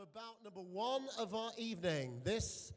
for bout number one of our evening. This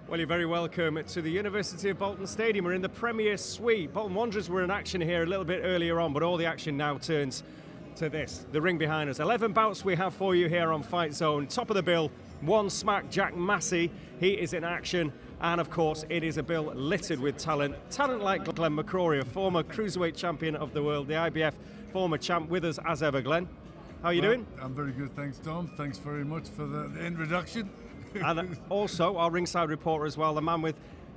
Well, you're very welcome to the University of Bolton Stadium. We're in the Premier Suite. Bolton Wanderers were in action here a little bit earlier on, but all the action now turns to this, the ring behind us. 11 bouts we have for you here on Fightzone. Top of the bill, one smack, Jack Massey. He is in action. And of course, it is a bill littered with talent. Talent like Glenn McCrory, a former cruiserweight champion of the world, the IBF former champ, with us as ever. Glenn, how are you doing? I'm very good, thanks, Tom. Thanks very much for the introduction. And also our ringside reporter as well, the man with,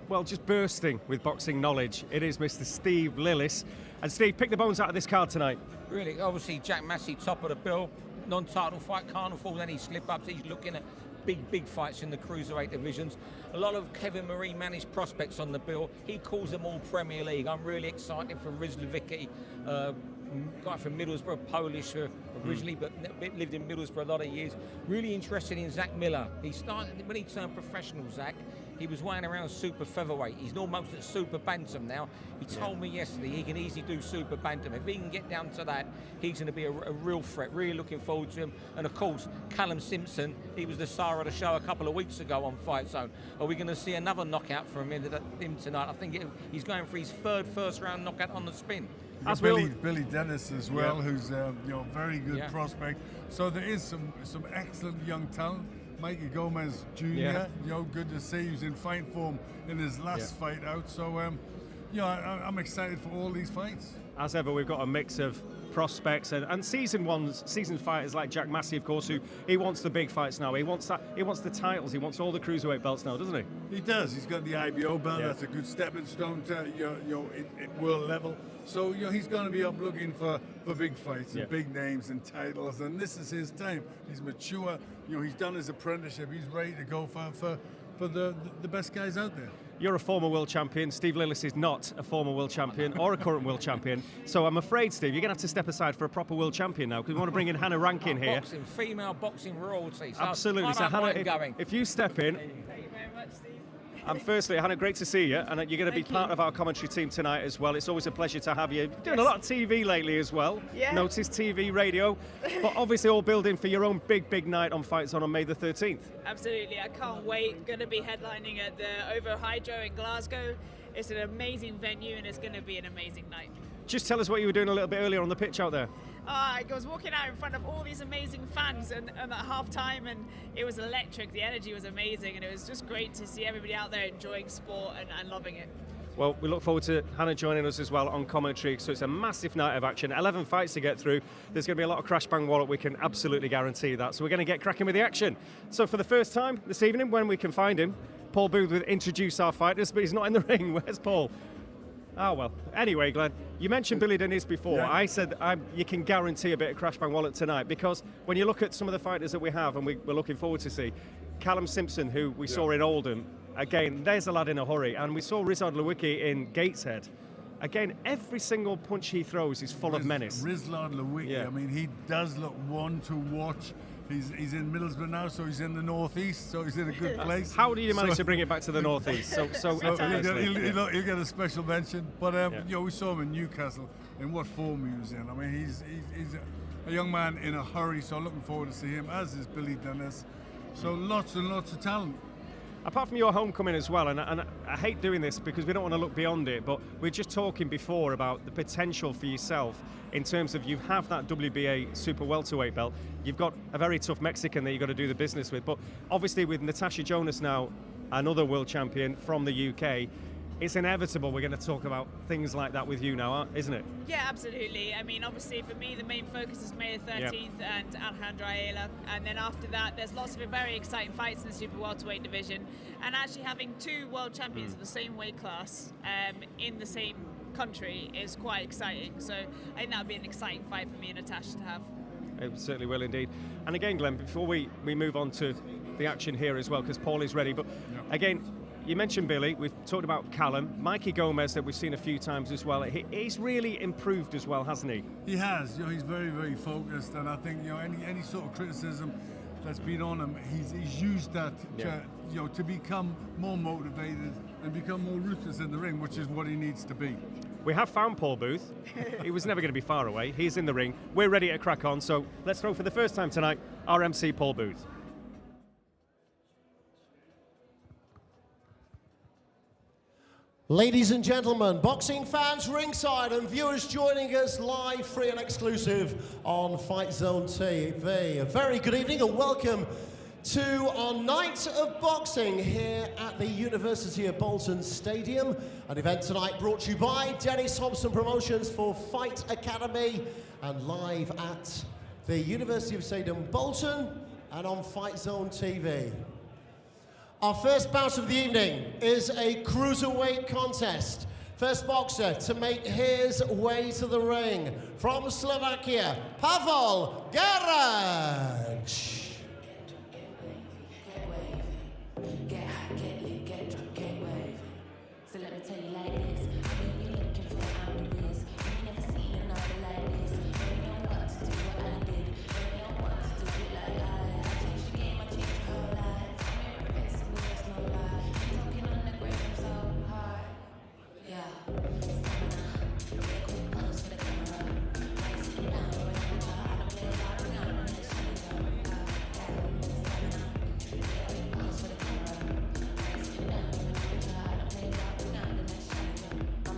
well, just bursting with boxing knowledge. It is Mr. Steve Lillis. And Steve, pick the bones out of this card tonight. Really, obviously Jack Massey, top of the bill, non-title fight, can't afford any slip-ups. He's looking at big fights in the cruiserweight divisions. A lot of Kevin Marie managed prospects on the bill. He calls them all Premier League. I'm really excited for Riz Lewicki, guy from Middlesbrough, Polish originally, but lived in Middlesbrough a lot of years. Really interested in Zach Miller. He started, when he turned professional, Zach, he was weighing around super featherweight. He's almost at super bantam now. He told me yesterday he can easily do super bantam. If he can get down to that, he's going to be a real threat. Really looking forward to him. And of course, Callum Simpson, he was the star of the show a couple of weeks ago on Fight Zone. Are we going to see another knockout from him tonight? I think he's going for his third first-round knockout on the spin. Billy Dennis as well, who's very good prospect. So there is some excellent young talent. Mikey Gomez Jr., good to see. He was in fine form in his last fight out. So, I'm excited for all these fights. As ever, we've got a mix of prospects and seasoned fighters like Jack Massey, of course, who he wants the big fights now. He wants the titles. He wants all the cruiserweight belts now, doesn't he? He does. He's got the IBO belt. Yeah. That's a good stepping stone to at world level. So he's going to be up looking for big fights and big names and titles. And this is his time. He's mature. He's done his apprenticeship. He's ready to go for the best guys out there. You're a former world champion. Steve Lillis is not a former world champion or a current world champion. So I'm afraid, Steve, you're going to have to step aside for a proper world champion now, because we want to bring in Hannah Rankin here. Boxing, female boxing royalty. So absolutely. So Hannah, if you step in. Thank you very much, Steve. And firstly, Hannah, great to see you, and you're going to be part of our commentary team tonight as well. It's always a pleasure to have you. You're doing a lot of TV lately as well. Yeah. Notice TV, radio, but obviously all building for your own big night on Fightzone on May the 13th. Absolutely, I can't wait. Going to be headlining at the Ovo Hydro in Glasgow. It's an amazing venue and it's going to be an amazing night. Just tell us what you were doing a little bit earlier on the pitch out there. I was walking out in front of all these amazing fans and at half time, and it was electric. The energy was amazing, and it was just great to see everybody out there enjoying sport and loving it. Well, we look forward to Hannah joining us as well on commentary, so it's a massive night of action. 11 fights to get through. There's going to be a lot of crash bang wallop, we can absolutely guarantee that. So we're going to get cracking with the action. So for the first time this evening, when we can find him, Paul Booth will introduce our fighters, but he's not in the ring. Where's Paul? Oh, well. Anyway, Glenn, you mentioned Billy Dennis before. Yeah. I said you can guarantee a bit of crash bang wallop tonight, because when you look at some of the fighters that we have and we're looking forward to see, Callum Simpson, who we saw in Oldham, again, there's a lad in a hurry. And we saw Riz Lewicki in Gateshead. Again, every single punch he throws is full of menace. Riz Lewicki, I mean, he does look one to watch. He's in Middlesbrough now, so he's in the northeast, so he's in a good place. How do you manage to bring it back to the northeast? So he'll get a special mention. But we saw him in Newcastle, and what form he was in. I mean, he's a young man in a hurry, so looking forward to see him, as is Billy Dennis. So lots and lots of talent. Apart from your homecoming as well, and I hate doing this because we don't want to look beyond it, but we're just talking before about the potential for yourself in terms of you have that WBA super welterweight belt. You've got a very tough Mexican that you've got to do the business with, but obviously with Natasha Jonas now, another world champion from the UK, it's inevitable we're going to talk about things like that with you now, isn't it? Yeah, absolutely. I mean, obviously for me, the main focus is May the 13th and Alejandra Ayala. And then after that, there's lots of very exciting fights in the super welterweight division. And actually having two world champions of the same weight class in the same country is quite exciting. So I think that would be an exciting fight for me and Natasha to have. It certainly will indeed. And again, Glenn, before we move on to the action here as well, because Paul is ready, but again, you mentioned Billy, we've talked about Callum, Mikey Gomez that we've seen a few times as well. He's really improved as well, hasn't he? He has. He's very focused, and I think any sort of criticism that's been on him, he's used that to become more motivated and become more ruthless in the ring, which is what he needs to be. We have found Paul Booth. He was never going to be far away. He's in the ring. We're ready to crack on. So let's throw for the first time tonight our MC Paul Booth. Ladies and gentlemen, boxing fans ringside and viewers joining us live, free and exclusive on Fightzone TV. A very good evening and welcome to our night of boxing here at the University of Bolton Stadium. An event tonight brought to you by Dennis Hobson Promotions for Fight Academy and live at the University of Stadium Bolton and on Fightzone TV. Our first bout of the evening is a cruiserweight contest. First boxer to make his way to the ring from Slovakia, Pavel Garage.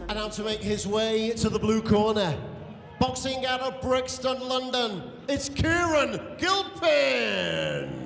And now to make his way to the blue corner, boxing out of Brixton, London, it's Kieran Gilpin.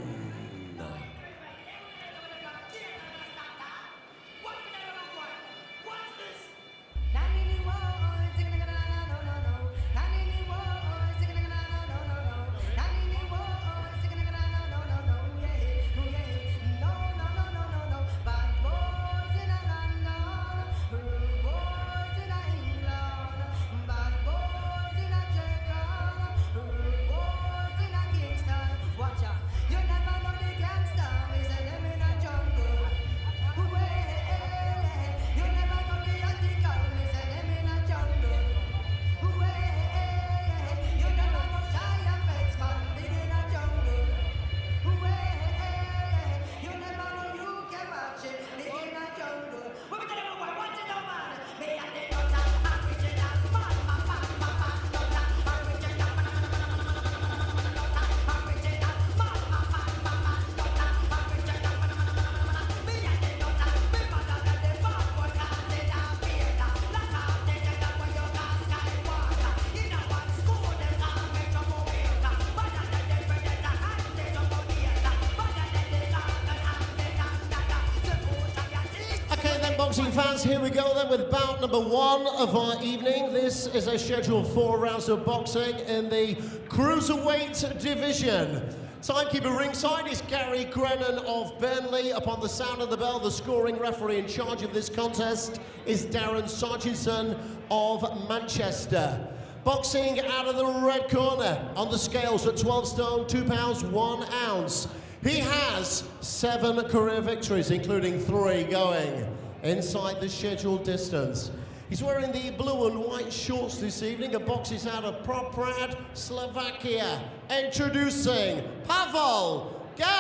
Boxing fans, here we go then with bout number one of our evening. This is a scheduled 4 rounds of boxing in the cruiserweight division. Timekeeper ringside is Gary Grennan of Burnley. Upon the sound of the bell, the scoring referee in charge of this contest is Darren Sarginson of Manchester. Boxing out of the red corner on the scales at 12 stone, 2 pounds, 1 ounce. He has 7 career victories, including 3 going inside the scheduled distance. He's wearing the blue and white shorts this evening and boxes out of Poprad, Slovakia. Introducing Pavel Garage.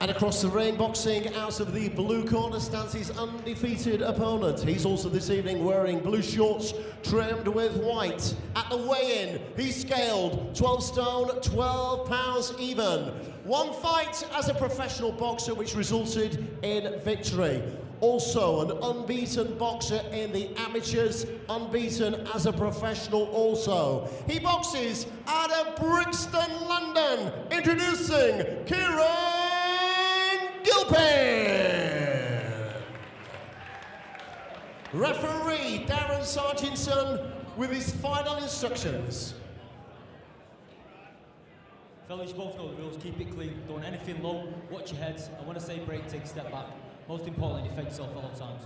And across the ring, boxing out of the blue corner, stands his undefeated opponent. He's also this evening wearing blue shorts trimmed with white. At the weigh-in, he's scaled 12 stone, 12 pounds even. 1 fight as a professional boxer which resulted in victory. Also an unbeaten boxer in the amateurs, unbeaten as a professional also. He boxes out of Brixton, London. Introducing Kieran Gilpin. Referee Darren Sarginson with his final instructions. Fellas, you both know the rules. Keep it clean. Don't anything low. Watch your heads. And when I say break, take a step back. Most importantly, defend yourself at all times.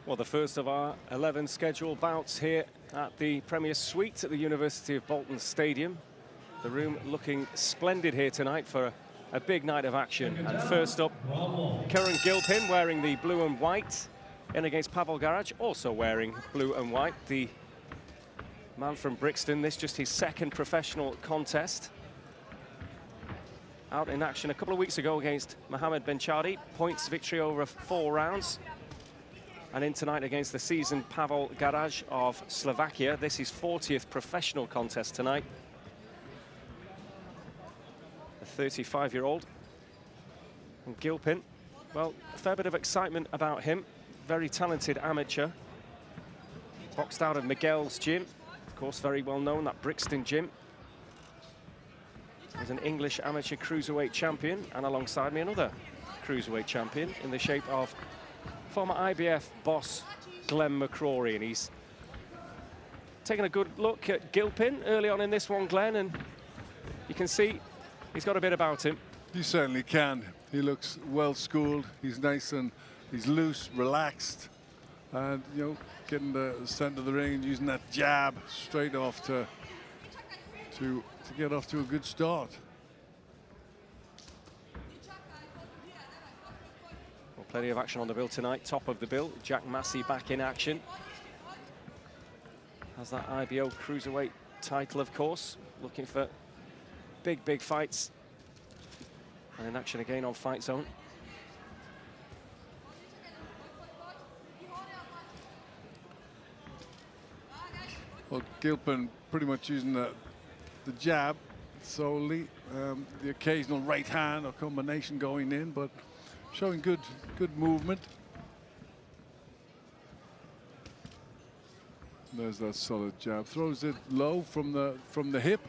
Well, the first of our 11 scheduled bouts here at the Premier Suite at the University of Bolton Stadium. The room looking splendid here tonight for a big night of action. And first up, Kieran Gilpin wearing the blue and white in against Pavel Garage, also wearing blue and white. The man from Brixton, this just his 2nd professional contest. Out in action a couple of weeks ago against Mohamed Benchadi, points victory over 4 rounds. And in tonight against the seasoned Pavel Garage of Slovakia. This is 40th professional contest tonight. A 35-year-old. And Gilpin, well, a fair bit of excitement about him. Very talented amateur. Boxed out of Miguel's gym. Of course, very well known, that Brixton gym. He's an English amateur cruiserweight champion, and alongside me another cruiserweight champion in the shape of former IBF boss Glenn McCrory. And he's taking a good look at Gilpin early on in this one, Glenn, and you can see he's got a bit about him. He certainly can. He looks well schooled. He's nice and he's loose, relaxed, and you know, getting the center of the ring and using that jab straight off to get off to a good start. Well, plenty of action on the bill tonight. Top of the bill, Jack Massey back in action. Has that IBO cruiserweight title, of course. Looking for big fights. And in action again on Fightzone. Well, Gilpin pretty much using the jab solely, the occasional right hand or combination going in, but showing good movement. There's that solid jab. Throws it low from the hip.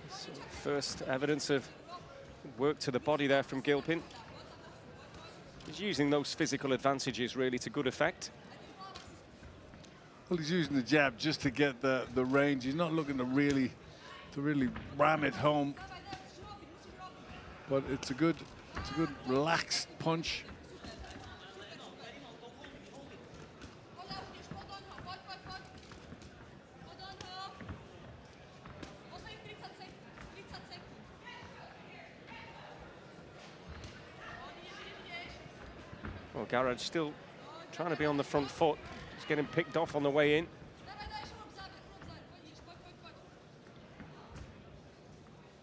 So first evidence of work to the body there from Gilpin. He's using those physical advantages really to good effect. Well, he's using the jab just to get the range. He's not looking to really ram it home. But it's a good relaxed punch. Well, Garage still trying to be on the front foot. He's getting picked off on the way in.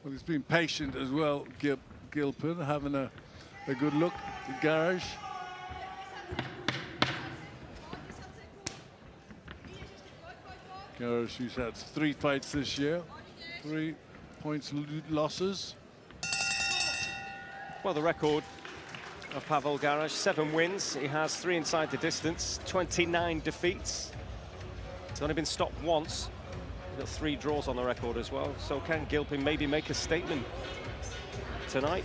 Well, he's been patient as well, Gilpin, having a good look at Garage. Garage, who's had 3 fights this year, 3 points losses. Well, the record of Pavel Garage, 7 wins. He has 3 inside the distance, 29 defeats. He's only been stopped once. He's got 3 draws on the record as well. So can Gilpin maybe make a statement tonight?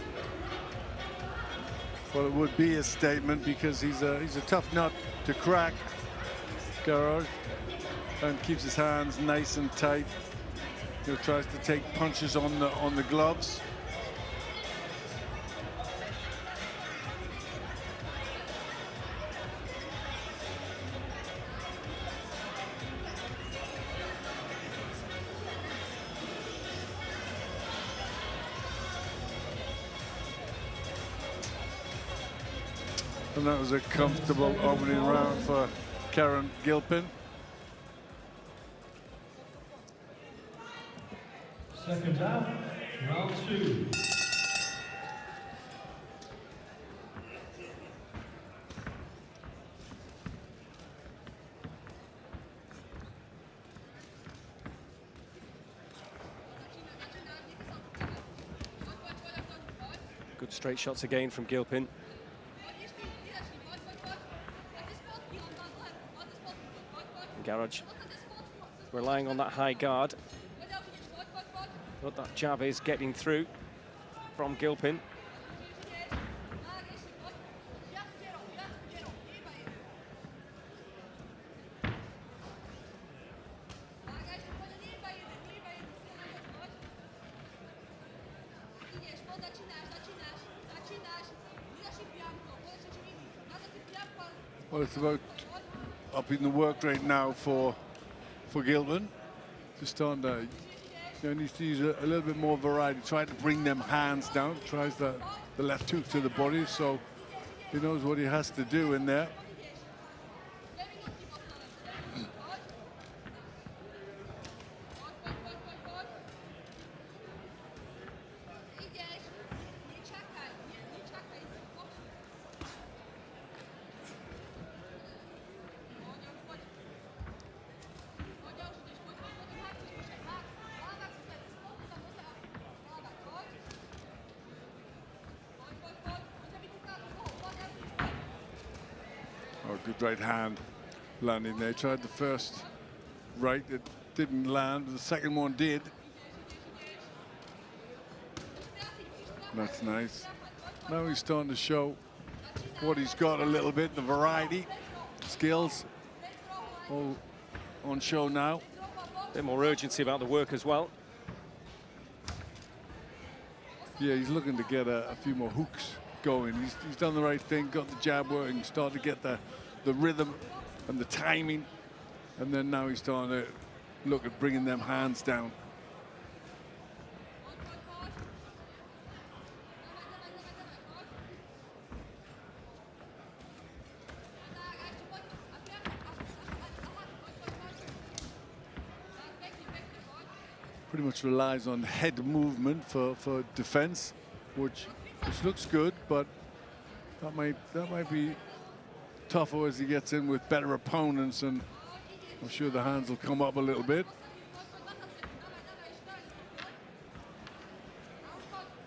Well, it would be a statement because he's a tough nut to crack, Garage, and keeps his hands nice and tight. He tries to take punches on the gloves. And that was a comfortable opening round for Karen Gilpin. Second down, round 2. Good straight shots again from Gilpin. Garage relying on that high guard, but that jab is getting through from Gilpin. Well, it's about upping the work rate now for Gilpin. Just on the, needs to use a little bit more variety. Try to bring them hands down. Tries the left hook to the body, so he knows what he has to do in there. good right hand landing there. Tried the first right, it didn't land. The second one did. That's nice. Now he's starting to show what he's got a little bit, the variety, skills, all on show now. A bit more urgency about the work as well. Yeah, he's looking to get a few more hooks going. He's done the right thing, got the jab working, started to get the rhythm and the timing, and then now he's starting to look at bringing them hands down. Pretty much relies on head movement for defense, which looks good, but that might be tougher as he gets in with better opponents, and I'm sure the hands will come up a little bit.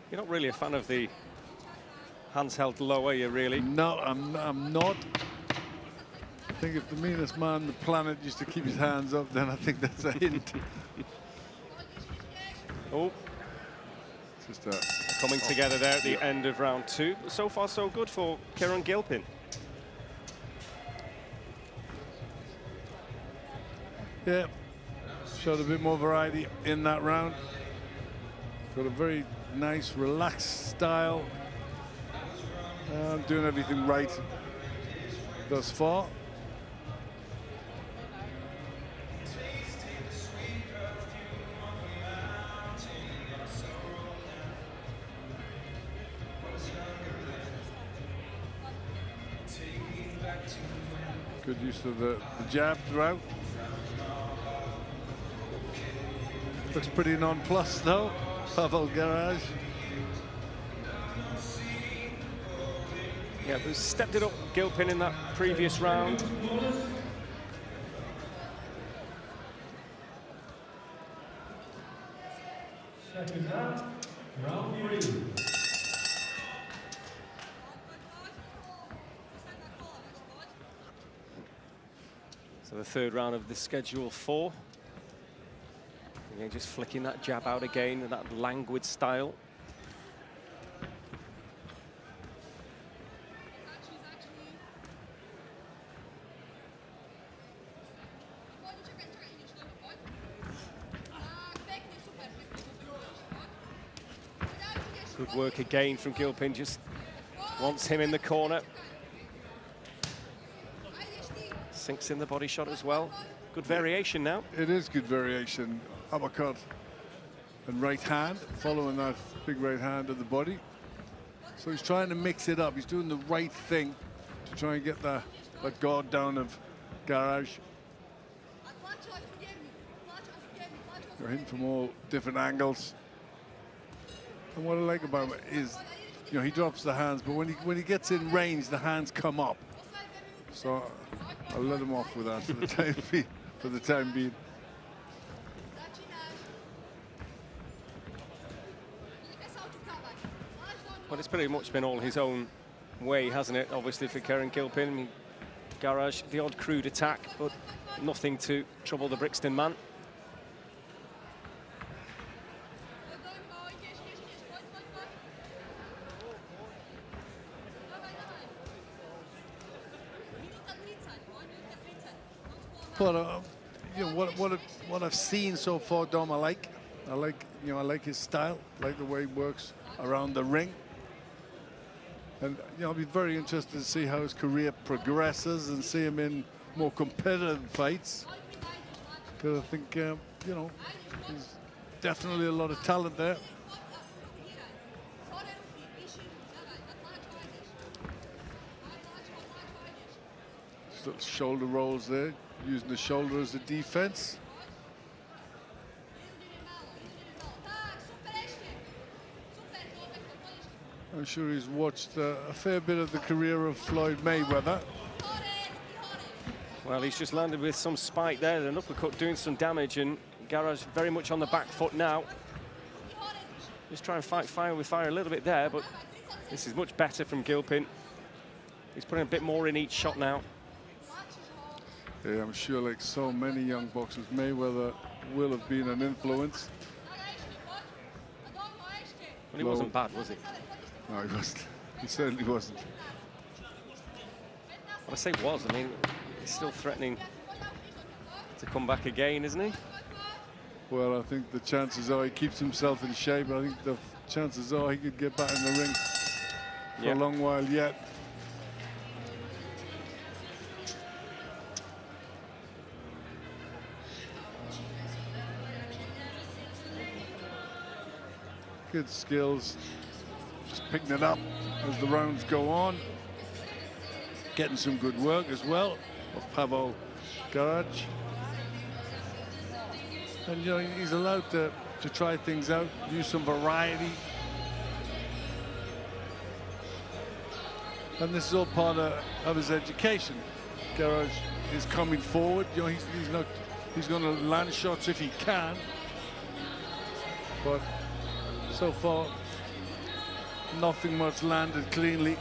You're not really a fan of the hands held low, are you, really? No, I'm not. I think if the meanest man on the planet used to keep his hands up, then I think that's a hint. Oh, Just coming together there at the end of round 2. So far, so good for Kieran Gilpin. Yeah, showed a bit more variety in that round. Got a very nice, relaxed style. Doing everything right thus far. Good use of the jab throughout. Looks pretty nonplussed though, Pavel Garage. Yeah, but stepped it up, Gilpin, in that previous round. Second half, round 3. So the third round of the schedule 4. Again, just flicking that jab out again in that languid style. Good work again from Gilpin, just wants him in the corner. Sinks in the body shot as well. Good variation now. It is good variation. Uppercut and right hand, following that big right hand of the body. So he's trying to mix it up. He's doing the right thing to try and get that guard down of Garage. They're hitting from all different angles. And what I like about him is, you know, he drops the hands, but when he gets in range, the hands come up. So I'll let him off with that for the time being. Well, it's pretty much been all his own way, hasn't it? Obviously for Kieran Gilpin. I mean, Garage, the odd crude attack, but nothing to trouble the Brixton man. But you know what I've seen so far, Dom, I like his style, I like the way he works around the ring, and you know, I'll be very interested to see how his career progresses and see him in more competitive fights, because I think you know, there's definitely a lot of talent there. Just little shoulder rolls there, using the shoulder as a defense. I'm sure he's watched a fair bit of the career of Floyd Mayweather. Well, he's just landed with some spike there, an uppercut doing some damage, and Garage very much on the back foot now. Just try and fight fire with fire a little bit there, but this is much better from Gilpin. He's putting a bit more in each shot now. Yeah, I'm sure, like so many young boxers, Mayweather will have been an influence. Well, he wasn't bad, was he? No, he wasn't. He certainly wasn't. Well, I say was. I mean, he's still threatening to come back again, isn't he? Well, I think the chances are he keeps himself in shape. I think the chances are he could get back in the ring for a long while yet. Good skills, just picking it up as the rounds go on. Getting some good work as well of Pavel Garage. And you know, he's allowed to try things out, use some variety. And this is all part of his education. Garage is coming forward. You know, he's going to land shots if he can. But so far, nothing much landed cleanly.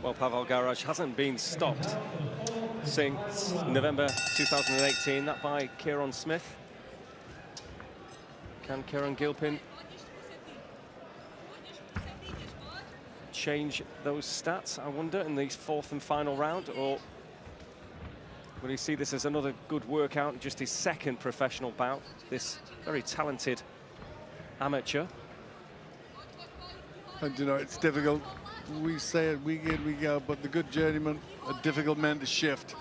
Well, Pavel Garage hasn't been stopped since November 2018, that by Kieran Smith. Can Kieran Gilpin change those stats, I wonder, in the fourth and final round, or will he see this as another good workout, just his second professional bout, this very talented amateur? And you know, it's difficult. We say it week in, week out, but the good journeyman are difficult men to shift.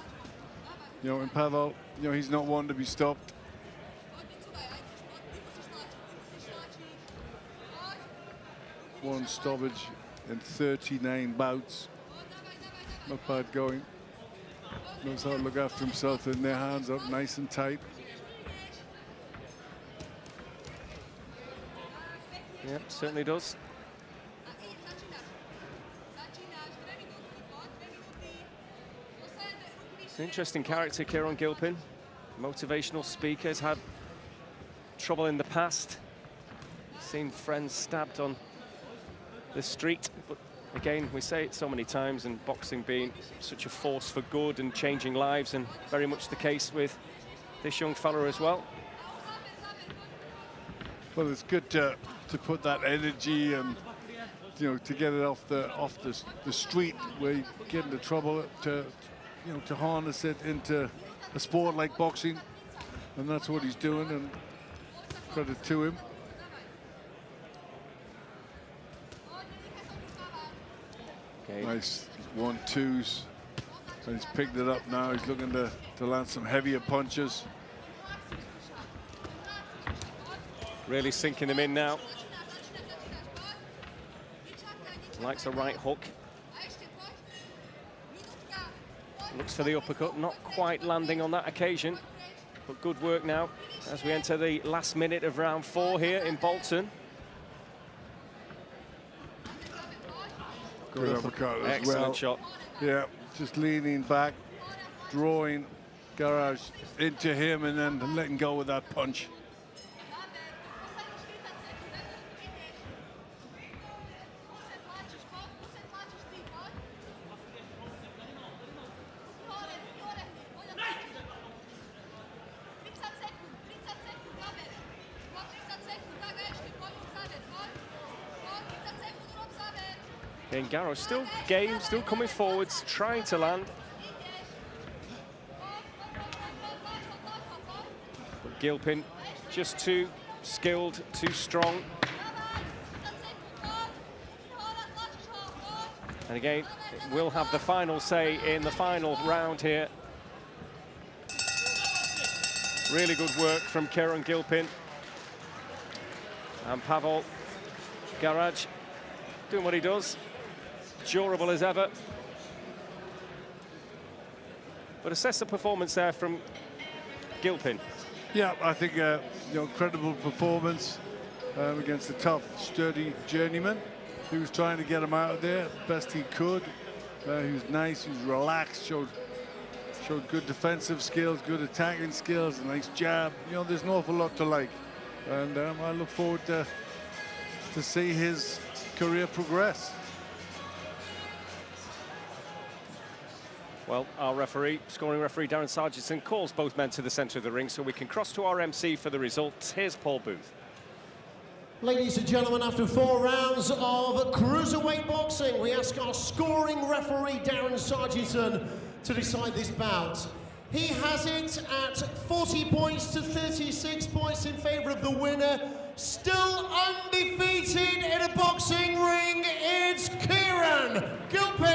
You know, in Pavel, you know, he's not one to be stopped. One stoppage in 39 bouts. Not bad going. Knows how to look after himself in their hands up nice and tight. Yep, certainly does. An interesting character, Kieran Gilpin. Motivational speaker, has had trouble in the past. Seen friends stabbed on the street, but again, we say it so many times, and boxing being such a force for good and changing lives, and very much the case with this young fella as well. Well, it's good to put that energy and, you know, to get it off the street where you get into trouble, to harness it into a sport like boxing, and that's what he's doing, and credit to him. Okay. Nice 1-2s, and he's picked it up now. He's looking to land some heavier punches. Really sinking them in now. Likes a right hook. Looks for the uppercut, not quite landing on that occasion, but good work now as we enter the last minute of round 4 here in Bolton. Good uppercut as Excellent well. shot. Yeah, just leaning back, drawing Garage into him, and then letting go with that punch. And Garage still game, still coming forwards, trying to land. But Gilpin just too skilled, too strong. And again, it will have the final say in the final round here. Really good work from Kieran Gilpin. And Pavel Garage doing what he does. Durable as ever. But assess the performance there from Gilpin. Yeah, I think credible performance against a tough, sturdy journeyman. He was trying to get him out of there best he could. He was nice, he was relaxed, showed good defensive skills, good attacking skills, a nice jab. You know, there's an awful lot to like. And I look forward to to see his career progress. Well, our referee, scoring referee Darren Sargentson, calls both men to the centre of the ring so we can cross to our MC for the results. Here's Paul Booth. Ladies and gentlemen, after 4 rounds of cruiserweight boxing, we ask our scoring referee Darren Sargentson to decide this bout. He has it at 40 points to 36 points in favour of the winner. Still undefeated in a boxing ring, it's Kieran Gilpin.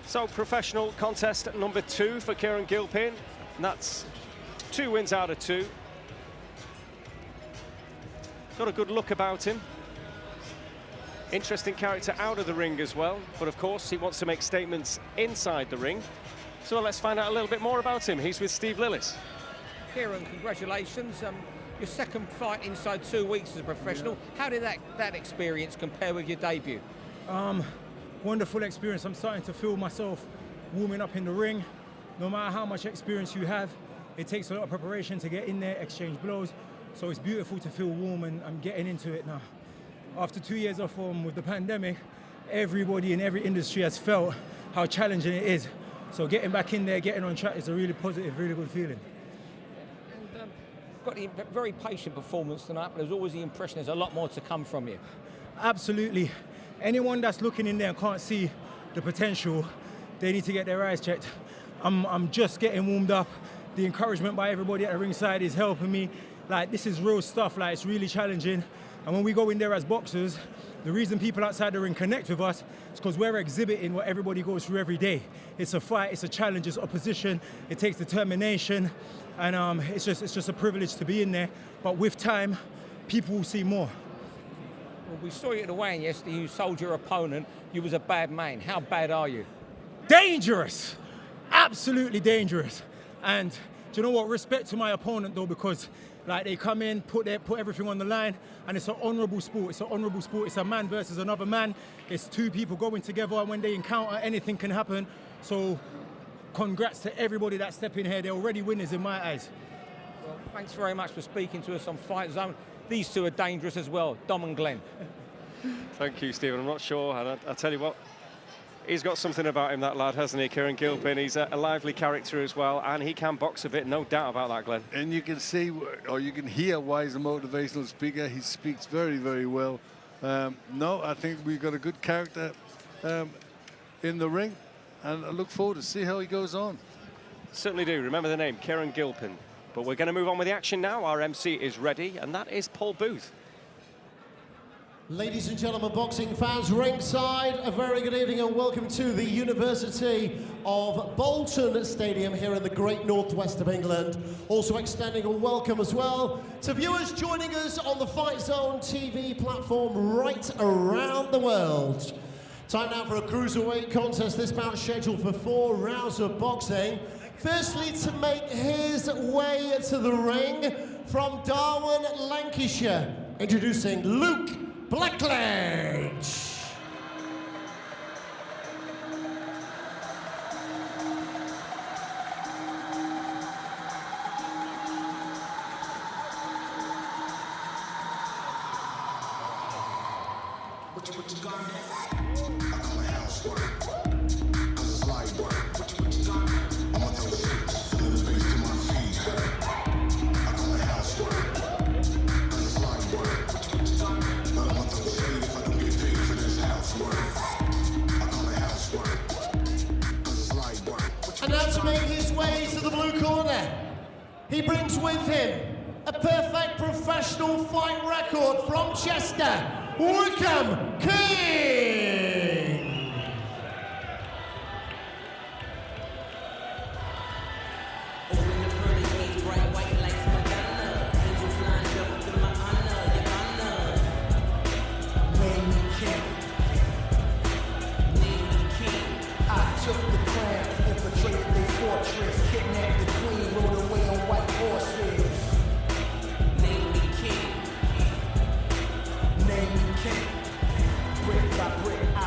So, professional contest number 2 for Kieran Gilpin. And that's 2 wins out of 2. Got a good look about him. Interesting character out of the ring as well. But of course, he wants to make statements inside the ring. So let's find out a little bit more about him. He's with Steve Lillis. Kieran, congratulations. Your second fight inside 2 weeks as a professional. How did that experience compare with your debut? Wonderful experience. I'm starting to feel myself warming up in the ring. No matter how much experience you have, it takes a lot of preparation to get in there, exchange blows. So it's beautiful to feel warm, and I'm getting into it now. After 2 years off with the pandemic, everybody in every industry has felt how challenging it is. So getting back in there, getting on track is a really positive, really good feeling. And got a very patient performance tonight, but there's always the impression there's a lot more to come from you. Absolutely. Anyone that's looking in there and can't see the potential, they need to get their eyes checked. I'm just getting warmed up. The encouragement by everybody at the ringside is helping me. Like, this is real stuff, like, it's really challenging. And when we go in there as boxers, the reason people outside the ring connect with us is because we're exhibiting what everybody goes through every day. It's a fight, it's a challenge, it's opposition, it takes determination, and it's just a privilege to be in there. But with time, people will see more. Well, we saw you at the weigh-in yesterday. You sold your opponent. You was a bad man. How bad are you? Dangerous, absolutely dangerous. And do you know what? Respect to my opponent though, because like they come in, put everything on the line, and it's an honourable sport. It's an honourable sport. It's a man versus another man. It's 2 people going together, and when they encounter, anything can happen. So, congrats to everybody that's stepping here. They're already winners in my eyes. Well, thanks very much for speaking to us on Fightzone. These 2 are dangerous as well, Dom and Glenn. Thank you, Stephen. I'm not sure, and I'll tell you what, he's got something about him, that lad, hasn't he, Kieran Gilpin? He's a lively character as well, and he can box a bit, no doubt about that, Glenn. And you can see, or you can hear why he's a motivational speaker. He speaks very, very well. No, I think we've got a good character in the ring, and I look forward to see how he goes on. Certainly do. Remember the name, Kieran Gilpin. But we're going to move on with the action now. Our MC is ready, and that is Paul Booth. Ladies and gentlemen, boxing fans ringside, a very good evening and welcome to the University of Bolton Stadium here in the great northwest of England. Also extending a welcome as well to viewers joining us on the Fightzone TV platform right around the world. Time now for a cruiserweight contest. This bout scheduled for 4 rounds of boxing. Firstly, to make his way to the ring from Darwen, Lancashire, introducing Luke Blackledge. What you got? I call it housework. Cause it's light work. What you got? I'ma throw shit. Feel the bass to my feet hurt. I call it housework. Cause it's light work. What you got? But I'ma throw shade if I don't get paid for this housework. I call it housework. Cause it's light work. And now to make his way to the blue corner, he brings with him a perfect professional fight record from Chester, Wickham King. I took the crown, infiltrated their fortress, kidnapped the queen, rode away on white horses. Name me king. Name me king. Brick by brick, I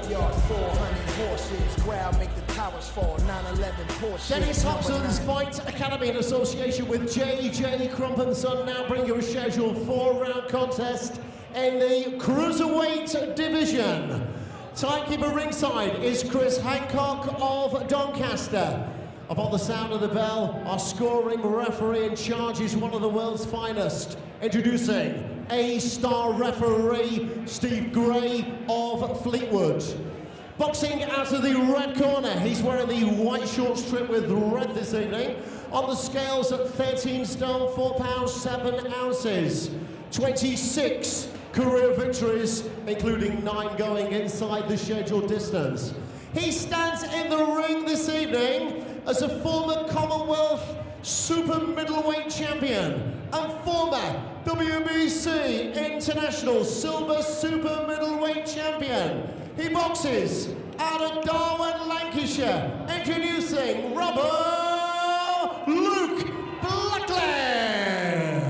courtyard, 400 horses. Crowd make the towers fall, 9/11 Porsche. Dennis Hobson's Fight Academy in association with J.J. Crump and Son now bring you a scheduled 4-round contest in the Cruiserweight division. Timekeeper ringside is Chris Hancock of Doncaster. Upon the sound of the bell, our scoring referee in charge is one of the world's finest. Introducing A-star referee Steve Gray of Fleetwood. Boxing out of the red corner, he's wearing the white short strip with red this evening. On the scales at 13 stone, 4 pounds, 7 ounces. 26 career victories, including 9 going inside the scheduled distance. He stands in the ring this evening as a former Commonwealth Super Middleweight Champion and former WBC International Silver Super Middleweight Champion. He boxes out of Darwin, Lancashire, introducing Robert Luke Blackledge.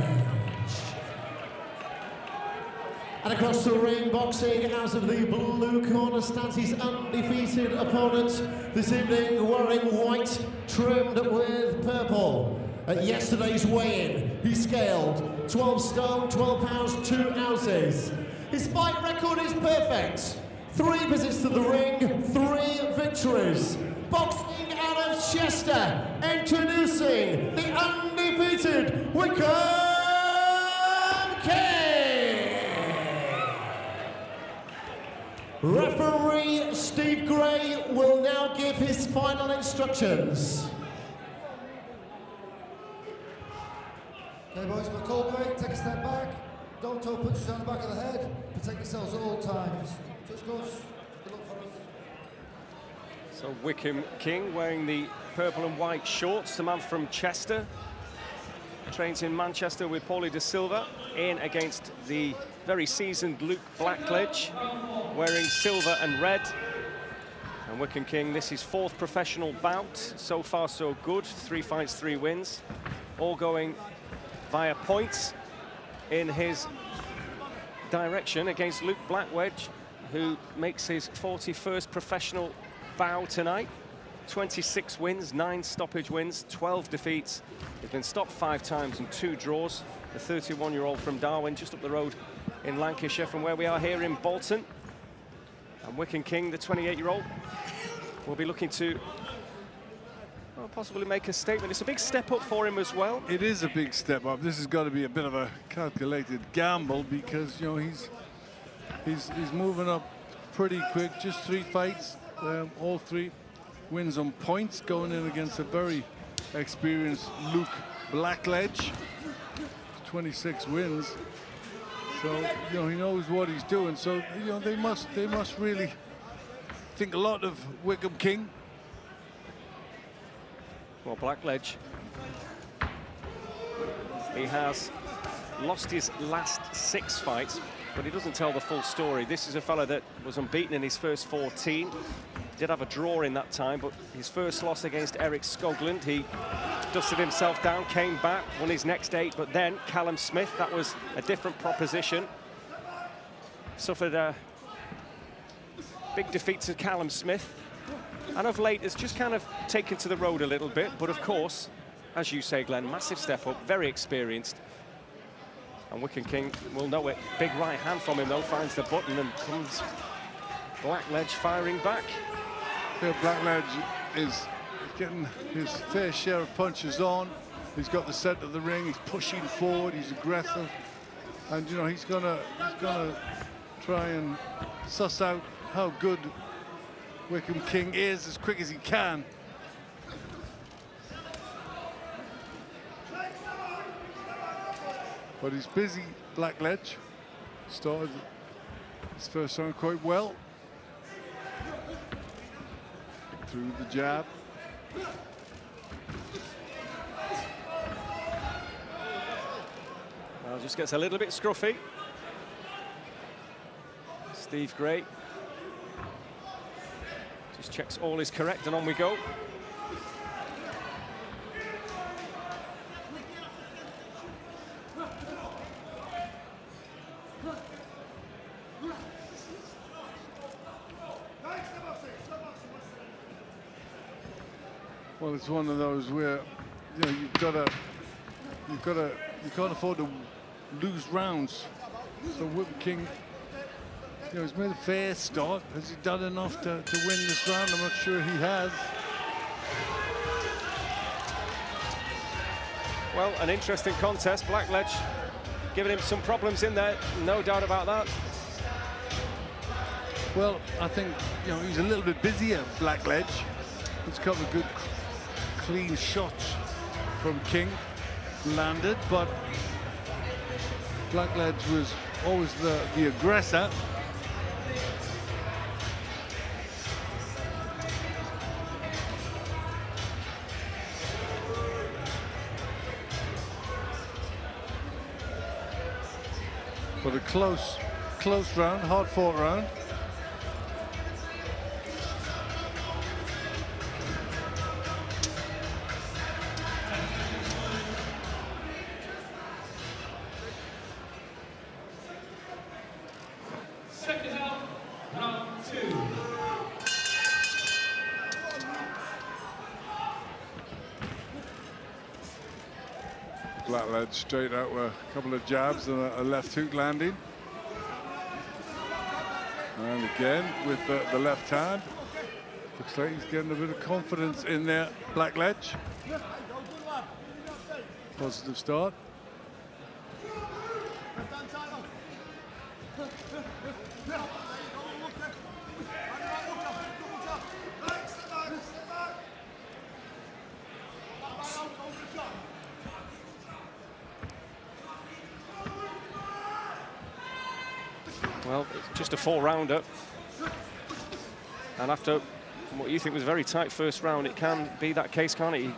And across the ring, boxing out of the blue corner stands his undefeated opponent this evening, wearing white trimmed with purple. At yesterday's weigh-in, he scaled 12 stone, 12 pounds, 2 ounces. His fight record is perfect. 3 visits to the ring, 3 victories. Boxing out of Chester, introducing the undefeated Wickham King. Referee Steve Gray will now give his final instructions. Okay, boys, for cold break, take a step back. Don't throw punches on the back of the head. Protect yourselves at all times. Touch gloves. Good luck for us. So Wickham King wearing the purple and white shorts, the man from Chester. Trains in Manchester with Paulie De Silva, in against the very seasoned Luke Blackledge, wearing silver and red. And Wickham King, this is 4th professional bout. So far, so good. 3 fights, 3 wins. All going via points in his direction against Luke Blackledge, who makes his 41st professional bout tonight. 26 wins, 9 stoppage wins, 12 defeats. He's been stopped 5 times and 2 draws. The 31-year-old from Darwin, just up the road in Lancashire from where we are here in Bolton. And Wickham King, the 28-year-old, will be looking to possibly make a statement. It's a big step up for him as well. It is a big step up. This has got to be a bit of a calculated gamble because, you know, he's moving up pretty quick. Just 3 fights, all 3 wins on points, going in against a very experienced Luke Blackledge. 26 wins. So, you know, he knows what he's doing. So, you know, they must really think a lot of Wickham King. Well, Blackledge, he has lost his last 6 fights, but he doesn't tell the full story. This is a fella that was unbeaten in his first 14. Did have a draw in that time, but his first loss against Eric Skoglund, he dusted himself down, came back, won his next 8, but then Callum Smith, that was a different proposition. Suffered a big defeat to Callum Smith, and of late has just kind of taken to the road a little bit, but of course, as you say, Glenn, massive step up, very experienced. And Wickham King will know it. Big right hand from him, though, finds the button and comes Blackledge firing back. Yeah, Blackledge is getting his fair share of punches on. He's got the centre of the ring, he's pushing forward, he's aggressive. And, you know, he's gonna try and suss out how good Wickham King is as quick as he can. But he's busy, Blackledge. Started his first round quite well. Through the jab. Well, just gets a little bit scruffy. Steve Gray just checks all is correct, and on we go. Well, it's one of those where you can't afford to lose rounds. So Whipping King, he's made a fair start. Has he done enough to win this round? I'm not sure he has. Well, an interesting contest. Blackledge giving him some problems in there, no doubt about that. Well, I think he's a little bit busier, Blackledge. He's got a good, clean shots from King landed, but Blackledge was always the aggressor. But a close round, hard-fought round. Second out, round 2. Blackledge straight out with a couple of jabs and a left hook landing. And again with the left hand. Looks like he's getting a bit of confidence in there, Blackledge. Positive start. Well, it's just a 4-rounder. And after what you think was a very tight first round, it can be that case, can't it? You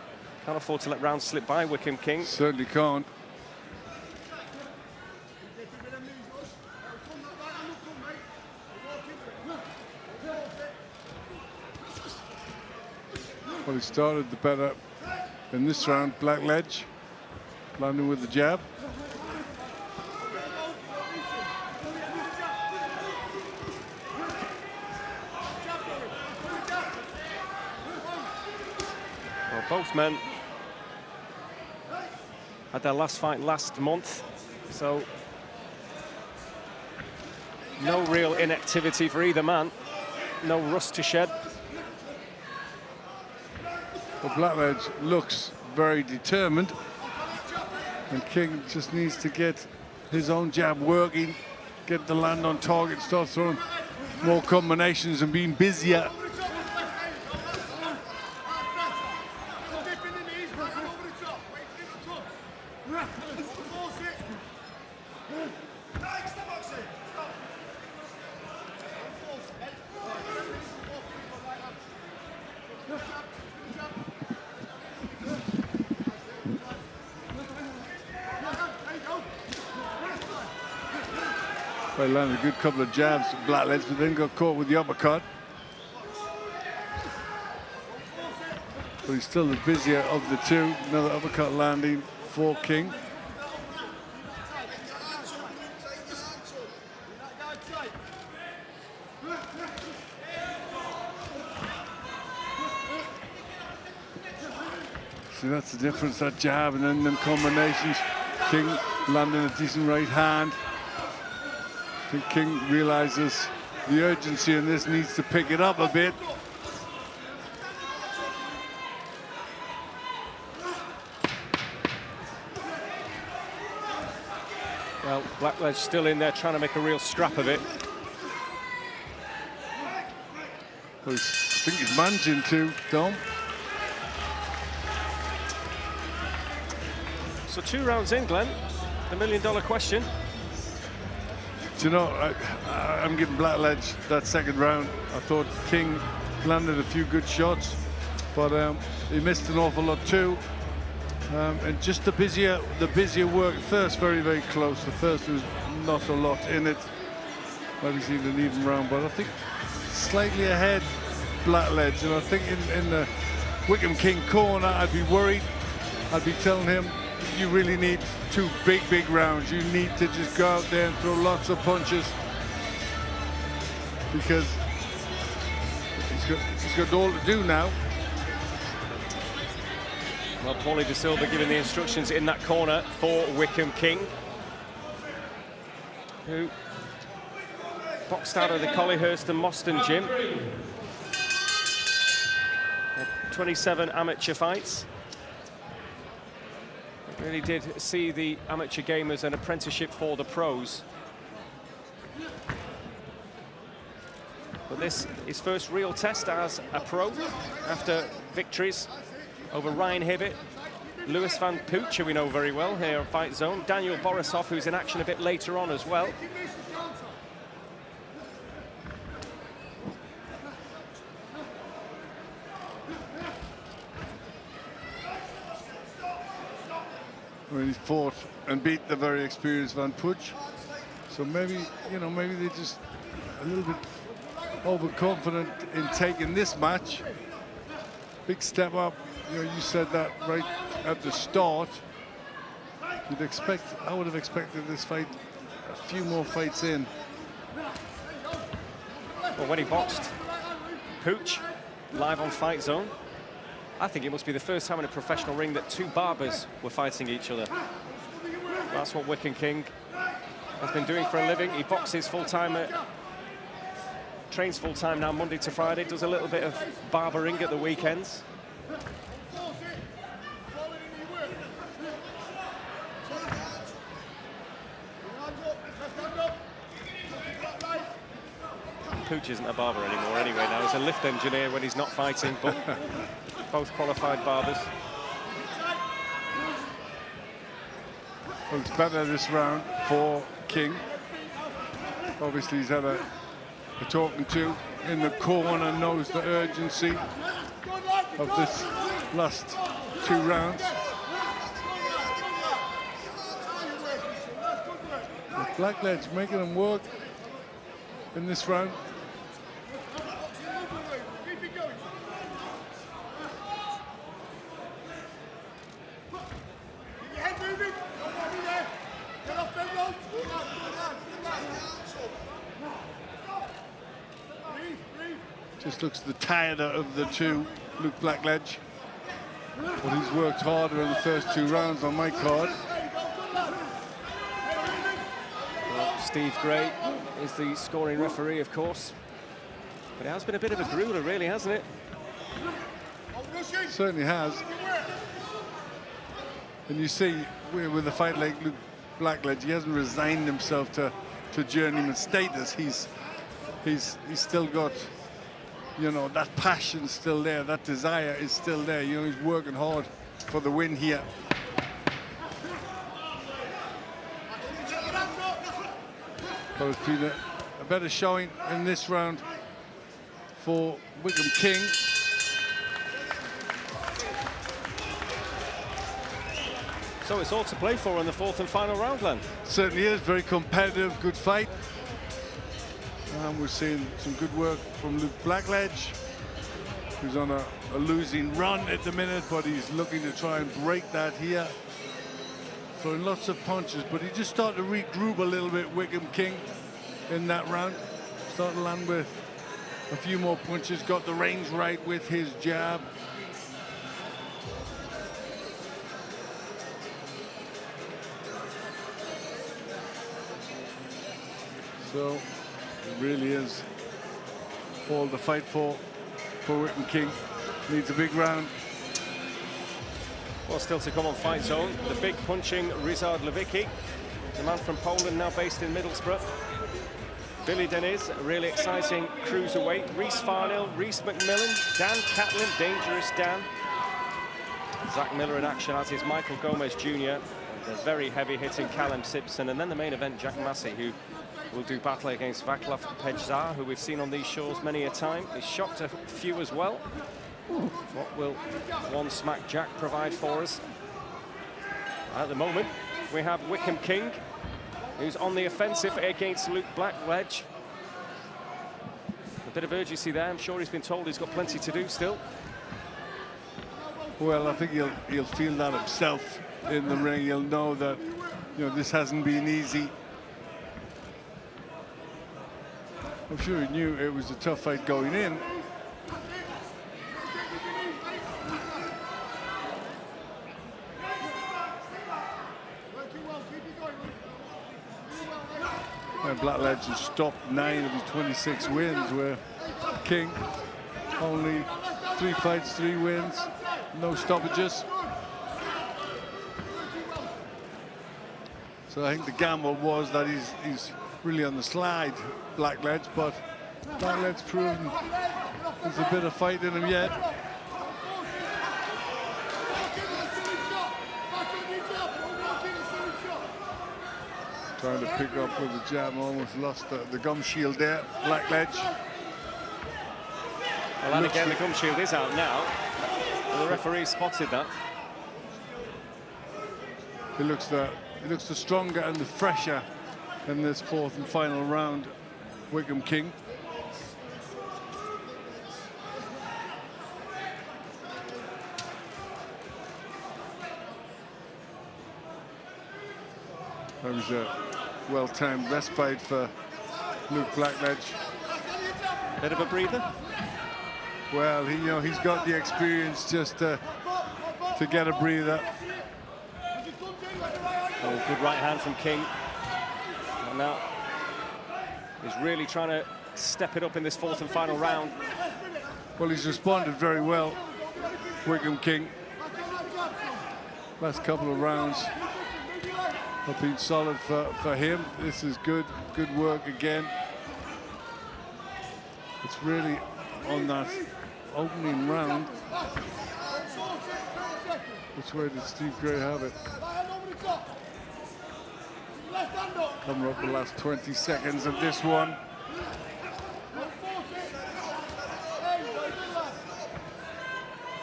can't afford to let rounds slip by Wickham King. Certainly can't. Well, he started the better in this round, Blackledge, landing with the jab. Well, both men had their last fight last month, so no real inactivity for either man, no rust to shed. Well, Blackledge looks very determined, and King just needs to get his own jab working, get the land on target, start throwing more combinations and being busier. They landed a good couple of jabs, Blackledge, but then got caught with the uppercut. But he's still the busier of the two. Another uppercut landing for King. See, that's the difference, that jab and then them combinations. King landing a decent right hand. I think King realizes the urgency in this, needs to pick it up a bit. Well, Blackledge still in there trying to make a real scrap of it. Well, I think he's managing to, Dom. So 2 rounds in, Glenn. The million-dollar question. Do you know, I'm giving Blackledge that second round. I thought King landed a few good shots, but he missed an awful lot too. And just the busier work. First, very, very close. The first was not a lot in it. Maybe seen an even round, but I think slightly ahead, Blackledge. And I think in the Wickham King corner, I'd be worried. I'd be telling him, you really need 2 big rounds. You need to just go out there and throw lots of punches, because he's got all to do now. Well, Paulie De Silva giving the instructions in that corner for Wickham King, who boxed out of the Collyhurst and Moston gym. 27 amateur fights. It really did see the amateur game as an apprenticeship for the pros. But this is his first real test as a pro after victories over Ryan Hibbett, Lewis Van Pooch, who we know very well here on Fight Zone, Daniel Borisov, who's in action a bit later on as well. When he fought and beat the very experienced Van Pooch. So maybe, you know, maybe they're just a little bit overconfident in taking this match. Big step up. You know, you said that right at the start. You'd expect, I would have expected this fight a few more fights in. Well, when he boxed Pooch live on Fight Zone, I think it must be the first time in a professional ring that two barbers were fighting each other. That's what Wickham King has been doing for a living. He boxes full-time, trains full-time now Monday to Friday, does a little bit of barbering at the weekends. Pooch isn't a barber anymore anyway now. He's a lift engineer when he's not fighting, but both qualified barbers. Well, it's better this round for King. Obviously, he's had a talking to in the corner, knows the urgency of this last 2 rounds. Blackledge making him work in this round. Just looks the tireder of the two, Luke Blackledge. But he's worked harder in the first 2 rounds on my card. Well, Steve Gray is the scoring referee, of course. But it has been a bit of a grueler, really, hasn't it? Certainly has. And you see, with a fight like Luke Blackledge, he hasn't resigned himself to journeyman status. He's still got, you know, that passion's still there, that desire is still there. You know, he's working hard for the win here. But it's been a better showing in this round for Wickham King. So it's all to play for in the 4th and final round, Len. Certainly is, very competitive, good fight. And we're seeing some good work from Luke Blackledge, who's on a losing run at the minute, but he's looking to try and break that here. Throwing lots of punches, but he just started to regroup a little bit, Wickham King, in that round. Started to land with a few more punches, got the range right with his jab. So it really is all the fight for Wickham King. Needs a big round. Well, still to come on Fight Zone, the big punching Ryszard Lewicki, the man from Poland, now based in Middlesbrough. Billy Deniz, a really exciting cruiserweight. Reece Farnell, Reece McMillan, Dan Catlin, Dangerous Dan. Zach Miller in action, as is Michael Gomez Jr. The very heavy-hitting Callum Simpson, and then the main event, Jack Massey, who will do battle against Vaclav Pejzar, who we've seen on these shores many a time. He's shocked a few as well. What will one smack Jack provide for us? At the moment, we have Wickham King, who's on the offensive against Luke Blackledge. A bit of urgency there. I'm sure he's been told he's got plenty to do still. Well, I think he'll feel that himself in the ring. He'll know that, you know, this hasn't been easy. I'm sure he knew it was a tough fight going in. And Blackledge has stopped 9 of his 26 wins, where King only 3 fights, 3 wins, no stoppages. So I think the gamble was that he's really on the slide, Blackledge, but Blackledge's proven there's a bit of fight in him yet. Trying to pick up with the jab, almost lost the gum shield there, Blackledge. Well, and again, the gum shield is out now. And the referee spotted that. He looks the stronger and the fresher in this 4th and final round, Wickham King. That was a well-timed respite for Luke Blackledge. Bit of a breather. Well, he's got the experience just to get a breather. Oh, good right hand from King. And now he's really trying to step it up in this 4th and final round. Well, he's responded very well, Wickham King. Last couple of rounds have been solid for him. This is good work again. It's really on that opening round. Which way did Steve Gray have it? Coming up the last 20 seconds of this one.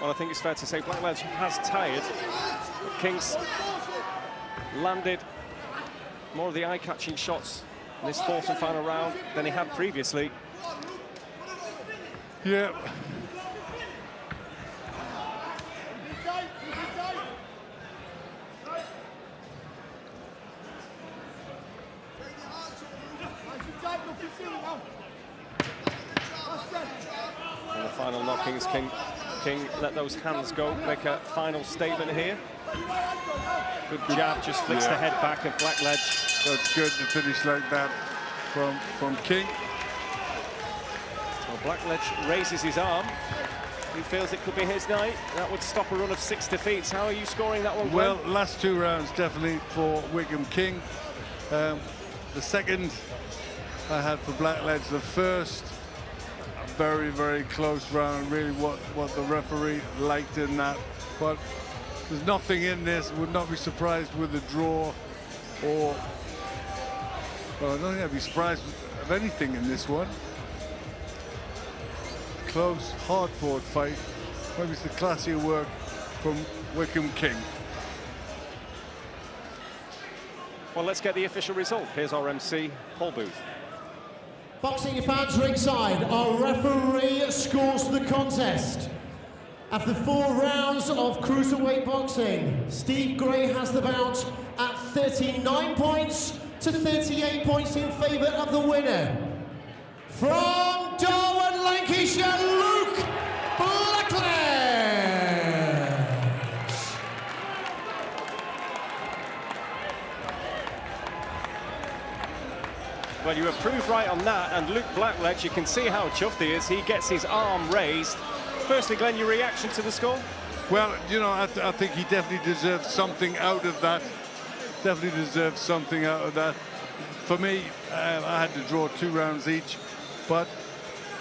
Well, I think it's fair to say Blackledge has tired. But King's landed more of the eye-catching shots in this 4th and final round than he had previously. Yeah. And the final knockings, King let those hands go, make a final statement here. Good jab, just flicks the head back of Blackledge. That's good to finish like that from King. Well, Blackledge raises his arm. He feels it could be his night. That would stop a run of 6 defeats. How are you scoring that one, Glenn? Well, last 2 rounds definitely for Wickham King. The second I had for Blackledge. The first, a very, very close round. Really what the referee liked in that. But there's nothing in this. Would not be surprised with a draw or... Well, I don't think I'd be surprised of anything in this one. Close, hard-fought fight. Maybe it's the classier work from Wickham King. Well, let's get the official result. Here's our MC, Paul Booth. Boxing fans ringside, our referee scores the contest. After 4 rounds of cruiserweight boxing, Steve Gray has the bout at 39 points to 38 points in favour of the winner. From Darwin, Lancashire, Luke Blackledge. Well, you were proved right on that, and Luke Blackledge, you can see how chuffed he is. He gets his arm raised. Firstly, Glenn, your reaction to the score? Well, you know, I think he definitely deserves something out of that. Definitely deserves something out of that. For me, I had to draw 2 rounds each, but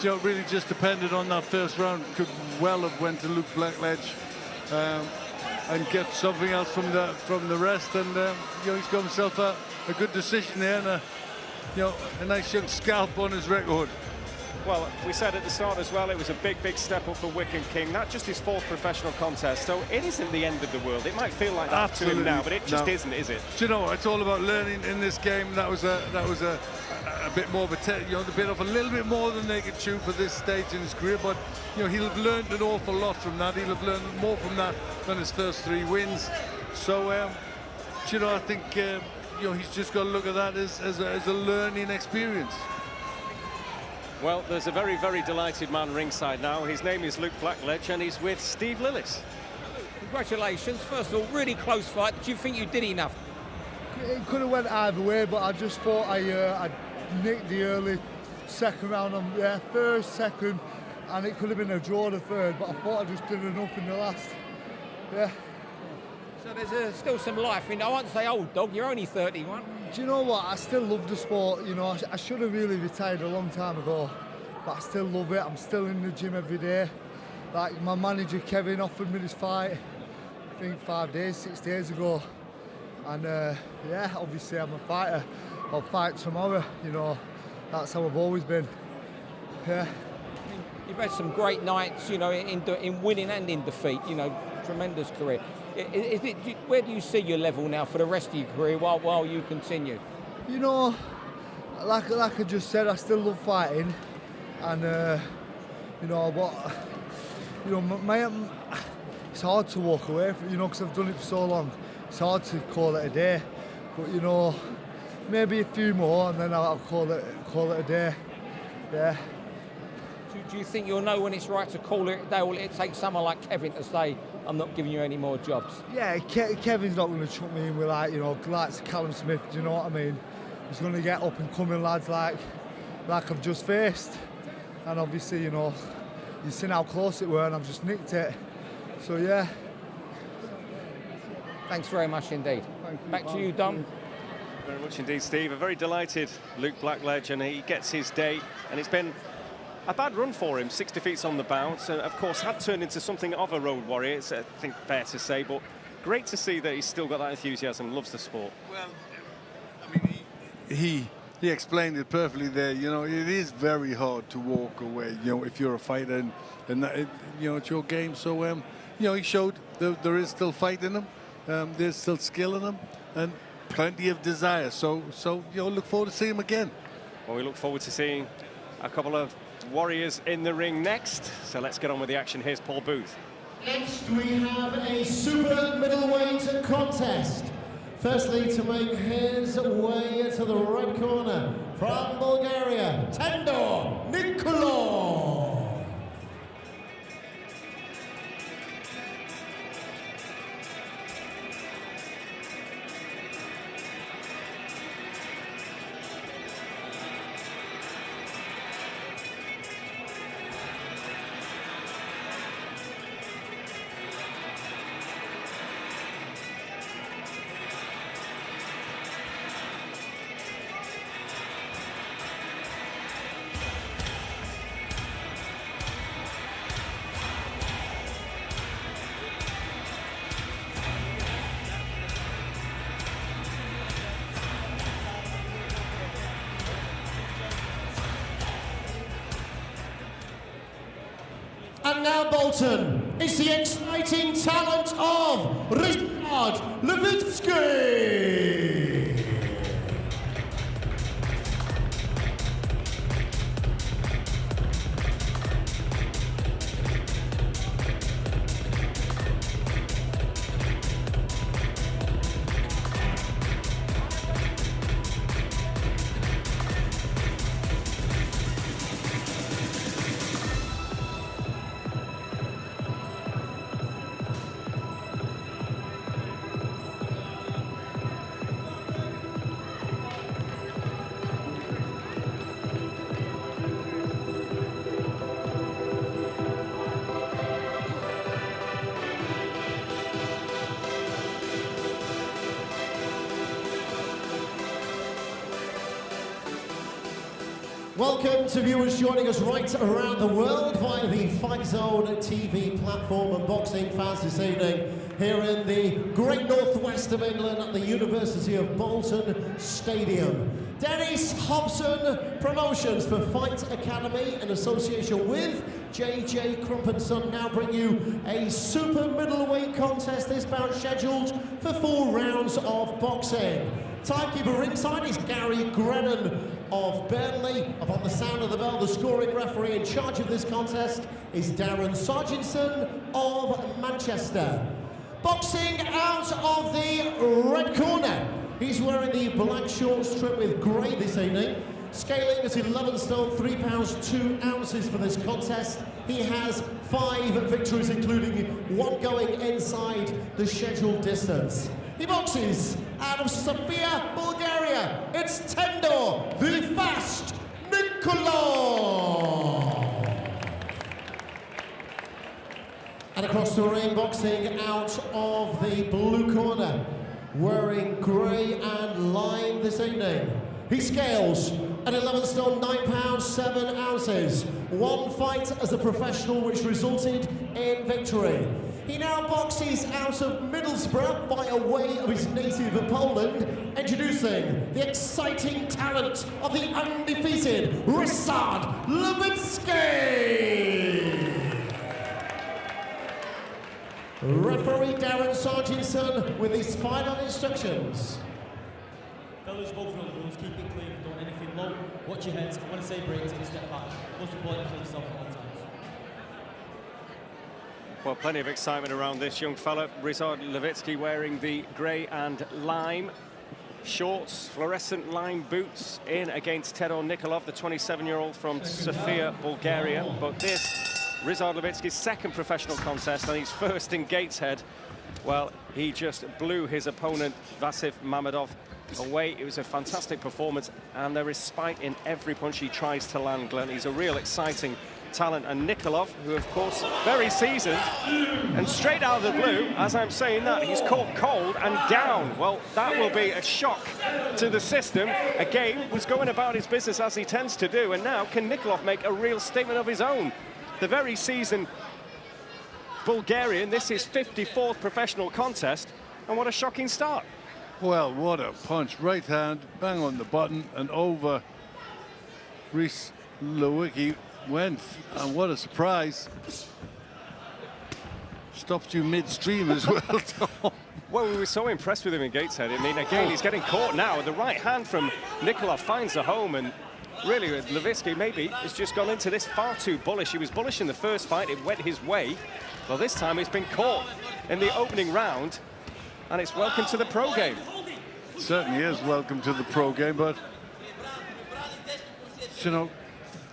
you know, really just depended on that first round. Could well have went to Luke Blackledge and get something else from the rest. And you know, he's got himself a good decision there and a nice young scalp on his record. Well, we said at the start as well, it was a big, big step up for Wickham King. Not just his 4th professional contest, so it isn't the end of the world. It might feel like that to him now, but it just isn't, is it? Do you know, it's all about learning in this game. That was a bit more of a little bit more than they could chew for this stage in his career. But you know, he'll have learned an awful lot from that. He'll have learned more from that than his first 3 wins. So, you know, I think you know, he's just got to look at that as a learning experience. Well, there's a very, very delighted man ringside now. His name is Luke Blackledge, and he's with Steve Lillis. Congratulations. First of all, really close fight. Did you think you did enough? it could have went either way, but I just thought I nicked the early second round on first, second, and it could have been a draw the third, but I thought I just did enough in the last. Yeah. So there's still some life in. I won't say old dog. You're only 31. Do you know what? I still love the sport. You know, I should have really retired a long time ago, but I still love it. I'm still in the gym every day. Like my manager Kevin offered me this fight, I think 6 days ago, and yeah, obviously I'm a fighter. I'll fight tomorrow. You know, that's how I've always been. Yeah. You've had some great nights, you know, in winning and in defeat. You know, tremendous career. Where do you see your level now for the rest of your career while you continue? You know, like I just said, I still love fighting, and you know, but you know, it's hard to walk away from, you know, because I've done it for so long. It's hard to call it a day, but you know, maybe a few more, and then I'll call it a day. Yeah. Do you think you'll know when it's right to call it a day, or will it take someone like Kevin to say, I'm not giving you any more jobs? Yeah, Kevin's not going to chuck me in with, like, you know, like Callum Smith, do you know what I mean? He's going to get up and coming lads like I've just faced. And obviously, you know, you've seen how close it were and I've just nicked it. So, yeah. Thanks very much indeed. Back to you, Dom. Very much indeed, Steve. A very delighted Luke Blackledge, and he gets his day, and it's been a bad run for him. 6 defeats on the bounce, and of course had turned into something of a road warrior. It's, I think, fair to say, but great to see that he's still got that enthusiasm, loves the sport. Well, I mean, he explained it perfectly there. You know, it is very hard to walk away, you know, if you're a fighter, and that, you know, it's your game. So, you know, he showed there is still fight in him, there's still skill in him, and plenty of desire. So you know, look forward to seeing him again. Well, we look forward to seeing a couple of warriors in the ring next. So let's get on with the action. Here's Paul Booth. Next we have a super middleweight contest. Firstly, to make his way to the red corner from Bulgaria, Tendor Nikolov. And now Bolton is the exciting talent of Ryszard Lewicki. Welcome to viewers joining us right around the world via the Fightzone TV platform and boxing fans this evening here in the great northwest of England at the University of Bolton Stadium. Dennis Hobson Promotions for Fight Academy in association with JJ Crump & Son now bring you a super middleweight contest this bout scheduled for 4 rounds of boxing. Timekeeper ringside is Gary Grennan of Burnley. Upon the sound of the bell, the scoring referee in charge of this contest is Darren Sarginson of Manchester. Boxing out of the red corner. He's wearing the black short strip with grey this evening. Scaling at 11 stone, 3 pounds 2 ounces for this contest. He has 5 victories, including 1 going inside the scheduled distance. He boxes out of Sofia, Bulgaria, it's Tendor, the fast Nikolov. And across the ring, boxing out of the blue corner, wearing grey and lime this evening. He scales at 11 stone, 9 pounds, 7 ounces. One fight as a professional which resulted in victory. He now boxes out of Middlesbrough by way of his native Poland, introducing the exciting talent of the undefeated Ryszard Lewicki. Referee Darren Sargentson with his final instructions. Fellas, both know the rules. Keep it clean. Don't anything low. Watch your heads. When I say break, take a step back. Most important, for yourself at all times. Well, plenty of excitement around this young fella. Ryszard Lewicki wearing the grey and lime shorts, fluorescent lime boots in against Tedor Nikolov, the 27-year-old from Sofia, Bulgaria. But this, Ryszard Lewicki's second professional contest and his first in Gateshead. Well, he just blew his opponent, Vasif Mamedov, away. It was a fantastic performance, and there is spite in every punch he tries to land, Glenn. He's a real exciting talent. And Nikolov, who of course very seasoned, and straight out of the blue, as I'm saying that, he's caught cold and down. Well, that will be a shock to the system. Again, was going about his business as he tends to do, and now can Nikolov make a real statement of his own? The very seasoned Bulgarian, this is 54th professional contest, and what a shocking start. Well, what a punch. Right hand, bang on the button, and over Ryszard Lewicki went. And what a surprise. Stopped you midstream as well, Tom. Well, we were so impressed with him in Gateshead. I mean, again, he's getting caught now. The right hand from Nikolov finds the home, and really, Lewicki maybe has just gone into this far too bullish. He was bullish in the first fight. It went his way. Well, this time he's been caught in the opening round, and it's welcome to the pro game. It certainly is welcome to the pro game, but, you know,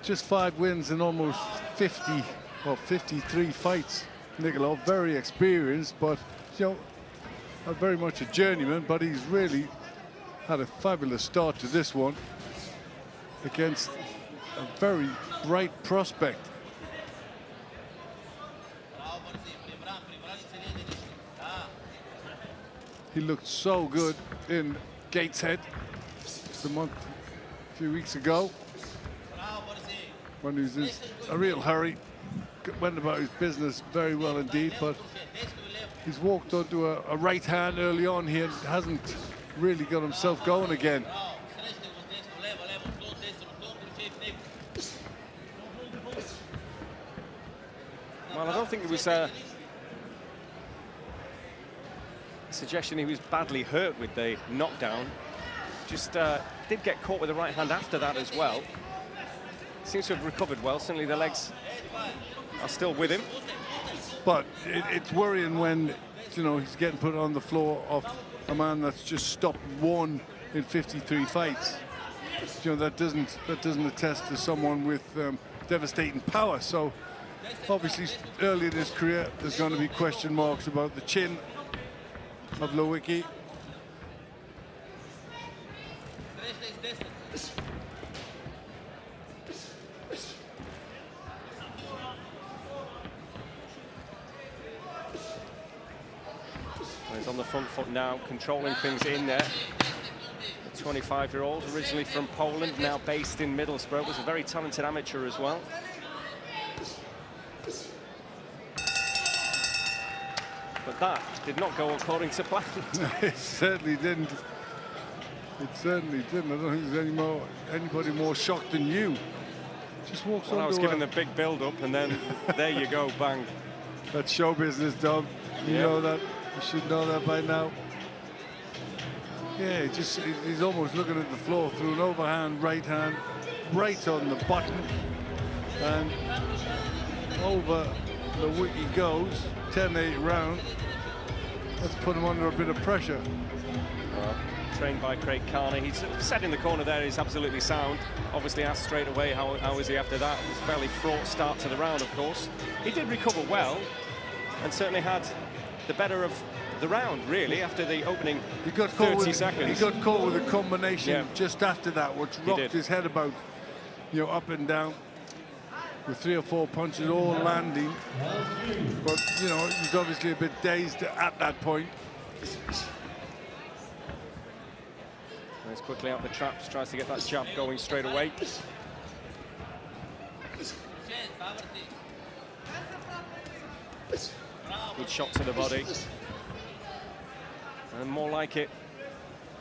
just 5 wins in almost 50 or 53 fights. Nikolov, very experienced, but, you know, very much a journeyman, but he's really had a fabulous start to this one against a very bright prospect. He looked so good in Gateshead a few weeks ago, when he was in a real hurry, went about his business very well indeed, but he's walked onto a right hand early on here and hasn't really got himself going again. Well, I don't think it was a suggestion he was badly hurt with the knockdown. Just did get caught with the right hand after that as well. Seems to have recovered well. Certainly the legs are still with him. But it's worrying when, you know, he's getting put on the floor of a man that's just stopped 1 in 53 fights. You know, that doesn't attest to someone with devastating power. So obviously early in his career there's going to be question marks about the chin of Lewicki. He's on the front foot now, controlling things in there. The 25-year-old, originally from Poland, now based in Middlesbrough, was a very talented amateur as well. But that did not go according to plan. It certainly didn't. It certainly didn't. I don't think there's anybody more shocked than you. Just walks on. I was given the big build-up, and then there you go, bang. That's show business, Dom. You know that. You should know that by now. Yeah, he's almost looking at the floor through an overhand right hand, right on the button, and over the wiki goes. 10-8 round. Let's put him under a bit of pressure. Trained by Craig Carney. He's set in the corner there. He's absolutely sound. Obviously asked straight away how is he after that. It was a fairly fraught start to the round, of course. He did recover well and certainly had the better of the round, really, after the opening He got caught 30 seconds. He got caught with a combination Yeah. just after that, which rocked his head about, up and down, with 3 or 4 punches all landing. But, he's obviously a bit dazed at that point. He's quickly out the traps, tries to get that jab going straight away. Good shot to the body. And more like it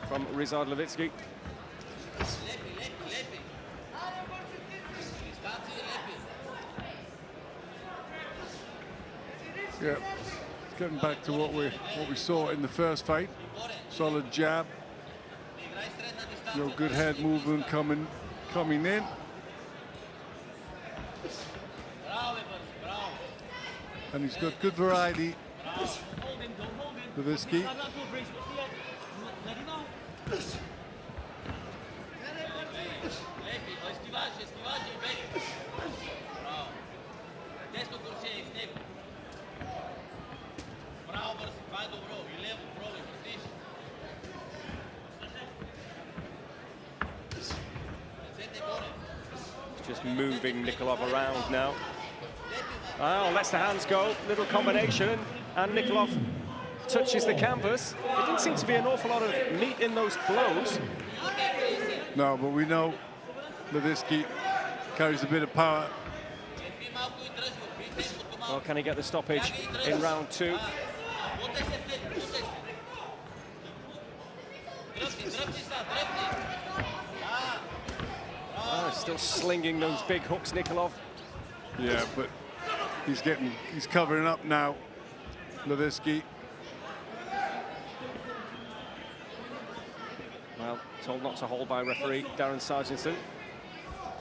from Rizard Levitsky. Yeah, getting back to what we saw in the first fight. Solid jab. Good head movement coming in. And he's got good variety. Levitsky. Just moving Nikolov around now. Oh, lets the hands go, little combination, and Nikolov touches the canvas. There didn't seem to be an awful lot of meat in those blows. No, but we know Levitsky carries a bit of power. Well, can he get the stoppage in round 2? Oh, still slinging those big hooks, Nikolov. Yeah, but he's covering up now, Levitsky. Well, told not to hold by referee Darren Sargentson.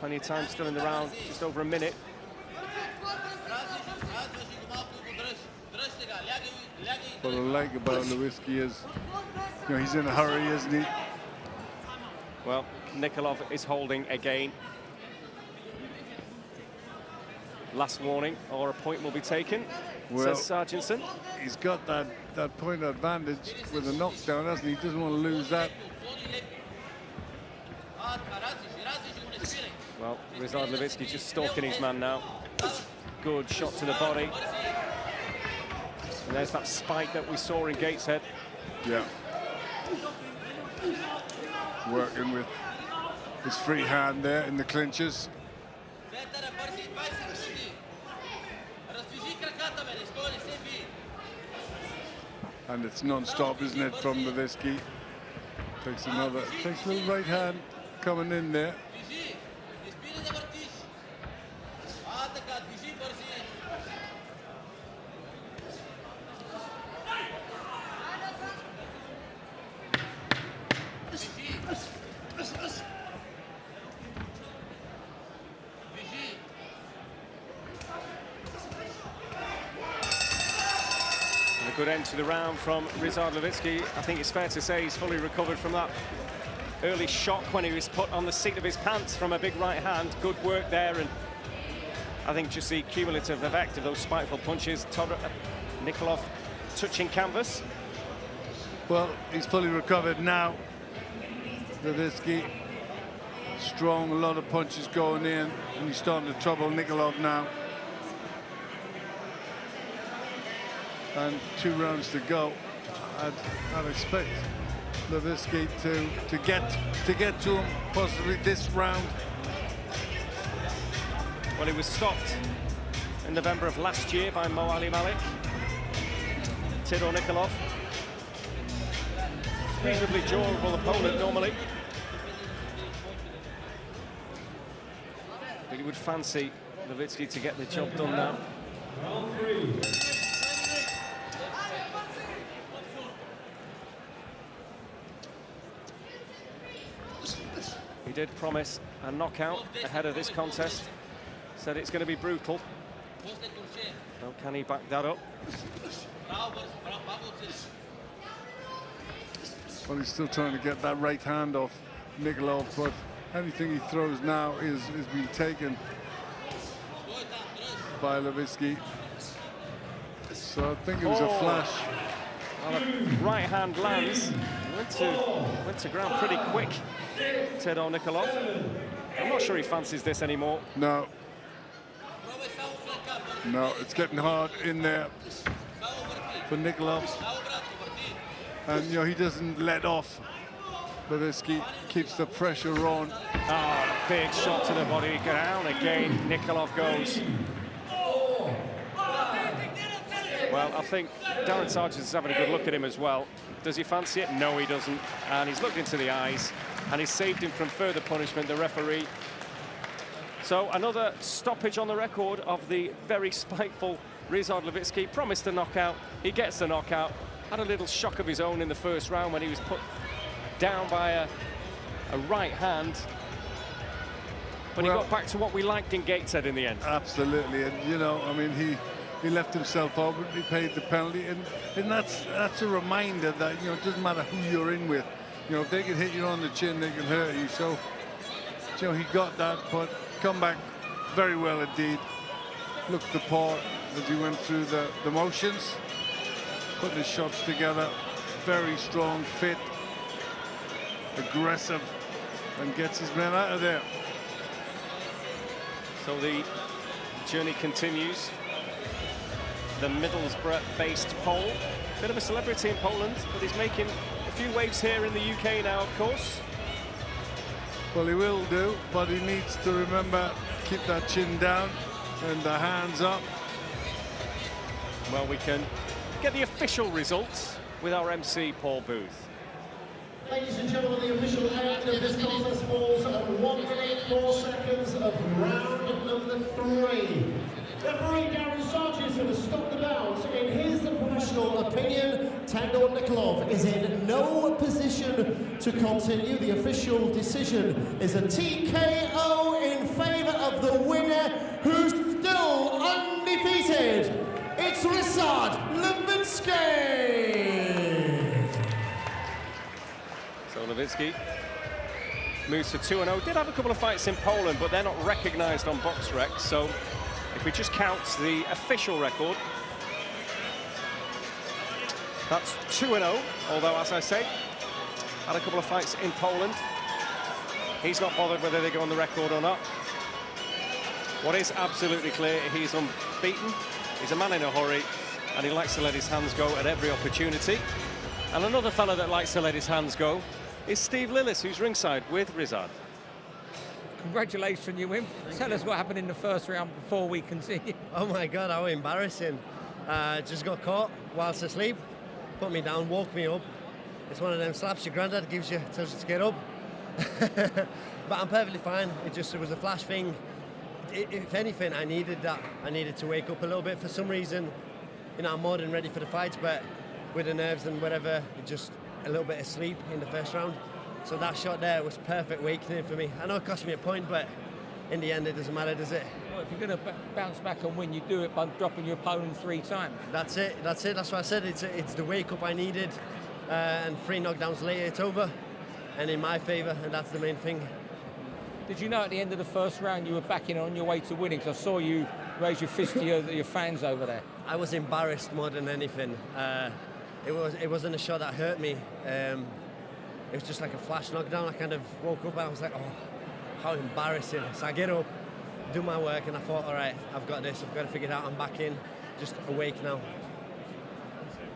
Plenty of time still in the round, just over a minute. What I like about Levitsky is, he's in a hurry, isn't he? Well, Nikolov is holding again. Last warning, or a point will be taken, says Sargentson. He's got that point advantage with a knockdown, hasn't he? He doesn't want to lose that. Well, Rizard Levitsky just stalking his man now. Good shot to the body. And there's that spike that we saw in Gateshead. Yeah. Working with his free hand there in the clinches. And it's non-stop, isn't it, from Levitsky? Takes a little right hand coming in there. A good end to the round from Rizard Levitsky. I think it's fair to say he's fully recovered from that early shock when he was put on the seat of his pants from a big right hand. Good work there, and I think just the cumulative effect of those spiteful punches. Nikolov touching canvas. Well, he's fully recovered now. Levitsky, strong, a lot of punches going in, and he's starting to trouble Nikolov now. And 2 rounds to go. I'd expect Levitsky to get to him possibly this round. Well, he was stopped in November of last year by Mo Ali Malik. Tidor Nikolov, reasonably durable opponent normally. But he would fancy Levitsky to get the job done now. He did promise a knockout ahead of this contest. Said it's going to be brutal. Well, can he back that up? Well, he's still trying to get that right hand off Nikolov, but anything he throws now is being taken by Levitsky. So I think it was a Well, the right hand lands. Went to ground pretty quick, Tedor Nikolov. I'm not sure he fancies this anymore. No. No, it's getting hard in there for Nikolov. And, you know, he doesn't let off. Levitsky keeps the pressure on. Ah, big shot to the body. Down again. Nikolov goes. Well, I think Darren Sargent is having a good look at him as well. Does he fancy it? No, he doesn't. And he's looked into the eyes, and he's saved him from further punishment, the referee. So another stoppage on the record of the very spiteful Ryszard Levitsky. Promised a knockout. He gets the knockout. Had a little shock of his own in the first round when he was put down by a right hand. But well, he got back to what we liked in Gateshead in the end. Absolutely. And, you know, I mean, he left himself open, he paid the penalty, and that's a reminder that, you know, it doesn't matter who you're in with. You know, if they can hit you on the chin, they can hurt you. So, you know, he got that, but come back very well indeed. Looked the part as he went through the motions, putting his shots together. Very strong, fit, aggressive, and gets his men out of there. So the journey continues. The Middlesbrough-based Pole. Bit of a celebrity in Poland, but he's making a few waves here in the UK now, of course. Well, he will do, but he needs to remember, keep that chin down and the hands up. Well, we can get the official results with our MC, Paul Booth. Ladies and gentlemen, the official end of this contest falls at 1 minute 4 seconds of round number 3. Referee Darren Sargent has stopped the bout. In his professional opinion, Tedor Nikolov is in no position to continue. The official decision is a TKO in favour of the winner, who's still undefeated. It's Ryszard Levitsky. So Levitsky moves to 2-0. Did have a couple of fights in Poland, but they're not recognised on BoxRec. So if we just count the official record, that's 2-0. Although, as I say, had a couple of fights in Poland. He's not bothered whether they go on the record or not. What is absolutely clear, he's unbeaten. He's a man in a hurry, and he likes to let his hands go at every opportunity. And another fella that likes to let his hands go is Steve Lillis, who's ringside with Ryszard. Congratulations, you win. Tell us what happened in the first round before we continue. Oh my God, how embarrassing. Just got caught whilst asleep, put me down, woke me up. It's one of them slaps your granddad gives you, tells you to get up. But I'm perfectly fine. It was a flash thing. If anything, I needed that. I needed to wake up a little bit. For some reason, you know, I'm more than ready for the fights, but with the nerves and whatever, just a little bit of sleep in the first round. So that shot there was perfect awakening for me. I know it cost me a point, but in the end, it doesn't matter, does it? Well, if you're going to bounce back and win, you do it by dropping your opponent 3 times. That's it. That's it. That's what I said. It's the wake-up I needed. And 3 knockdowns later, it's over. And in my favour, and that's the main thing. Did you know at the end of the first round you were backing on your way to winning? Because I saw you raise your fist to your fans over there. I was embarrassed more than anything. It wasn't a shot that hurt me. It was just like a flash knockdown. I kind of woke up and I was like, oh, how embarrassing. So I get up, do my work, and I thought, all right, I've got this. I've got to figure it out. I'm back in, just awake now.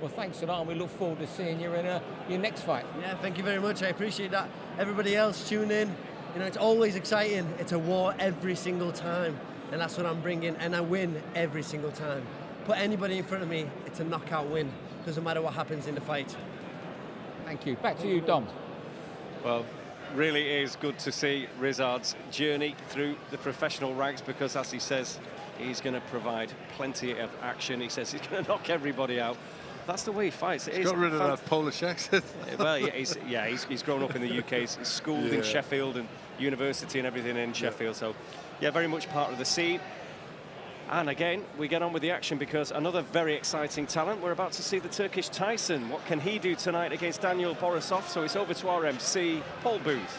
Well, thanks a lot, and we look forward to seeing you in your next fight. Yeah, thank you very much. I appreciate that. Everybody else, tune in. You know, it's always exciting. It's a war every single time, and that's what I'm bringing, and I win every single time. Put anybody in front of me, it's a knockout win. Doesn't matter what happens in the fight. Thank you. Back to you, Dom. Well, really is good to see Ryszard's journey through the professional ranks, because, as he says, he's going to provide plenty of action. He says he's going to knock everybody out. That's the way he fights. He's got rid of that Polish accent. Well, yeah, he's grown up in the UK. He's schooled in Sheffield and university and everything in Sheffield. So, yeah, very much part of the scene. And again, we get on with the action, because another very exciting talent. We're about to see the Turkish Tyson. What can he do tonight against Daniel Borisov? So it's over to our MC, Paul Booth.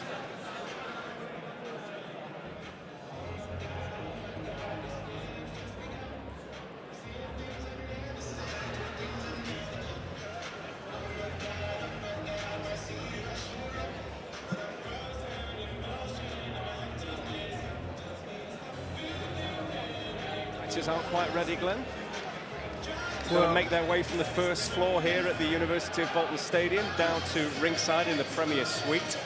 fighters aren't quite ready, Glenn. Going to make their way from the first floor here at the University of Bolton Stadium down to ringside in the Premier Suite.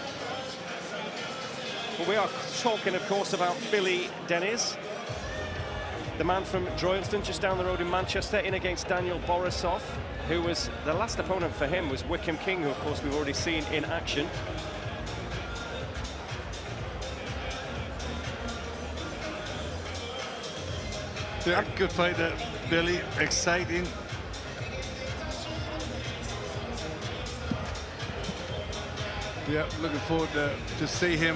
But we are talking, of course, about Billy Dennis, the man from Droylsden, just down the road in Manchester, in against Daniel Borisov, who was the last opponent for him was Wickham King, who, of course, we've already seen in action. Yeah, good fight there, Billy. Exciting. Yeah, looking forward to see him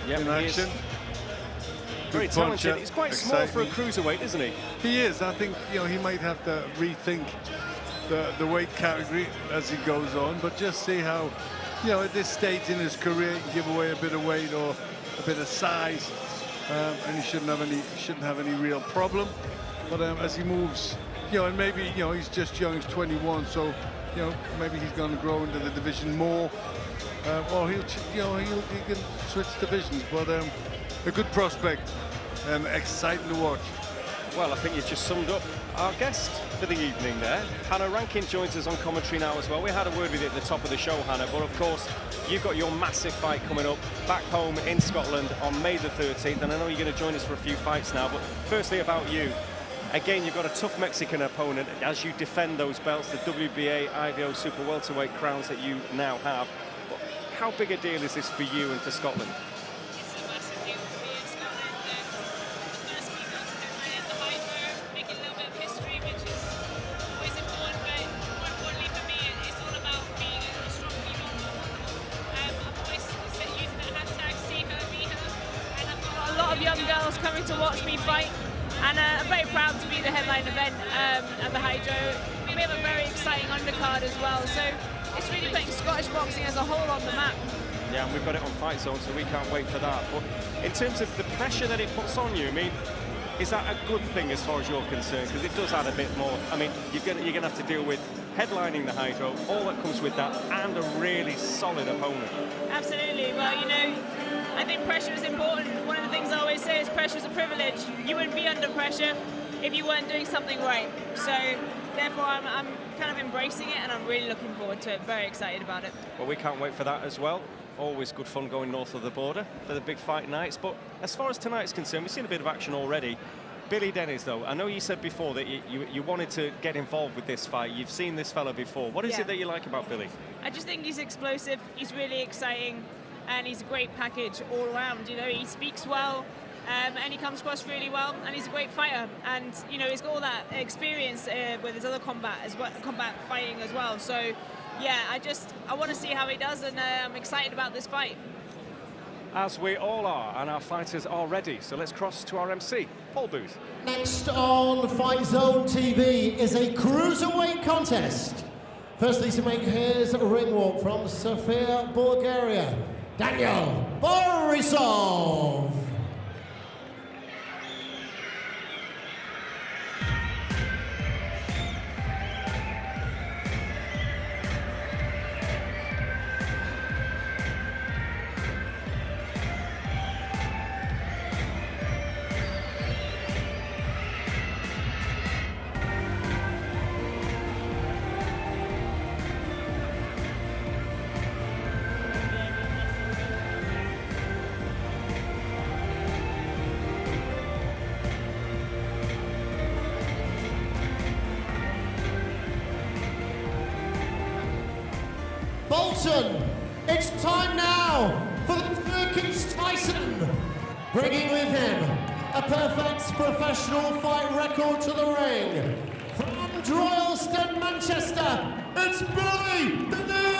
in action. Very talented. He's quite small for a cruiserweight, isn't he? He is. I think he might have to rethink the weight category as he goes on, but just see how at this stage in his career he can give away a bit of weight or a bit of size, and he shouldn't have any real problem. But as he moves, and maybe he's just young, he's 21, so maybe he's going to grow into the division more, or he can switch divisions. But a good prospect and exciting to watch. Well, I think you've just summed up our guest for the evening there. Hannah Rankin joins us on commentary now as well. We had a word with you at the top of the show, Hannah, but of course you've got your massive fight coming up back home in Scotland on May the 13th, and I know you're going to join us for a few fights now, but firstly about you. Again, you've got a tough Mexican opponent as you defend those belts, the WBA, IBO Super Welterweight crowns that you now have. But how big a deal is this for you and for Scotland? It's a massive deal for me in Scotland. The first female to headline the Hydro, making a little bit of history, which is always important, but more importantly for me, it's all about being a strong female role model. I'm always using that hashtag, see her, be her, and I've got a lot of young girls coming to watch me fight. And I'm very proud to be the headline event at the Hydro. We have a very exciting undercard as well, so it's really putting Scottish boxing as a whole on the map. Yeah, and we've got it on Fightzone, so we can't wait for that. But in terms of the pressure that it puts on you, I mean, is that a good thing as far as you're concerned? Because it does add a bit more. I mean, you're going to have to deal with headlining the Hydro, all that comes with that, and a really solid opponent. Absolutely. Well, I think pressure is important. One of the things I always say is pressure is a privilege. You wouldn't be under pressure if you weren't doing something right. So therefore I'm kind of embracing it, and I'm really looking forward to it. Very excited about it. Well, we can't wait for that as well. Always good fun going north of the border for the big fight nights. But as far as tonight's concerned, we've seen a bit of action already. Billy Dennis, though, I know you said before that you wanted to get involved with this fight. You've seen this fella before. What is it that you like about Billy? I just think he's explosive. He's really exciting. And he's a great package all around. He speaks well, and he comes across really well, and he's a great fighter. And he's got all that experience with his other combat fighting as well. So yeah, I want to see how he does, and I'm excited about this fight. As we all are, and our fighters are ready. So let's cross to our MC, Paul Booth. Next on Fightzone TV is a cruiserweight contest. Firstly, to make his ring walk from Sofia, Bulgaria, Daniel Borisov. Bolton, it's time now for the Turkish Tyson, bringing with him a perfect professional fight record to the ring. From Droylsden, Manchester, it's Billy Dennis.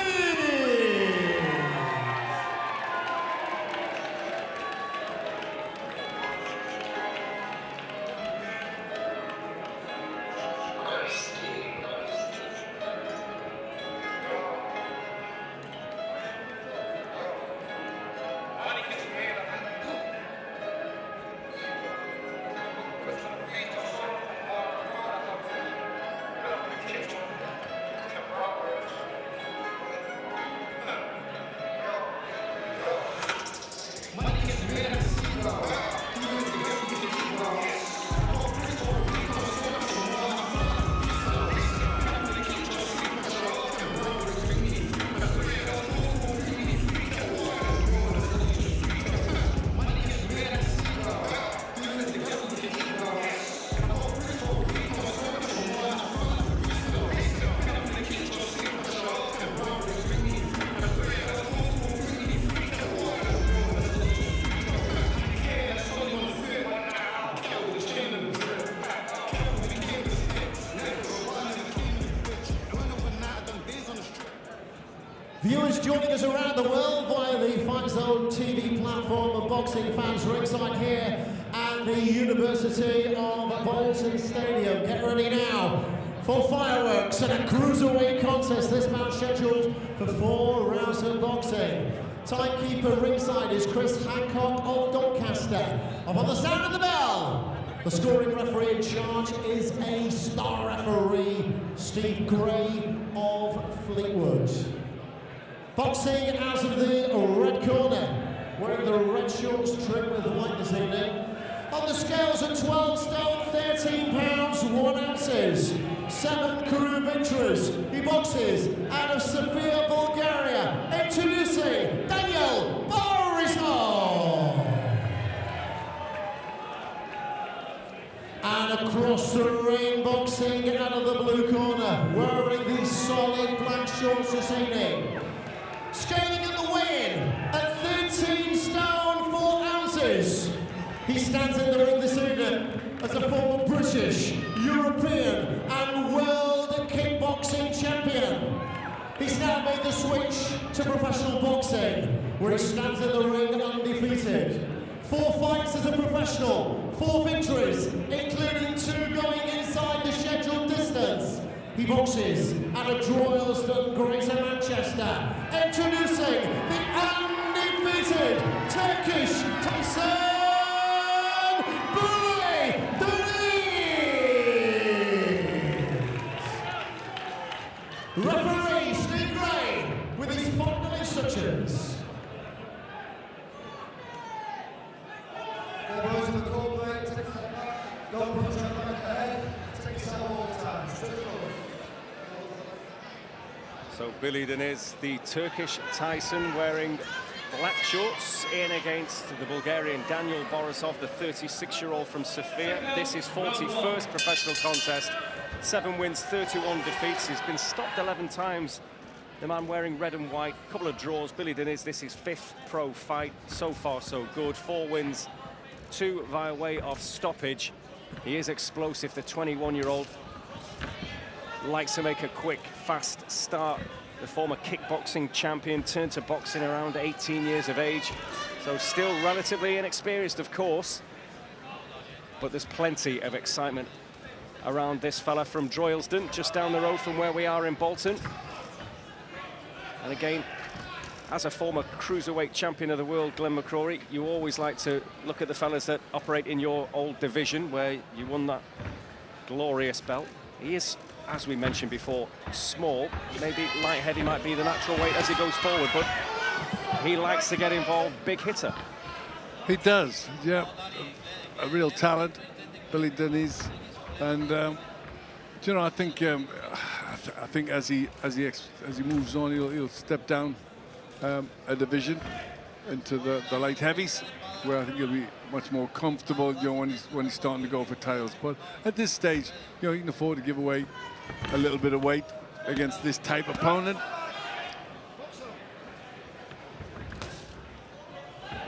joining us around the world via the Fightzone TV platform and boxing fans ringside here at the University of Bolton Stadium. Get ready now for fireworks and a cruiserweight contest. This bout scheduled for 4 rounds of boxing. Timekeeper ringside is Chris Hancock of Doncaster. Upon the sound of the bell, the scoring referee in charge is a star referee, Steve Gray of Fleetwood. Boxing out of the red corner, wearing the red shorts trimmed with white this evening. On the scales at 12 stone, 13 pounds, 1 ounces. 7 career victories. He boxes out of Sofia, Bulgaria. Introducing Daniel Borisov. And across the ring, boxing out of the blue corner, wearing these solid black shorts this evening. Scaling in the weigh-in at 13 stone, 4 ounces. He stands in the ring this evening as a former British, European and world kickboxing champion. He's now made the switch to professional boxing, where he stands in the ring undefeated. 4 fights as a professional, 4 victories, including 2 going inside the scheduled distance. He boxes out of Droylsden, Greater Manchester. Introducing the undefeated Turkish Tyson. Referee Steve Gray with his final instructions. Okay, boys, in the call break, take a step back, don't punch your back ahead, take yourself all the time. So Billy Deniz, the Turkish Tyson, wearing black shorts in against the Bulgarian Daniel Borisov, the 36-year-old from Sofia. This is 41st professional contest. 7 wins, 31 defeats. He's been stopped 11 times. The man wearing red and white, couple of draws. Billy Deniz, this is 5th pro fight. So far, so good. 4 wins, 2 via way of stoppage. He is explosive, the 21-year-old. Likes to make a quick, fast start. The former kickboxing champion turned to boxing around 18 years of age. So still relatively inexperienced, of course. But there's plenty of excitement around this fella from Droylsden, just down the road from where we are in Bolton. And again, as a former cruiserweight champion of the world, Glenn McCrory, you always like to look at the fellas that operate in your old division where you won that glorious belt. He is, as we mentioned before, small. Maybe light heavy might be the natural weight as he goes forward, but he likes to get involved, big hitter. He does, yeah. A real talent, Billy Deniz. And you know, I think as he moves on, he'll step down a division into the light heavies, where I think he'll be much more comfortable, you know, when he's starting to go for titles. But at this stage, you know, he can afford to give away a little bit of weight against this type of opponent.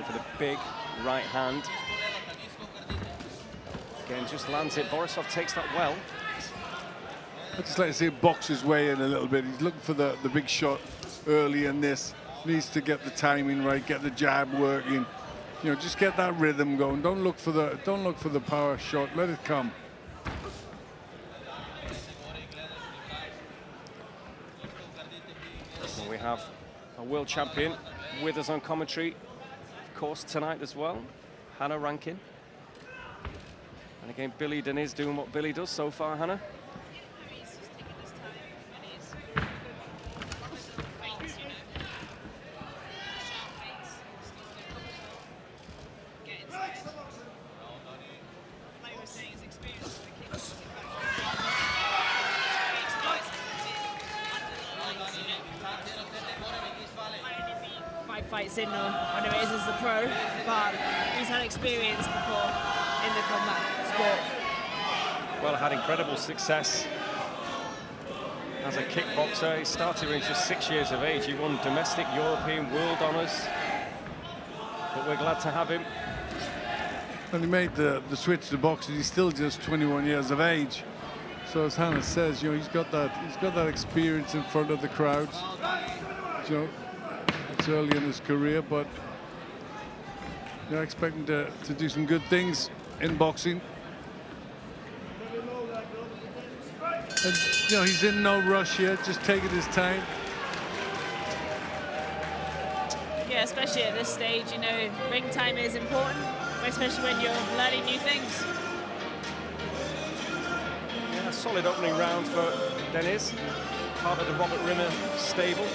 For the big right hand. Again, just lands it. Borisov takes that well. I'd just like to see him box his way in a little bit. He's looking for the big shot early in this. Needs to get the timing right, get the jab working. You know, just get that rhythm going. Don't look for the power shot. Let it come. Well, we have a world champion with us on commentary, of course, tonight as well, Hannah Rankin. And again, Billy Deniz doing what Billy does so far, Hannah. Fights in on him as a pro, but he's had experience before in the combat sport. Well, had incredible success as a kickboxer. He started when he was just 6 years of age. He won domestic, European, world honours. But we're glad to have him. And he made the switch to boxing. He's still just 21 years of age. So as Hannah says, you know, he's got that experience in front of the crowds. You know, It's early in his career, but you're expecting to do some good things in boxing. And, you know, he's in no rush yet, just taking his time. Yeah, especially at this stage, you know, ring time is important, especially when you're learning new things. Yeah, a solid opening round for Dennis, part of the Robert Rimmer stable.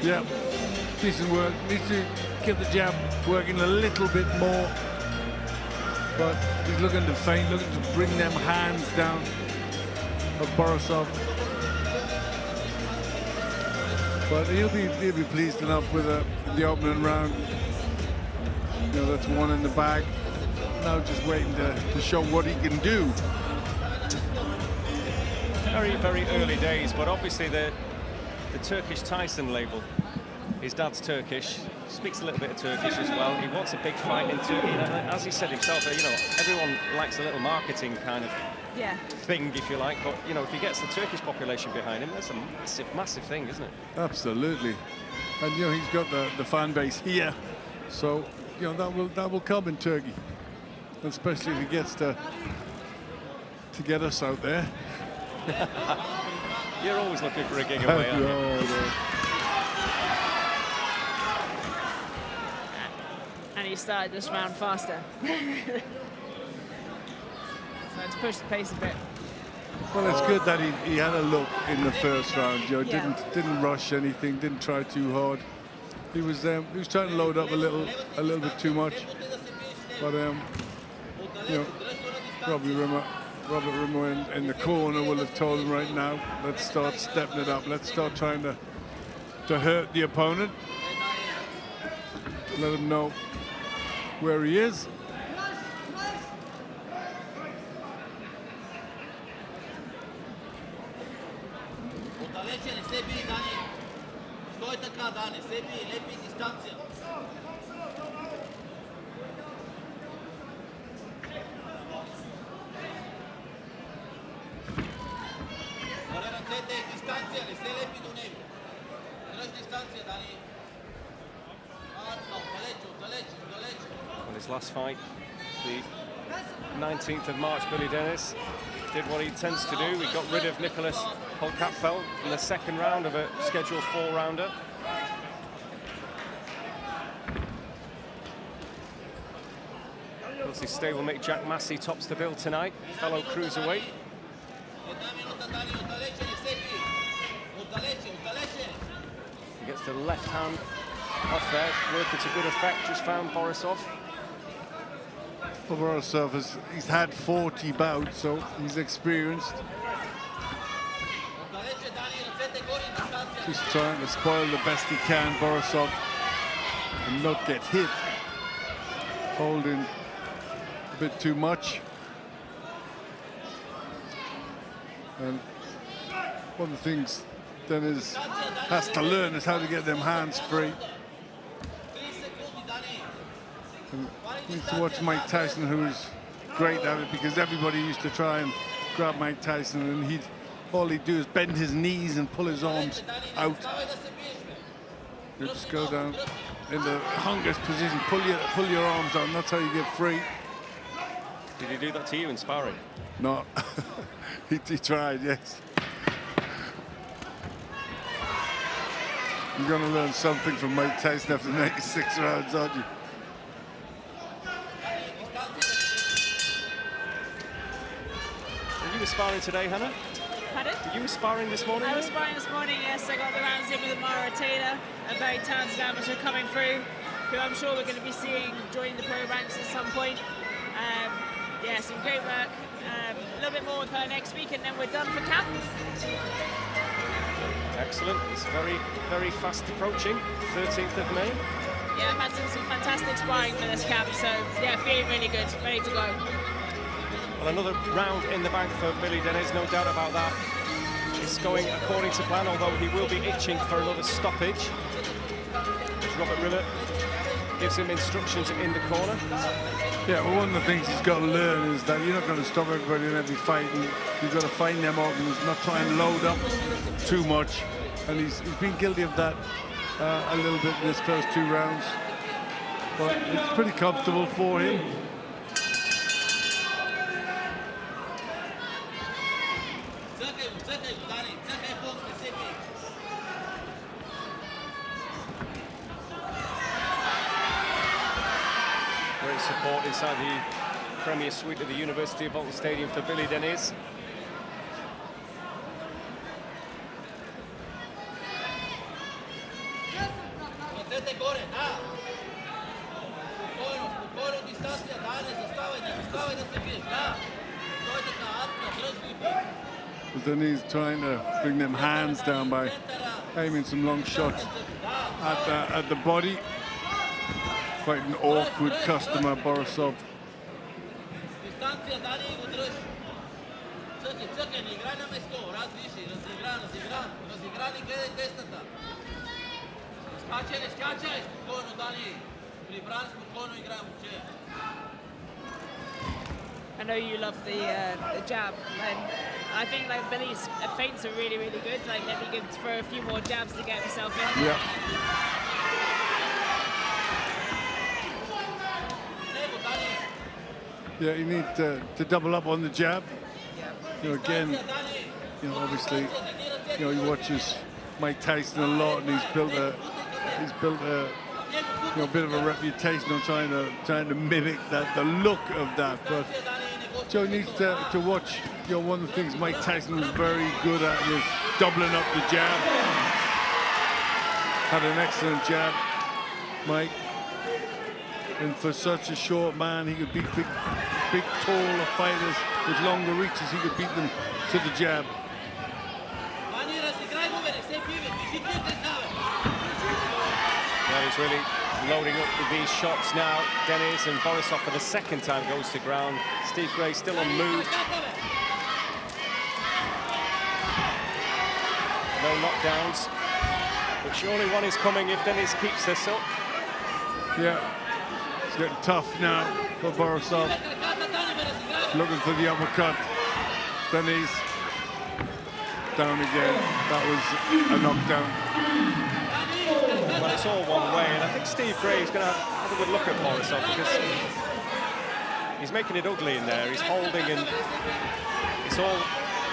Yeah, decent work. Needs to get the jab working a little bit more. But he's looking to feint, looking to bring them hands down of Borisov. But he'll be pleased enough with the opening round. You know, that's one in the bag. Now just waiting to show what he can do. Very, very early days, but obviously the Turkish Tyson label. His dad's Turkish, speaks a little bit of Turkish as well. He wants a big fight in Turkey. And as he said himself, you know, everyone likes a little marketing kind of thing, if you like. But, you know, if he gets the Turkish population behind him, that's a massive, massive thing, isn't it? Absolutely. And, you know, he's got the fan base here. So, you know, that will come in Turkey. Especially if he gets to get us out there. You're always looking for a gig away, aren't you? And he started this round faster. So let's push the pace a bit. Well, it's good that he had a look in the first round. You know, didn't rush anything, didn't try too hard. He was trying to load up a little bit too much. But you know, Robert Rimmer in the corner will have told him right now, let's start stepping it up. Let's start trying to hurt the opponent. Let him know where he is. On his last fight, the 19th of March, Billy Dennis did what he tends to do. He got rid of Nicholas Holkapfel in the second round of a scheduled 4-rounder. His stablemate Jack Massey tops the bill tonight, fellow cruiserweight. He gets the left hand off there, working to good effect, just found Borisov. Well, Borisov he's had 40 bouts, so he's experienced. Just trying to spoil the best he can, Borisov, and not get hit. Holding a bit too much. And one of the things Dennis has to learn is how to get them hands free. And we need to watch Mike Tyson, who's great at it, because everybody used to try and grab Mike Tyson, and all he'd do is bend his knees and pull his arms out. You just go down in the hunger's position, pull your arms out, and that's how you get free. Did he do that to you in sparring? No, he tried, yes. You're going to learn something from Mike Tyson after 96 rounds, aren't you? You were sparring today, Hannah? Pardon? You were sparring this morning? I was sparring this morning, yes. I got the rounds in with Amara Taylor, a very talented amateur coming through, who I'm sure we're going to be seeing join the pro ranks at some point. Yeah, some great work. A little bit more with her next week, and then we're done for camp. Excellent. It's very, very fast approaching. 13th of May. Yeah, I've had some fantastic sparring for this camp, so yeah, feeling really good, ready to go. Well, another round in the bank for Billy Dennis, no doubt about that. It's going according to plan, although he will be itching for another stoppage. As Robert Rimmer gives him instructions in the corner. Yeah, well, one of the things he's got to learn is that you're not going to stop everybody in every fight. And you've got to find them organs, not try and load up too much. And he's been guilty of that a little bit in his first 2 rounds. But it's pretty comfortable for him. Great support inside the Premier Suite of the University of Bolton Stadium for Billy Dennis. Denise trying to bring them hands down by aiming some long shots at the body. Quite an awkward customer, Borisov. I know you love the jab, and I think like Billy's feints are really, really good. Like maybe he could throw a few more jabs to get himself in. Yeah. Yeah, you need to double up on the jab. You know, again, you know, obviously, you know, he watches Mike Tyson a lot, and he's built a you know, bit of a reputation on trying to mimic the look of that. But Joe needs to watch. You know, one of the things Mike Tyson was very good at was doubling up the jab. Had an excellent jab, Mike. And for such a short man, he could beat big, taller fighters with longer reaches. He could beat them to the jab. Well, he's really loading up with these shots now. Dennis, and Borisov for the 2nd time goes to ground. Steve Gray still unmoved. No knockdowns, but surely one is coming if Dennis keeps this up. Yeah, it's getting tough now for Borisov. Looking for the uppercut. Dennis down again. That was a knockdown. Well, it's all one way, and I think Steve Gray is going to have a good look at Borisov because he's making it ugly in there. He's holding, and it's all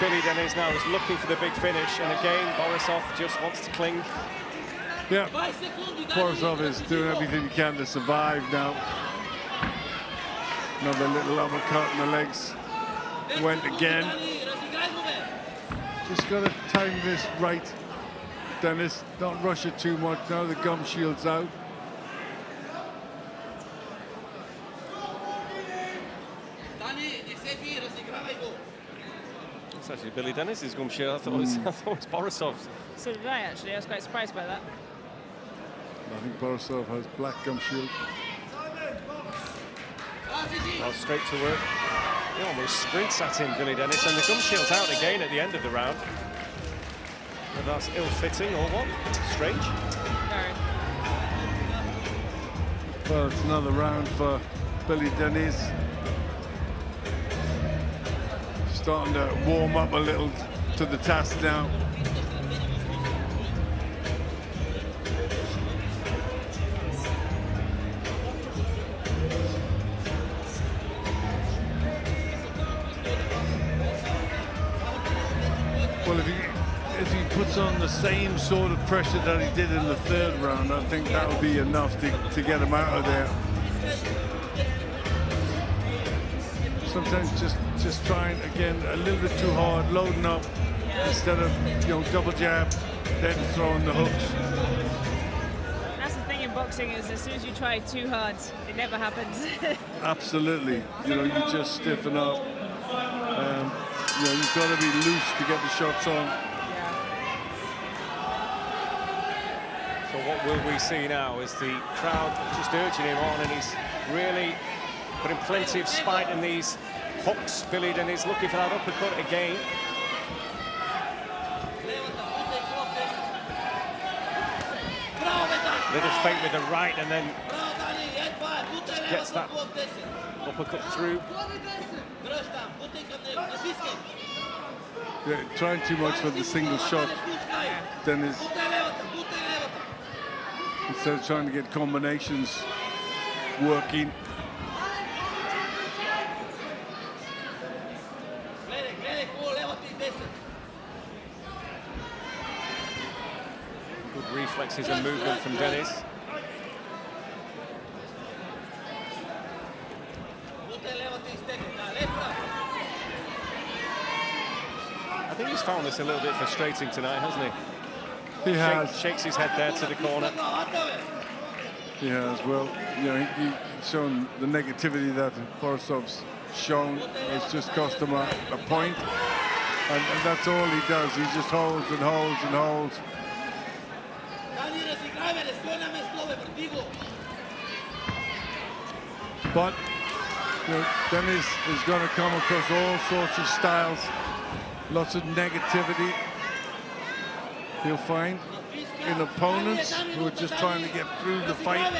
Billy Dennis now is looking for the big finish, and again Borisov just wants to cling. Yeah, Borisov is doing everything he can to survive now. Another little uppercut in the legs. Went again. Just got to time this right. Dennis, don't rush it too much now. The gum shield's out. It's actually Billy Dennis's gum shield. I thought it was Borisov's. So did I actually. I was quite surprised by that. I think Borisov has black gum shield. Well, straight to work. He almost sprints at him, Billy Dennis, and the gum shield's out again at the end of the round. Whether that's ill-fitting or what? Strange. Well, it's another round for Billy Dennis. Starting to warm up a little to the task now. Well, if he puts on the same sort of pressure that he did in the 3rd round, I think that will be enough to get him out of there. Sometimes just trying again a little bit too hard, loading up instead of, you know, double jab, then throwing the hooks. That's the thing in boxing, is as soon as you try too hard, it never happens. Absolutely, you know, you just stiffen up. You know, you've got to be loose to get the shots on. So what will we see now is the crowd just urging him on, and he's really putting plenty of spite in these hooks. Billy Dennis looking for that uppercut again. Little feint with the right, and then gets that uppercut through. Yeah, trying too much for the single shot. Dennis, instead of trying to get combinations working. Good reflexes and movement from Dennis. I think he's found this a little bit frustrating tonight, hasn't he? He has. Shakes his head there to the corner. He has. Well, you know, he's shown the negativity that Borisov's shown. It's just cost him a point. And that's all he does. He just holds and holds and holds. But you know, Dennis is going to come across all sorts of styles, lots of negativity. He'll find in opponents who are just trying to get through the fight.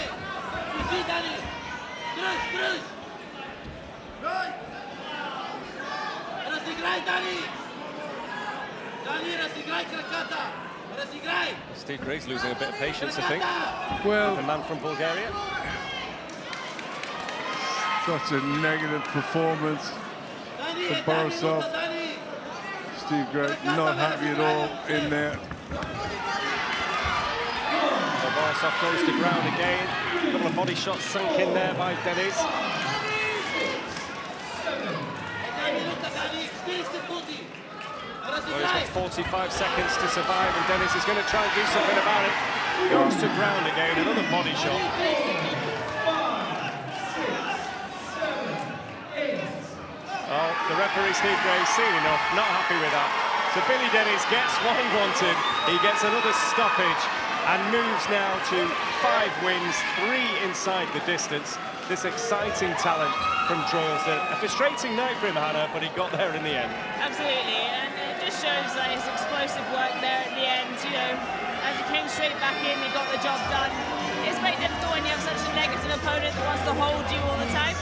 Steve Gray's losing a bit of patience, I think. Well, the man from Bulgaria. Such a negative performance for Borisov. Steve Gray not happy at all in there. So Borisov goes to ground again. A couple of body shots sunk in there by Dennis. Well, he's got 45 seconds to survive, and Dennis is going to try and do something about it. Goes to ground again, another body shot. Oh, the referee, Steve Gray, seen enough, not happy with that. So Billy Dennis gets what he wanted. He gets another stoppage and moves now to 5 wins, 3 inside the distance. This exciting talent from Droylsden. A frustrating night for him, Hannah, but he got there in the end. Absolutely, and it just shows that his explosive work there at the end, you know, as he came straight back in, he got the job done. It's very difficult when you have such a negative opponent that wants to hold you all the time.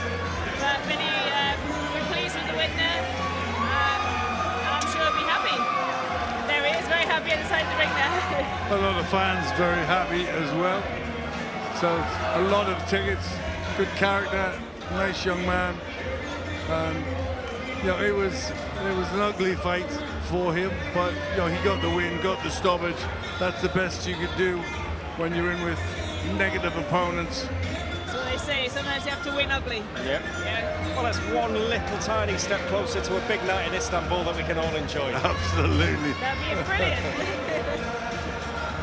But Billy, we're pleased with the win there, and I'm sure he'll be happy. There he is, very happy inside the ring there. A lot of fans very happy as well. So a lot of tickets, good character, nice young man, and you know it was an ugly fight for him, but you know he got the win, got the stoppage. That's the best you could do when you're in with negative opponents. So they say sometimes you have to win ugly. Yep. Yeah. Well, that's one little tiny step closer to a big night in Istanbul that we can all enjoy. Absolutely. That'd be brilliant.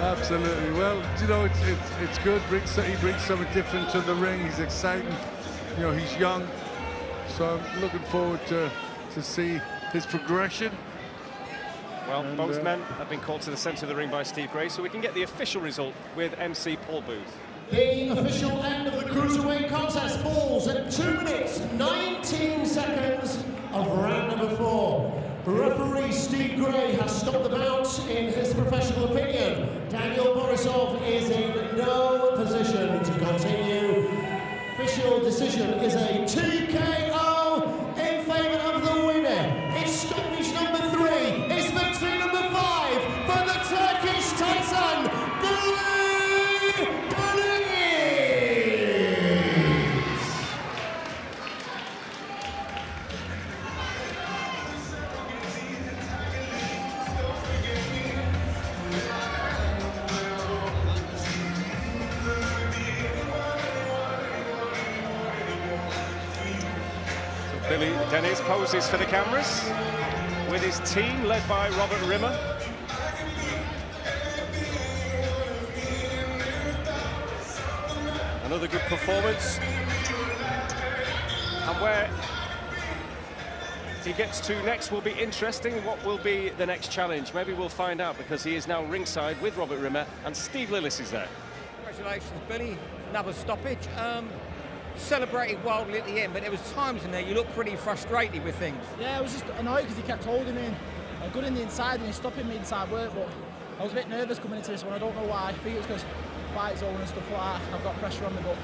Absolutely. Well, you know, it's good. He brings something different to the ring. He's exciting. You know, he's young. So I'm looking forward to see his progression. Well, both men have been called to the centre of the ring by Steve Gray, so we can get the official result with MC Paul Booth. The official end of the Cruiserweight contest falls at 2 minutes, 19 seconds of round number 4. Referee Steve Gray has stopped the bout. In his professional opinion, Daniel Borisov is in no position to continue. Official decision is a TKO in favour of the winner. It's stoppage number 3. It's victory number 5 for the Turkish Titan, Billy Dennis. Billy Dennis poses for the cameras with his team led by Robert Rimmer. Another good performance. And where he gets to next will be interesting. What will be the next challenge? Maybe we'll find out, because he is now ringside with Robert Rimmer and Steve Lillis is there. Congratulations, Billy. Another stoppage. Celebrated wildly at the end, but there was times in there you looked pretty frustrated with things. Yeah, I was just annoyed because he kept holding me. I'm good in the inside and he's stopping me inside work, but I was a bit nervous coming into this one. I don't know why. I think it was because Fightzone and stuff like that. I've got pressure on me, but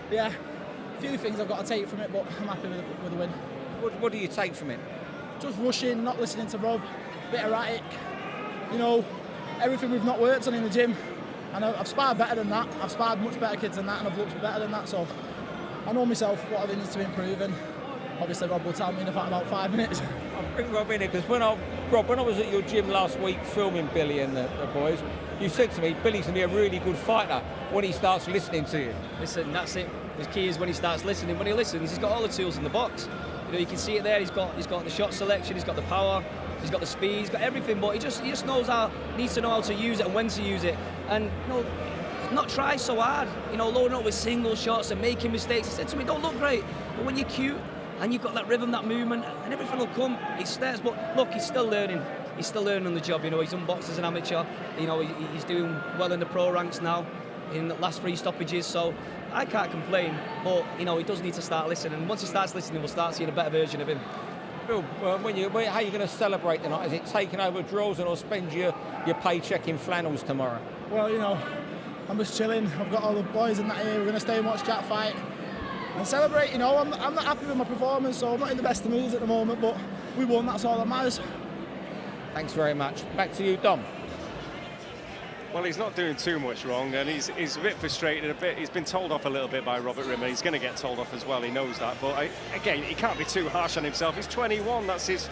yeah, few things I've got to take from it, but I'm happy with the win. What do you take from it? Just rushing, not listening to Rob, bit erratic. You know, everything we've not worked on in the gym. And I've sparred better than that. I've sparred much better kids than that, and I've looked better than that. So I know myself what I need to improve, and obviously Rob will tell me in about 5 minutes. I'll bring Rob in here because when I was at your gym last week filming Billy and the boys, you said to me Billy's going to be a really good fighter when he starts listening to you. Listen, that's it. The key is when he starts listening. When he listens, he's got all the tools in the box. You know, you can see it there. He's got the shot selection. He's got the power. He's got the speed. He's got everything. But he just knows needs to know how to use it and when to use it. And you know, not try so hard. You know, loading up with single shots and making mistakes. He said to me, "Don't look great, but when you're cute and you've got that rhythm, that movement, and everything will come." It starts. But look, he's still learning. He's still learning on the job. You know, he's unboxed as an amateur. You know, he's doing well in the pro ranks now in the last 3 stoppages. So I can't complain. But you know, he does need to start listening. And once he starts listening, we'll start seeing a better version of him. Bill, how are you going to celebrate tonight? Is it taking over drills and or spend your paycheck in flannels tomorrow? Well, you know, I'm just chilling. I've got all the boys in that here. We're going to stay and watch Jack fight and celebrate. You know, I'm not happy with my performance, so I'm not in the best of moods at the moment, but we won, that's all that matters. Thanks very much. Back to you, Dom. Well, he's not doing too much wrong, and he's a bit frustrated. He's been told off a little bit by Robert Rimmer. He's going to get told off as well. He knows that. But again, he can't be too harsh on himself. He's 21. That's his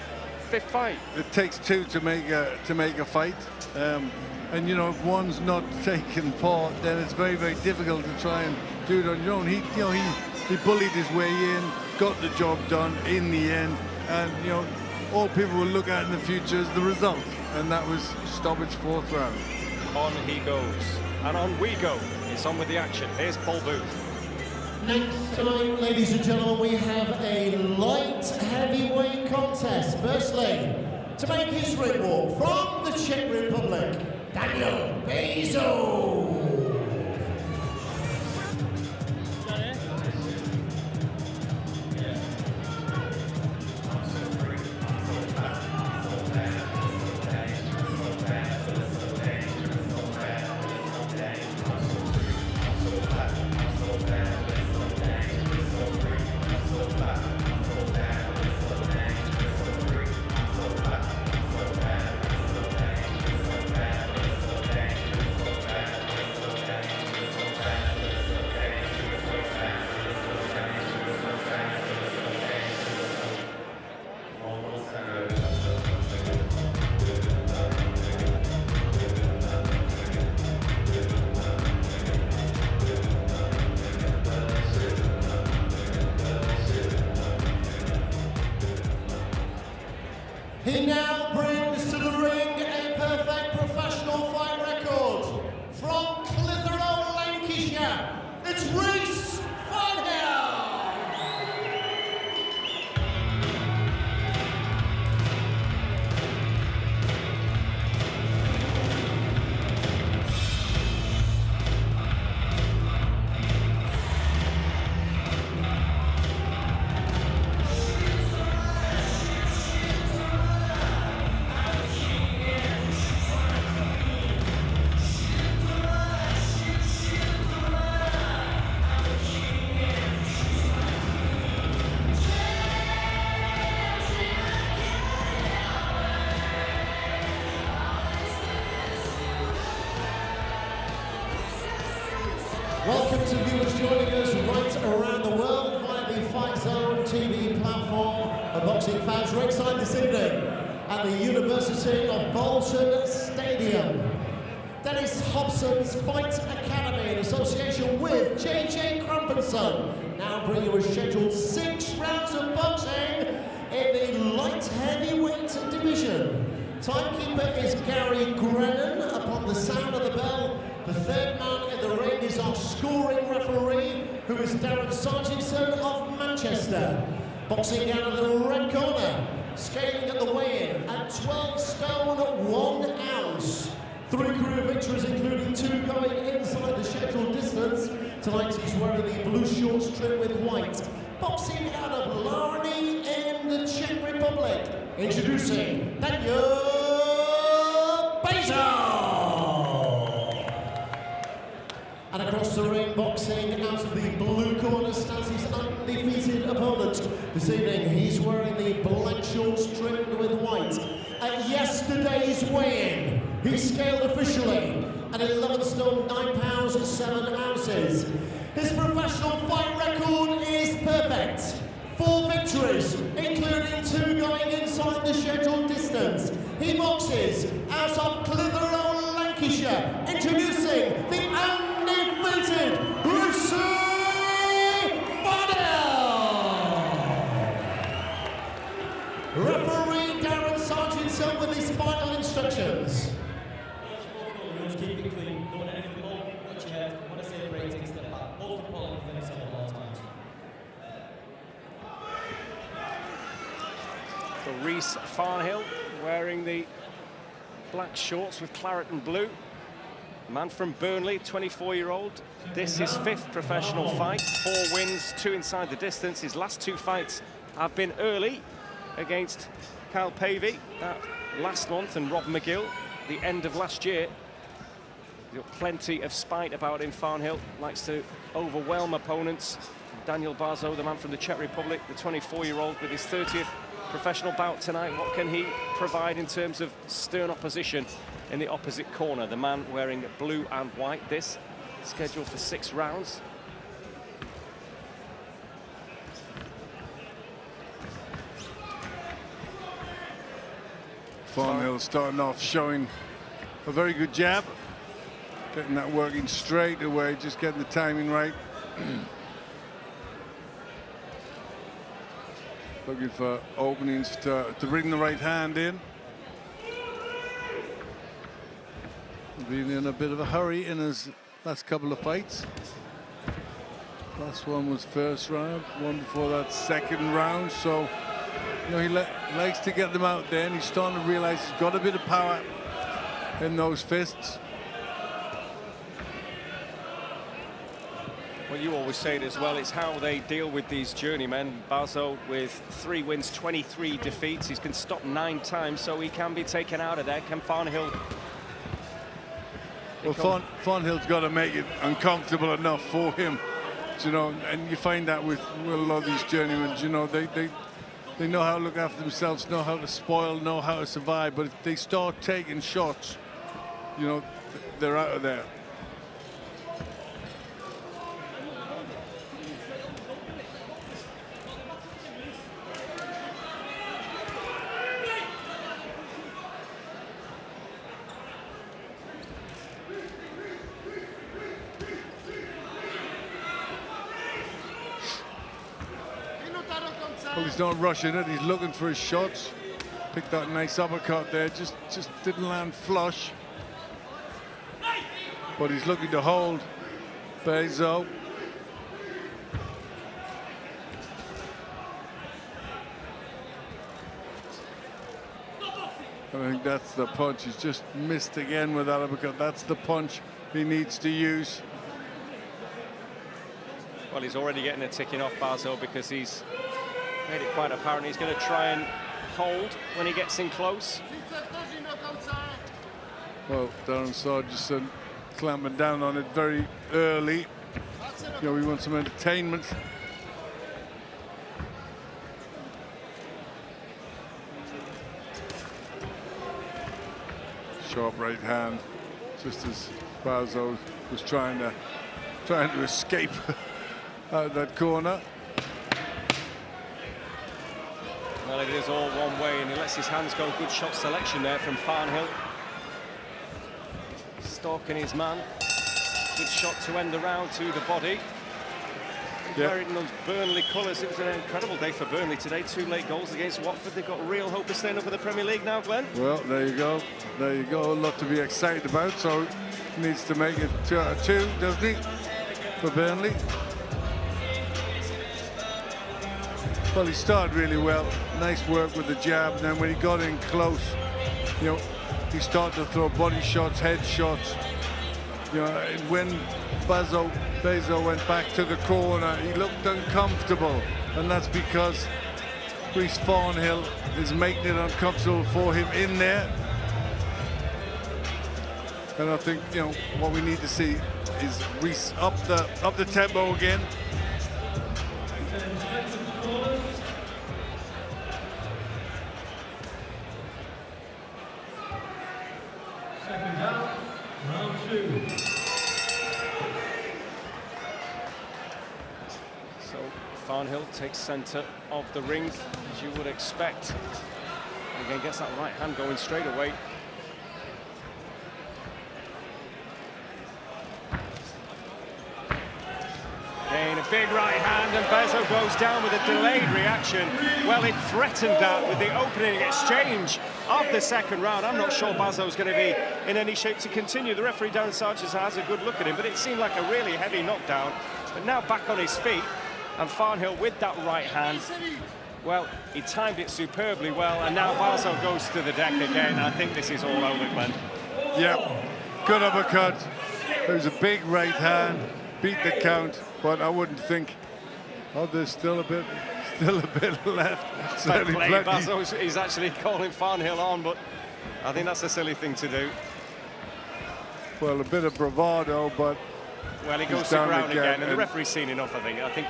5th fight. It takes 2 to make a fight, and you know, if one's not taking part, then it's very, very difficult to try and do it on your own. He bullied his way in, got the job done in the end, and you know, all people will look at in the future is the result, and that was stoppage 4th round. On he goes, and on we go. It's on with the action. Here's Paul Booth. Next time, ladies and gentlemen, we have a light heavyweight contest. Firstly, to make his ring walk from the Czech Republic, Daniel Bezo. He now brings to the ring a perfect professional fight record from Clitheroe, Lancashire. It's Reese Finehill. Welcome to viewers joining us right around the world via the Fightzone TV platform. And boxing fans ringside this evening at the University of Bolton Stadium. Dennis Hobson's Fight Academy in association with J.J. Crumpenson now bring you a scheduled 6 rounds of boxing in the light heavyweight division. Timekeeper is Gary Grennan. Upon the sound of the bell, the 3rd man in the ring is our scoring referee, who is Darren Sargentson of Manchester. Boxing out of the red corner, scaling at the weigh-in at 12 stone 1 ounce. 3 career victories, including 2 going inside the scheduled distance. Tonight he's wearing the blue shorts trimmed with white. Boxing out of Larny in the Czech Republic. Introducing Daniel Bezo. And across the entering boxing out of the blue corner stands his undefeated opponent. This evening he's wearing the black shorts trimmed with white. At yesterday's weigh-in, he scaled officially at 11 stone 9 pounds 7 ounces. His professional fight record is perfect. 4 victories, including 2 going inside the scheduled distance. He boxes out of Clitheroe, Lancashire, introducing the undefeated Referee Darren Sargent with his final instructions. Keep it clean, don't let anything low, watch your head. When I say break, take a step back. Most important things at all times. For Rhys Farnhill, wearing the black shorts with claret and blue. Man from Burnley, 24-year-old. This is his 5th professional fight. 4 wins, 2 inside the distance. His last 2 fights have been early against Kyle Pavey last month and Rob McGill the end of last year. He's got plenty of spite about him. Farnhill likes to overwhelm opponents. Daniel Barzo, the man from the Czech Republic, the 24-year-old with his 30th professional bout tonight. What can he provide in terms of stern opposition in the opposite corner? The man wearing blue and white. This scheduled for 6 rounds. Farnhill starting off showing a very good jab. Getting that working straight away, just getting the timing right. Looking for openings to bring the right hand in. Been in a bit of a hurry in his last couple of fights. Last one was first round, one before that second round. So, you know, he likes to get them out there, and he's starting to realize he's got a bit of power in those fists. Well, you always say it as well, it's how they deal with these journeymen. Barzo with 3 wins, 23 defeats. He's been stopped 9 times, so he can be taken out of there. Can Farnhill? Well, Farnhill's got to make it uncomfortable enough for him, you know, and you find that with a lot of these journeymen, you know, they know how to look after themselves, know how to spoil, know how to survive, but if they start taking shots, you know, they're out of there. Well, he's not rushing it, he's looking for his shots. Picked that nice uppercut there, just didn't land flush. But he's looking to hold Barzo. I think that's the punch. He's just missed again with that uppercut. That's the punch he needs to use. Well, he's already getting a ticking off Barzo because he's made it quite apparent he's going to try and hold when he gets in close. Well, Darren Sargent clamping down on it very early. You know, we want some entertainment. Sharp right hand, just as Barzo was trying to escape out of that corner. Well, it is all one way, and he lets his hands go. Good shot selection there from Farnhill. Stalking his man. Good shot to end the round to the body. Wearing those Burnley colours. It was an incredible day for Burnley today. 2 late goals against Watford. They've got real hope of staying up in the Premier League now, Glenn. Well, there you go. There you go. A lot to be excited about. So he needs to make it 2 out of 2, doesn't he, for Burnley? Well, he started really well. Nice work with the jab. And then when he got in close, you know, he started to throw body shots, head shots. You know, when Barzo went back to the corner, he looked uncomfortable. And that's because Rhys Farnhill is making it uncomfortable for him in there. And I think, you know, what we need to see is Reese up the tempo again. Second down, round 2. So Farnhill takes centre of the ring, as you would expect. Again, gets that right hand going straight away. Again, a big right hand, and Bezo goes down with a delayed reaction. Well, it threatened that with the opening exchange of the second round. I'm not sure Bazo's going to be in any shape to continue. The referee, Darren Sargent, has a good look at him, but it seemed like a really heavy knockdown. But now back on his feet, and Farnhill with that right hand. Well, he timed it superbly well, and now Bazo goes to the deck again. I think this is all over, Glenn. Yeah, good uppercut. It was a big right hand, beat the count, but I wouldn't think. Oh, there's still a bit left. Certainly plenty. Bazo is actually calling Farnhill on, but I think that's a silly thing to do. Well, a bit of bravado, but well, he goes to ground again, and the referee's seen enough. I think.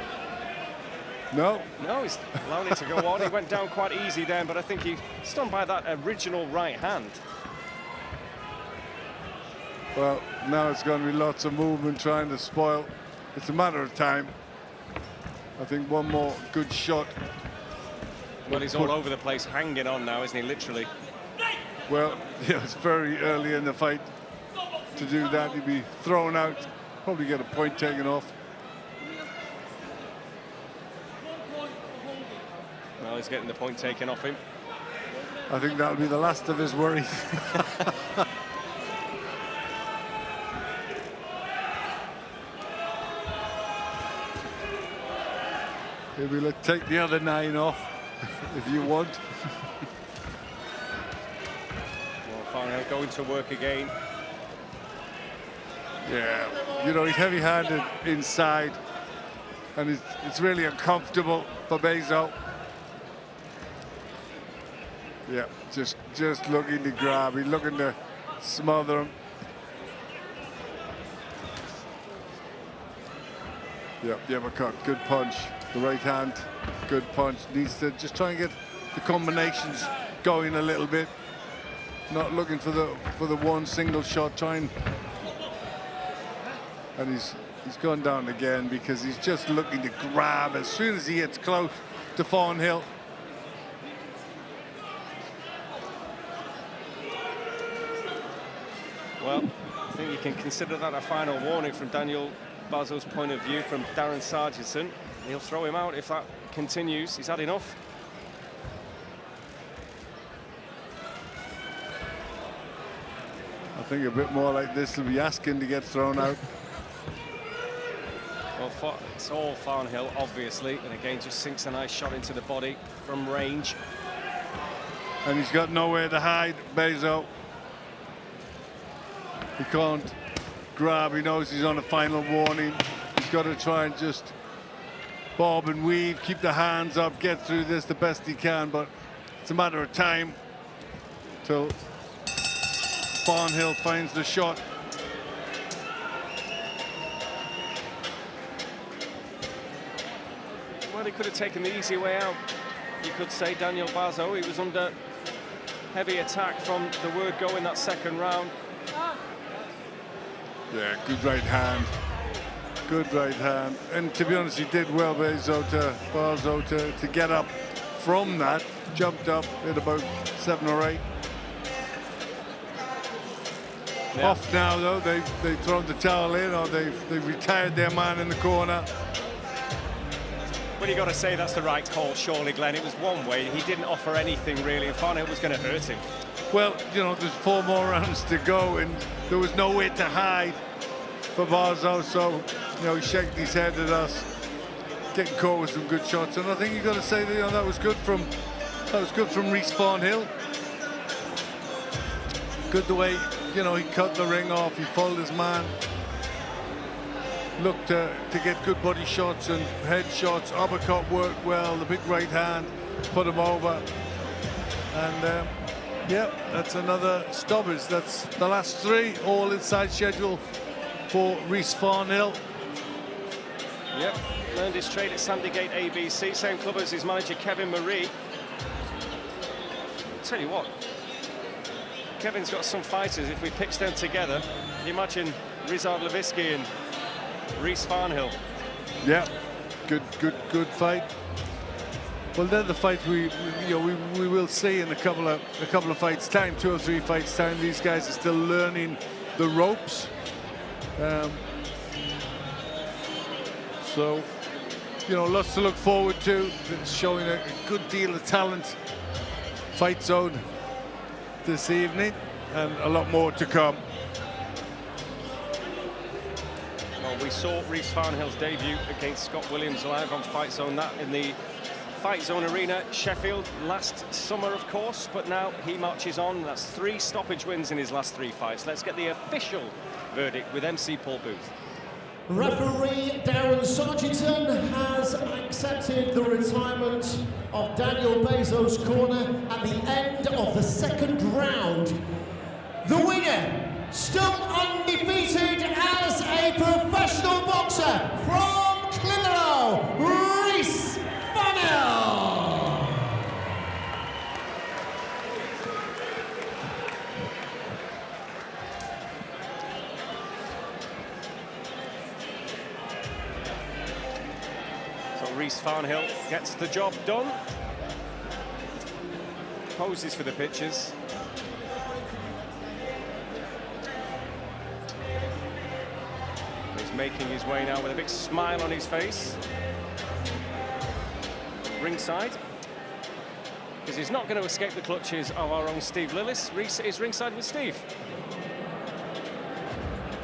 No, he's allowing it to go on. He went down quite easy then, but I think he's stunned by that original right hand. Well, now it's going to be lots of movement trying to spoil. It's a matter of time. I think one more good shot. Well, he's all over the place, hanging on now, isn't he, literally? Well, yeah, it's very early in the fight to do that. He'd be thrown out, probably get a point taken off. Well, he's getting the point taken off him. I think that'll be the last of his worries. Maybe take the other 9 off if you want. Well, Farnhill going to work again. Yeah, you know, he's heavy-handed inside, and it's really uncomfortable for Bezo. Yeah, just looking to grab. He's looking to smother him. Yeah, the uppercut, good punch. The right hand, good punch. Needs to just try and get the combinations going a little bit. Not looking for the one single shot. Trying, and he's gone down again because he's just looking to grab as soon as he gets close to Farnhill. Well, I think you can consider that a final warning from Daniel Bazo's point of view, from Darren Sargent. He'll throw him out if that continues. He's had enough. I think a bit more like this will be asking to get thrown out. Well, it's all Farnhill, obviously, and again just sinks a nice shot into the body from range. And he's got nowhere to hide, Bezo. He can't grab. He knows he's on a final warning. He's got to try and just bob and weave, keep the hands up, get through this the best he can, but it's a matter of time till Farnhill finds the shot. Well, he could have taken the easy way out. You could say Daniel Bazo, he was under heavy attack from the word go in that second round. Yeah, good right hand. Good right hand. And to be honest, he did well, Bazo to get up from that. Jumped up at about 7 or 8. Yeah. Off now, though. They've thrown the towel in, or they've retired their man in the corner. Well, you got to say that's the right call, surely, Glenn. It was one way. He didn't offer anything, really, and Farnhill was going to hurt him. Well, you know, there's 4 more rounds to go, and there was nowhere to hide for Bazo, so, you know, he shaking his head at us, getting caught with some good shots, and I think you got to say that, you know, that was good from Reese Farnhill. Good the way, you know, he cut the ring off, he followed his man, looked to get good body shots and head shots. Uppercut worked well, the big right hand put him over, and yeah, that's another stoppage. That's the last 3, all inside schedule. for Rhys Farnell. Yep, learned his trade at Sandygate ABC, same club as his manager Kevin Marie. Tell you what, Kevin's got some fighters. If we pitch them together, you imagine Rizard Levitsky and Rhys Farnhill. Yeah, good fight. Well, they're the fights we will see in a couple of fights time, 2 or 3 fights time. These guys are still learning the ropes. So, lots to look forward to. It's showing a good deal of talent. Fightzone this evening, and a lot more to come. Well, we saw Rhys Farnhill's debut against Scott Williams live on Fightzone, that in the Fightzone Arena, Sheffield, last summer, of course, but now he marches on. That's 3 stoppage wins in his last 3 fights. Let's get the official verdict with MC Paul Booth. Referee Darren Sargington has accepted the retirement of Daniel Bezos' corner at the end of the 2nd round. The winner, still undefeated as a professional boxer from Clitheroe, Rhys Farnhill. Rhys Farnhill gets the job done. Poses for the pictures. He's making his way now with a big smile on his face. Ringside. Because he's not going to escape the clutches of our own Steve Lillis. Rhys is ringside with Steve.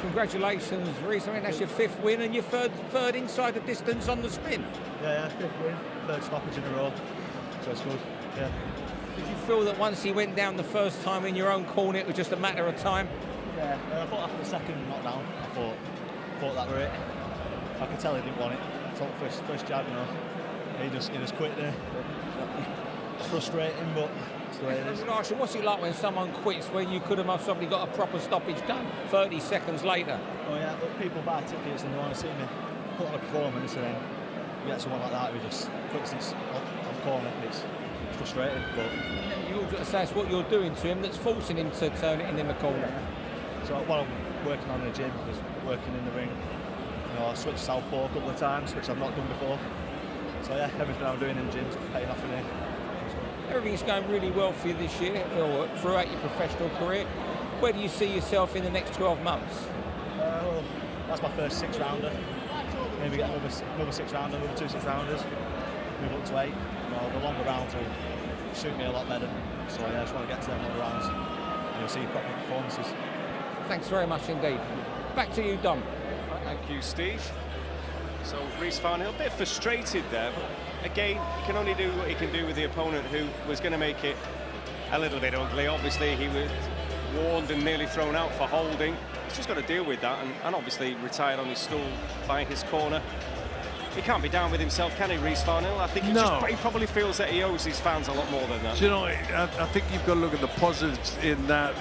Congratulations, Rhys. I mean, that's your 5th win and your third inside the distance on the spin. Yeah, 5th win, 3rd stoppage in a row, so it's good. Yeah. Did you feel that once he went down the first time in your own corner, it was just a matter of time? Yeah, I thought after the 2nd knockdown, I thought that were it. I could tell he didn't want it. Thought first jab, he just quit there. It's frustrating, but it's the way it is. What's it like when someone quits when you could have somebody got a proper stoppage done 30 seconds later? Oh yeah, but people buy tickets and they want to see me put on a performance, and then you get someone like that who just quits this on corner. It's frustrating, but you also say it's what you're doing to him that's forcing him to turn it in the corner. So what I'm working on in the gym is working in the ring. I switched southpaw a couple of times, which I've not done before. So yeah, everything I'm doing in the gym is paying off in here. Everything's going really well for you this year, or throughout your professional career. Where do you see yourself in the next 12 months? Well, that's my first 6-rounder. Maybe get another 6-rounder, another 2 6-rounders. Move up to 8. The longer rounds will suit me a lot better. So yeah, I just want to get to them longer rounds. And you'll see proper performances. Thanks very much indeed. Back to you, Dom. Thank you, Steve. So Rhys Farnhill, a bit frustrated there, but again, he can only do what he can do with the opponent who was going to make it a little bit ugly. Obviously, he was warned and nearly thrown out for holding. He's just got to deal with that, and obviously retired on his stool by his corner. He can't be down with himself, can he, Rhys Farnhill? I think he probably feels that he owes his fans a lot more than that. Do you know, I think you've got to look at the positives in that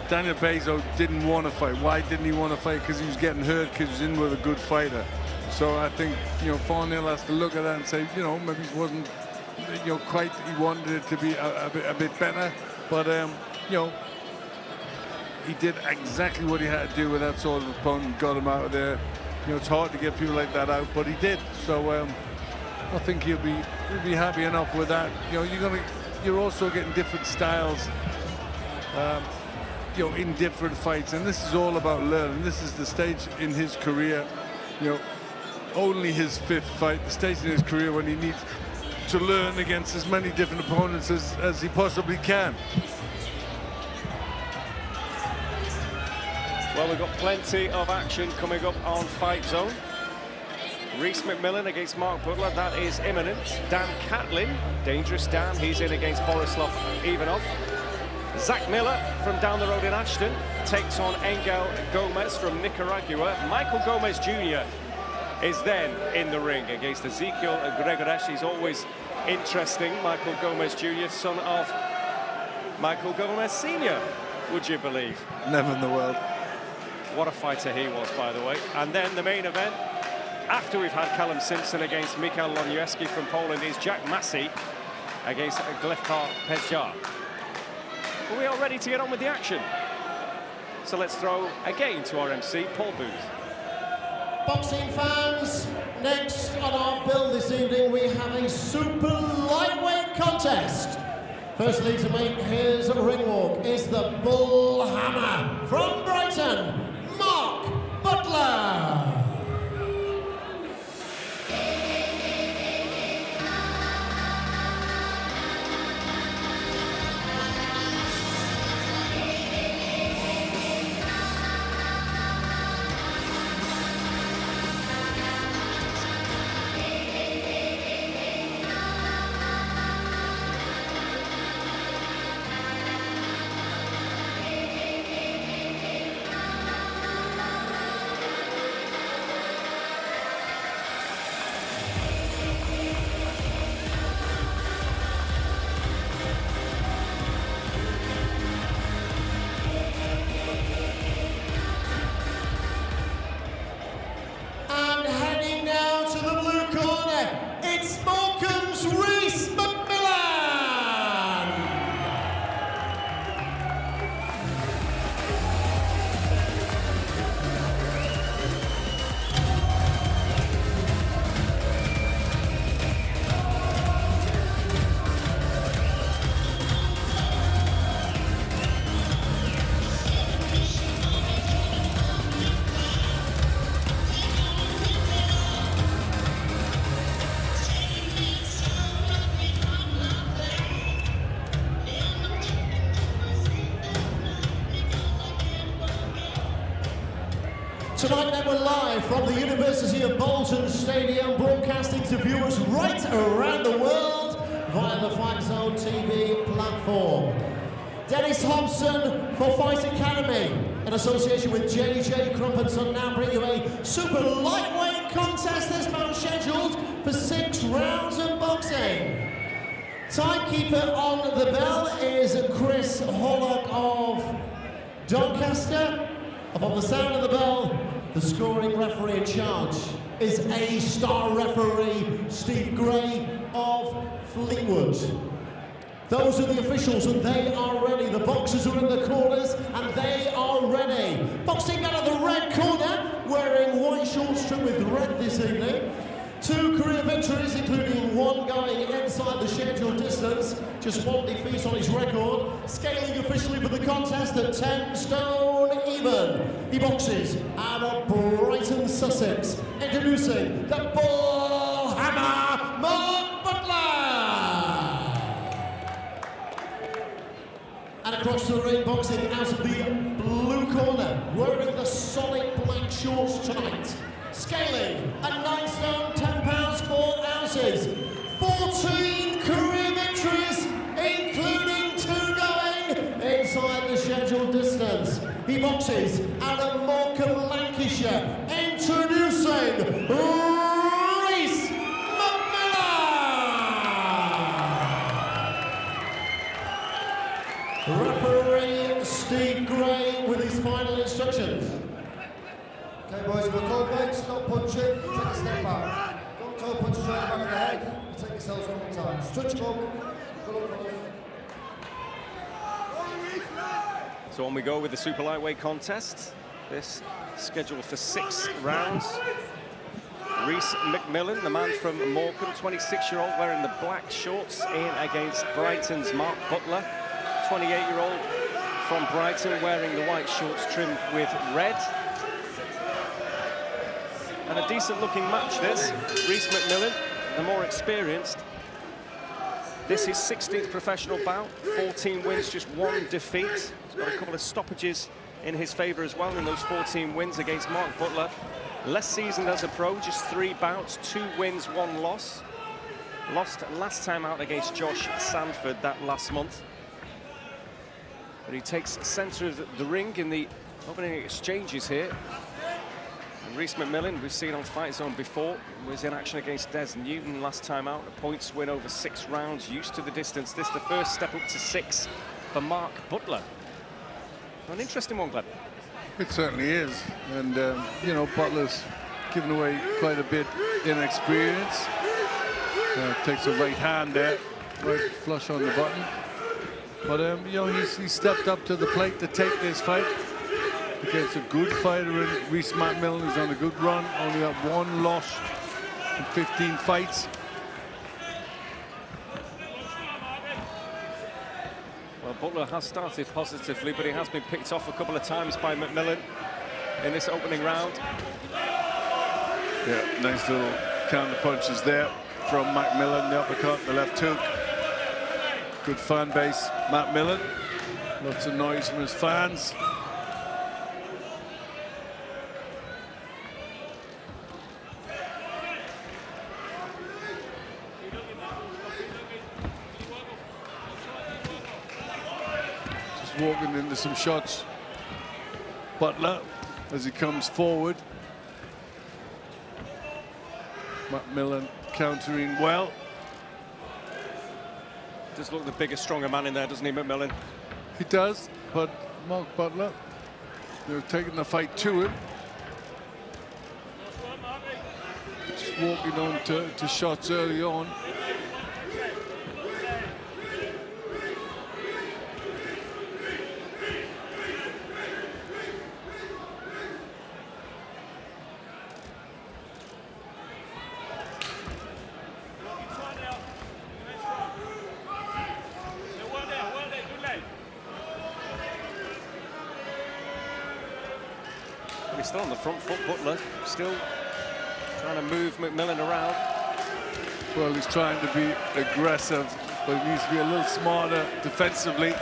Daniel Bezos didn't want to fight. Why didn't he want to fight? Because he was getting hurt, because he was in with a good fighter. So I think, Farnhill has to look at that and say, maybe it wasn't, quite, he wanted it to be a bit better. But, he did exactly what he had to do with that sort of opponent, got him out of there. It's hard to get people like that out, but he did. So I think he'll be happy enough with that. You're also getting different styles, in different fights, and this is all about learning. This is the stage in his career, only his 5th fight, the stage in his career when he needs to learn against as many different opponents as he possibly can. Well, we've got plenty of action coming up on Fightzone. Rhys McMillan against Mark Butler, that is imminent. Dan Catlin, Dangerous Dan, he's in against Borislav Ivanov. Zach Miller from down the road in Ashton takes on Engel Gomez from Nicaragua. Michael Gomez Jr. is then in the ring against Ezekiel Gregoresh. He's always interesting. Michael Gomez Jr., son of Michael Gomez Sr., would you believe? Never in the world. What a fighter he was, by the way. And then the main event, after we've had Callum Simpson against Michał Loniewski from Poland, is Jack Massey against Glefkar Pezjar. But we are ready to get on with the action. So let's throw again to our MC, Paul Booth. Boxing fans, next on our bill this evening, we have a super lightweight contest. Firstly, to make his ring walk is the Bull Hammer from Brighton, Mark Butler. Tonight then we're live from the University of Bolton Stadium, broadcasting to viewers right around the world via the Fightzone TV platform. Dennis Hobson for Fight Academy, in association with JJ Crumpenson, now bring you a super lightweight contest this month, scheduled for 6 rounds of boxing. Timekeeper on the bell is Chris Horlock of Doncaster. Upon the sound of the bell, the scoring referee in charge is A-star referee Steve Gray of Fleetwood. Those are the officials and they are ready. The boxers are in the corners and they are ready. Boxing out of the red corner, wearing white shorts trimmed with red this evening. 2 career victories, including 1 going inside the scheduled distance, just 1 defeat on his record. Scaling officially for the contest at 10 stone even. He boxes out of Brighton, Sussex. Introducing the Bull Hammer, Mark Butler. And across the ring, boxing out of the blue corner, wearing the solid black shorts tonight. Scaling at 9 stone, 10 pounds, 4 ounces. 14 career victories, including 2 going inside the scheduled distance. He boxes out of Morecambe, Lancashire. Introducing Rhys McMillan. Referee Steve Gray with his final instructions. Okay, boys, we're called back, stop punching, take a step back. Don't toe punch straight back of the head, protect yourselves all the time. Stretch them up, good luck, fellas. So on we go with the super lightweight contest. This scheduled for 6 rounds. Rhys McMillan, the man from Morecambe, 26-year-old, wearing the black shorts, in against Brighton's Mark Butler, 28-year-old from Brighton, wearing the white shorts trimmed with red. And a decent-looking match, this. Rhys McMillan, the more experienced. This is 16th professional bout, 14 wins, just 1 defeat. He's got a couple of stoppages in his favour as well in those 14 wins against Mark Butler. Less seasoned as a pro, just 3 bouts, 2 wins, 1 loss. Lost last time out against Josh Sandford that last month. But he takes centre of the ring in the opening exchanges here. And Rhys McMillan, we've seen on Fightzone before, was in action against Des Newton last time out. A points win over 6 rounds, used to the distance. This the first step up to 6 for Mark Butler. An interesting one, Gleb. It certainly is. And, you know, Butler's given away quite a bit inexperience. Takes a right hand there, right flush on the button. But, you know, he's stepped up to the plate to take this fight against a good fighter in Reece McMillan, who's on a good run. Only got 1 loss in 15 fights. Well, Butler has started positively, but he has been picked off a couple of times by McMillan in this opening round. Yeah, nice little counter punches there from McMillan, the uppercut, the left hook. Good fan base, McMillan. Lots of noise from his fans. Just walking into some shots. Butler, as he comes forward. McMillan countering well. Does look the bigger, stronger man in there, doesn't he, McMillan? He does, but Mark Butler, they're taking the fight to him. Just walking on to shots early on. He's still on the front foot, Butler, still trying to move McMillan around. Well, he's trying to be aggressive, but he needs to be a little smarter defensively.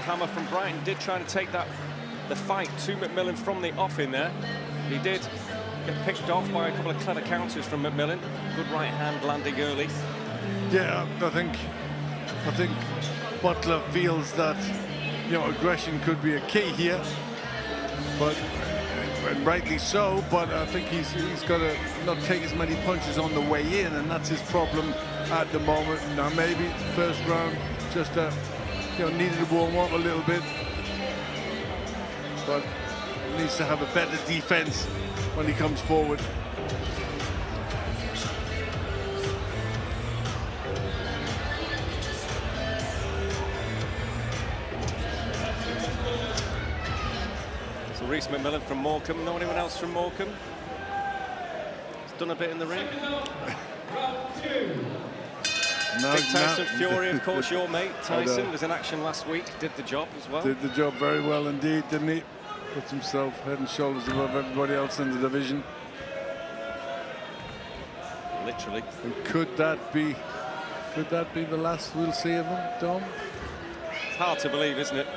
Hammer from Brighton did try to take the fight to McMillan from the off in there. He did get picked off by a couple of clever counters from McMillan. Good right hand landing early. Yeah, I think Butler feels that, you know, aggression could be a key here, but and rightly so. But I think he's got to not take as many punches on the way in, and that's his problem at the moment. Now maybe first round just you know, needed to warm up a little bit, but needs to have a better defense when he comes forward. So Reece McMillan from Morecambe. Know anyone else from Morecambe? He's done a bit in the ring. Big Tyson Fury, of course, your mate. Tyson was in action last week, did the job as well. Did the job very well indeed, didn't he? Puts himself head and shoulders above everybody else in the division. Literally. And could that be the last we'll see of him, Dom? It's hard to believe, isn't it?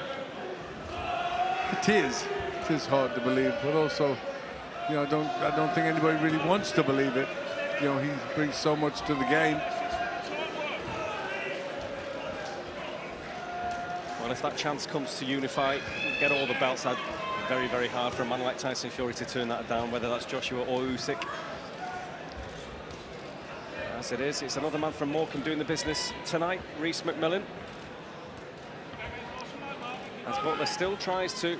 It is. It is hard to believe, but also, you know, I don't think anybody really wants to believe it. You know, he brings so much to the game. Well, if that chance comes to unify, get all the belts out, very, very hard for a man like Tyson Fury to turn that down, whether that's Joshua or Usyk. As it is, it's another man from Morecambe doing the business tonight, Reece McMillan. As Butler still tries to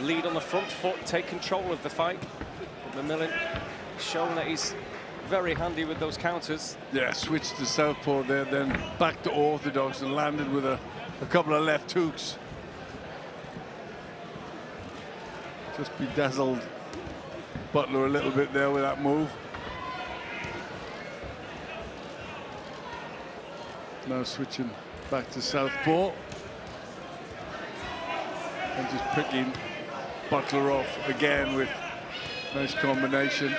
lead on the front foot, take control of the fight. But McMillan showing that he's very handy with those counters. Yeah, switched to southpaw there, then back to orthodox and landed with a couple of left hooks. Just bedazzled Butler a little bit there with that move. Now switching back to southpaw. And just picking Butler off again with nice combination.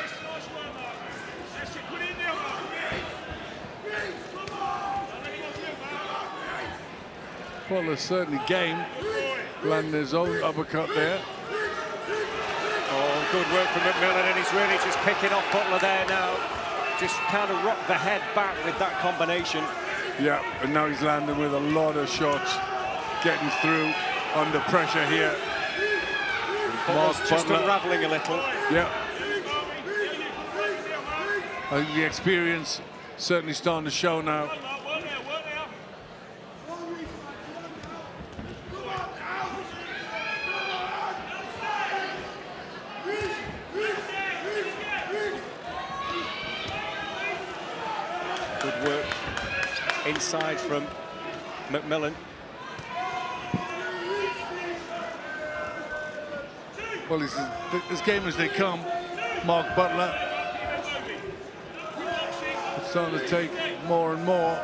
Butler's certainly game. landing his own uppercut there. Oh, good work from McMillan, and he's really just picking off Butler there now. Just kind of rocked the head back with that combination. Yeah, and now he's landing with a lot of shots, getting through under pressure here. Butler's just unraveling a little. Yeah. I think the experience certainly starting to show now. Good work inside from McMillan. Well, this is as game as they come. Mark Butler starting to take more and more.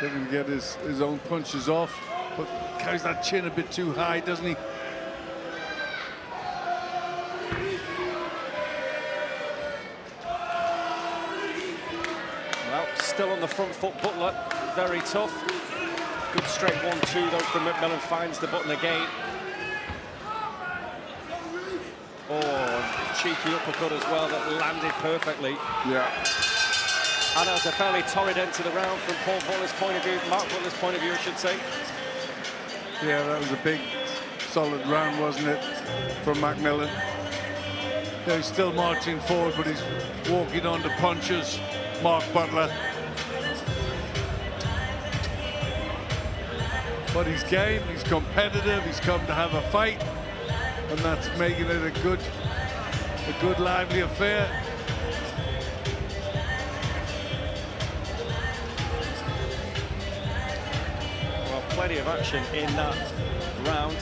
Looking to get his own punches off, but carries that chin a bit too high, doesn't he? Well, still on the front foot, Butler. Very tough. Good straight 1-2 though from McMillan. Finds the button again. Oh, cheeky uppercut as well that landed perfectly. Yeah. And that was a fairly torrid end to the round from Paul Butler's point of view, Mark Butler's point of view, I should say. Yeah, that was a big, solid round, wasn't it, from McMillan? Yeah, he's still marching forward, but he's walking on to punches. Mark Butler. But he's game, he's competitive, he's come to have a fight, and that's making it a good, lively affair. Well, plenty of action in that round.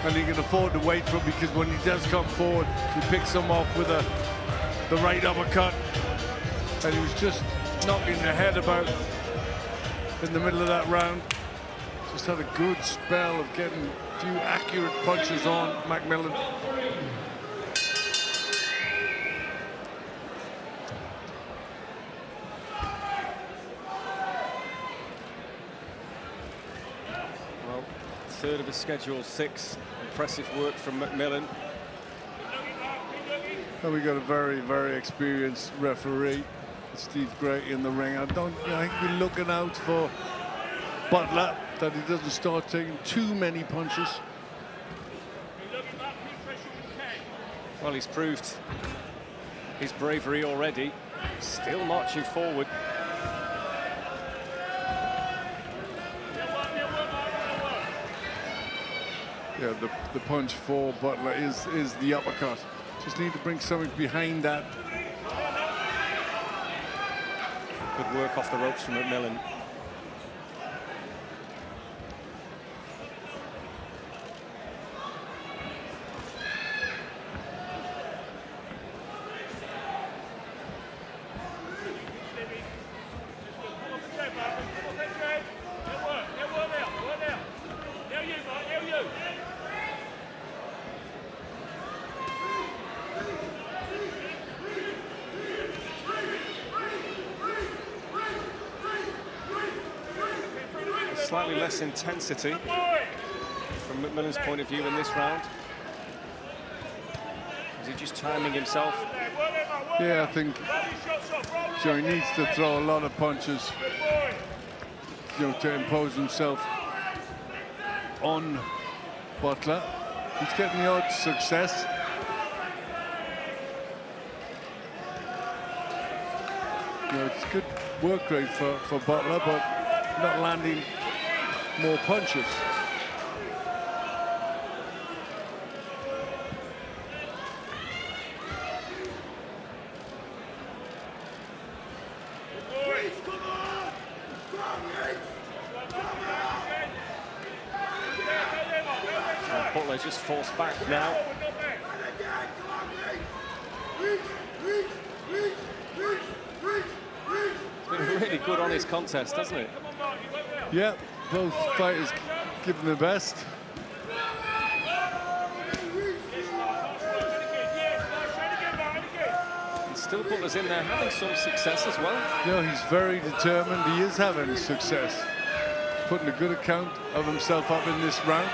And he can afford to wait for him, because when he does come forward, he picks him off with the right uppercut. And he was just knocking the head about in the middle of that round. Just had a good spell of getting a few accurate punches on McMillan. Well, third of the schedule, 6. Impressive work from McMillan. And we got a very, very experienced referee, Steve Gray, in the ring. I think we're looking out for Butler, that he doesn't start taking too many punches. Well, he's proved his bravery already. Still marching forward. Yeah, the punch for Butler is the uppercut. Just need to bring something behind that. Good work off the ropes from McMillan. Slightly less intensity from McMillan's point of view in this round. Is he just timing himself? Yeah, I think Joe needs to throw a lot of punches, to impose himself on Butler. He's getting the odd success. It's good work rate for Butler, but not landing more punches. Butler just forced back now. It's been a really good, honest contest, hasn't it? Yeah, both fighters giving their best. still Butler's in there having some success as well. You know, he's very determined. He is having success. Putting a good account of himself up in this round.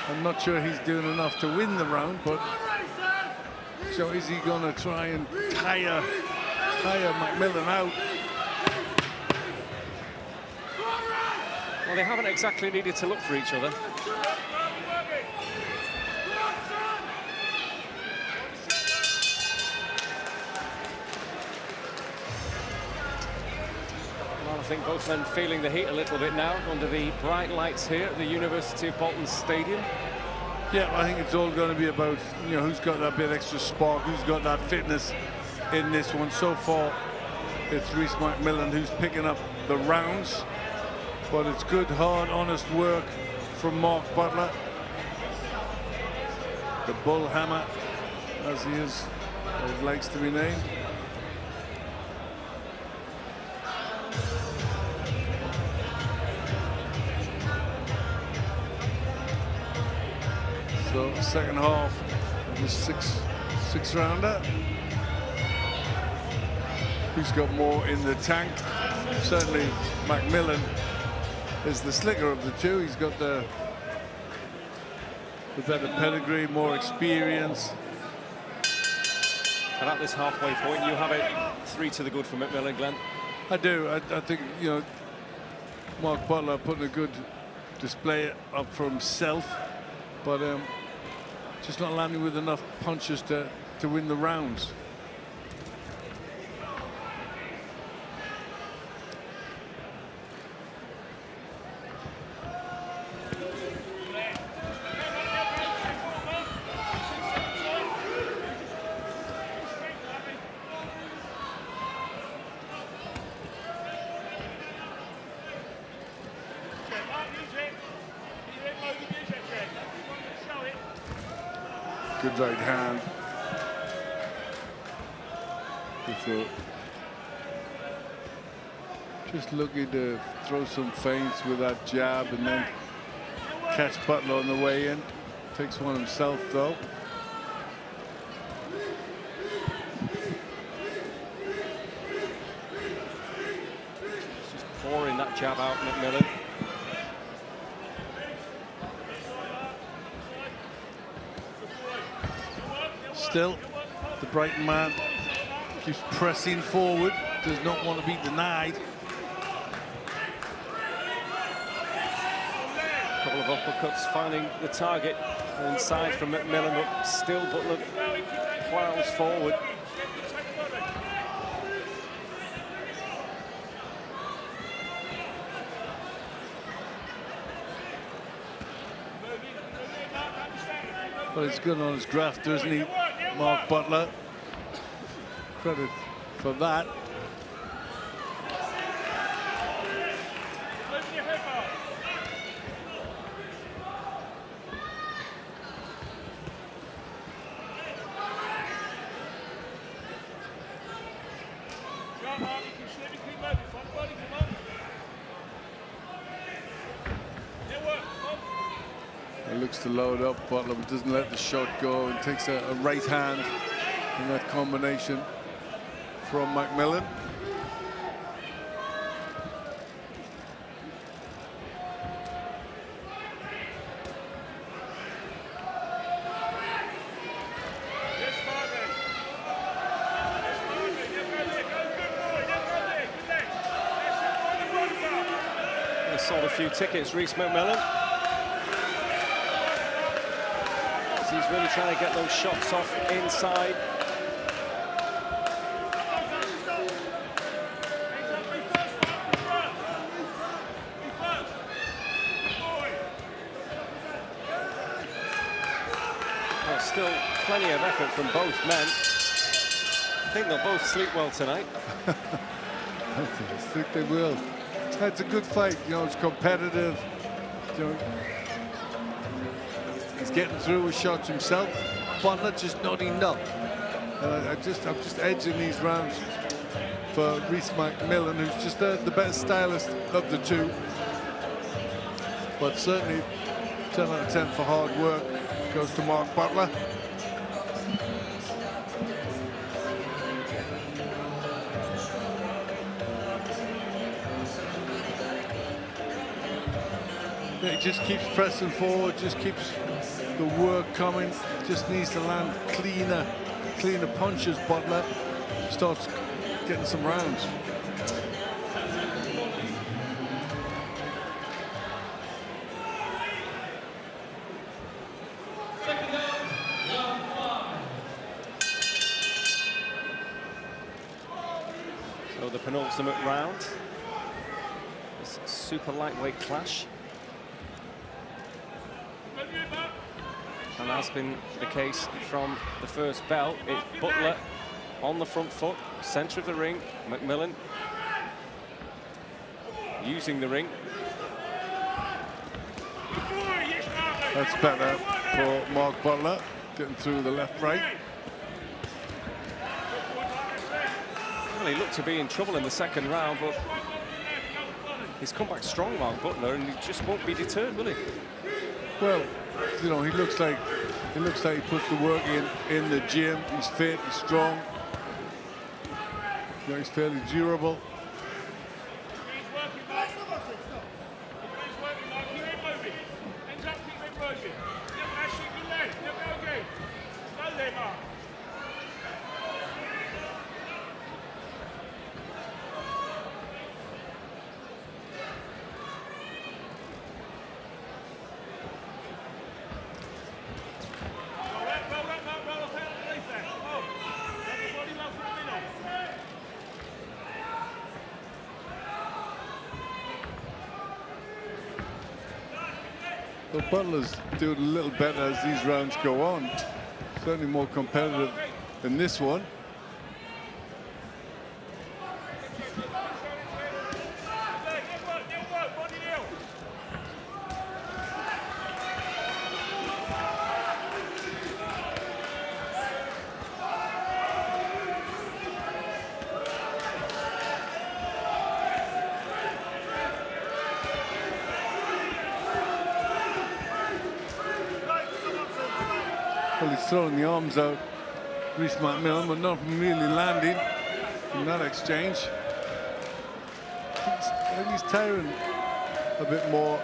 I'm not sure he's doing enough to win the round, but so is he going to try and tire McMillan out? Well, they haven't exactly needed to look for each other. Well, I think both men feeling the heat a little bit now under the bright lights here at the University of Bolton Stadium. Yeah, I think it's all going to be about, you know, who's got that bit extra spark, who's got that fitness in this one. So far, it's Rhys McMillan who's picking up the rounds, but it's good, hard, honest work from Mark Butler. The bull hammer, as he is, as likes to be named. So second half of the six rounder. Who's got more in the tank? Certainly McMillan is the slicker of the two. He's got the better pedigree, more experience. And at this halfway point, you have it 3 to the good for McMillan, Glenn. I do. I think, you know, Mark Butler putting a good display up for himself, but just not landing with enough punches to win the rounds. Good right hand. Before just looking to throw some feints with that jab and then catch Butler on the way in. Takes one himself though. Just pouring that jab out, McMillan. Still, the Brighton man keeps pressing forward, does not want to be denied. A couple of uppercuts finding the target inside from McMillan, but still Butler plows forward. But he's good on his graft, doesn't he, Mark Butler? Credit for that. He looks to load up, Butler doesn't let the shot go and takes a right hand in that combination from McMillan. They sold a few tickets, Rhys McMillan. He's really trying to get those shots off inside. Well, still plenty of effort from both men. I think they'll both sleep well tonight. I think they will. It's a good fight, you know, it's competitive. You know, he's getting through with shots himself. Butler just not enough. I'm just edging these rounds for Rhys McMillan, who's just the better stylist of the two. But certainly 10 out of 10 for hard work goes to Mark Butler. just keeps pressing forward, just keeps the work coming, just needs to land cleaner punches. Butler starts getting some rounds. So the penultimate round, this super lightweight clash. And as been the case from the first bell, it's Butler on the front foot, centre of the ring. McMillan using the ring. That's better for Mark Butler, getting through the left right. Well, he looked to be in trouble in the second round, but he's come back strong, Mark Butler, and he just won't be deterred, will he? Well, you know, he looks like he puts the work in the gym. He's fit, he's strong. You know, he's fairly durable. But Butler's doing a little better as these rounds go on. Certainly more competitive than this one. Well, he's throwing the arms out, Rhys McMillan, but not really landing in that exchange. I think he's tiring a bit more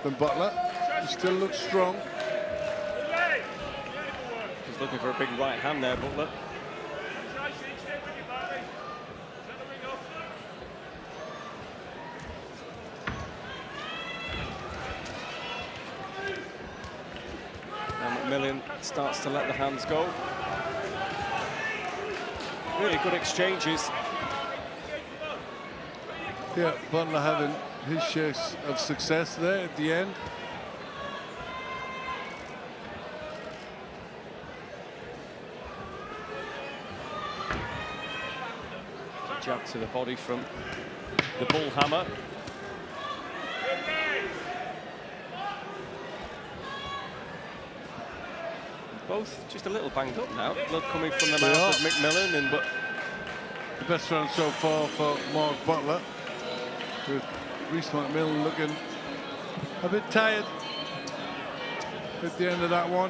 than Butler. He still looks strong. He's looking for a big right hand there, Butler. McMillan starts to let the hands go. Really good exchanges. Yeah, Butler having his share of success there at the end. Jab to the body from the bull hammer. Both just a little banged up now. Blood coming from the mouth of McMillan, but the best round so far for Mark Butler, with Rhys McMillan looking a bit tired at the end of that one.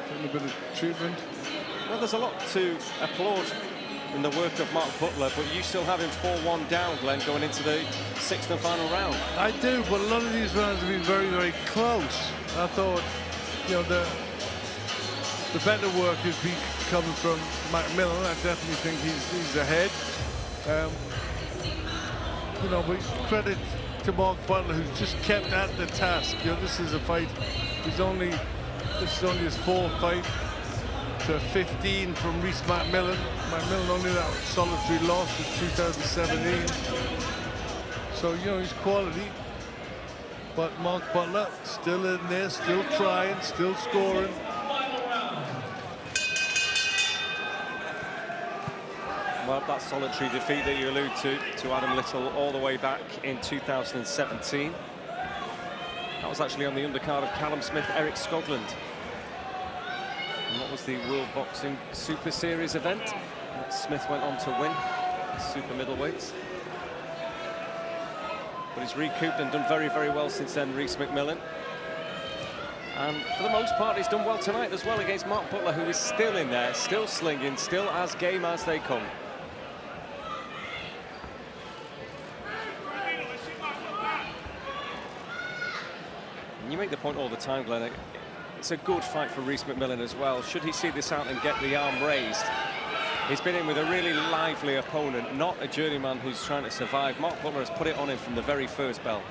Getting a bit of treatment. Well, there's a lot to applaud in the work of Mark Butler, but you still have him 4-1 down, Glenn, going into the sixth and final round. I do, but a lot of these rounds have been very, very close. I thought, you know, the better work has been coming from McMillan. I definitely think he's ahead. You know, but credit to Mark Butler, who's just kept at the task. You know, this is a fight. This is only his fourth fight to 15 from Rhys McMillan. McMillan only that solitary loss in 2017. So, you know, he's quality. But Mark Butler still in there, still trying, still scoring. Well, that solitary defeat that you allude to Adam Little all the way back in 2017. That was actually on the undercard of Callum Smith, Eric Skoglund. And what was the World Boxing Super Series event that Smith went on to win, super middleweights. But he's recouped and done very, very well since then, Rhys McMillan. And for the most part, he's done well tonight as well against Mark Butler, who is still in there, still slinging, still as game as they come. And you make the point all the time, Glenn. It's a good fight for Rhys McMillan as well. Should he see this out and get the arm raised? He's been in with a really lively opponent, not a journeyman who's trying to survive. Mark Butler has put it on him from the very first bell.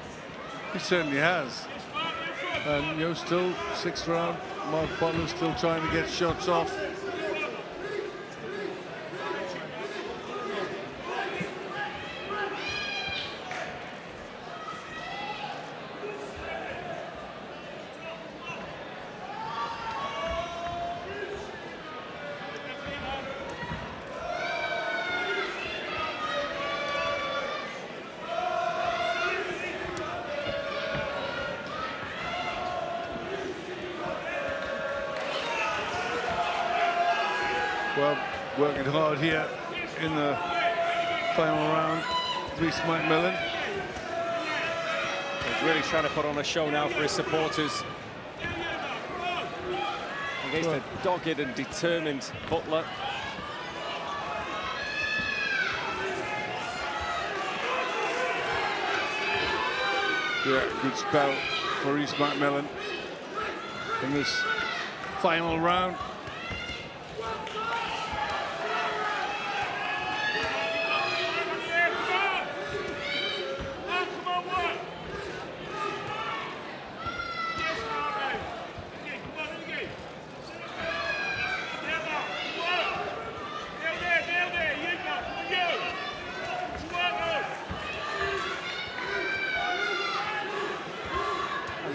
He certainly has. And, you know, still 6th round. Mark Butler still trying to get shots off. Well, working hard here in the final round, Rhys McMillan. He's really trying to put on a show now for his supporters. Against a dogged and determined Butler. Yeah, good spell for Rhys McMillan in this final round.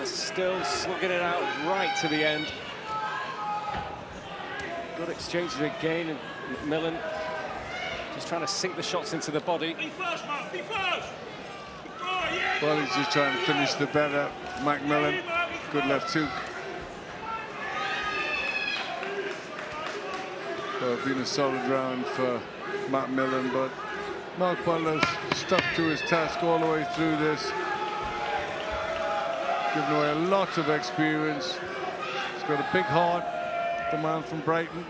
Still slugging it out right to the end. Good exchanges again, and McMillan just trying to sink the shots into the body. Well, he's just trying to finish the better McMillan. Good left hook. Well, it's been a solid round for McMillan, but Mark Butler's stuck to his task all the way through this. Giving away a lot of experience. He's got a big heart, the man from Brighton.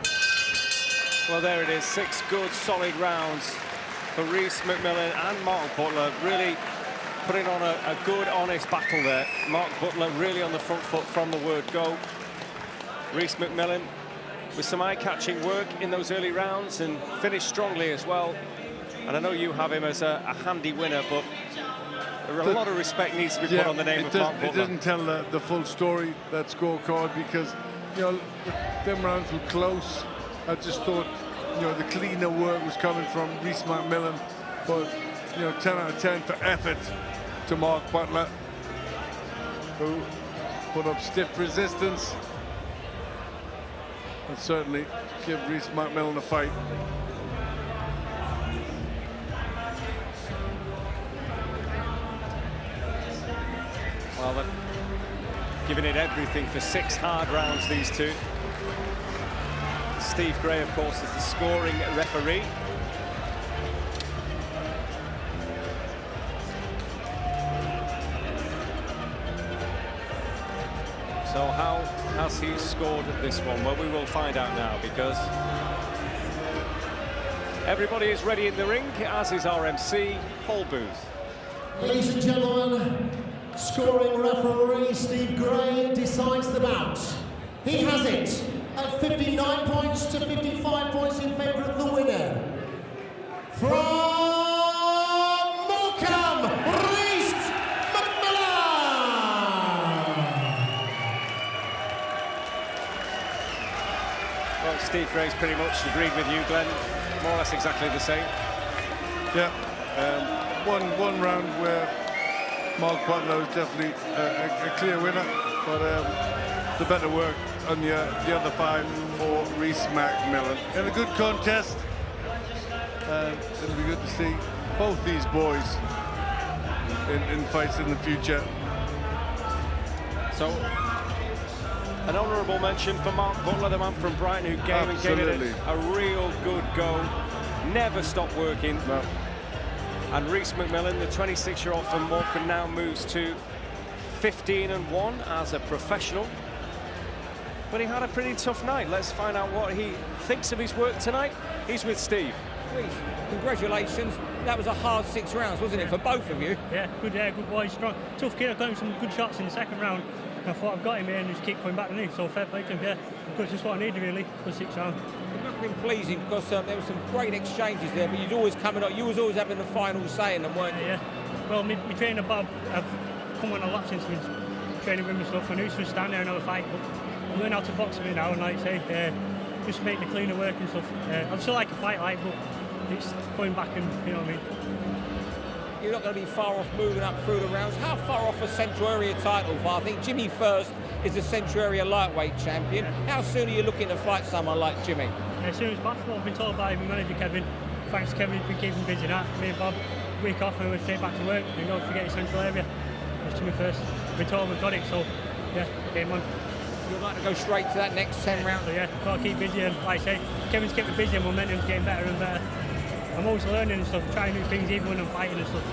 Well, there it is, 6 good, solid rounds for Rhys McMillan and Mark Butler. Really putting on a good, honest battle there. Mark Butler really on the front foot from the word go. Rhys McMillan with some eye-catching work in those early rounds and finished strongly as well. And I know you have him as a handy winner, but a lot of respect needs to be put on the name of Mark Butler. It doesn't tell the full story, that scorecard, because, you know, them rounds were close. I just thought, you know, the cleaner work was coming from Rhys McMillan, but, you know, 10 out of 10 for effort to Mark Butler, who put up stiff resistance and certainly give Rhys McMillan a fight. Well, they've given it everything for 6 hard rounds, these two. Steve Gray, of course, is the scoring referee. So how has he scored this one? Well, we will find out now, because everybody is ready in the ring, as is our MC, Paul Booth. Ladies and gentlemen, scoring referee Steve Gray decides the bout. He has it at 59 points to 55 points in favour of the winner. From Morecambe, Rhys McMillan! Well, Steve Gray's pretty much agreed with you, Glenn. More or less exactly the same. Yeah, one round where Mark Butler was definitely a clear winner, but the better work on the other 5 for Rhys McMillan. In a good contest, it'll be good to see both these boys in fights in the future. So, an honourable mention for Mark Butler, the man from Brighton, who gave it a real good go. Never stopped working. No. And Rhys McMillan, the 26-year-old from Morecambe, now moves to 15-1 as a professional. But he had a pretty tough night. Let's find out what he thinks of his work tonight. He's with Steve. Rhys, congratulations. That was a hard 6 rounds, wasn't it, for both of you? Yeah, good boy, strong. Tough kid. I got him some good shots in the second round. I thought I've got him here and just keep coming back to me. So fair play to him, yeah. Because just what I needed really, good 6 round. It must have been pleasing because there were some great exchanges there, but you'd always coming up. You was always having the final say in them, weren't you? Yeah. Well, my trainer Bob, I've come on a lot since we've training with him and stuff. I knew he was stand there and have a fight, but I'm learning how to box with him now and like I say, just make the cleaner work and stuff. I'd still like a fight but it's going back and you know what I mean. You're not going to be far off moving up through the rounds. How far off a Central Area title? I think Jimmy First is a Central Area lightweight champion. How soon are you looking to fight someone like Jimmy? As soon as possible. I've been told by my manager Kevin. Thanks Kevin, he's been keeping busy now. Me and Bob, week off and we'll take back to work and go forget your Central Area. That's Jimmy First. I've been told we've got it, so yeah, game on. You'd like to go straight to that next 10 rounds? So yeah, got to keep busy and like I say, Kevin's kept me busy and momentum's getting better and better. I'm always learning and stuff, trying new things even when I'm fighting and stuff.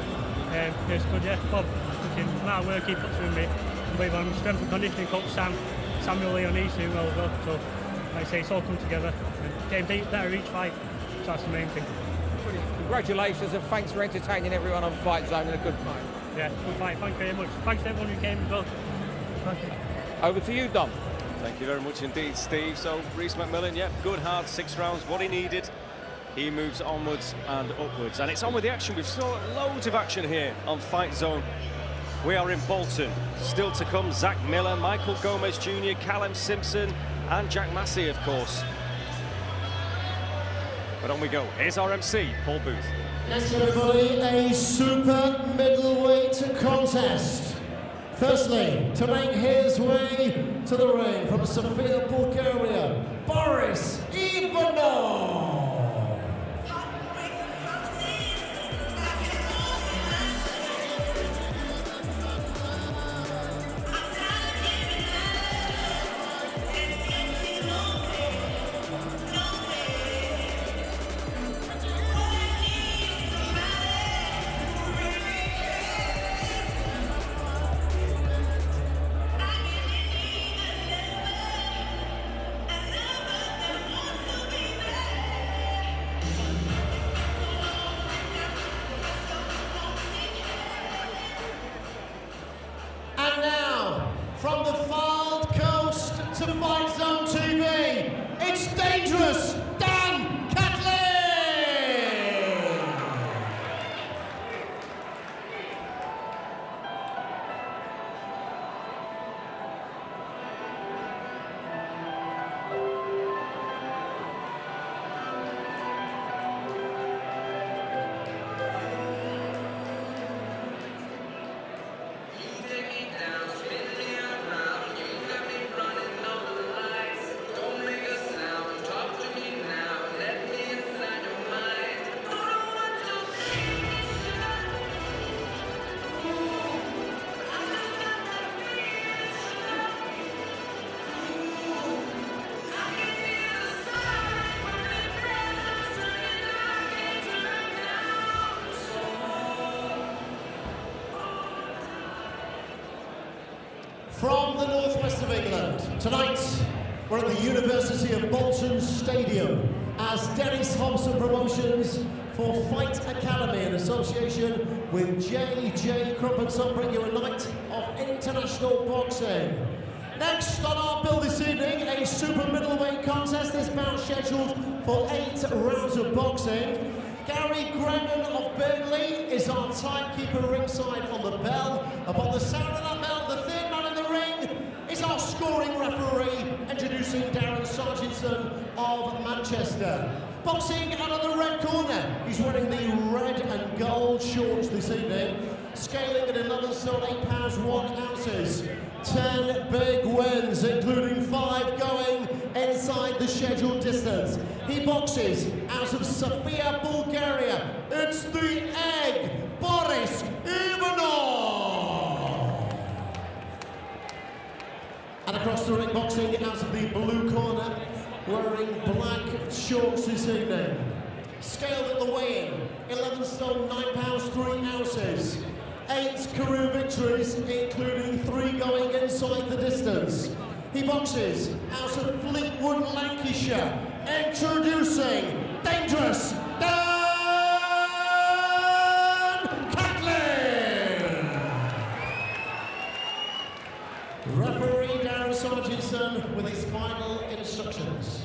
It's good, yeah. Bob, the amount of work he puts through me. I believe I'm strength and conditioning coach Samuel Leon, he's doing well as well. So like I say, it's all come together and getting better each fight. So that's the main thing. Congratulations and thanks for entertaining everyone on Fightzone and a good fight. Yeah, good fight. Thank you very much. Thanks to everyone who came as well. Thank you. Over to you, Dom. Thank you very much indeed, Steve. So, Rhys McMillan, yeah, good, hard 6 rounds, what he needed. He moves onwards and upwards. And it's on with the action. We've saw loads of action here on Fightzone. We are in Bolton. Still to come, Zach Miller, Michael Gomez Jr., Callum Simpson, and Jack Massey, of course. But on we go. Here's our MC, Paul Booth. Yes, everybody, a super middleweight contest. Firstly, to make his way to the ring from Sofia, Bulgaria, Boris Ivanov. From the far coast to Fightzone TV, it's Dangerous Dan Catlin! From the northwest of England, tonight we're at the University of Bolton Stadium as Dennis Hobson Promotions for Fight Academy in association with J.J. Crumpetson bring you a night of international boxing. Next on our bill this evening, a super middleweight contest. This bout scheduled for 8 rounds of boxing. Gary Grennan of Burnley is our timekeeper ringside on the bell. Upon the sound of that bell, the third man in the ring is our scoring referee, introducing Darren Sargentson of Manchester. Boxing out of the red corner, he's wearing the red and gold shorts this evening, scaling at 11 stone 8 pounds 1 ounces. 10 big wins, including 5 going inside the scheduled distance. He boxes out of Sofia, Bulgaria. It's the Egg, Boris Ivanov! And across the ring, boxing out of the blue corner, wearing black shorts this evening. Scaled at the weigh-in, 11 stone 9 pounds 3 ounces. 8 career victories, including 3 going inside the distance. He boxes out of Fleetwood, Lancashire. Introducing Dangerous Dan Catlin! Referee Darren Sargentson with his final instructions.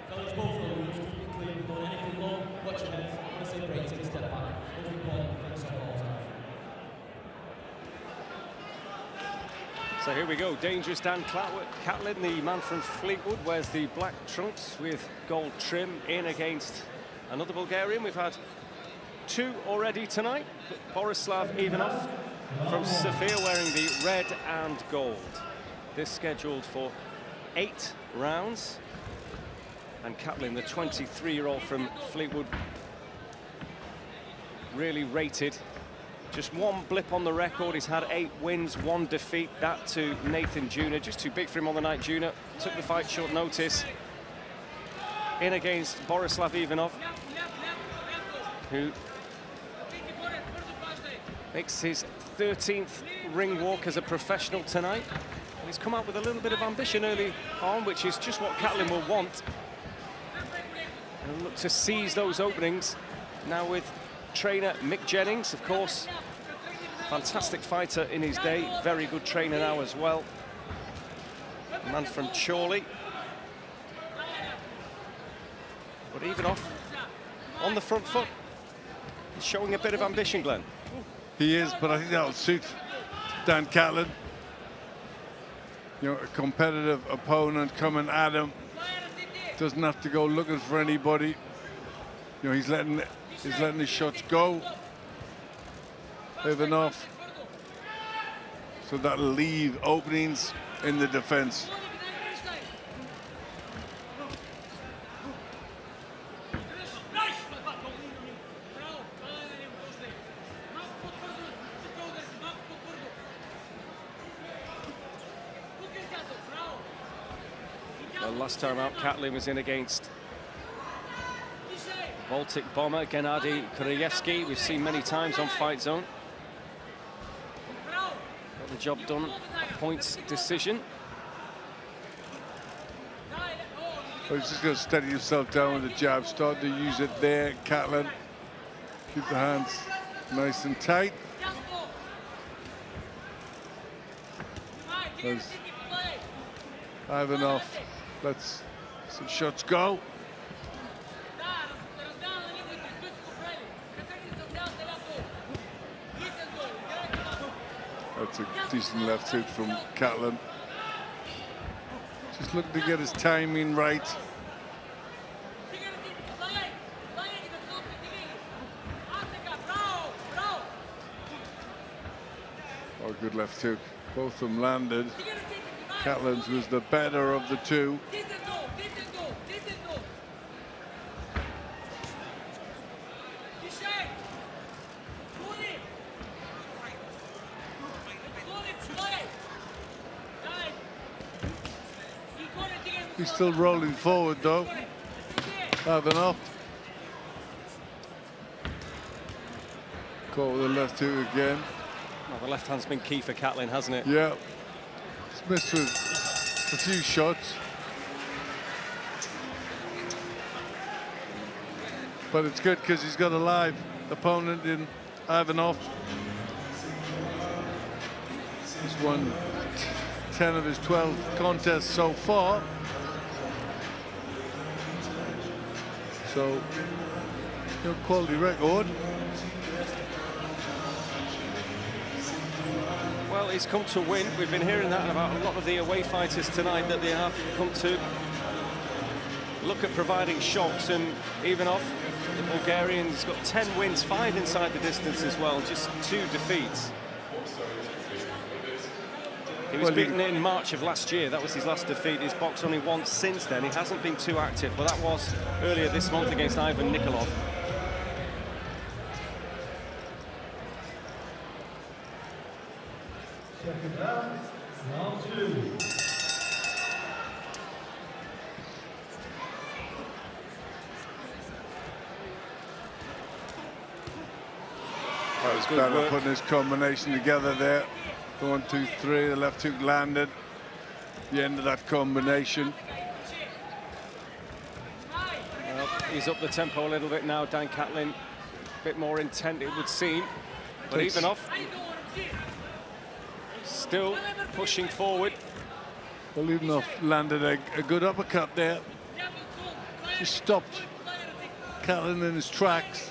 Fellas, both of them, keep it clean, don't anything low, watch your head. When I say break, take a step back. Most important, defence off all time. So here we go, dangerous Dan Catlin, the man from Fleetwood, wears the black trunks with gold trim in against another Bulgarian. We've had 2 already tonight, but Borislav Ivanov from Sofia wearing the red and gold. This scheduled for 8 rounds. And Catlin, the 23-year-old from Fleetwood, really rated. Just 1 blip on the record. He's had 8 wins, 1 defeat. That to Nathan Junior. Just too big for him on the night. Junior took the fight short notice. In against Borislav Ivanov, who makes his 13th ring walk as a professional tonight. And he's come out with a little bit of ambition early on, which is just what Catlin will want. And look to seize those openings now with trainer Mick Jennings, of course. Fantastic fighter in his day, very good trainer now as well. A man from Chorley. But Ivanov on the front foot. He's showing a bit of ambition, Glenn. He is, but I think that'll suit Dan Catlin. You know, a competitive opponent coming at him. Doesn't have to go looking for anybody. You know, he's letting his shots go. Ivanov. So that'll leave openings in the defense. Well, last time out, Catlin was in against Baltic bomber Gennady Kurayevsky. We've seen many times on Fightzone. Got the job done, a points decision. Well, he's just going to steady himself down with the jab, start to use it there, Catlin. Keep the hands nice and tight. As Ivanov lets some shots go. That's a decent left hook from Catlin. Just looking to get his timing right. Oh, good left hook. Both of them landed. Catlin's was the better of the two. He's still rolling forward though. Ivanov. Caught with the left hook again. Well, the left hand's been key for Catlin, hasn't it? Yeah. He's missed with a few shots. But it's good because he's got a live opponent in Ivanov. He's won 10 of his 12 contests so far. So, quality record. Well, he's come to win. We've been hearing that about a lot of the away fighters tonight, that they have come to look at providing shocks. And Ivanov, the Bulgarian, has got 10 wins, 5 inside the distance as well, just 2 defeats. He was beaten in March of last year. That was his last defeat. He's boxed only once since then. He hasn't been too active, but that was earlier this month against Ivan Nikolov. Second round, round 2. That was better putting his combination together there. The 1, 2, 3, the left hook landed. The end of that combination. Well, he's up the tempo a little bit now, Dan Catlin. A bit more intent, it would seem. But Ivanov Still pushing forward. Bolton landed a good uppercut there. Just stopped Catlin in his tracks.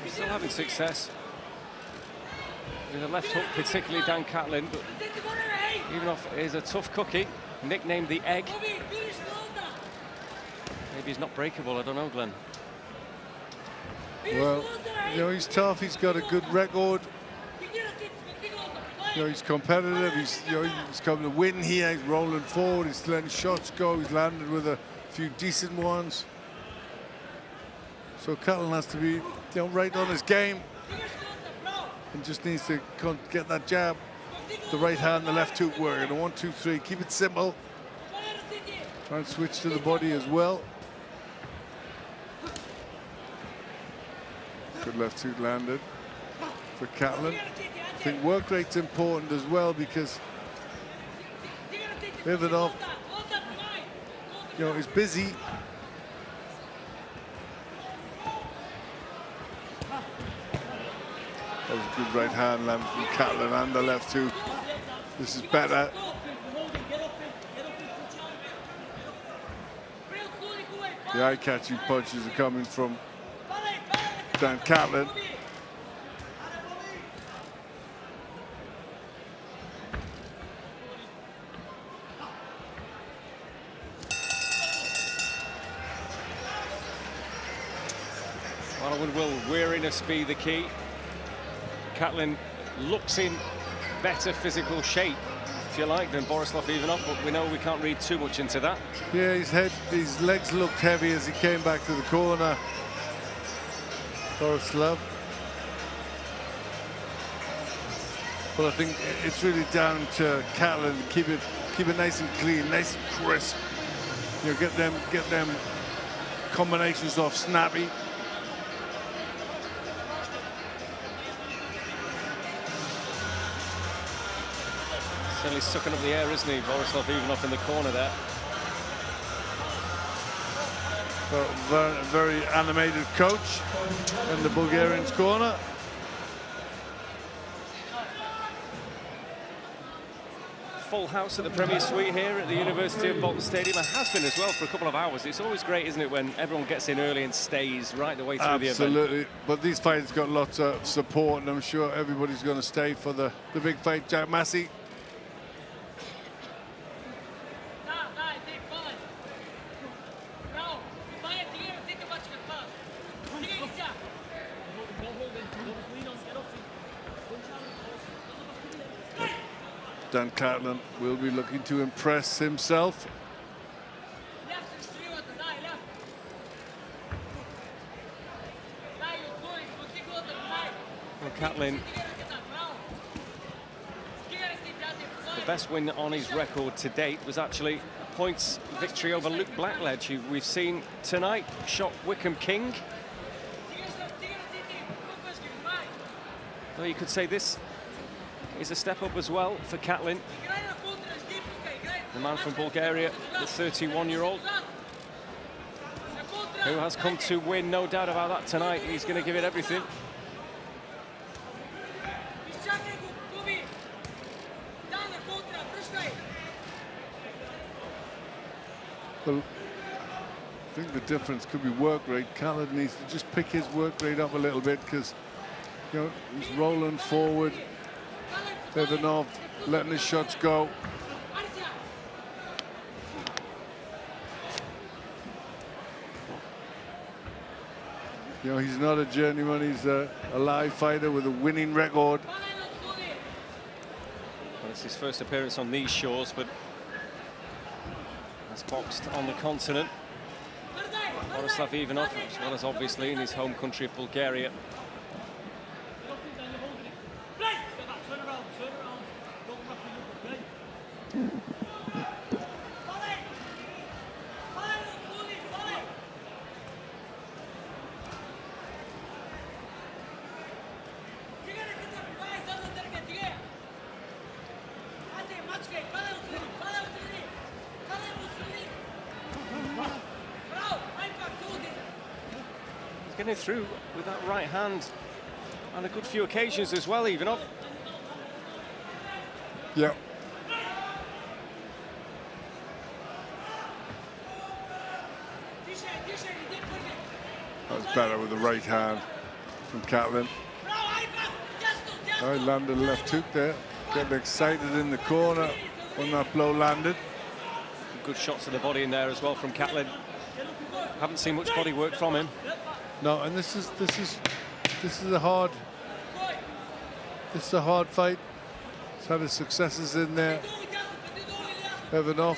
Still having success with a left hook, particularly Dan Catlin, but even off is a tough cookie, nicknamed the Egg. Maybe he's not breakable, I don't know, Glenn. Well, you know, he's tough, he's got a good record. You know, he's competitive, he's coming to win here, he's rolling forward, he's letting shots go, he's landed with a few decent ones. So Catlin has to be, right on his game, and just needs to get that jab, the right hand, the left hook working. 1, 2, 3. Keep it simple. Try and switch to the body as well. Good left hook landed for Catlin. I think work rate's important as well, because Ivanov, is busy. That was a good right hand land from Catlin and the left hook. This is better. The eye-catching punches are coming from Dan Catlin. Well, will weariness be the key? Catlin looks in better physical shape, if you like, than Borislav Ivanov, but we know we can't read too much into that. Yeah, his legs looked heavy as he came back to the corner. Borislav. But I think it's really down to Catlin to keep it nice and clean, nice and crisp. Get them combinations off snappy. Certainly sucking up the air, isn't he? Borislav Ivanov in the corner there. Well, very animated coach in the Bulgarian's corner. Full house at the Premier Suite here at the University of Bolton Stadium. It has been as well for a couple of hours. It's always great, isn't it, when everyone gets in early and stays right the way through the event. Absolutely. But these fights got lots of support, and I'm sure everybody's going to stay for the big fight. Jack Massey. Dan Catlin will be looking to impress himself. Well, Catlin, the best win on his record to date was actually a points victory over Luke Blackledge, who we've seen tonight shot Wickham King. Well, you could say this is a step up as well for Catlin, the man from Bulgaria, the 31-year-old, who has come to win, no doubt about that tonight. He's going to give it everything. Well, I think the difference could be work rate. Catlin needs to just pick his work rate up a little bit, because he's rolling forward. Ivanov letting his shots go. You know, he's not a journeyman, he's a live fighter with a winning record. Well, it's his first appearance on these shores, but has boxed on the continent. Borislav Ivanov, as well as obviously in his home country of Bulgaria. Getting through with that right hand on a good few occasions as well, Ivanov. Yeah. That was better with the right hand from Catlin. I landed a left hook there. Getting excited in the corner when that blow landed. Good shots to the body in there as well from Catlin. Haven't seen much body work from him. No, and this is a hard fight. He's had his successes in there. Ivanov.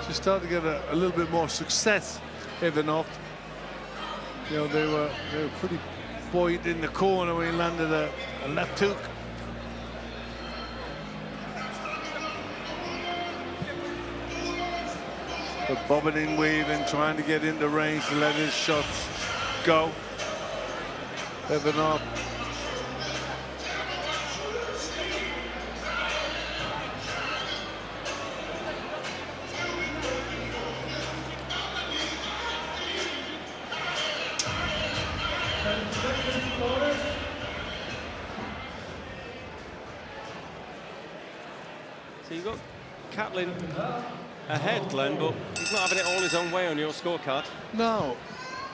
Just started to get a little bit more success, Ivanov. You know, they were pretty buoyant in the corner when he landed a left hook. But bobbing and weaving, trying to get into range to let his shots go. Ivanov. So you've got Catlin ahead, Glenn, but he's not having it all his own way on your scorecard. No,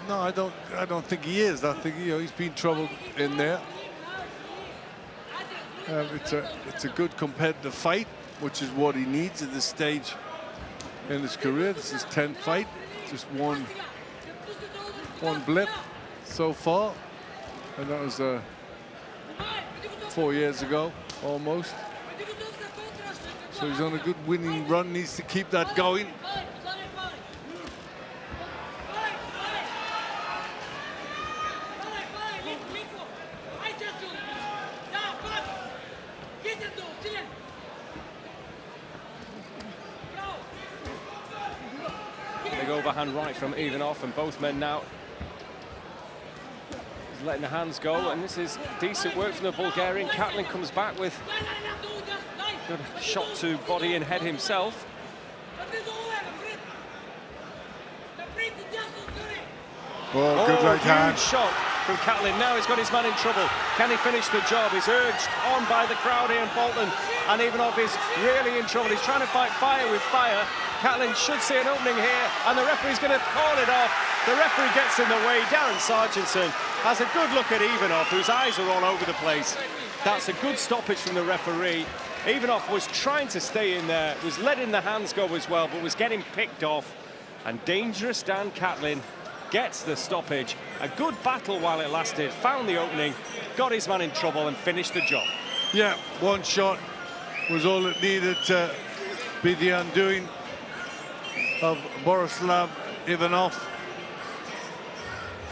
I don't think he is. I think, you know, he's been troubled in there. It's a good competitive fight, which is what he needs at this stage in his career. This is his 10th fight, just one blip so far, and that was 4 years ago almost. So he's on a good winning run, needs to keep that going. Big overhand right from Ivanov, and both men now he's letting the hands go, and this is decent work from the Bulgarian. Catlin comes back with good shot to body and head himself. Oh, good right hand. Huge shot from Catlin. Now he's got his man in trouble. Can he finish the job? He's urged on by the crowd here in Bolton, and Ivanov is really in trouble. He's trying to fight fire with fire. Catlin should see an opening here, and the referee's going to call it off. The referee gets in the way. Darren Sargentson has a good look at Ivanov, whose eyes are all over the place. That's a good stoppage from the referee. Ivanov was trying to stay in there, was letting the hands go as well, but was getting picked off. And dangerous Dan Catlin gets the stoppage. A good battle while it lasted, found the opening, got his man in trouble and finished the job. Yeah, one shot was all it needed to be the undoing of Borislav Ivanov.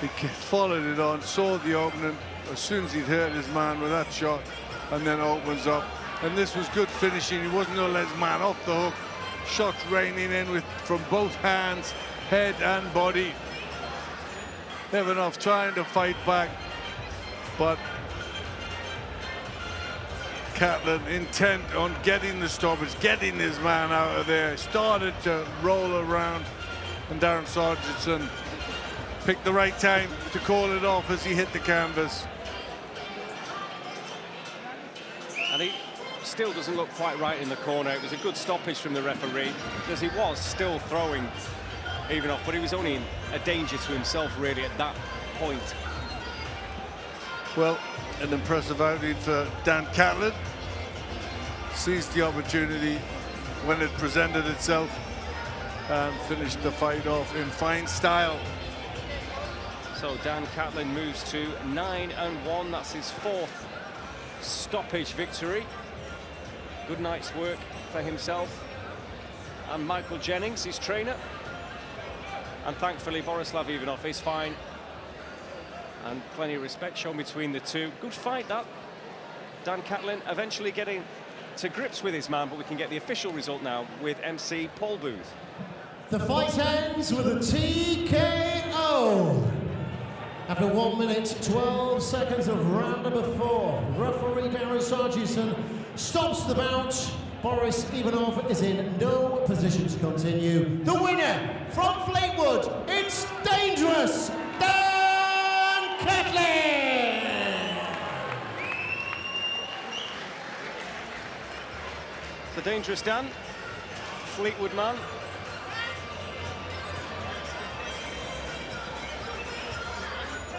He followed it on, saw the opening as soon as he'd hurt his man with that shot, and then opens up. And this was good finishing. He wasn't going to let his man off the hook. Shots raining in from both hands, head and body. Ivanov trying to fight back, but Catlin intent on getting the stoppage, getting his man out of there. Started to roll around, and Darren Sargentson picked the right time to call it off as he hit the canvas. And he still doesn't look quite right in the corner. It was a good stoppage from the referee, because he was still throwing Ivanov, but he was only a danger to himself really at that point. Well, an impressive outing for Dan Catlin. Seized the opportunity when it presented itself and finished the fight off in fine style. So Dan Catlin moves to 9-1. That's his 4th stoppage victory. Good night's work for himself and Michael Jennings, his trainer. And thankfully Borislav Ivanov is fine. And plenty of respect shown between the two. Good fight, that. Dan Catlin eventually getting to grips with his man, but we can get the official result now with MC Paul Booth. The fight ends with a TKO. After 1 minute, 12 seconds of round number 4, referee Darren Sargison stops the bout. Boris Ivanov is in no position to continue. The winner from Fleetwood, it's dangerous, Dan Catlin! The dangerous Dan, Fleetwood man.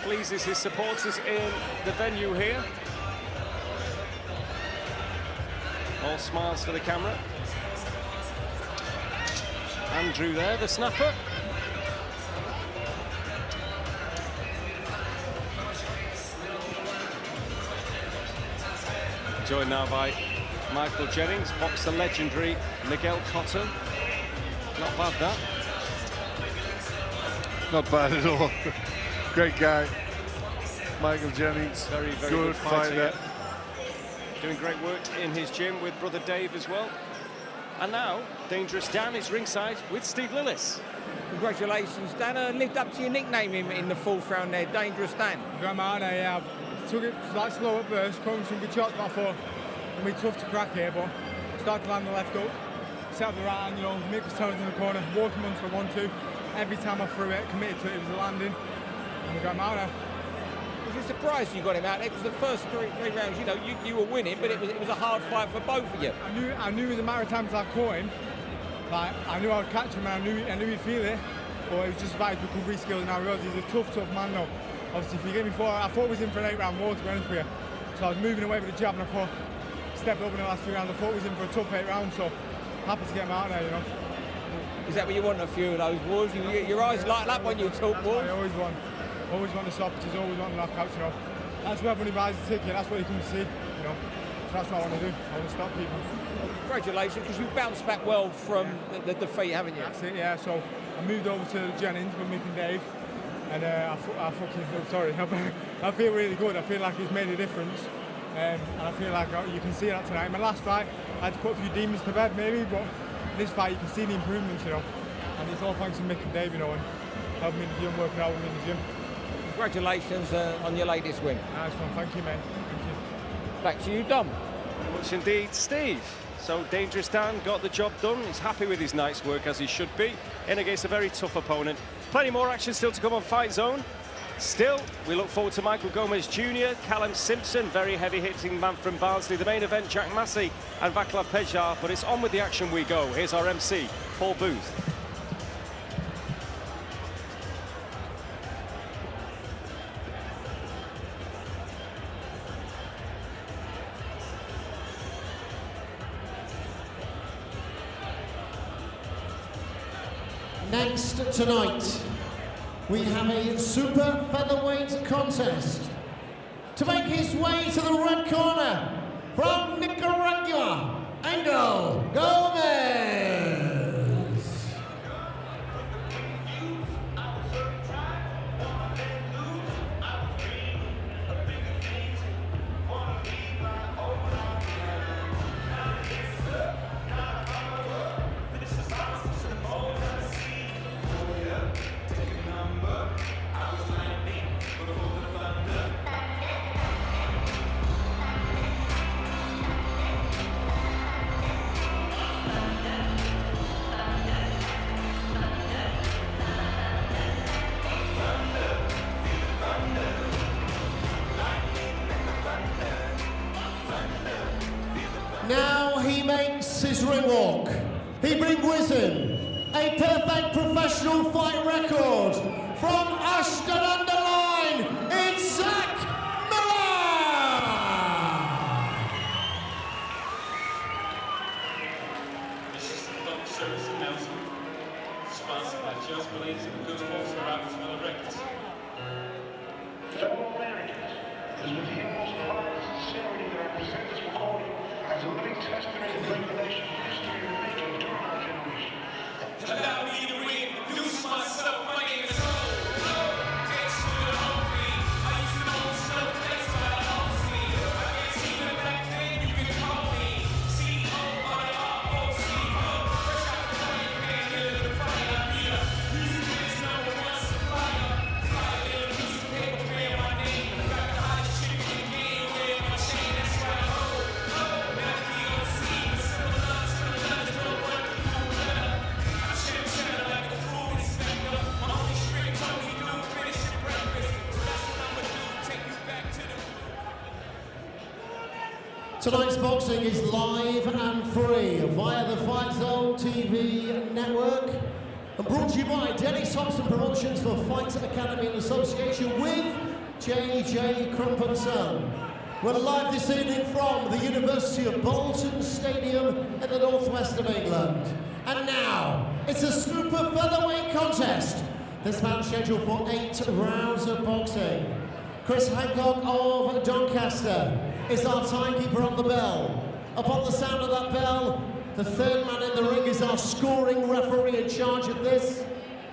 Pleases his supporters in the venue here. All smiles for the camera. Andrew there, the snapper. Joined now by Michael Jennings, boxer legendary Miguel Cotton. Not bad, that. Not bad at all. Great guy. Michael Jennings, very good fighter. Doing great work in his gym with brother Dave as well. And now, Dangerous Dan is ringside with Steve Lillis. Congratulations, Dan. Lived up to your nickname in the 4th round there, Dangerous Dan. Got my honor, yeah. Took it like slow at first, caught some good shots, but I thought it'd be tough to crack here, but started to land the left up, set up the right hand, you know, make his toes in the corner, walk him onto the 1-2. Every time I threw it, committed to it, it was a landing, and we got him out there. Was you surprised you got him out there? Because the first three rounds, you know, you were winning, but it was a hard fight for both of you. I knew as a matter of time as I caught him, like I knew I would catch him, and I knew he'd feel it. But it was just about his recovery skills, and I realised he's a tough man though. Obviously, if you gave me 4, I thought he was in for an 8-round war, to be honest with you. So I was moving away with the jab, and I thought, stepped up in the last 3 rounds. I thought he was in for a tough 8 rounds, so happy to get him out there, you know. Is that what you want, a few of those wars? Your eyes light up when you talk wars? I always want the stoppages, always want the knockouts, you know. That's where everybody buys the ticket, that's what you come to see, you know. So that's what I want to do, I want to stop people. Well, congratulations, because you've bounced back well from the defeat, haven't you? That's it, yeah. So I moved over to Jennings with Mick and Dave, and I feel really good. I feel like it's made a difference, and I feel like you can see that tonight. In my last fight, I had to put a few demons to bed maybe, but in this fight you can see the improvements, you know. And it's all thanks to Mick and Dave, you know, and helping me in the gym, working out with me in the gym. Congratulations on your latest win. Nice one, thank you, mate. Thank you. Back to you, Dom. Very much indeed, Steve. So Dangerous Dan got the job done. He's happy with his night's work, as he should be, in against a very tough opponent. Plenty more action still to come on Fight Zone. Still, we look forward to Michael Gomez Jr., Callum Simpson, very heavy-hitting man from Barnsley. The main event, Jack Massey and Vaclav Pejar. But it's on with the action we go. Here's our MC, Paul Booth. Next tonight, we have a super featherweight contest. To make his way to the red corner, from Nicaragua, Angel Gomez. Now he makes his ring walk. He brings with him a perfect professional fight record from Ashton-under-Lyne, service announcement, sponsored by Just Belize and Good Folks of Robertsville Records. Fellow Americans, as with the utmost pride and sincerity that I present this recording as a living testament and regulation of history and making during our generation. Allow me to reintroduce myself. My name is Ho. Thanks to the homie. I used to know snowflakes by the homie. I can't see them back then. You can call me CEO by the ROC. Fresh out the frying pan, here to the fire. Here, music is number one supplier. Flyer in a piece of paper, bear my name. Got the hottest chick in the game, wear my chain. That's right, ho. Not DOC, but similar to the letters. No one can do better. I shit cheddar like a food inspector. My only straight told me do finish your breakfast. So that's what I'ma do. Take you back to the Tonight's boxing is live and free via the Fightzone TV network and brought to you by Dennis Thompson Promotions for Fight Academy in association with J.J. Crump & Son. We're live this evening from the University of Bolton Stadium in the northwest of England. And now, it's a super featherweight contest. This match scheduled for 8 rounds of boxing. Chris Hancock of Doncaster is our timekeeper on the bell. Upon the sound of that bell, the third man in the ring is our scoring referee in charge of this,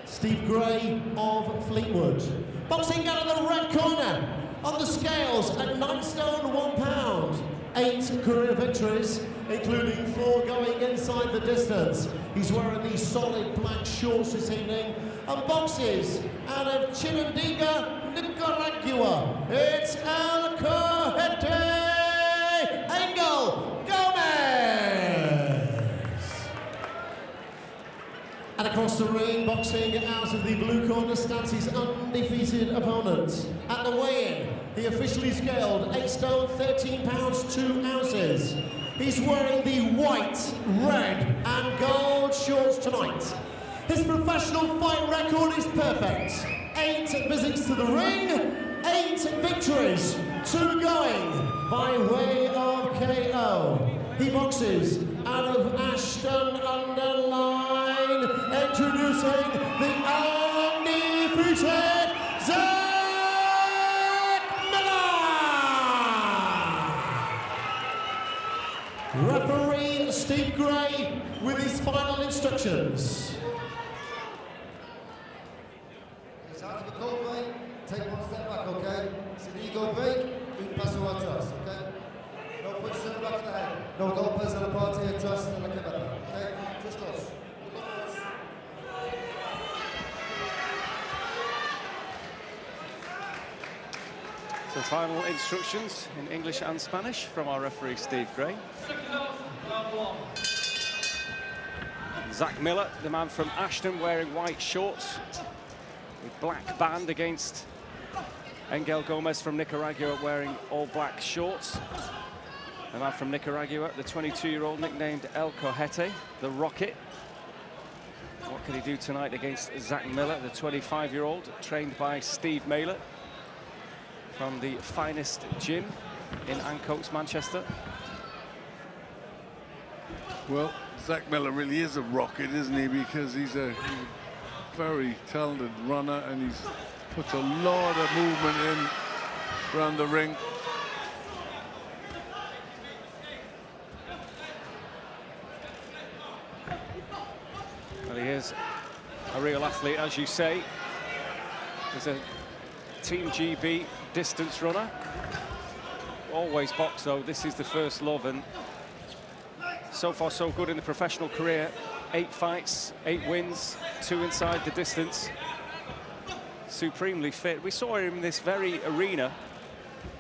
Steve Gray of Fleetwood. Boxing out of the red corner, on the scales at 9 stone 1 pound. 8 career victories, including 4 going inside the distance. He's wearing these solid black shorts this evening and boxes out of Chinandega, Nicaragua. It's El Cojete Angel Gomez. And across the ring, boxing out of the blue corner, stands his undefeated opponent. At the weigh-in, he officially scaled 8 stone, 13 pounds, 2 ounces. He's wearing the white, red, and gold shorts tonight. His professional fight record is perfect. 8 visits to the ring, 8 victories, 2 going by way of KO. He boxes out of Ashton-under-Lyne, introducing the undefeated Zach Miller! Referee Steve Gray with his final instructions. It's out of the court, mate. Take 1 step back, okay? It's an ego break. We pass our trust, okay? No push to the back of the head. No golpers on the party of trust and like a better, okay? Just close. So final instructions in English and Spanish from our referee Steve Gray. Zach Miller, the man from Ashton, wearing white shorts with black band against Engel Gomez from Nicaragua wearing all black shorts. The man from Nicaragua, the 22-year-old nicknamed El Cojete, the Rocket. What can he do tonight against Zach Miller, the 25-year-old, trained by Steve Mailer from the finest gym in Ancoats, Manchester? Well, Zach Miller really is a rocket, isn't he? Because he's a very talented runner and he's puts a lot of movement in around the ring. Well, he is a real athlete, as you say. He's a Team GB distance runner. Always box, though. This is the first love, and so far so good in the professional career. 8 fights, 8 wins, 2 inside the distance. Supremely fit. We saw him in this very arena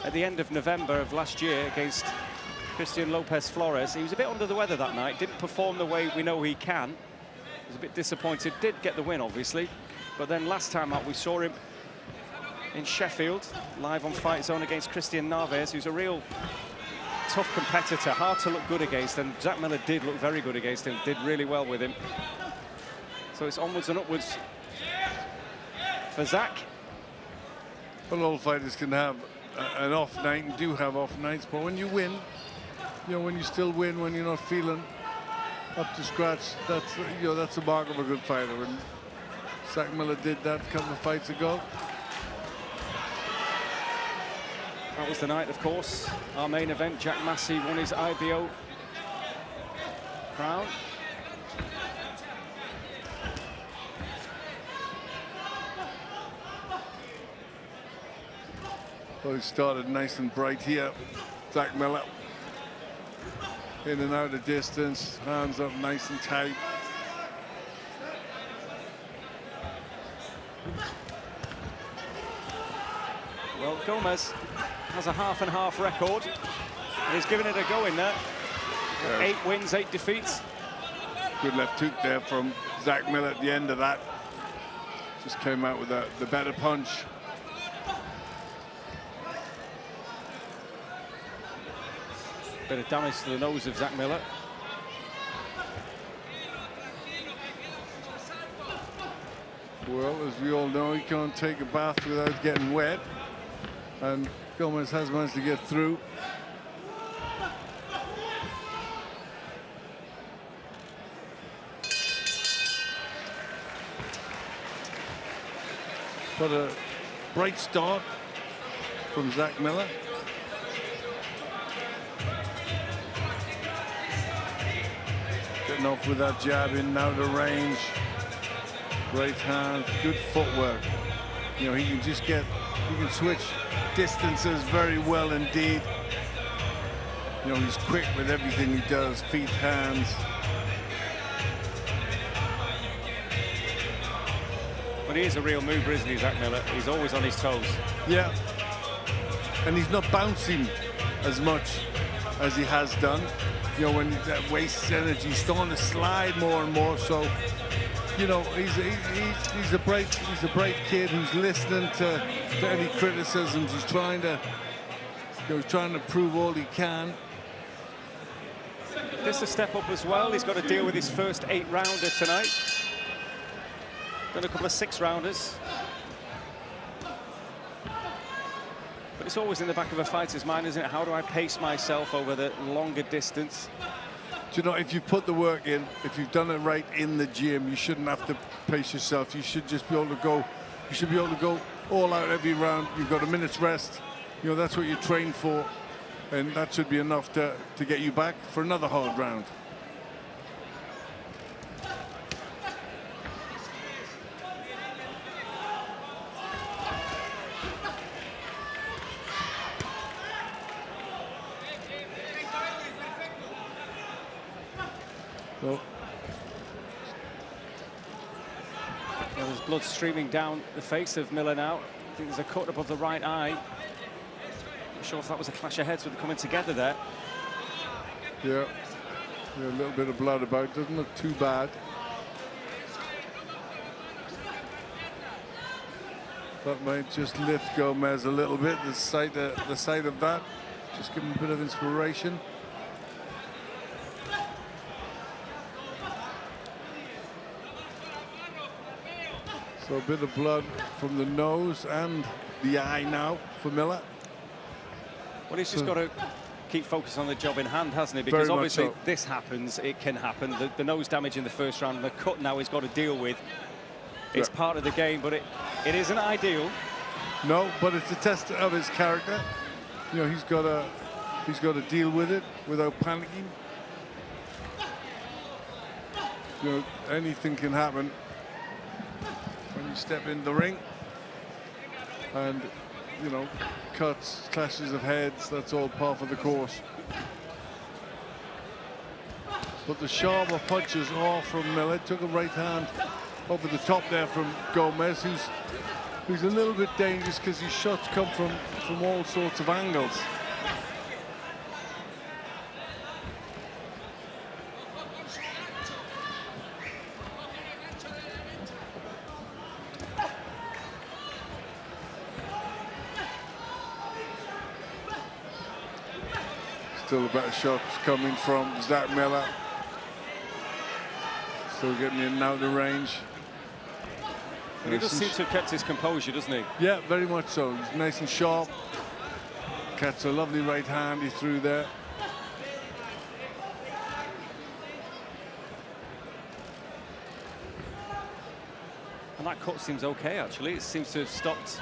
at the end of November of last year against Christian Lopez Flores. He was a bit under the weather that night, didn't perform the way we know he can. Was a bit disappointed, did get the win obviously, but then last time out we saw him in Sheffield, live on Fightzone against Christian Narvaez, who's a real tough competitor, hard to look good against, and Zach Miller did look very good against him, did really well with him. So it's onwards and upwards for Zach. Well, all fighters can have an off night and do have off nights, but when you win, you know, when you still win, when you're not feeling up to scratch. That's that's the mark of a good fighter. And Zach Miller did that a couple of fights ago. That was the night, of course. Our main event, Jack Massey won his IBO crown. Well, he started nice and bright here. Zach Miller. In and out of distance, hands up nice and tight. Well, Gomez has a half-and-half record, and he's given it a go in there. Yeah. 8 wins, 8 defeats. Good left hook there from Zach Miller at the end of that. Just came out with the better punch. Bit of damage to the nose of Zach Miller. Well, as we all know, he can't take a bath without getting wet. And Gomez has managed to get through. But a bright start from Zach Miller. Getting off with that jab in now to range. Great hands, good footwork. You know, he can switch distances very well indeed. You know, he's quick with everything he does, feet, hands. But he is a real mover, isn't he, Zach Miller? He's always on his toes. Yeah. And he's not bouncing as much as he has done. You know, when that wastes energy, he's starting to slide more and more. So, you know, he's a bright kid who's listening to any criticisms. He's trying to prove all he can. This a step up as well. He's got to deal with his first 8-rounder tonight. Done a couple of 6-rounders. But it's always in the back of a fighter's mind, isn't it? How do I pace myself over the longer distance? Do you know, if you put the work in, if you've done it right in the gym, you shouldn't have to pace yourself. You should just be able to go. You should be able to go all out every round. You've got a minute's rest. You know, that's what you train for, and that should be enough to get you back for another hard round. Well, there's blood streaming down the face of Miller now. I think there's a cut above the right eye. Not sure if that was a clash of heads with coming together there. Yeah, a little bit of blood about. Doesn't look too bad. That might just lift Gomez a little bit. The sight of that, just give him a bit of inspiration. So a bit of blood from the nose and the eye now for Miller. Well, he's just got to keep focused on the job in hand, hasn't he? Because obviously this happens, it can happen. The nose damage in the first round, and the cut now he's got to deal with. It's part of the game, but it isn't ideal. No, but it's a test of his character. You know, he's got to deal with it without panicking. You know, anything can happen when you step in the ring, and you know, cuts, clashes of heads, that's all part of the course. But the sharper punches are from Miller. Took a right hand over the top there from Gomez, who's a little bit dangerous because his shots come from all sorts of angles. Still better shots coming from Zach Miller. Still getting in and out of the range. And he does seem to have kept his composure, doesn't he? Yeah, very much so. He's nice and sharp. Catch a lovely right hand he threw there. And that cut seems okay, actually. It seems to have stopped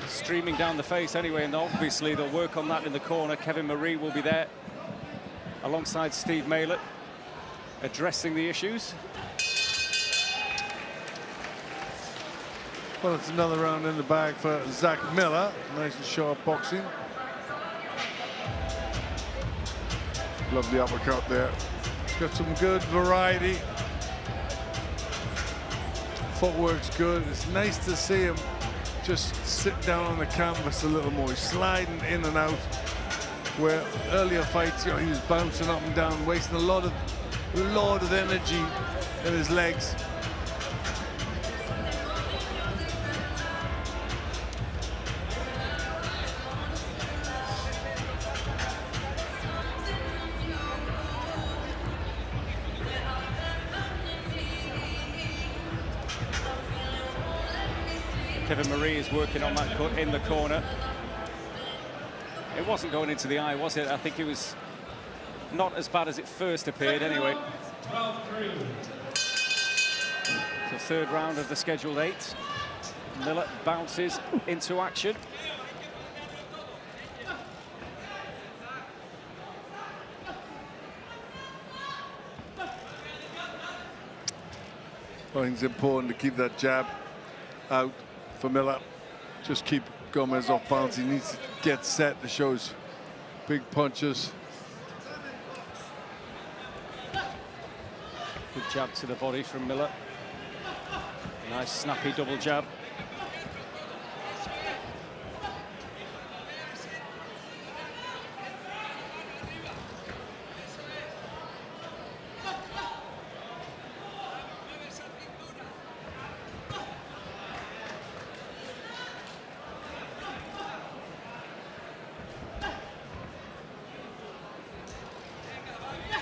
streaming down the face anyway, and obviously they'll work on that in the corner. Kevin Marie will be there alongside Steve Maylett, addressing the issues. Well, it's another round in the bag for Zach Miller. Nice and sharp boxing. Lovely uppercut there. Got some good variety. Footwork's good. It's nice to see him just sit down on the canvas a little more. He's sliding in and out. Where earlier fights, you know, he was bouncing up and down, wasting a lot of energy in his legs. Kevin Marie is working on that cut in the corner. It wasn't going into the eye, was it? I think it was not as bad as it first appeared anyway. The third round of the scheduled 8. Miller bounces into action. I think it's important to keep that jab out for Miller. Just keep Gomez off balance. He needs to get set to show his big punches. Good jab to the body from Miller. Nice snappy double jab.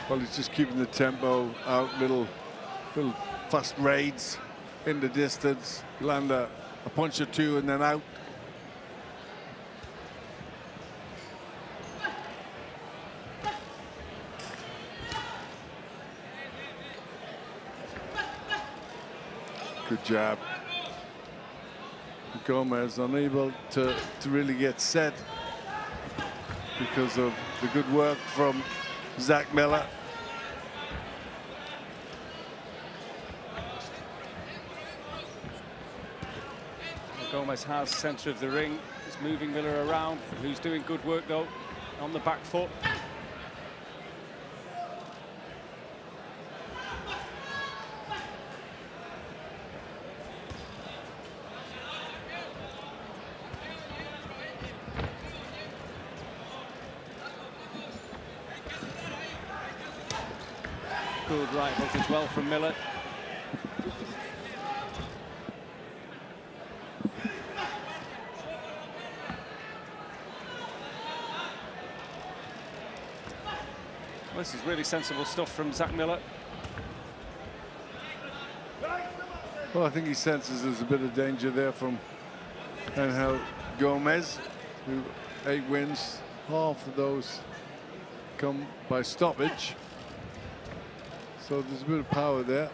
Well, he's just keeping the tempo out, little fast raids in the distance, land a punch or two and then out. Good jab. Gomez unable to really get set because of the good work from Zach Miller. Gomez has centre of the ring. He's moving Miller around, who's doing good work though on the back foot. Good right hook as well from Miller. This is really sensible stuff from Zach Miller. Well, I think he senses there's a bit of danger there from Angel Gomez, who 8 wins, half of those come by stoppage. So there's a bit of power there.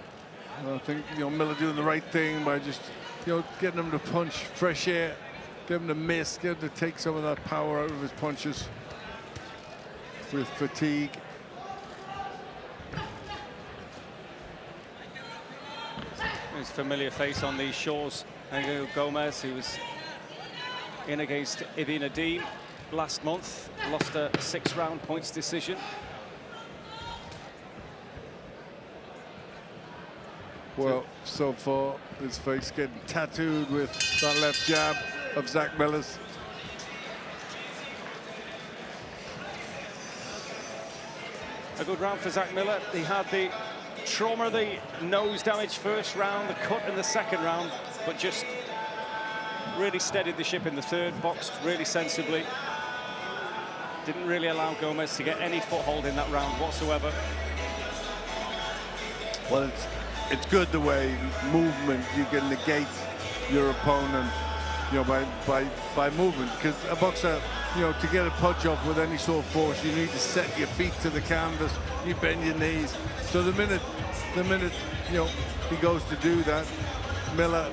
And I think, you know, Miller doing the right thing by just, you know, getting him to punch fresh air, get him to miss, get him to take some of that power out of his punches with fatigue. His familiar face on these shores, Angel Gomez, who was in against Ibn Adim last month, lost a 6-round points decision. Well, so far his face getting tattooed with that left jab of Zach Miller's. A good round for Zach Miller. He had the trauma, the nose damage first round, the cut in the second round, but just really steadied the ship in the third, boxed really sensibly. Didn't really allow Gomez to get any foothold in that round whatsoever. Well, it's good the way movement you can negate your opponent, you know, by movement, because a boxer, you know, to get a punch off with any sort of force, you need to set your feet to the canvas, you bend your knees. So the minute, you know, he goes to do that, Miller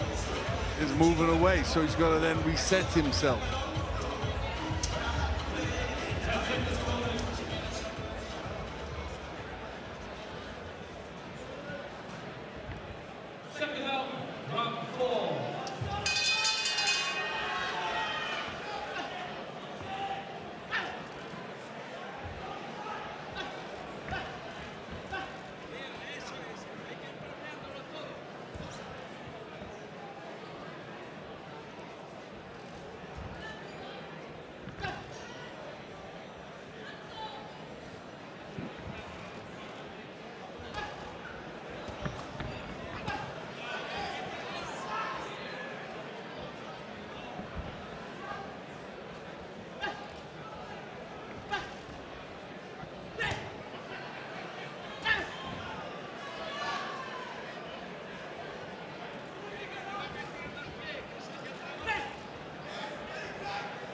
is moving away, so he's got to then reset himself.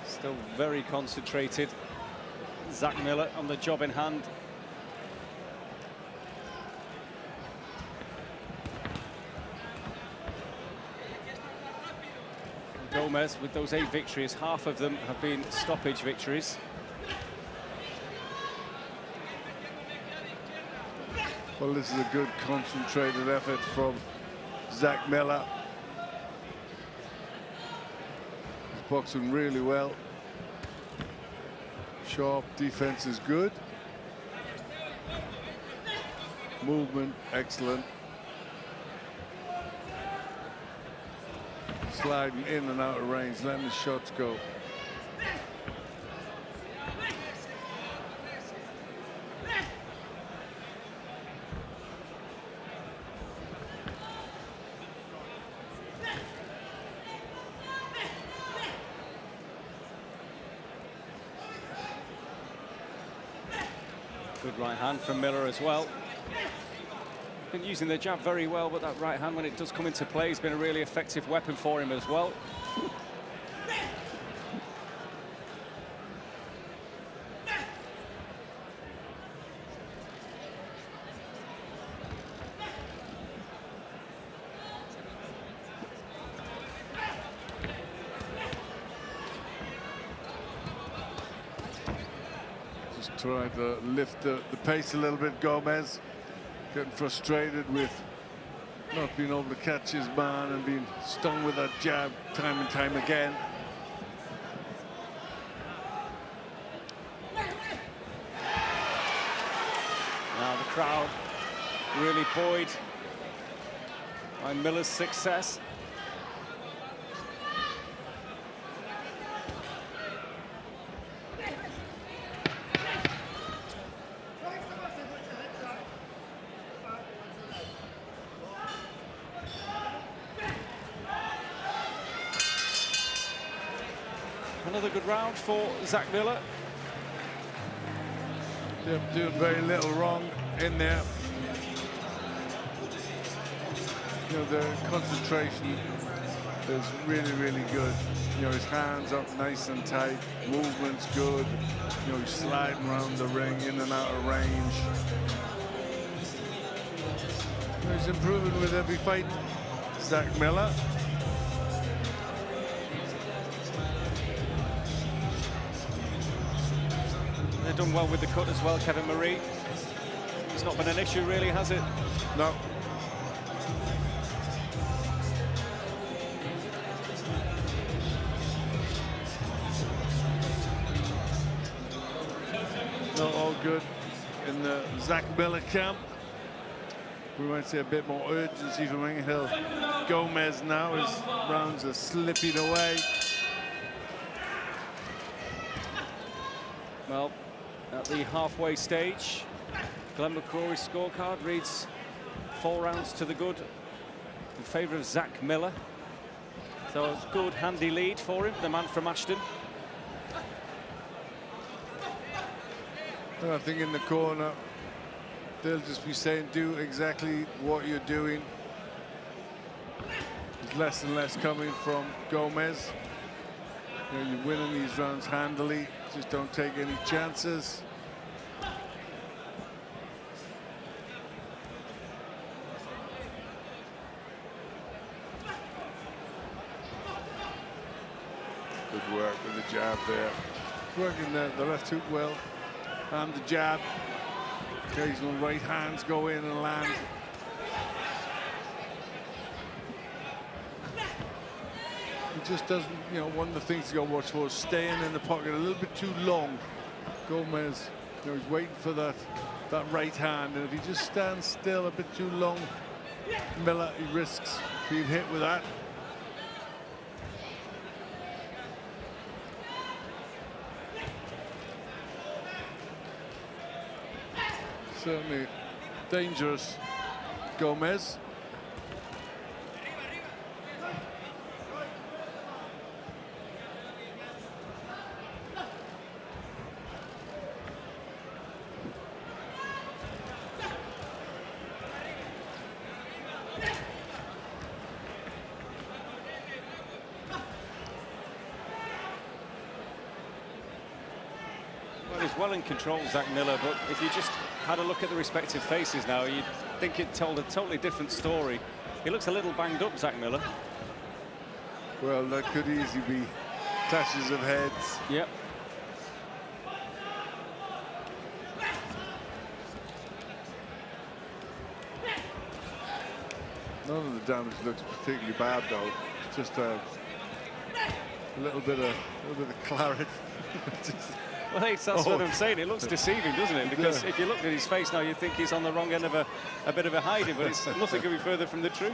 Still very concentrated. Zach Miller on the job in hand. Gomez with those 8 victories, half of them have been stoppage victories. Well, this is a good concentrated effort from Zach Miller. He's boxing really well. Sharp defense is good. Movement excellent. Sliding in and out of range, letting the shots go. Good right hand from Miller as well. Been using the jab very well, but that right hand, when it does come into play, has been a really effective weapon for him as well. Trying to lift the pace a little bit, Gomez. Getting frustrated with not being able to catch his man and being stung with that jab time and time again. Now the crowd really buoyed by Miller's success. Another good round for Zach Miller. They're doing very little wrong in there. You know, the concentration is really, really good. You know, his hands up nice and tight, movement's good. You know, he's sliding around the ring, in and out of range. You know, he's improving with every fight, Zach Miller. They've done well with the cut as well, Kevin Marie. It's not been an issue really, has it? No. Not all good in the Zach Miller camp. We might see a bit more urgency from Angel Gomez now. His rounds are slipping away. Well, at the halfway stage, Glenn McCrory's scorecard reads 4 rounds to the good in favour of Zach Miller. So a good, handy lead for him, the man from Ashton. And I think in the corner, they'll just be saying, do exactly what you're doing. There's less and less coming from Gomez. You know, you're winning these rounds handily. Just don't take any chances. Good work with the jab there. Working the left hook well. And the jab. Occasional right hands go in and land. He just doesn't, you know, one of the things you got to watch for is staying in the pocket a little bit too long. Gomez, you know, he's waiting for that right hand, and if he just stands still a bit too long, Miller, he risks being hit with that. Certainly dangerous, Gomez. Well, he's well in control, Zach Miller, but if you just had a look at the respective faces now, you'd think it told a totally different story. He looks a little banged up, Zach Miller. Well, that could easily be clashes of heads. Yep. None of the damage looks particularly bad, though. It's just a little bit of claret. Well, that's what I'm saying. It looks deceiving, doesn't it? Because if you look at his face now, you think he's on the wrong end of a bit of a hiding, but it's nothing could be further from the truth.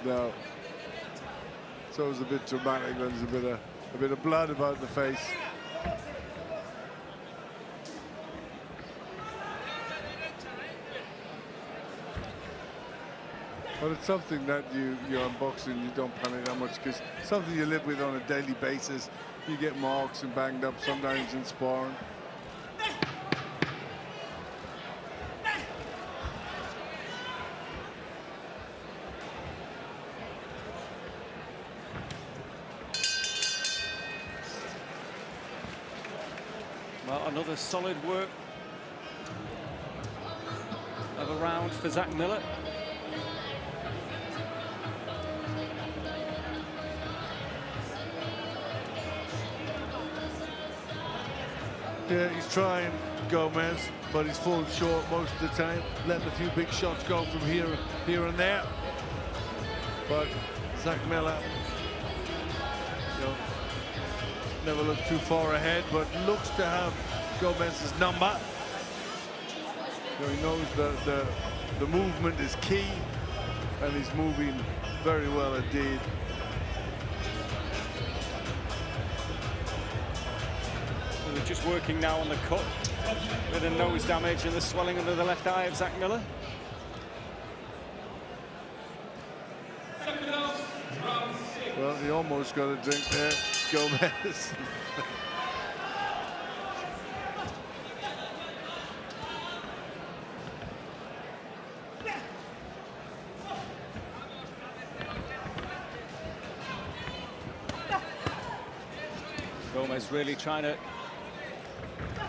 No. It's always a bit dramatic when there's a bit of blood about the face. But it's something that you're unboxing, you don't panic that much, because something you live with on a daily basis. You get marks and banged up sometimes in sparring. Well, another solid work of a round for Zach Miller. Yeah, he's trying, Gomez, but he's falling short most of the time, letting a few big shots go from here and there. But Zach Miller, you know, never looked too far ahead, but looks to have Gomez's number. You know, he knows that the movement is key, and he's moving very well indeed. They're just working now on the cut with the nose damage and the swelling under the left eye of Zach Miller. Well, he almost got a drink there, Gomez. Gomez really trying to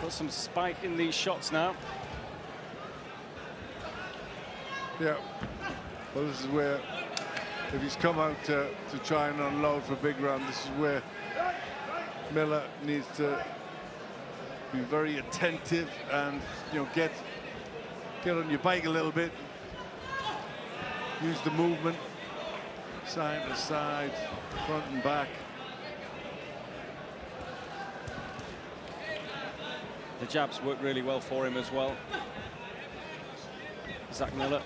put some spike in these shots now. Yeah. Well, this is where, if he's come out to try and unload for a big round, this is where Miller needs to be very attentive and, you know, get on your bike a little bit. Use the movement, side to side, front and back. The jabs work really well for him as well. Zach Miller.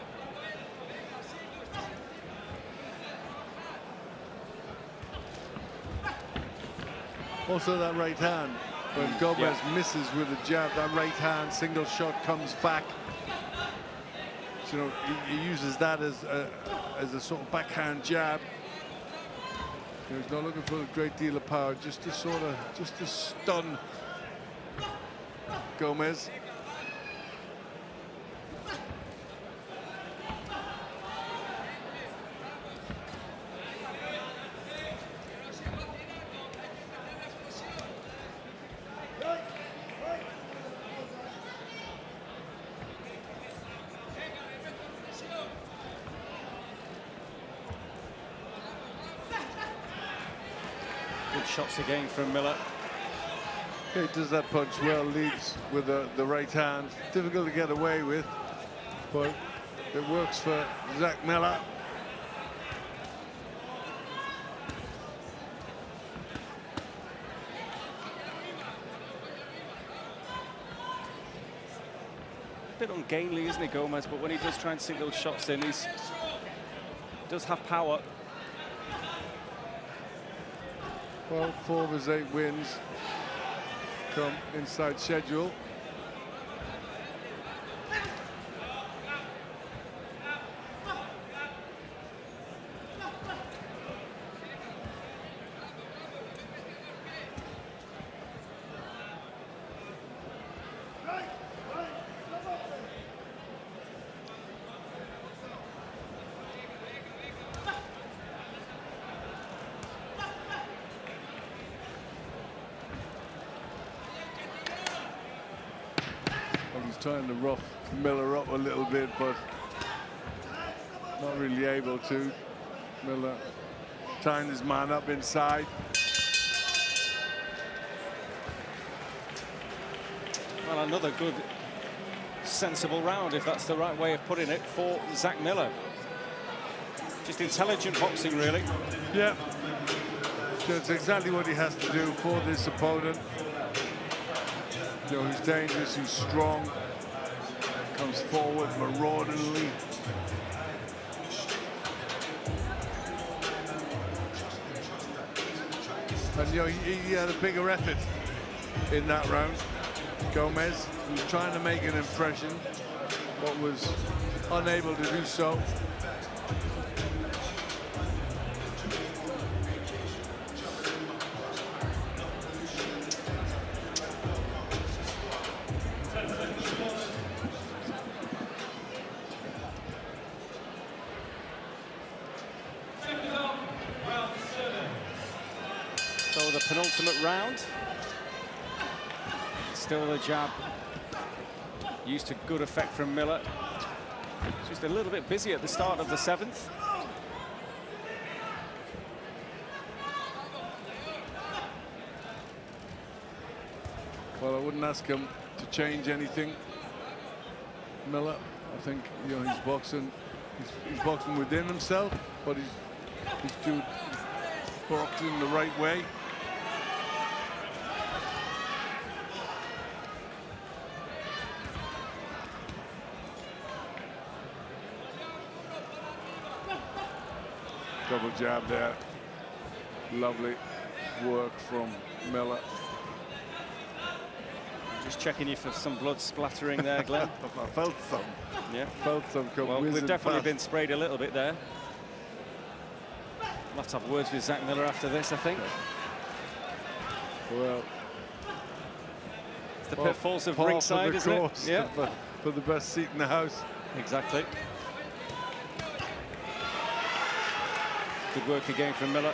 Also that right hand, when Gomez misses with a jab, that right hand single shot comes back. So, you know, he uses that as a sort of backhand jab. You know, he's not looking for a great deal of power, just to stun Gomez. Good shots again from Miller. He does that punch well, leads with the right hand. Difficult to get away with, but it works for Zach Miller. A bit ungainly, isn't he, Gomez? But when he does try and sink those shots in, he does have power. Well, 4 of his 8 wins come inside schedule. Trying to rough Miller up a little bit, but not really able to. Miller tying his man up inside. Well, another good, sensible round, if that's the right way of putting it, for Zach Miller. Just intelligent boxing, really. Yeah, that's exactly what he has to do for this opponent. You know, he's dangerous, he's strong. Comes forward maraudingly. And you know, he had a bigger effort in that round. Gomez was trying to make an impression, but was unable to do so. Penultimate round. Still the jab. Used to good effect from Miller. Just a little bit busy at the start of the 7th. Well, I wouldn't ask him to change anything. Miller, I think, you know, he's boxing within himself, but he's boxing the right way. Double jab there. Lovely work from Miller. Just checking you for some blood splattering there, Glenn. I felt some. Yeah. Felt some come well, we've definitely past. been sprayed a little bit there. We'll have to have words with Zach Miller after this, I think. Well, it's the pitfalls of ringside, isn't it? Yeah. For the best seat in the house. Exactly. Good work again from Miller.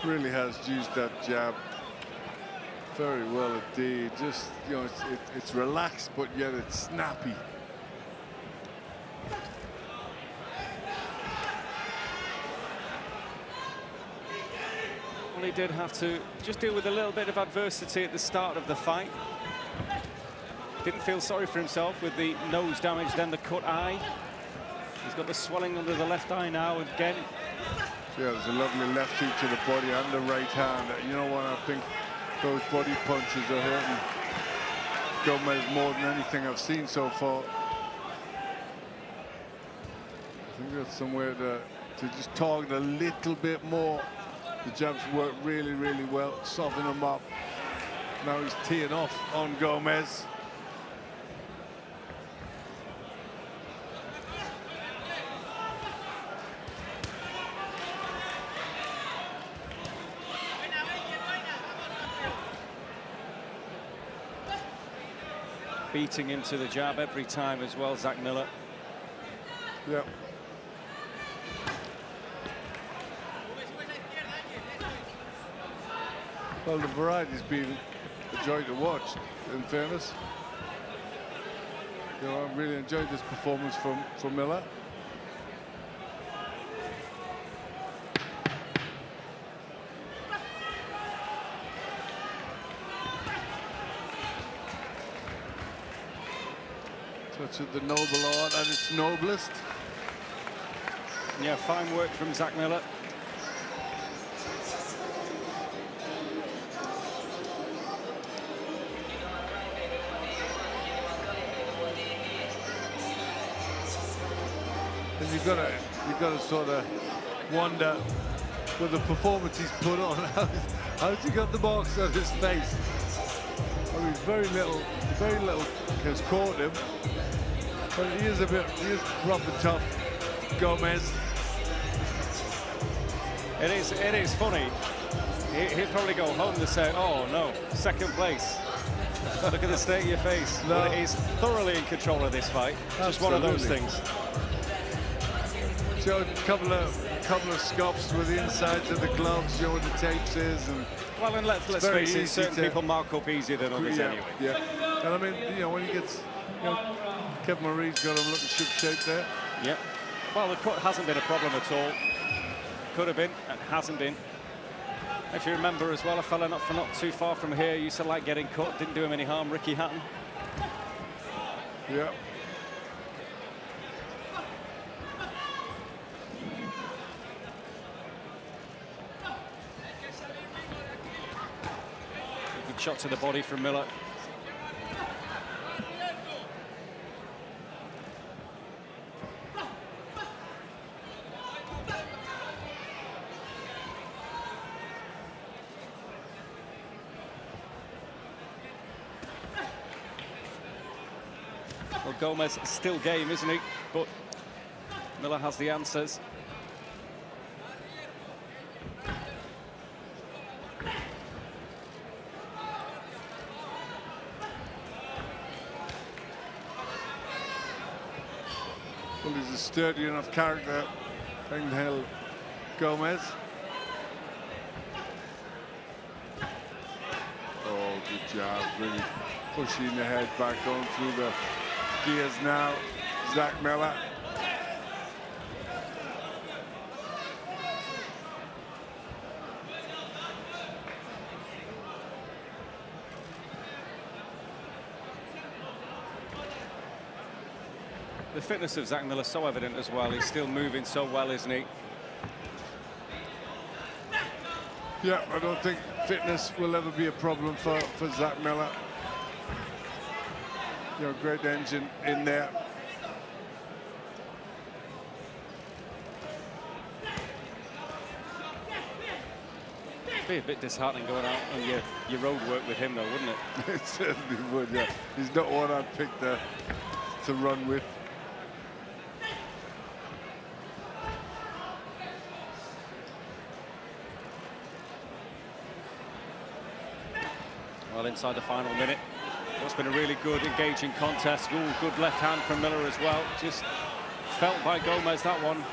Really has used that jab very well indeed. Just, you know, it's relaxed, but yet it's snappy. Well, he did have to just deal with a little bit of adversity at the start of the fight. Didn't feel sorry for himself with the nose damage, then the cut eye. He's got the swelling under the left eye now again. Yeah, there's a lovely left hook to the body and the right hand. You know what, I think those body punches are hurting Gomez more than anything I've seen so far. I think that's somewhere to just target a little bit more. The jabs work really, really well, soften him up. Now he's teeing off on Gomez. Beating him to the jab every time as well, Zach Miller. Yeah. Well, the variety's been a joy to watch, in fairness. You know, I really enjoyed this performance from Miller. Touch of the noble art at its noblest. Yeah, fine work from Zach Miller. And you've got to sort of wonder with the performance he's put on, how's he got the marks on his face? I mean, very little has caught him, but he is rough and tough, Gomez. It is funny. He'd probably go home to say, "Oh no, second place." Look at the state of your face. No. But he's thoroughly in control of this fight. Just one of those things. Showed a couple of scuffs with the insides of the gloves, showing the tapes is, and well, and let's face it, certain people mark up easier than others anyway. Yeah, and I mean, you know, when he gets, you know, Kevin Marie's got him looking ship-shape there. Yep. Well, the cut hasn't been a problem at all. Could have been, and hasn't been. If you remember as well, a fella not too far from here used to like getting cut, didn't do him any harm, Ricky Hatton. Yeah. Good shot to the body from Miller. Well, Gomez still game, isn't he? But Miller has the answers. Well, he's a sturdy enough character, Angel Gomez. Oh, good job, really pushing the head back, going through the gears now, Zach Miller. The fitness of Zach Miller is so evident as well. He's still moving so well, isn't he? Yeah, I don't think fitness will ever be a problem for Zach Miller. You know, great engine in there. It'd be a bit disheartening going out on your road work with him, though, wouldn't it? It certainly would, yeah. He's not one I'd pick to run with. Well, inside the final minute. It's been a really good, engaging contest. Ooh, good left hand from Miller as well. Just felt by Gomez, that one.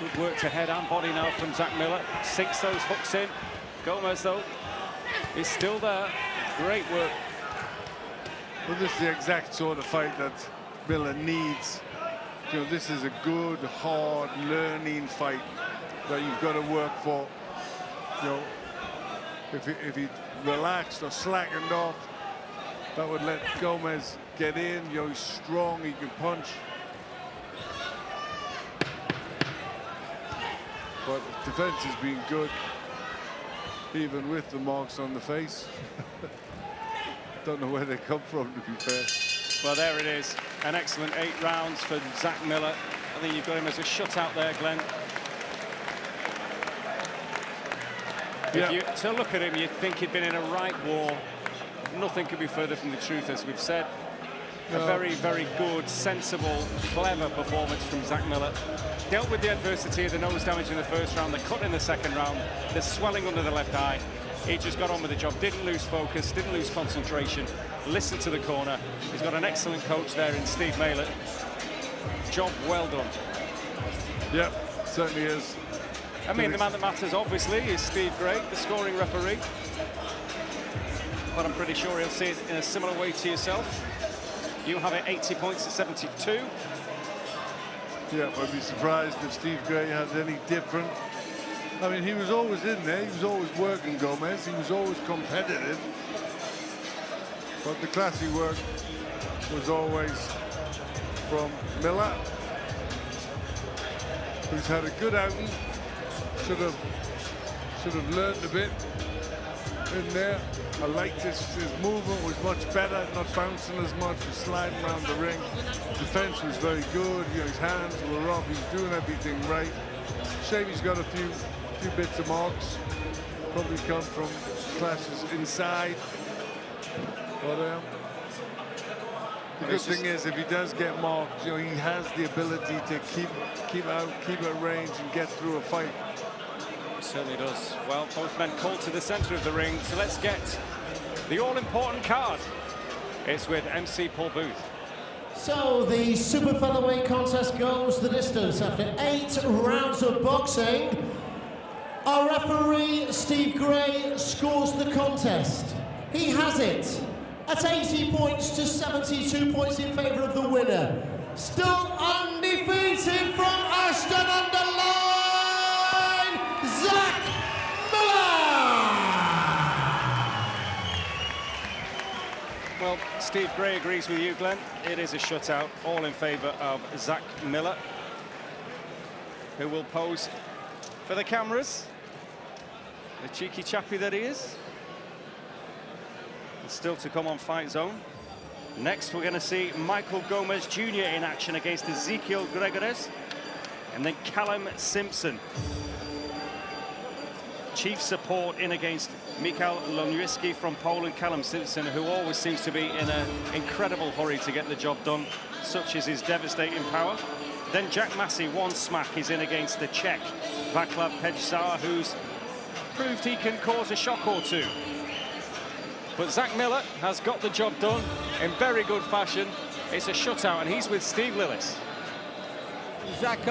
Good work to head and body now from Zach Miller. Sinks those hooks in. Gomez, though, is still there. Great work. Well, this is the exact sort of fight that Miller needs. You know, this is a good, hard, learning fight that you've got to work for. You know, if he relaxed or slackened off, that would let Gomez get in. You know, he's strong, he can punch. But defense has been good, even with the marks on the face. Don't know where they come from, to be fair. Well, there it is. An excellent 8 rounds for Zach Miller. I think you've got him as a shutout there, Glenn. Yeah. If you to look at him, you'd think he'd been in a right war. Nothing could be further from the truth, as we've said. A very, very good, sensible, clever performance from Zach Miller. Dealt with the adversity of the nose damage in the first round, the cut in the second round, the swelling under the left eye. He just got on with the job, didn't lose focus, didn't lose concentration, listened to the corner. He's got an excellent coach there in Steve Maylett. Job well done. Yep, certainly is. I mean, the man that matters, obviously, is Steve Gray, the scoring referee. but I'm pretty sure he'll see it in a similar way to yourself. You have it 80 points to 72. Yeah, I'd be surprised if Steve Gray had any different. I mean, he was always in there. He was always working Gomez. He was always competitive. But the classy work was always from Miller, who's had a good outing. Should have learned a bit in there. I liked his movement was much better, not bouncing as much, was sliding around the ring. Defense was very good. You know, his hands were off. He's doing everything right. Shame he's got a few bits of marks. Probably come from clashes inside. But the good thing is, if he does get marked, you know, he has the ability to keep at range and get through a fight. He certainly does. Well, both men called to the center of the ring, so let's get the all-important card. It's with MC Paul Booth. So the super featherweight contest goes the distance after 8 rounds of boxing. Our referee, Steve Gray, scores the contest. He has it at 80 points to 72 points in favour of the winner. Still undefeated from Ashton-under-Lyne, Zach Miller! Well, Steve Gray agrees with you, Glenn. It is a shutout, all in favour of Zach Miller, who will pose for the cameras. The cheeky chappy that he is. And still to come on Fightzone. Next, we're going to see Michael Gomez Jr. in action against Ezekiel Gregores. And then Callum Simpson. Chief support in against Mikhail Lonierski from Poland. Callum Simpson, who always seems to be in an incredible hurry to get the job done, such as his devastating power. Then Jack Massey, one smack, is in against the Czech Vaclav Pejsar, who's proved he can cause a shock or two. But Zach Miller has got the job done in very good fashion. It's a shutout, and he's with Steve Lillis. Zach,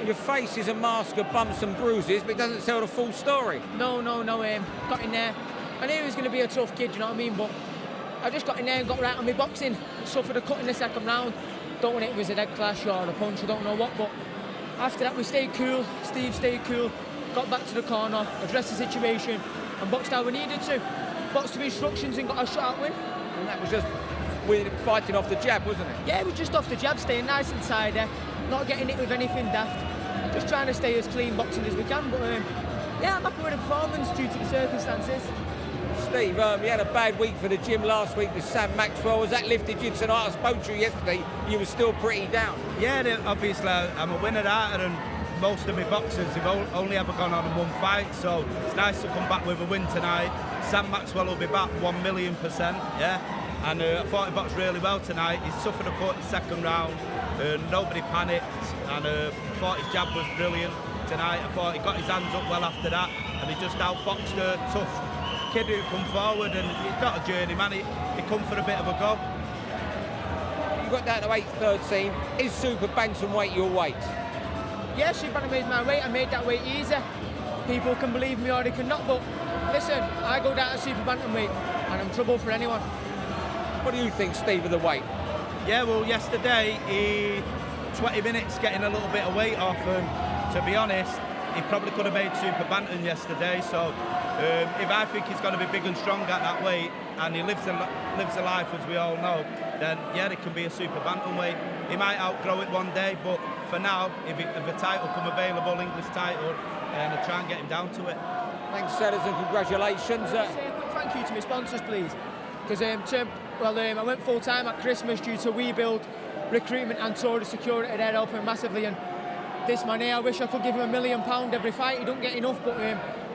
your face is a mask of bumps and bruises, but it doesn't tell the full story. No, got in there. I knew he was going to be a tough kid, you know what I mean? But I just got in there and got right on my boxing. Suffered a cut in the second round. Don't know if it was a dead clash or a punch, I don't know what, but after that we stayed cool. Steve stayed cool. Got back to the corner, addressed the situation, and boxed how we needed to. Boxed to instructions and got a shutout win. And that was just fighting off the jab, wasn't it? Yeah, it was just off the jab, staying nice and tidy, not getting it with anything daft. Just trying to stay as clean boxing as we can. But yeah, I'm happy with the performance due to the circumstances. Steve, you had a bad week for the gym last week with Sam Maxwell. Has that lifted you tonight? I spoke to you yesterday. You were still pretty down. Yeah, obviously I'm a winner out and most of my boxers have only ever gone on in one fight, so it's nice to come back with a win tonight. Sam Maxwell will be back 1,000,000%, yeah. And I thought he boxed really well tonight. He suffered a cut in the second round. Nobody panicked, and thought his jab was brilliant tonight. I thought he got his hands up well after that, and he just outboxed a tough kid who come forward, and he's not a journeyman. He come for a bit of a go. You got down to 8:13. Is super bantamweight your weight? Yeah, super bantamweight is my weight. I made that weight easy. People can believe me or they cannot, but listen, I go down to super bantamweight, and I'm trouble for anyone. What do you think, Steve, of the weight? Yeah, well, yesterday, 20 minutes getting a little bit of weight off, and to be honest, he probably could have made super bantam yesterday, so if I think he's going to be big and strong at that weight, and he lives a life, as we all know, then yeah, it can be a super bantamweight. He might outgrow it one day, but for now, if a title come available, English title, and I'll try and get him down to it. Thanks, Sellers, and congratulations. Thank you to my sponsors, please. Because I went full-time at Christmas due to WeBuild, recruitment and tourist security. They're helping massively. And this man here, I wish I could give him £1 million every fight. He don't get enough, but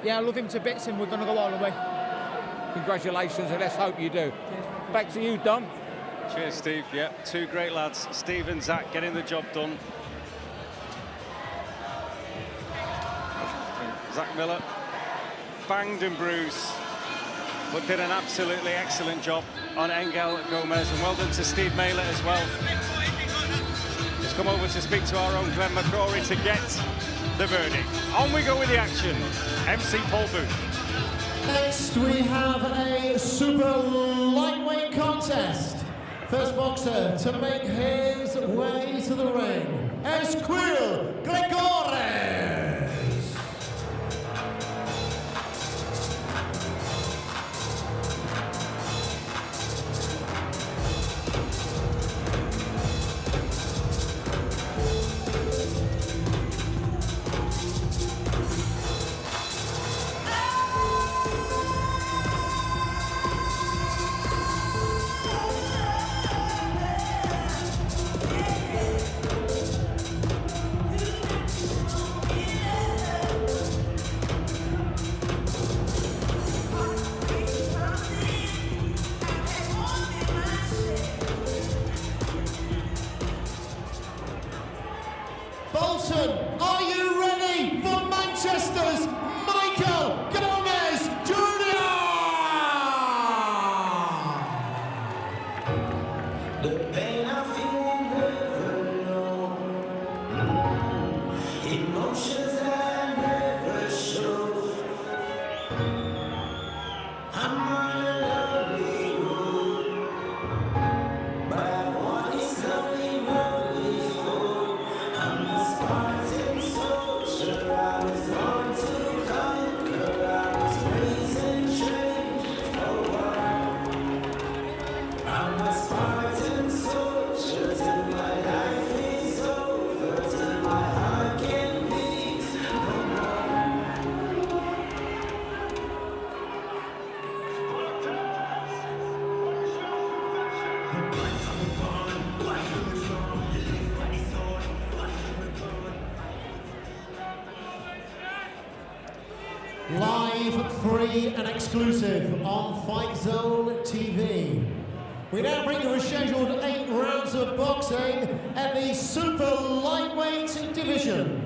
yeah, I love him to bits, and we're going to go all the way. Congratulations, and let's hope you do. Back to you, Dom. Cheers, Steve. Yep, two great lads, Steve and Zach, getting the job done. Zach Miller, banged and bruised, but did an absolutely excellent job on Engel Gomez, and well done to Steve Mailer as well. Just come over to speak to our own Glenn McCrory to get the verdict. On we go with the action. MC Paul Booth. Next we have a super First boxer to make his way to the ring, Esquil Gregores. Bolton, are you ready for Manchester's Michael Gomez Jr.? The pain I feel never know, emotions I never show. I'm on a lonely road, but I want this lonely road before. I'm a Spartan soldier, I was born to conquer. I was raised and trained for a while. I'm a Spartan soldier till my life is over, till my heart can beat no more. Live, free and exclusive on Fightzone TV. We now bring you a scheduled 8 rounds of boxing at the super lightweight division.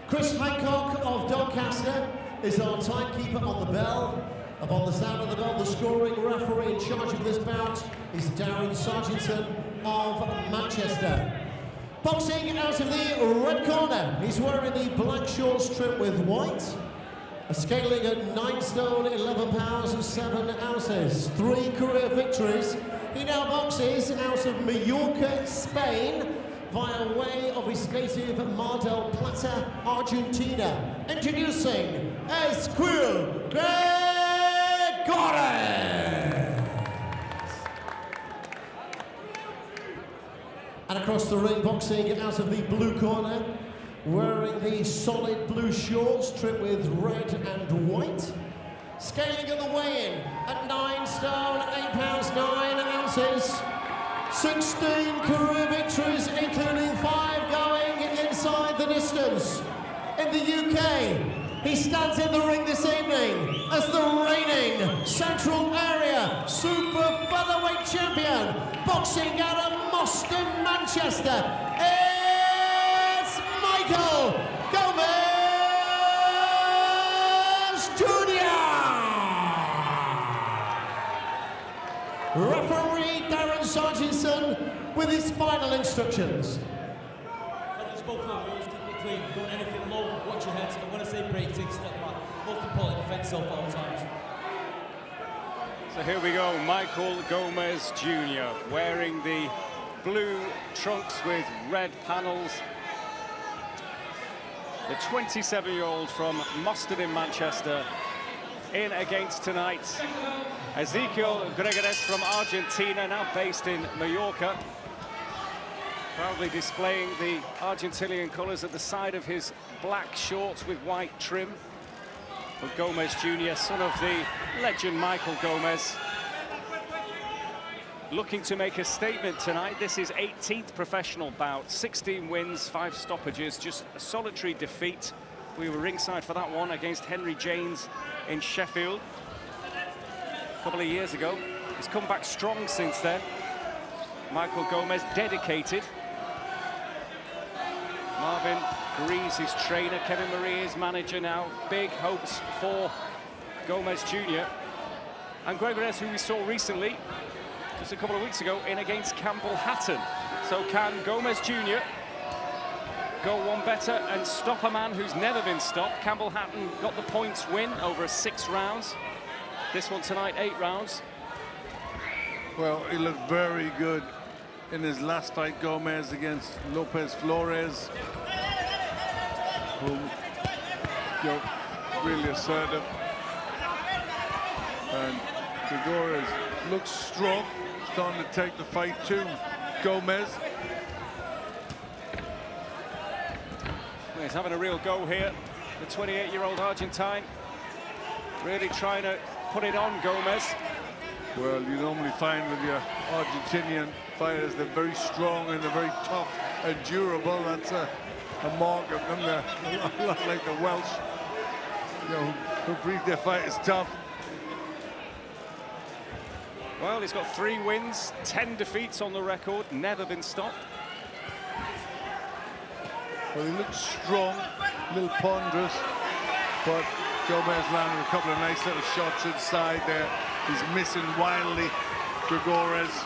Chris Hancock of Doncaster is our timekeeper on the bell. Upon the sound of the bell, the scoring referee in charge of this bout is Darren Sargentson of Manchester. Boxing out of the red corner, he's wearing the black shorts trimmed with white. Scaling at 9 stone, 11 pounds and 7 ounces. 3 career victories. He now boxes out of Mallorca, Spain, via way of his native Mar del Plata, Argentina. Introducing Esquil Gregores. And across the ring, boxing out of the blue corner, wearing the solid blue shorts trimmed with red and white. Scaling at the weigh-in at 9 stone, 8 pounds 9 ounces. 16 career victories, including 5 going inside the distance. In the UK, he stands in the ring this evening as the reigning Central Area Super Featherweight Champion, boxing out of Moston, Manchester. Michael Gomez Jr. Referee Darren Sargentson with his final instructions. Fellas, both of the rules, keep it clean, don't anything low, watch your heads, and when I say break, take a step back. Most important, defend yourself at all times. So here we go, Michael Gomez Jr. wearing the blue trunks with red panels. The 27-year-old from Moston in Manchester in against tonight. Esquil Gregores from Argentina, now based in Mallorca. Proudly displaying the Argentinian colours at the side of his black shorts with white trim. But Gomez Jr., son of the legend Michael Gomez, looking to make a statement tonight. This is 18th professional bout, 16 wins, 5 stoppages, just a solitary defeat. We were ringside for that one against Henry James in Sheffield a couple of years ago. He's come back strong since then. Michael Gomez, dedicated. Marvin Greaves, his trainer, Kevin Marie, his manager now. Big hopes for Gomez Jr. And Gregores, who we saw recently, just a couple of weeks ago, in against Campbell Hatton. So can Gomez Jr. go one better and stop a man who's never been stopped? Campbell Hatton got the points win over 6 rounds. This one tonight, 8 rounds. Well, he looked very good in his last fight, Gomez, against Lopez Flores, who, you know, really assertive. And Gregores looks strong, starting to take the fight to Gomez. Well, he's having a real go here, the 28-year-old Argentine, really trying to put it on Gomez. Well, you normally find with your Argentinian fighters, they're very strong and they're very tough and durable. That's a mark of them. They're a lot like the Welsh, you know, who breed their fighters tough. Well, he's got 3 wins, 10 defeats on the record, never been stopped. Well, he looks strong, a little ponderous, but Gomez landed a couple of nice little shots inside there. He's missing wildly, Gregores.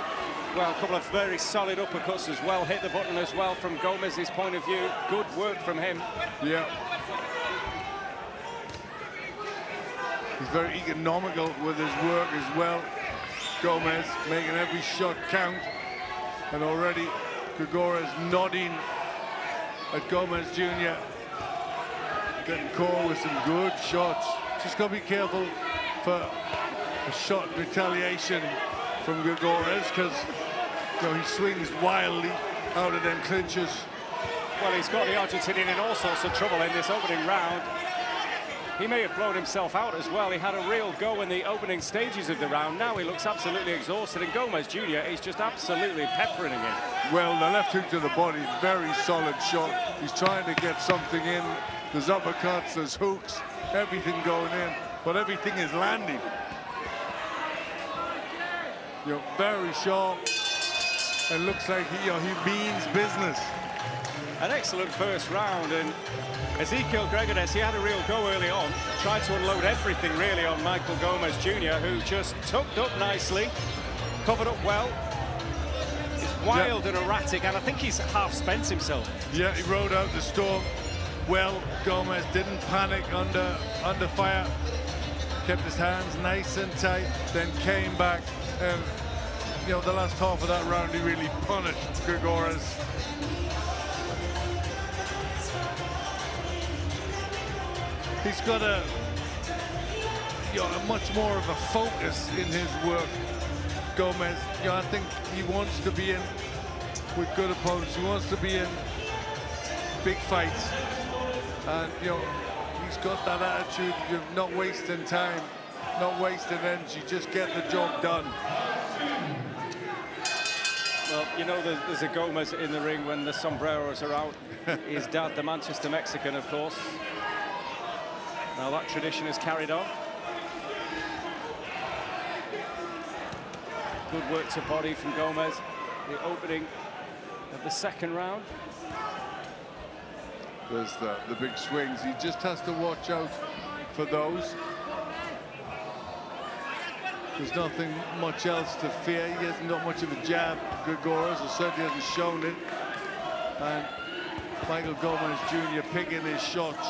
Well, a couple of very solid uppercuts as well, hit the button as well from Gomez's point of view. Good work from him. Yeah. He's very economical with his work as well. Gomez making every shot count. And already Gregores nodding at Gomez Jr. Getting caught with some good shots. Just got to be careful for a shot retaliation from Gregores, because you know, he swings wildly out of them clinches. Well, he's got the Argentinian in all sorts of trouble in this opening round. He may have blown himself out as well. He had a real go in the opening stages of the round. Now he looks absolutely exhausted, and Gomez Jr. is just absolutely peppering him. Well, the left hook to the body, very solid shot. He's trying to get something in. There's uppercuts, there's hooks, everything going in, but everything is landing. You know, very sharp, and looks like he means business. An excellent first round, and Ezequiel Gregores, he had a real go early on, tried to unload everything really on Michael Gomez Jr., who just tucked up nicely, covered up well. He's wild and erratic, and I think he's half spent himself. Yeah, he rode out the storm well. Gomez didn't panic under fire, kept his hands nice and tight, then came back, and you know, the last half of that round he really punished Gregores. He's got a much more of a focus in his work, Gomez. I think he wants to be in with good opponents. He wants to be in big fights, and he's got that attitude of not wasting time, not wasting energy, just get the job done. Well, there's a Gomez in the ring when the sombreros are out. His dad, the Manchester Mexican, of course. Now that tradition is carried on. Good work to body from Gomez. The opening of the second round. There's the big swings. He just has to watch out for those. There's nothing much else to fear. He hasn't got much of a jab, Gregores, or certainly hasn't shown it. And Michael Gomez Jr. picking his shots.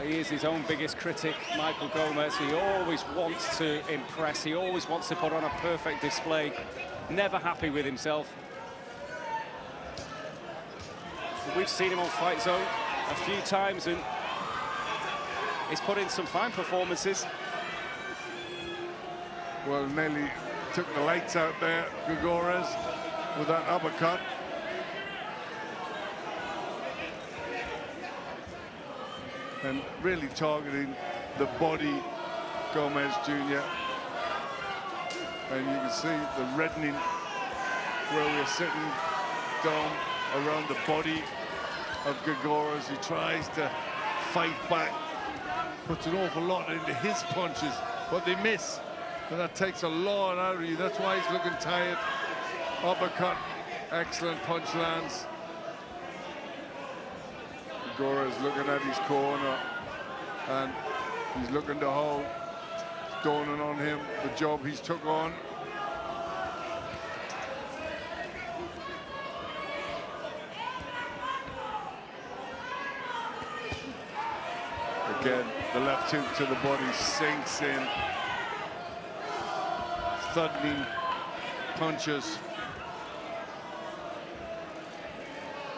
He is his own biggest critic, Michael Gomez. He always wants to impress. He always wants to put on a perfect display. Never happy with himself. We've seen him on Fightzone a few times, and he's put in some fine performances. Well, nearly took the lights out there, Gregores, with that uppercut. And really targeting the body, Gomez Jr. And you can see the reddening where we're sitting down around the body of Gregores. He tries to fight back, puts an awful lot into his punches, but they miss. And that takes a lot out of you. That's why he's looking tired. Uppercut, excellent punch lands. Gregores looking at his corner, and he's looking to hold. It's dawning on him the job he's took on. Again, the left hook to the body sinks in. thudding punches.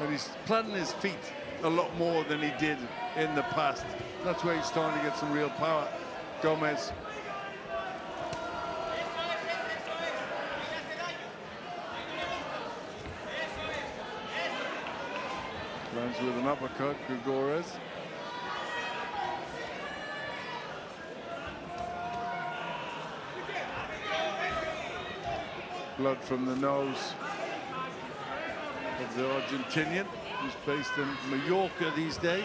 And he's planting his feet a lot more than he did in the past. That's where he's starting to get some real power. Gomez. Lands with an uppercut, Gregores. Blood from the nose of the Argentinian, who's based in Mallorca these days.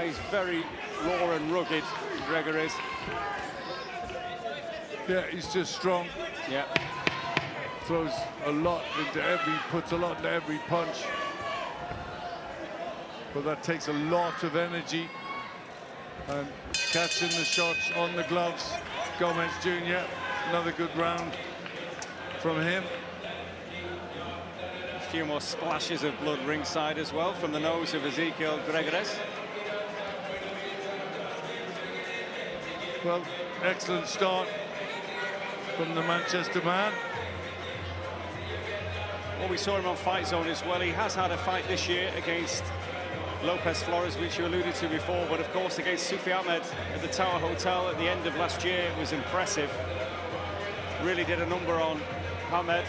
He's very raw and rugged, Gregores. Yeah, he's just strong. Yeah. Throws a lot into puts a lot into every punch. But that takes a lot of energy. And catching the shots on the gloves. Gomez Jr., another good round from him. A few more splashes of blood ringside as well from the nose of Ezequiel Gregores. Well, excellent start from the Manchester man. Well, we saw him on Fightzone as well. He has had a fight this year against Lopez Flores, which you alluded to before, but of course against Sufi Ahmed at the Tower Hotel at the end of last year. It was impressive. Really did a number on Ahmed.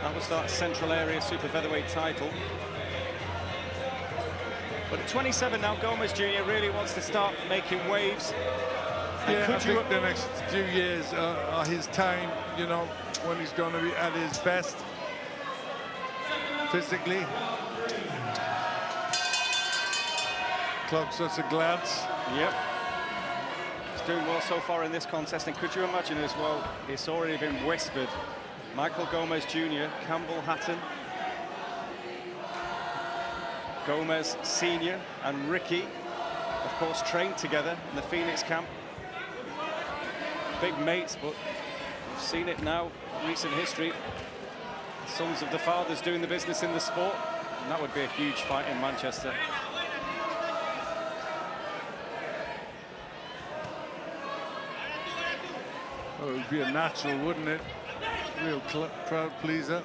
That was that Central Area Super Featherweight title. But at 27 now, Gomez Jr. really wants to start making waves. Yeah, I think the next few years are his time, you know, when he's going to be at his best physically. Clogs us a glance. Yep. He's doing well so far in this contest, and could you imagine as well, it's already been whispered, Michael Gomez Jr., Campbell Hatton, Gomez Sr. and Ricky, of course, trained together in the Phoenix camp. Big mates, but we've seen it now, recent history. Sons of the fathers doing the business in the sport, and that would be a huge fight in Manchester. Oh, it would be a natural, wouldn't it? Real crowd pleaser.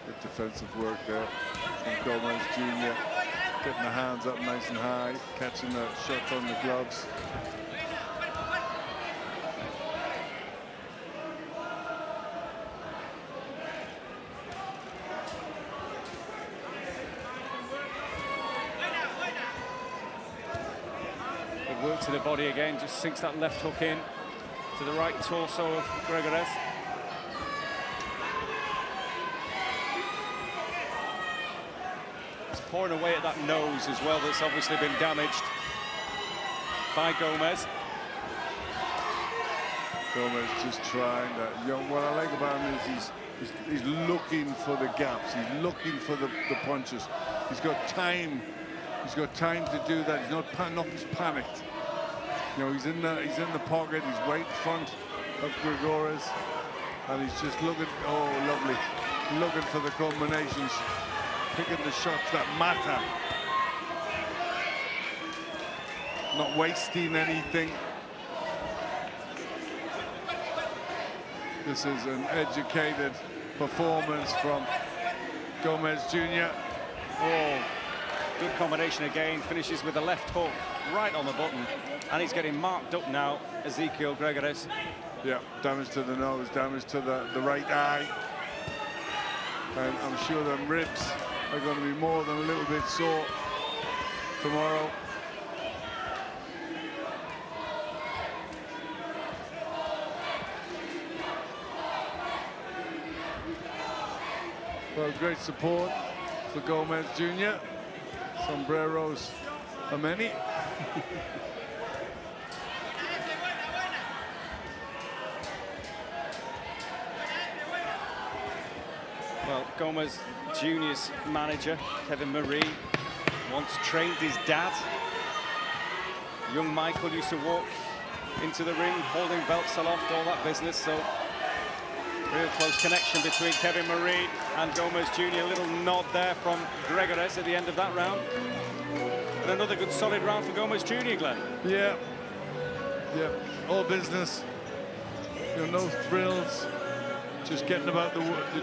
Good defensive work there from Gomez Jr. Getting the hands up nice and high, catching the shot on the gloves. Good work to the body again, just sinks that left hook in to the right torso of Gregores. Pouring away at that nose as well, that's obviously been damaged by Gomez. Gomez just trying that. What I like about him is he's looking for the gaps. He's looking for the punches. He's got time. He's got time to do that. He's not panicked. You know, he's in the pocket. He's right in front of Gregores, and he's just looking. Oh, lovely! Looking for the combinations. Picking the shots that matter. Not wasting anything. This is an educated performance from Gomez Jr. Oh, good combination again. Finishes with the left hook right on the button. And he's getting marked up now, Ezequiel Gregores. Yeah, damage to the nose, damage to the right eye. And I'm sure them ribs are going to be more than a little bit sore tomorrow. Well, great support for Gomez Jr. Sombreros are many. Well, Gomez Jr.'s manager, Kevin Marie, once trained his dad. Young Michael used to walk into the ring, holding belts aloft, all that business. So Real close connection between Kevin Marie and Gomez Jr. A little nod there from Gregores at the end of that round. And another good solid round for Gomez Jr., Glenn. Yeah. Yeah, all business. You know, no thrills. Just getting about the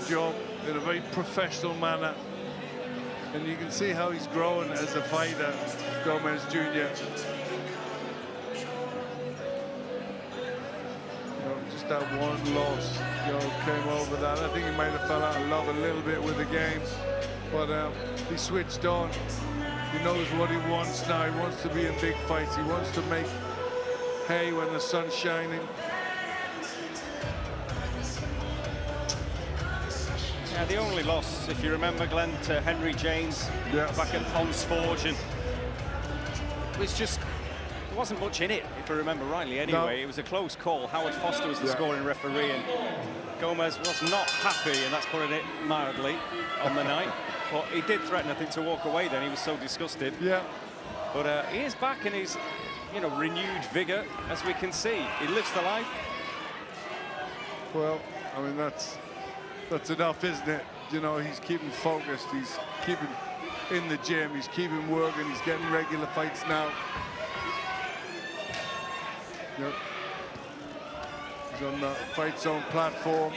job in a very professional manner. And you can see how he's grown as a fighter, Gomez Jr. Just that one loss, came over that. I think he might have fell out of love a little bit with the game, but he switched on. He knows what he wants now. He wants to be in big fights. He wants to make hay when the sun's shining. Yeah, the only loss, if you remember, Glenn, to Henry James back at Pons Forge, and it was just, there wasn't much in it, if I remember rightly anyway. No. It was a close call. Howard Foster was the scoring referee, and Gomez was not happy, and that's putting it mildly, on the night. But he did threaten, I think, to walk away then. He was so disgusted. Yeah. But he is back in his, renewed vigour, as we can see. He lives the life. Well, I mean, that's enough, isn't it? He's keeping focused. He's keeping in the gym. He's keeping working. He's getting regular fights now. Yep. He's on the Fightzone platform.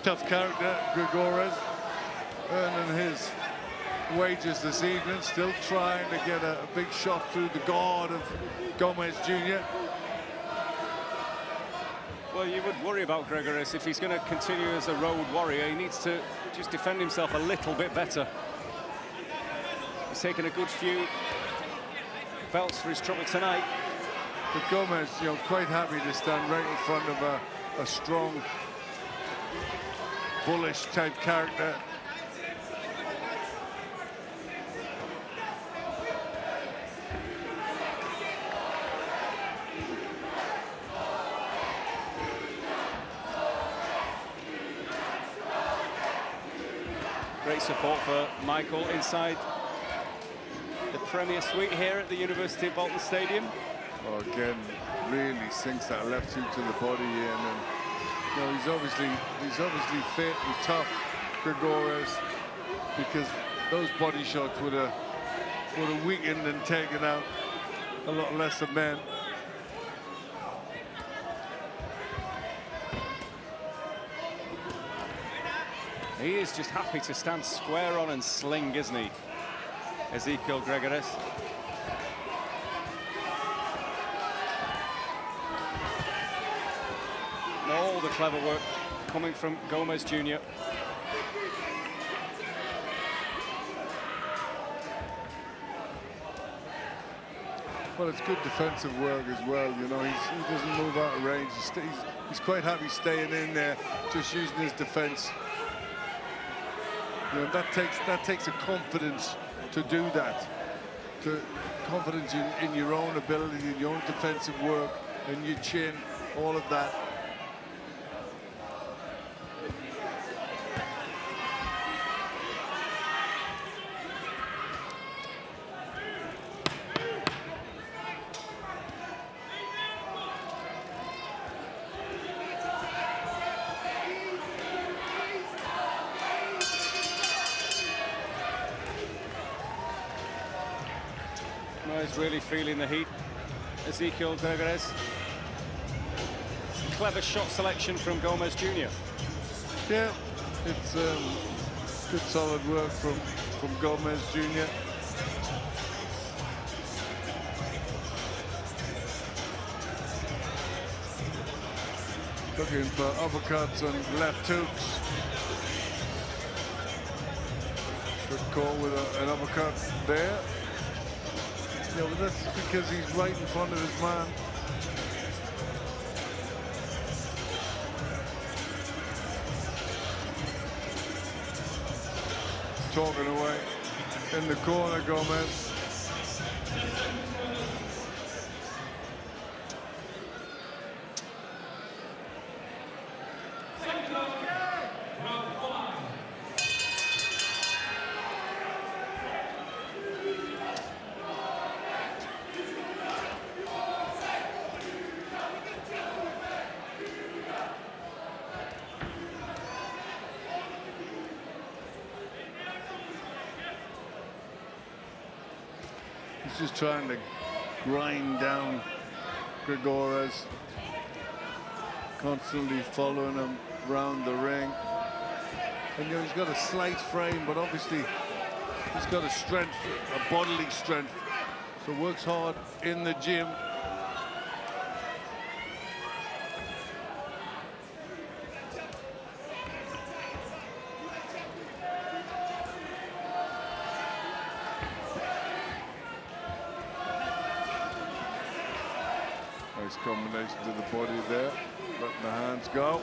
Tough character, Gregores, earning his wages this evening, still trying to get a big shot through the guard of Gomez Jr. Well, you would worry about Gregores if he's going to continue as a road warrior. He needs to just defend himself a little bit better. He's taken a good few belts for his trouble tonight. But Gomez, quite happy to stand right in front of a strong, bullish type character. Great support for Michael inside the Premier Suite here at the University of Bolton Stadium. Well, again, really sinks that left hook to the body in, and he's obviously fit and tough, Gregores, because those body shots would have weakened and taken out a lot less of men. He is just happy to stand square on and sling, isn't he, Ezekiel Gregores? All the clever work coming from Gomez Jr. Well, it's good defensive work as well. He doesn't move out of range. He's quite happy staying in there, just using his defense. That takes a confidence to do that. Confidence in your own ability, in your own defensive work, and your chin, all of that. He's really feeling the heat, Ezekiel Gregores. Clever shot selection from Gomez Jr. Yeah, it's good solid work from Gomez Jr. Looking for uppercuts and left hooks. Good call with an uppercut there. Yeah, but that's because he's right in front of his man. Talking away in the corner, Gomez. He's just trying to grind down Gregores, constantly following him around the ring. And you know, he's got a slight frame, but obviously he's got a strength, a bodily strength. So works hard in the gym. Nice combination to the body there, letting the hands go.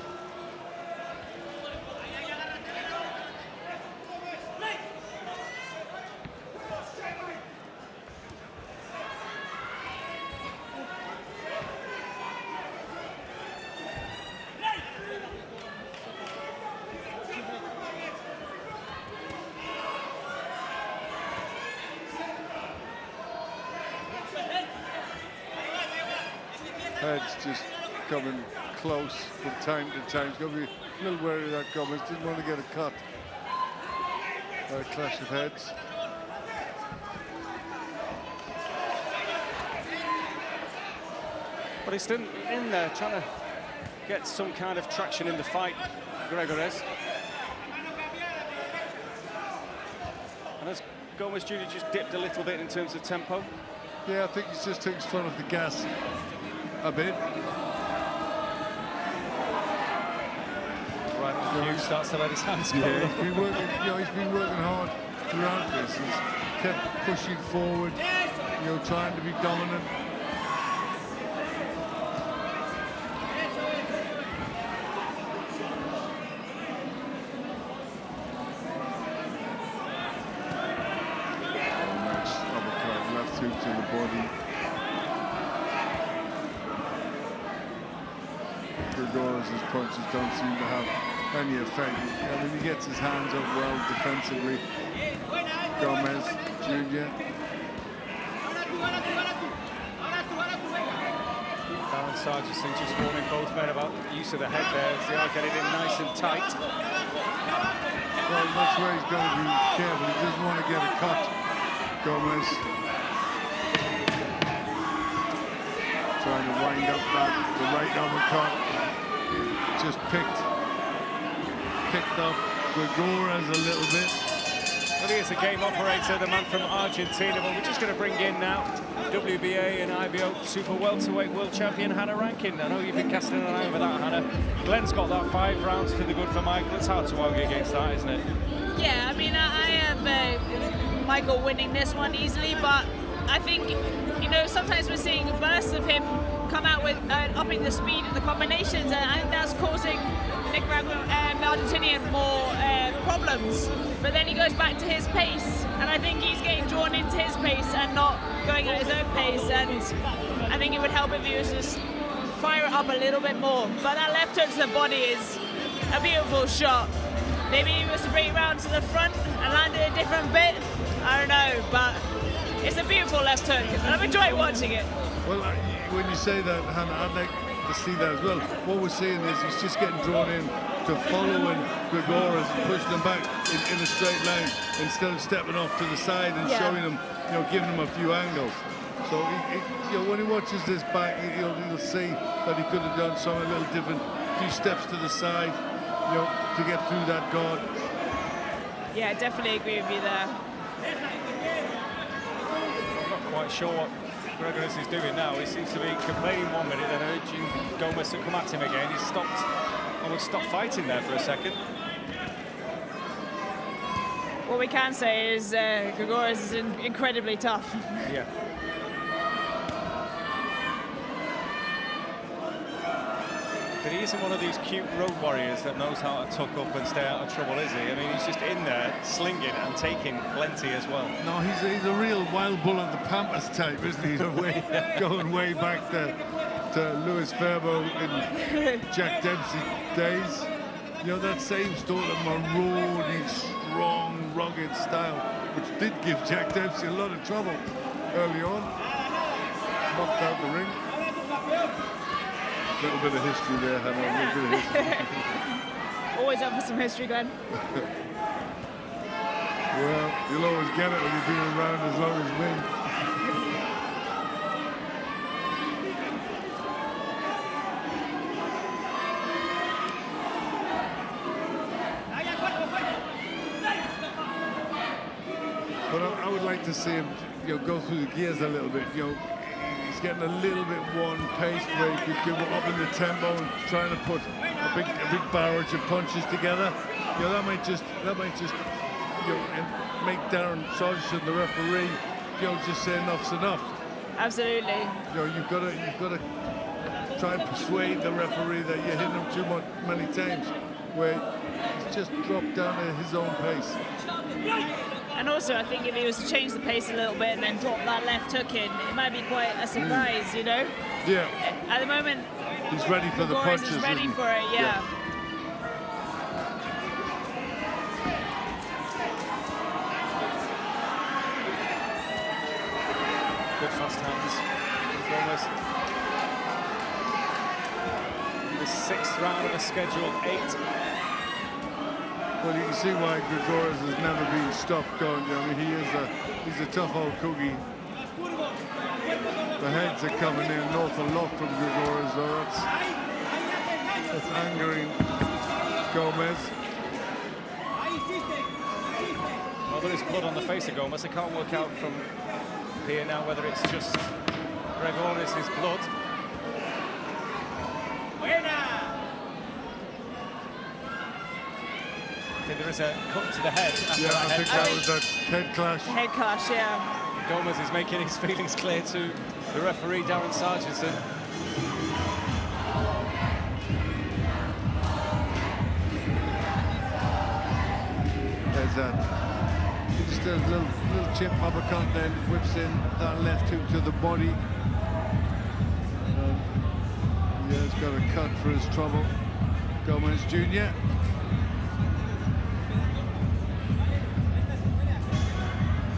Head's just coming close from time to time. He's got to be a little wary of that comment. Didn't want to get a cut. A clash of heads. But he's still in there trying to get some kind of traction in the fight, Gregores. And as Gomez Jr. just dipped a little bit in terms of tempo. Yeah, I think he's just took his foot off the gas a bit. Right on cue, starts to let his hands go. Yeah, he's been working, he's been working hard throughout this. He's kept pushing forward, trying to be dominant. Nice uppercut, left hook to the body. Gregores' punches don't seem to have any effect. I mean, he gets his hands up well defensively. Gomez Jr. Darren Sargent just warning both men about the use of the head there as they are getting in nice and tight. Well, that's where he's going to be careful. He doesn't want to get a cut, Gomez. Trying to wind up the right uppercut. Just picked up Gregores a little bit. I think it's a game operator, the man from Argentina, but we're just going to bring in now WBA and IBO super welterweight world champion Hannah Rankin. I know you've been casting an eye over that, Hannah. Glenn's got that 5 rounds to the good for Michael. It's hard to argue against that, isn't it? Yeah, I mean, I have Michael winning this one easily, but I think, sometimes we're seeing bursts of him come out with upping the speed and the combinations, and I think that's causing Nicaraguan Argentinian more problems. But then he goes back to his pace, and I think he's getting drawn into his pace and not going at his own pace, and I think it would help if he was just fire it up a little bit more. But that left hook to the body is a beautiful shot. Maybe he was to bring it round to the front and land it a different bit, I don't know, but it's a beautiful left hook, and I'm enjoying watching it. Well, when you say that, Hannah, I'd like to see that as well. What we're seeing is he's just getting drawn in to following Gregores and pushing him back in a straight line instead of stepping off to the side and showing him, giving him a few angles. So when he watches this back, he'll see that he could have done something a little different, a few steps to the side, to get through that guard. Yeah, I definitely agree with you there. I'm not quite sure what Gregores is doing now. He seems to be complaining 1 minute, then urging Gomez to come at him again. He's almost stopped fighting there for a second. What we can say is Gregores is incredibly tough. Yeah. But he isn't one of these cute road warriors that knows how to tuck up and stay out of trouble, is he? I mean, he's just in there, slinging and taking plenty as well. No, he's a real wild bull of the Pampas type, isn't he? Going way back to Louis Ferbo in Jack Dempsey days. That same sort of maroon, strong, rugged style, which did give Jack Dempsey a lot of trouble early on. Knocked out the ring. A little bit of history there, Hannah. A little bit of history. Always up for some history, Glenn. Well, you'll always get it when you've been around as long as me. But I would like to see him, go through the gears a little bit. He's getting a little bit one-paced where he could go up in the tempo and trying to put a big barrage of punches together. That might just make Darren Sargent, the referee, just say enough's enough. Absolutely. You've got to try and persuade the referee that you're hitting him too many times, where he's just dropped down at his own pace. And also, I think if he was to change the pace a little bit and then drop that left hook in, it might be quite a surprise, Yeah. At the moment, he's ready for the punches. He's ready for it, yeah. Good fast hands from Gomez. The 6th round of a scheduled 8. Well, you can see why Gregores has never been stopped going. He's a tough old cookie. The heads are coming in an awful lot from Gregores, though. That's angering Gomez. Well, there is blood on the face of Gomez. I can't work out from here now whether it's just Gregores' blood. I think there is a cut to the head. After I think that was a head clash. Head clash, yeah. Gomez is making his feelings clear to the referee, Darren Sargent. There's that. Just a little chip uppercut, then whips in that left hook to the body. He's got a cut for his trouble. Gomez Jr.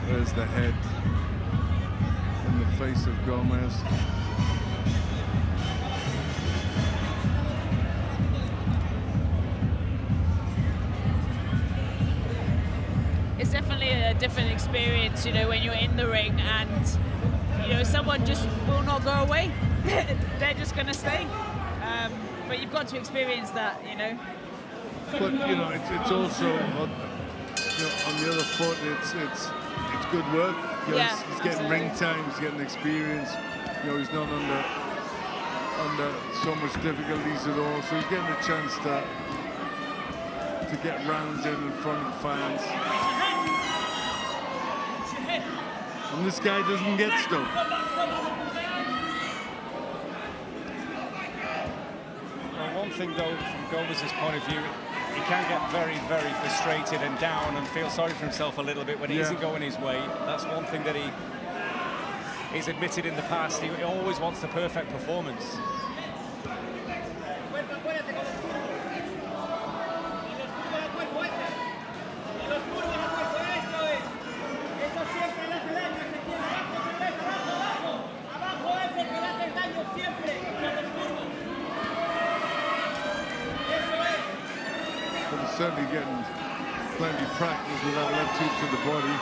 There's the head in the face of Gomez. It's definitely a different experience, when you're in the ring and, someone just will not go away. They're just going to stay. But you've got to experience that, But, it's also, on the other foot, it's good work. He's getting ring time, he's getting experience. He's not under so much difficulties at all, so he's getting a chance to get rounds in front of fans. And this guy doesn't get stuff. Well, one thing though, from Gomez's point of view, he can get very, very frustrated and down and feel sorry for himself a little bit when he isn't going his way. That's one thing that he's admitted in the past. He always wants the perfect performance. Certainly getting plenty of practice with that left hook to the body.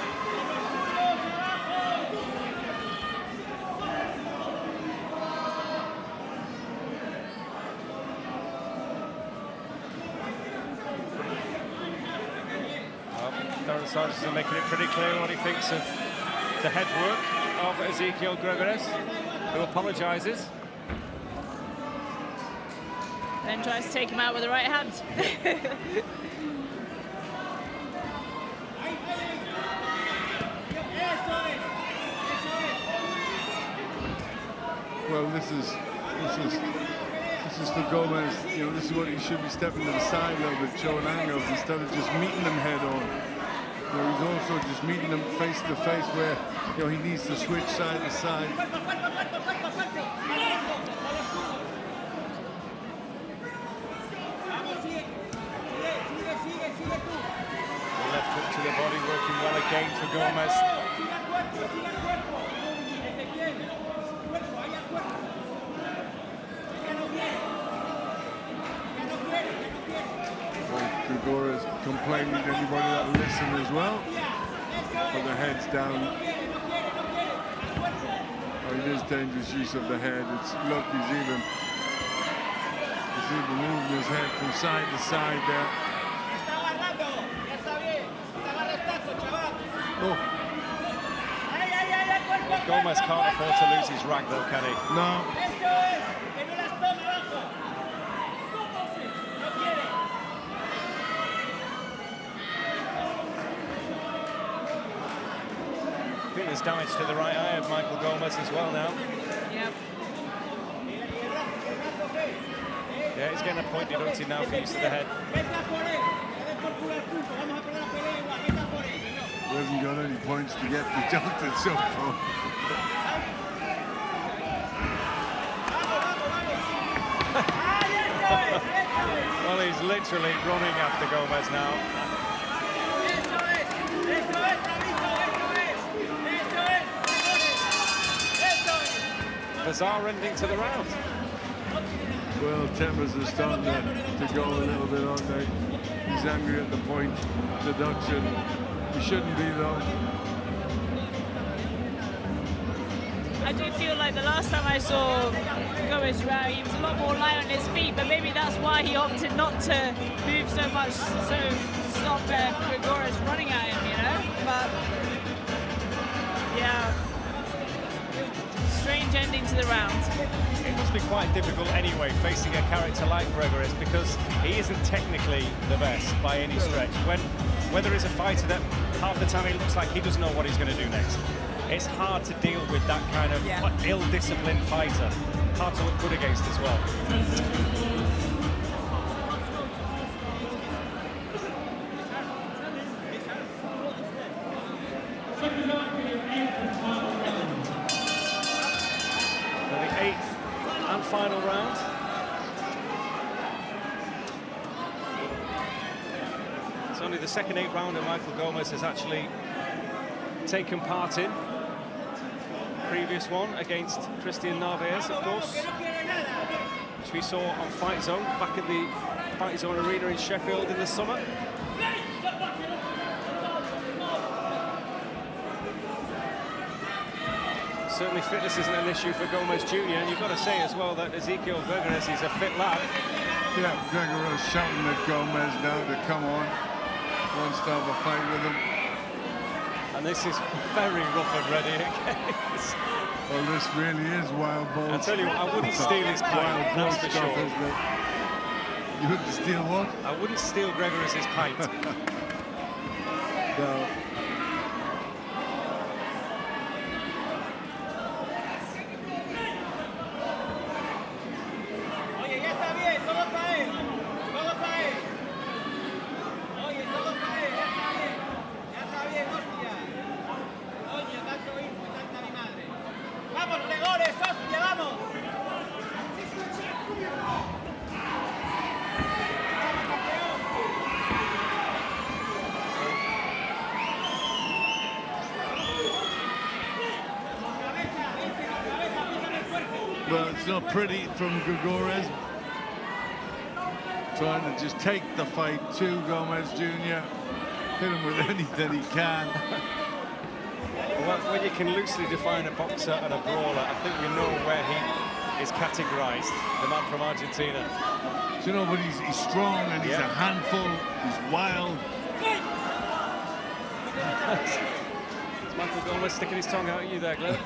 Darren Sargent is making it pretty clear what he thinks of the head work of Ezequiel Gregores, who apologises. Then tries to take him out with the right hand. Well, this is for Gomez. This is what he should be stepping to the side a little bit, showing angles instead of just meeting them head on. He's also just meeting them face to face, where he needs to switch side to side. Left hook to the body, working well again for Gomez. Gregores complaining to anybody that will listen as well. But the head's down. Oh, it is dangerous use of the head. Look, he's even moving his head from side to side there. Oh, Gomez can't afford to lose his rag though, can he? No. I think there's damage to the right eye of Michael Gomez as well now. Yep. Yeah, he's getting a point deducted now for use of the head. He hasn't got any points to get deducted so far. Well, he's literally running after Gomez now. Bizarre ending to the round. Well, tempers are starting to go a little bit, aren't they? He's angry at the point deduction. He shouldn't be, though. I do feel like the last time I saw Gomez, he was a lot more light on his feet, but maybe that's why he opted not to move so much, so stop Gregorius running at him, you know? But, yeah, strange ending to the round. It must be quite difficult anyway, facing a character like Gregorius, because he isn't technically the best by any stretch. Whether he's a fighter that half the time he looks like he doesn't know what he's going to do next. It's hard to deal with that kind of ill-disciplined fighter. Hard to look good against as well. For the 8th and final round. It's only the second 8th rounder Michael Gomez has actually taken part in. Previous one against Christian Narvaez, of course, which we saw on Fightzone back at the Fightzone Arena in Sheffield in the summer. Certainly fitness isn't an issue for Gomez Jr., and you've got to say as well that Ezekiel Gregorius is a fit lad. Yeah, Gregorius shouting at Gomez now to come on. Wants to have a fight with him. And this is very rough and ready again. Well, this really is wild ball. I tell you what, I wouldn't steal his pint, that's for sure. You wouldn't steal what? I wouldn't steal Gregorius' pint. No. Well, it's not pretty from Gregorius. Trying to just take the fight to Gomez Jr. Hit him with anything he can. Well, when you can loosely define a boxer and a brawler, I think we know where he is categorized, the man from Argentina. Do you know, but he's strong and he's a handful, he's wild. Is Michael Gomez sticking his tongue out at you there, Glenn?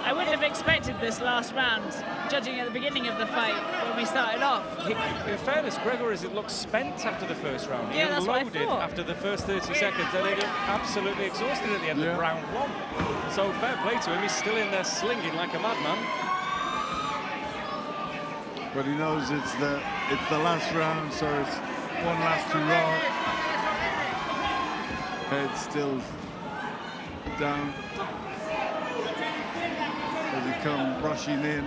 I wouldn't have expected this last round, judging at the beginning of the fight when we started off. In fairness, Gregorius looked spent after the first round. He That's what I unloaded thought. after the first 30 seconds, and he looked absolutely exhausted at the end of round 1. So fair play to him, he's still in there slinging like a madman. But he knows it's the last round, so it's one last hurrah. Head still down as he come rushing in.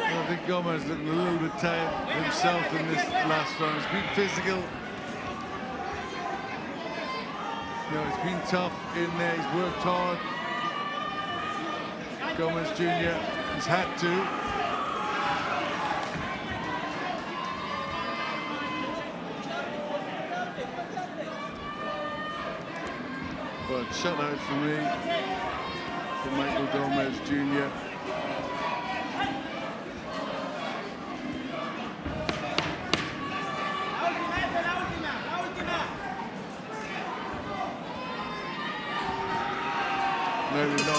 I think Gomez looking a little bit tired himself in this last round. He's been physical. You know, it's been tough in there. He's worked hard. Gomez Jr. He's had to. But shutout for me, for Michael Gomez Jr.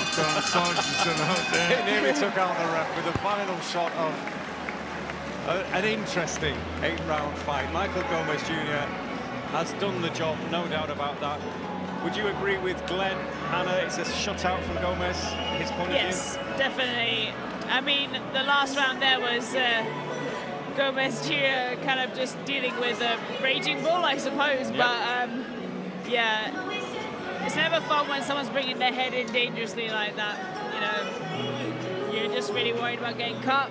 knocked on Sargentson out there. It nearly took out the ref with the final shot of an interesting 8-round fight. Michael Gomez Jr. has done the job, no doubt about that. Would you agree with Glenn, Hannah? It's a shutout from Gomez, his point of view? Yes, definitely. I mean, the last round there was Gomez Jr. kind of just dealing with a raging bull, I suppose. Yep. But yeah, it's never fun when someone's bringing their head in dangerously like that. You know, you're just really worried about getting cut.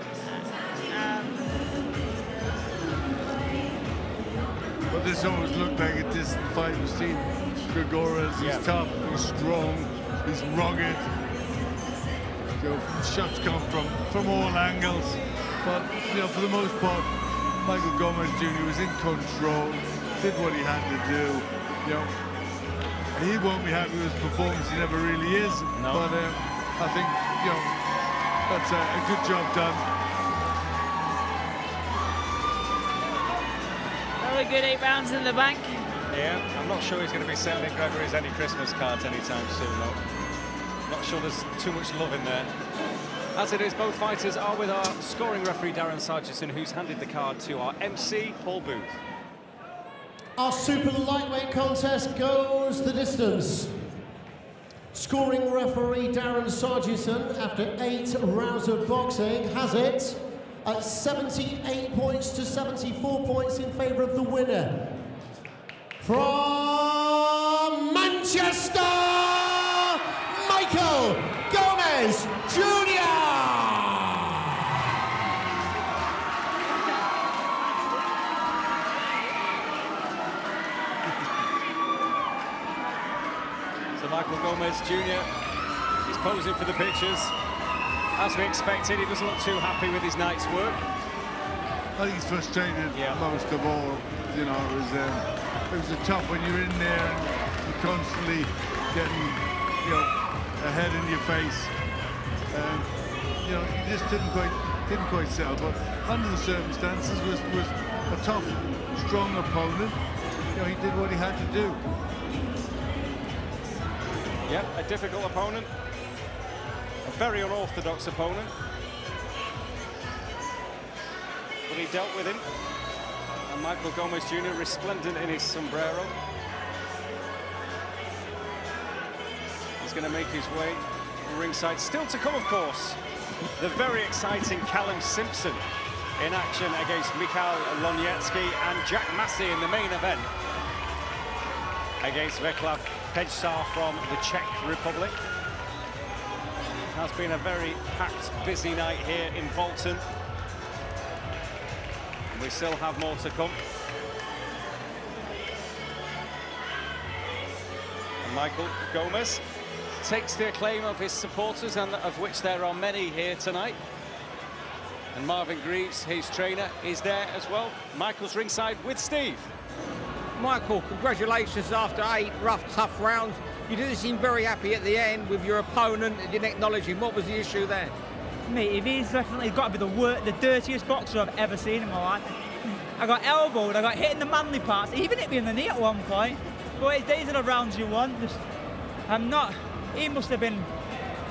But this always looked like a distant fight. We've seen Gregores, he's tough, he's strong, he's rugged. So shots come from all angles. But you know, for the most part, Michael Gomez Jr. was in control, did what he had to do. You know, he won't be happy with his performance. He never really is. No. But I think that's a good job done. Another good 8 rounds in the bank. Yeah, I'm not sure he's going to be sending Gregory's any Christmas cards anytime soon, though. Not sure there's too much love in there. As it is, both fighters are with our scoring referee, Darren Sargentson, who's handed the card to our MC, Paul Booth. Our super lightweight contest goes the distance. Scoring referee Darren Sargentson, after 8 rounds of boxing, has it at 78 points to 74 points in favour of the winner. From Manchester, Michael Gomez Jr. So Michael Gomez Jr. is posing for the pictures. As we expected, he doesn't look too happy with his night's work. I think he's frustrated most of all. You know, it was a tough when you're in there and you're constantly getting, a head in your face. He just didn't quite settle. But under the circumstances, was a tough, strong opponent. He did what he had to do. Yep, a difficult opponent. A very unorthodox opponent. But he dealt with him. And Michael Gomez Jr. resplendent in his sombrero. He's going to make his way ringside. Still to come, of course, the very exciting Callum Simpson in action against Mikhail Loniecki, and Jack Massey in the main event against Vaclav Pejsar from the Czech Republic. It has been a very packed, busy night here in Bolton. We still have more to come. And Michael Gomez takes the acclaim of his supporters, and of which there are many here tonight. And Marvin Greaves, his trainer, is there as well. Michael's ringside with Steve. Michael, congratulations after 8 rough, tough rounds. You didn't seem very happy at the end with your opponent. You didn't acknowledge him. What was the issue there? Mate, he's definitely got to be the dirtiest boxer I've ever seen in my life. I got elbowed, I got hit in the manly parts, he even hit me in the knee at one point. But these are the rounds you want. He must have been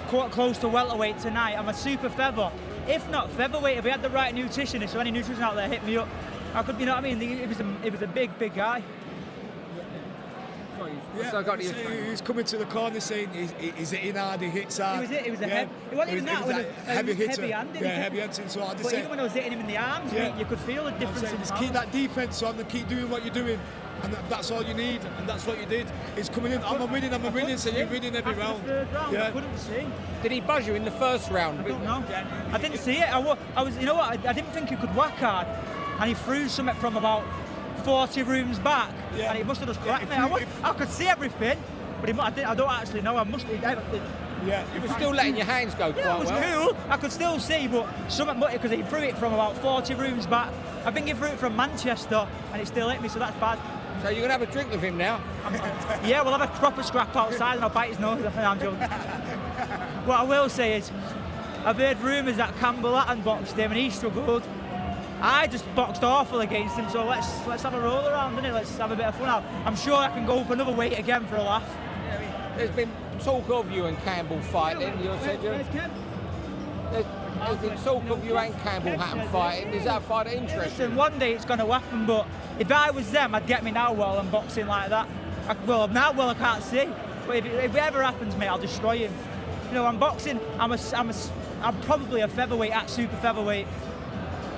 quite close to welterweight tonight. I'm a super feather. If not featherweight, if we had the right nutritionist or any nutritionist out there hit me up, I could, you know what I mean? It was a big guy. Yeah, so he's coming to the corner saying he's hitting hard, he hits hard. It was a heavy. It wasn't even that. It was a heavy hitter. Heavy-handed. Yeah, heavy-handed. So I but even when I was hitting him in the arms, you could feel the difference. Just keep that defense on and keep doing what you're doing, and that's all you need. And that's what you did. He's coming in. I'm winning. So you're winning every round. The 3rd round, I couldn't see. Did he buzz you in the 1st round? I don't know. I didn't see it. I was. You know what? I didn't think he could whack hard, and he threw something from about 40 rooms back, and he must have just cracked me. I could see everything, but I don't actually know. I must have. Yeah, you were still letting your hands go quite well. It was cool. I could still see, but something, because he threw it from about 40 rooms back. I think he threw it from Manchester, and it still hit me, so that's bad. So you're gonna have a drink with him now? Yeah, we'll have a proper scrap outside, and I'll bite his nose. I'm joking. What I will say is, I've heard rumours that Campbell Hatton boxed him, and he struggled. I just boxed awful against him, so let's have a roll around, innit? Let's have a bit of fun. I'm sure I can go up another weight again for a laugh. There's been talk of you and Campbell fighting. You said there's been talk of you and Campbell Hatton fighting. Is that a fight of interest? Listen, one day it's going to happen, but if I was them, I'd get me now well and boxing like that. Now well I can't see, but if it ever happens, mate, I'll destroy him. You know, I'm boxing. I'm probably a featherweight at super featherweight.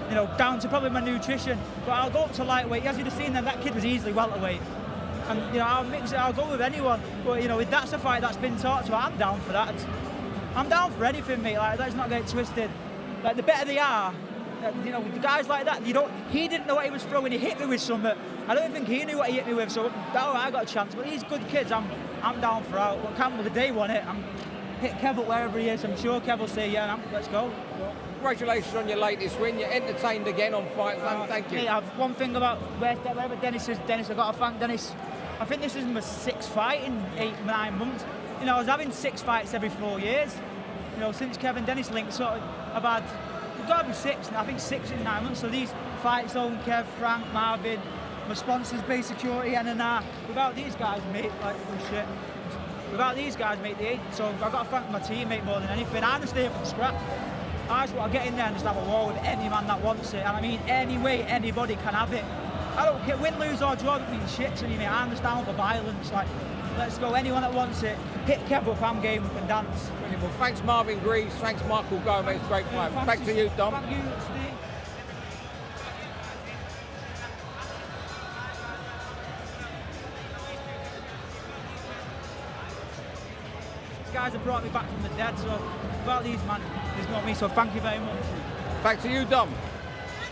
You know, down to probably my nutrition. But I'll go up to lightweight. As you'd have seen, then that kid was easily welterweight. And you know, I'll mix it. I'll go with anyone. But you know, if that's a fight that's been talked about, I'm down for that. I'm down for anything, mate. Like, let's not get it twisted. Like, the better they are, you know, the guys like that, he didn't know what he was throwing. He hit me with something. I don't think he knew what he hit me with. So, I got a chance. But these good kids, I'm down for out. But Campbell, the day won it. Hit Kev up wherever he is. I'm sure Kev will say, yeah, let's go. Congratulations on your latest win. You're entertained again on Fightzone. Thank you. Mate, I have one thing about wherever Dennis is. Dennis, I've got to thank Dennis. I think this is my 6th fight in 8-9 months. You know, I was having 6 fights every 4 years. You know, since Kevin Dennis linked, so I've got to be 6, and I think 6 in 9 months. So these Fightzone, Kev, Frank, Marvin, my sponsors, Base Security, NNR. Without these guys, mate, like, oh shit. Without these guys, mate, so I've got to thank my teammate more than anything. I understand from scratch. I just want to get in there and just have a war with any man that wants it. And I mean, any way, anybody can have it. I don't care, win, lose or draw, it means shit to me, mate. I understand for violence. Like, let's go, anyone that wants it. Hit Kev up, I'm game, we can dance. Brilliant. Well, thanks Marvin Greaves, thanks Michael Gomez, great fight. Back to you, Dom. Thank you, Steve. Guys have brought me back from the dead, so without these man, there's not me, so thank you very much. Back to you, Dom.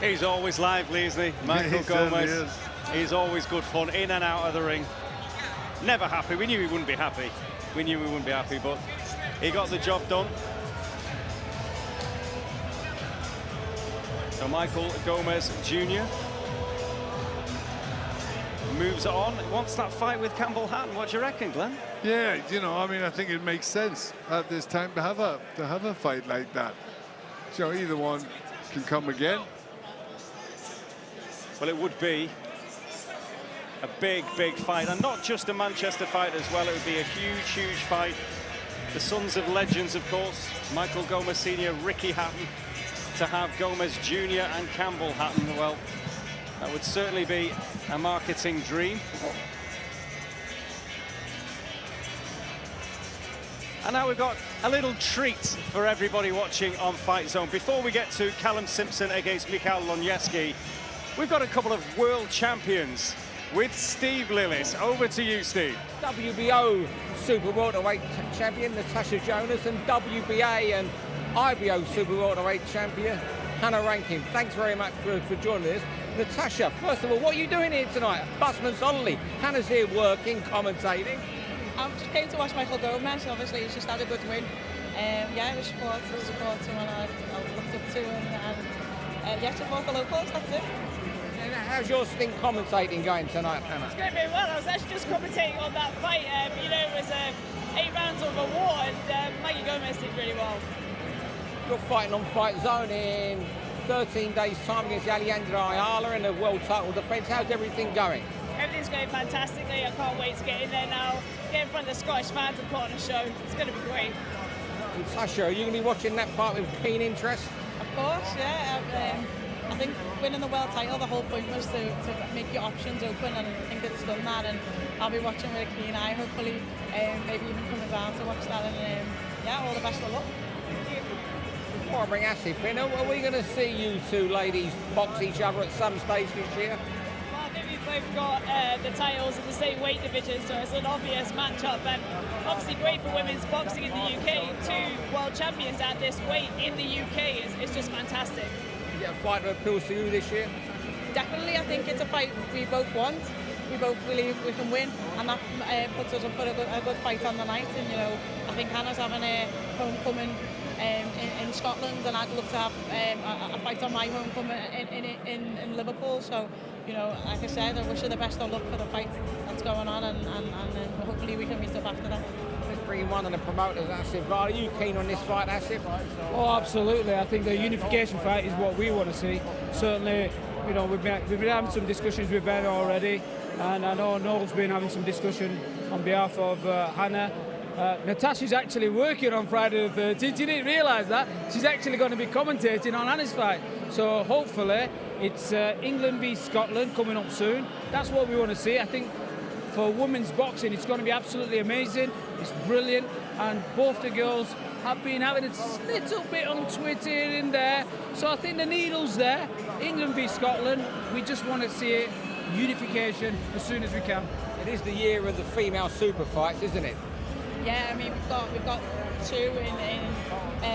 He's always lively, isn't he? Michael Gomez. He's always good fun, in and out of the ring. Never happy. We knew he wouldn't be happy. But he got the job done. So Michael Gomez Jr. moves on. Wants that fight with Campbell Hatton. What do you reckon, Glenn? Yeah, you know, I mean, I think it makes sense at this time to have a fight like that. So either one can come again. Well, it would be a big fight, and not just a Manchester fight as well. It would be a huge fight. The sons of legends, of course, Michael Gomez Sr., Ricky Hatton, to have Gomez Jr. and Campbell Hatton. Well, that would certainly be a marketing dream. And now we've got a little treat for everybody watching on Fightzone. Before we get to Callum Simpson against Mikhail Lonyeski, we've got a couple of world champions with Steve Lillis. Over to you, Steve. WBO Super Welterweight champion Natasha Jonas and WBA and IBO Super Welterweight champion Hannah Rankin. Thanks very much for joining us. Natasha, first of all, what are you doing here tonight? Busman's Holiday. Hannah's here working, commentating. I just came to watch Michael Gomez. Obviously, he's just had a good win. Yeah, we support him, and I looked up to him, and yeah, support the locals. That's it. How's your stint commentating going tonight, Hannah? It's going very well. I was actually just commentating on that fight. You know, it was 8 rounds of a war, and Mikey Gomez did really well. You're fighting on Fightzone in 13 days' time against Alejandro Ayala in a world title defence. How's everything going? Everything's going fantastically. I can't wait to get in there now, get in front of the Scottish fans and put on a show. It's going to be great. Natasha, are you going to be watching that fight with keen interest? Of course, yeah. I think winning the world title, the whole point was to make your options open, and I think it's done that, and I'll be watching with a keen eye, hopefully, maybe even coming down to watch that, and yeah, all the best of luck. Before I bring Asif in, are we going to see you two ladies box each other at some stage this year? Well, I think we've both got the titles in the same weight division, so it's an obvious matchup, and obviously great for women's boxing in the UK. 2 world champions at this weight in the UK is just fantastic. Is it a fight that appeals to you this year? Definitely, I think it's a fight we both want. We both believe we can win, and that puts us up for a good fight on the night. And you know, I think Hannah's having a homecoming in Scotland, and I'd love to have a fight on my homecoming in Liverpool. So, you know, like I said, I wish her the best of luck for the fight that's going on, and hopefully we can meet up after that. Let's bring in one of the promoters, Asif. Are you keen on this fight, Asif? Oh, absolutely. I think the unification fight is what we want to see. Certainly, you know, we've been having some discussions with Ben already, and I know Noel's been having some discussion on behalf of Hannah. Natasha's actually working on Friday the 13th. You didn't realise that? She's actually going to be commentating on Hannah's fight. So hopefully it's England v Scotland coming up soon. That's what we want to see. I think for women's boxing it's going to be absolutely amazing. It's brilliant, and both the girls have been having a little bit on Twitter in there. So I think the needle's there. England v Scotland. We just want to see it. Unification as soon as we can. It is the year of the female super fights, isn't it? Yeah, I mean we've got two in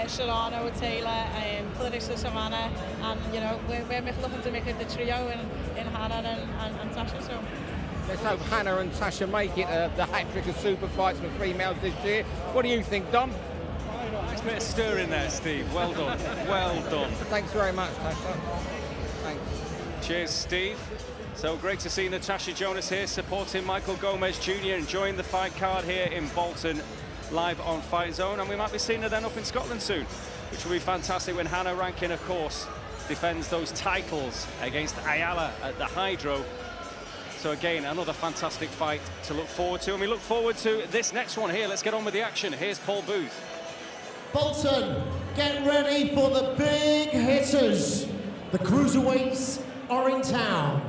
Shalana with Taylor and Clarissa Savannah, and you know we're looking to make it the trio in Hannah and Tasha. So let's hope Hannah and Tasha make it the hat-trick of super fights for females this year. What do you think, Dom? Nice bit of stir in there, Steve. Well done. Well done. Thanks very much, Tasha. Thanks. Cheers, Steve. So great to see Natasha Jonas here supporting Michael Gomez Jr. enjoying the fight card here in Bolton live on Fightzone, and we might be seeing her then up in Scotland soon, which will be fantastic when Hannah Rankin, of course, defends those titles against Ayala at the Hydro. So again, another fantastic fight to look forward to, and we look forward to this next one here. Let's get on with the action. Here's Paul Booth. Bolton, get ready for the big hitters. The cruiserweights are in town.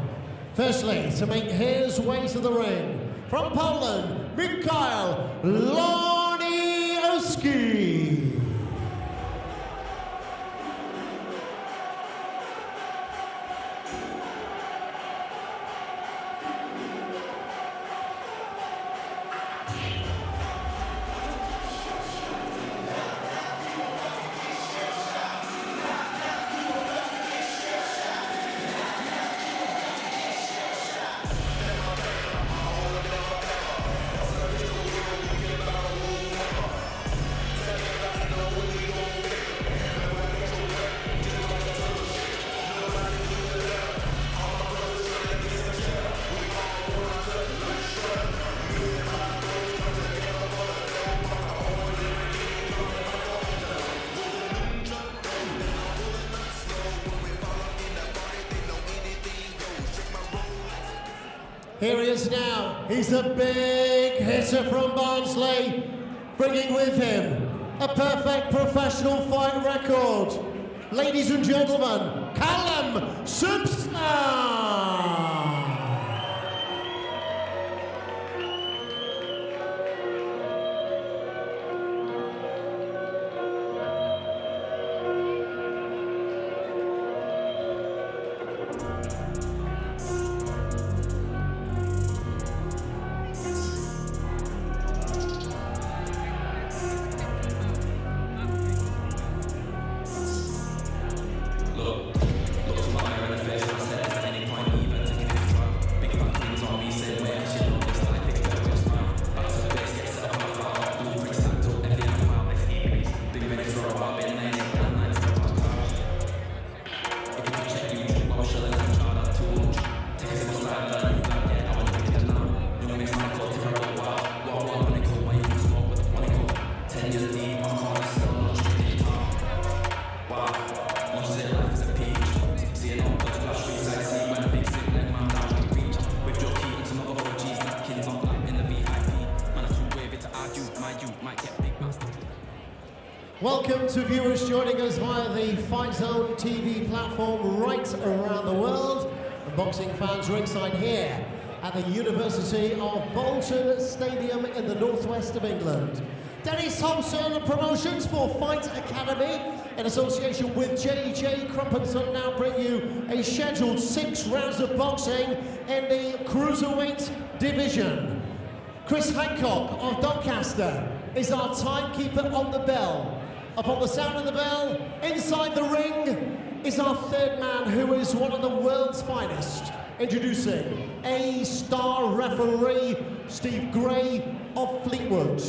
Firstly, to make his way to the ring, from Poland, Mikhail Loniowski. Here he is now. He's a big hitter from Barnsley, bringing with him a perfect professional fight record. Ladies and gentlemen, Callum Simpson. Welcome to viewers joining us via the Fightzone TV platform right around the world, and boxing fans ringside here at the University of Bolton Stadium in the northwest of England. Dennis Thompson Promotions for Fight Academy in association with JJ Crumpenson now bring you a scheduled 6 rounds of boxing in the cruiserweight division. Chris Hancock of Doncaster is our timekeeper on the bell. Upon the sound of the bell, inside the ring is our third man, who is one of the world's finest. Introducing A-star referee, Steve Gray of Fleetwood.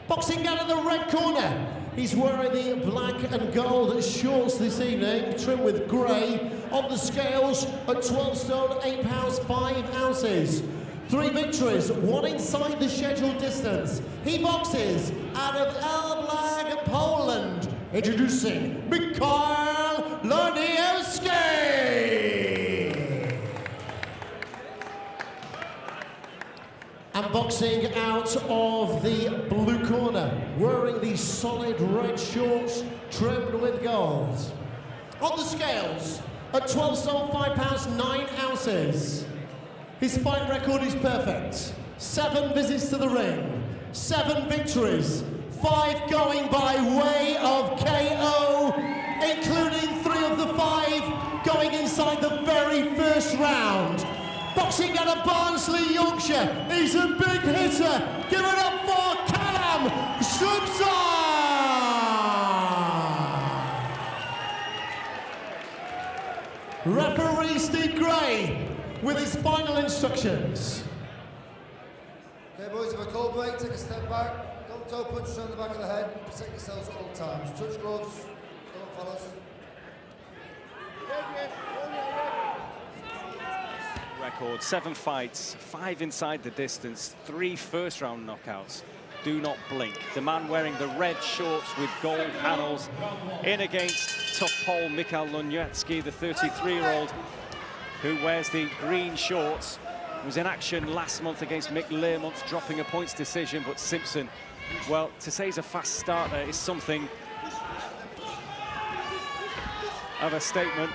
Boxing down in the red corner, he's wearing the black and gold shorts this evening, trimmed with grey, on the scales at 12 stone, 8 pounds, 5 ounces. 3 victories, 1 inside the scheduled distance. He boxes out of Elblag, Poland. Introducing Mikhail Loniowski. And boxing out of the blue corner, wearing the solid red shorts trimmed with gold. On the scales, at 12 stone 5 pounds 9 ounces. His fight record is perfect. 7 visits to the ring, 7 victories, 5 going by way of KO, including 3 of the 5 going inside the very first round. Boxing out of Barnsley, Yorkshire, he's a big hitter. Give it up for Callum Simpson! Referee Steve Gray with his final instructions. Okay, boys, if a cold break, take a step back. Don't toe punch on the back of the head. Protect yourselves at all times. Touch gloves. Don't follow us. Record 7 fights, 5 inside the distance, 3 first-round knockouts. Do not blink. The man wearing the red shorts with gold panels in against tough Pole Mikhail Lunyetsky, the 33-year-old who wears the green shorts. Was in action last month against Mick Learmonth, dropping a points decision, but Simpson, well, to say he's a fast starter is something of a statement.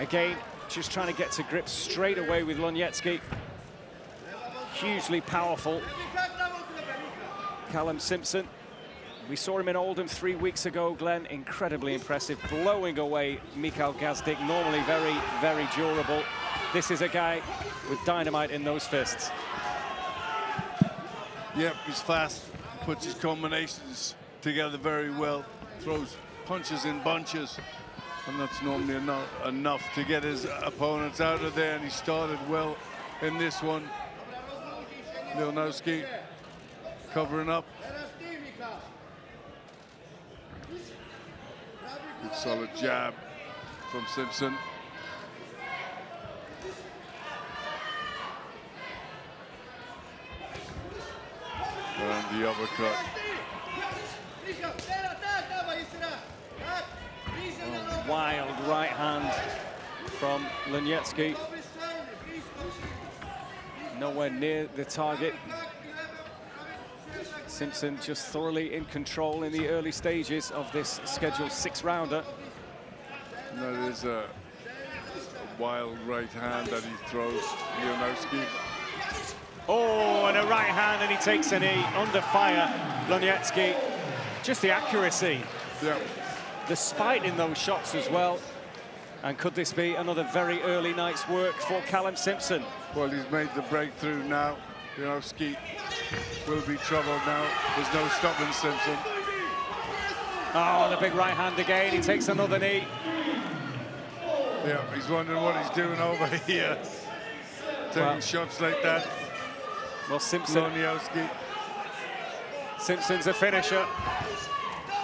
Again, just trying to get to grips straight away with Lunyetsky. Hugely powerful. Callum Simpson, we saw him in Oldham 3 weeks ago, Glenn, incredibly impressive, blowing away Mikhail Gazdik, normally very, very durable. This is a guy with dynamite in those fists. Yep, he's fast, puts his combinations together very well, throws punches in bunches, and that's normally enough to get his opponents out of there, and he started well in this one. Leonowski covering up. Good solid jab from Simpson. And the uppercut. Oh, wild right hand from Lunyetsky. Nowhere near the target. Simpson just thoroughly in control in the early stages of this scheduled 6-rounder. That is a wild right hand that he throws, Leonowski. Oh, and a right hand, and he takes a knee under fire. Lunyetsky, just the accuracy. Yeah. The spite in those shots as well. And could this be another very early night's work for Callum Simpson? Well, he's made the breakthrough now. Leonowski will be troubled now. There's no stopping Simpson. Oh, the big right hand again. He takes another knee. Yeah, he's wondering what he's doing over here. Taking shots like that. Well, Simpson's a finisher.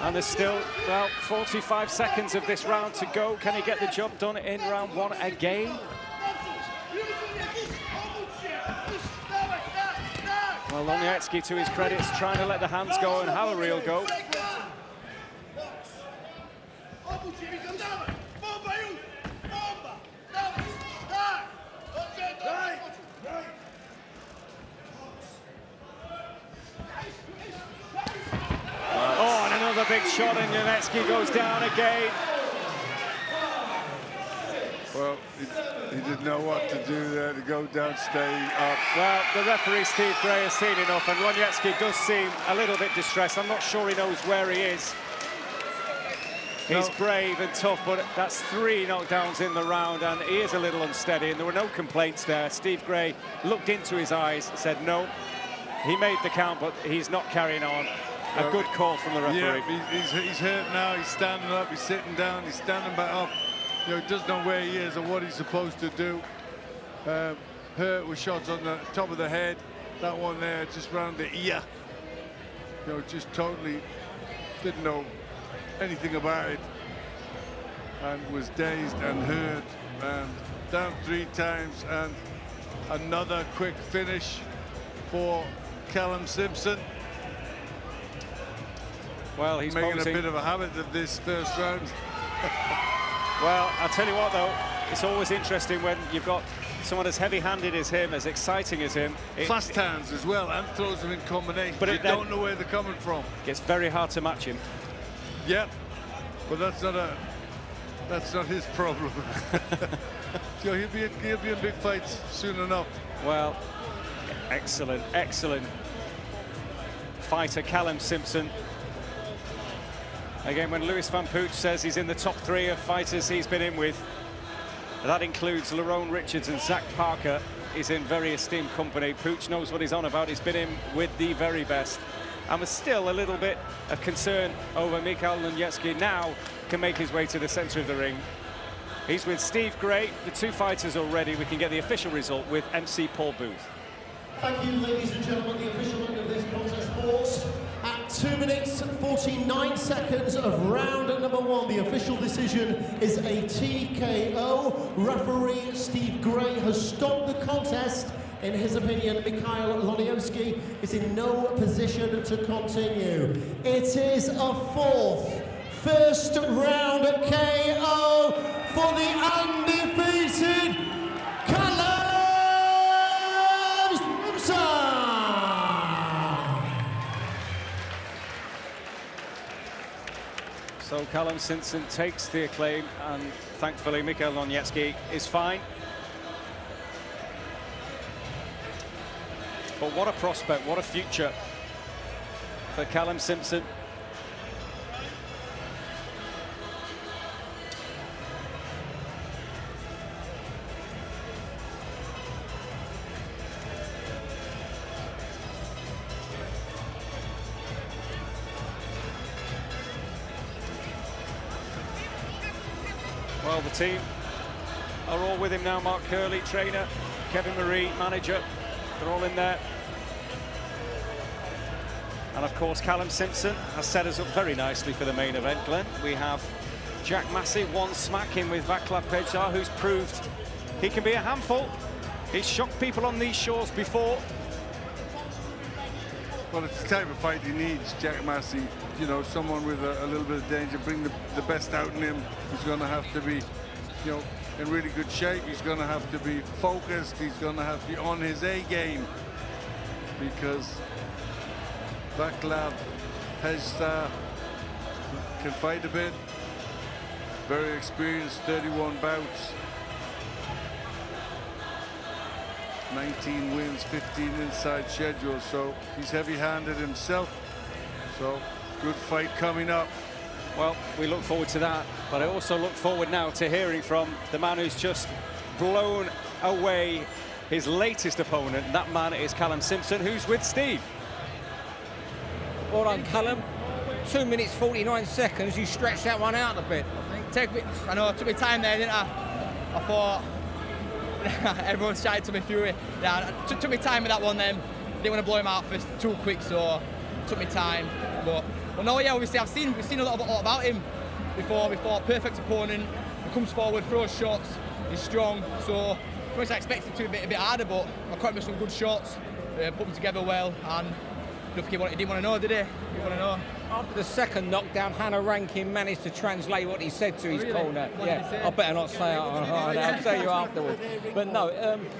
And there's still, well, 45 seconds of this round to go. Can he get the job done in round 1 again? Well, Lunyetsky, to his credit, is trying to let the hands go and have a real go. Oh, and another big shot, and Lunyetsky goes down again. Well, he didn't know what to do there, to go down, stay up. Well, the referee, Steve Gray, has seen enough, and Lunyetsky does seem a little bit distressed. I'm not sure he knows where he is. He's brave and tough, but that's 3 knockdowns in the round, and he is a little unsteady, and there were no complaints there. Steve Gray looked into his eyes, said no. He made the count, but he's not carrying on. A good call from the referee. Yeah, he's hurt now, he's standing up, he's sitting down, he's standing back up. You know, he doesn't know where he is or what he's supposed to do. Hurt with shots on the top of the head. That one there, just round the ear. You know, just totally didn't know anything about it. And was dazed and hurt. And down 3 times, and another quick finish for Callum Simpson. Well, he's making posing a bit of a habit of this first round. Well, I'll tell you what, though, it's always interesting when you've got someone as heavy-handed as him, as exciting as him. Fast hands as well, and throws them in combination. But you don't know where they're coming from. It's very hard to match him. Yeah, but that's not his problem. So he'll be in big fights soon enough. Well, excellent fighter, Callum Simpson. Again, when Lewis Van Pooch says he's in the top 3 of fighters he's been in with, that includes Lerone Richards and Zach Parker. He's in very esteemed company. Pooch knows what he's on about. He's been in with the very best. And there's still a little bit of concern over Mikhail Loniecki. Now can make his way to the centre of the ring. He's with Steve Gray, the 2 fighters already. We can get the official result with MC Paul Booth. Thank you, ladies and gentlemen. The official end of this contest falls at 2 minutes 49 seconds of round number 1. The official decision is a TKO. Referee Steve Gray has stopped the contest. In his opinion, Mikhail Loniecki is in no position to continue. It is a 4th first round KO for the undefeated Callum Simpson. So Callum Simpson takes the acclaim, and thankfully Mikhail Loniecki is fine. But what a prospect, what a future for Callum Simpson. Well, the team are all with him now. Mark Curley, trainer, Kevin Marie, manager. They're all in there. And of course, Callum Simpson has set us up very nicely for the main event, Glenn. We have Jack Massey, one smack in with Vaclav Pejar, who's proved he can be a handful. He's shocked people on these shores before. Well, it's the type of fight he needs, Jack Massey. You know, someone with a little bit of danger, bring the best out in him. He's going to have to be, you know, in really good shape. He's going to have to be focused. He's going to have to be on his A game, because Vaclav Pejar can fight a bit. Very experienced, 31 bouts. 19 wins, 15 inside schedule, so he's heavy-handed himself. So, good fight coming up. Well, we look forward to that, but I also look forward now to hearing from the man who's just blown away his latest opponent. That man is Callum Simpson, who's with Steve. Well done, Callum. 2 minutes 49 seconds. You stretched that one out a bit. I know, it took me time there, didn't I? I thought everyone's shouting to me through it. Yeah, it took me time with that one then. Didn't want to blow him out first too quick, so it took me time. But well, no, yeah, obviously we've seen a lot about him before. Perfect opponent. He comes forward, throws shots. He's strong. So I expected to be a bit harder, but I caught him with some good shots. Put them together well, and he didn't want to know, did he? He didn't want to know. After the second knockdown, Hannah Rankin managed to translate what he said to his corner. Yeah, I better not say it. I'll tell you afterwards. But no,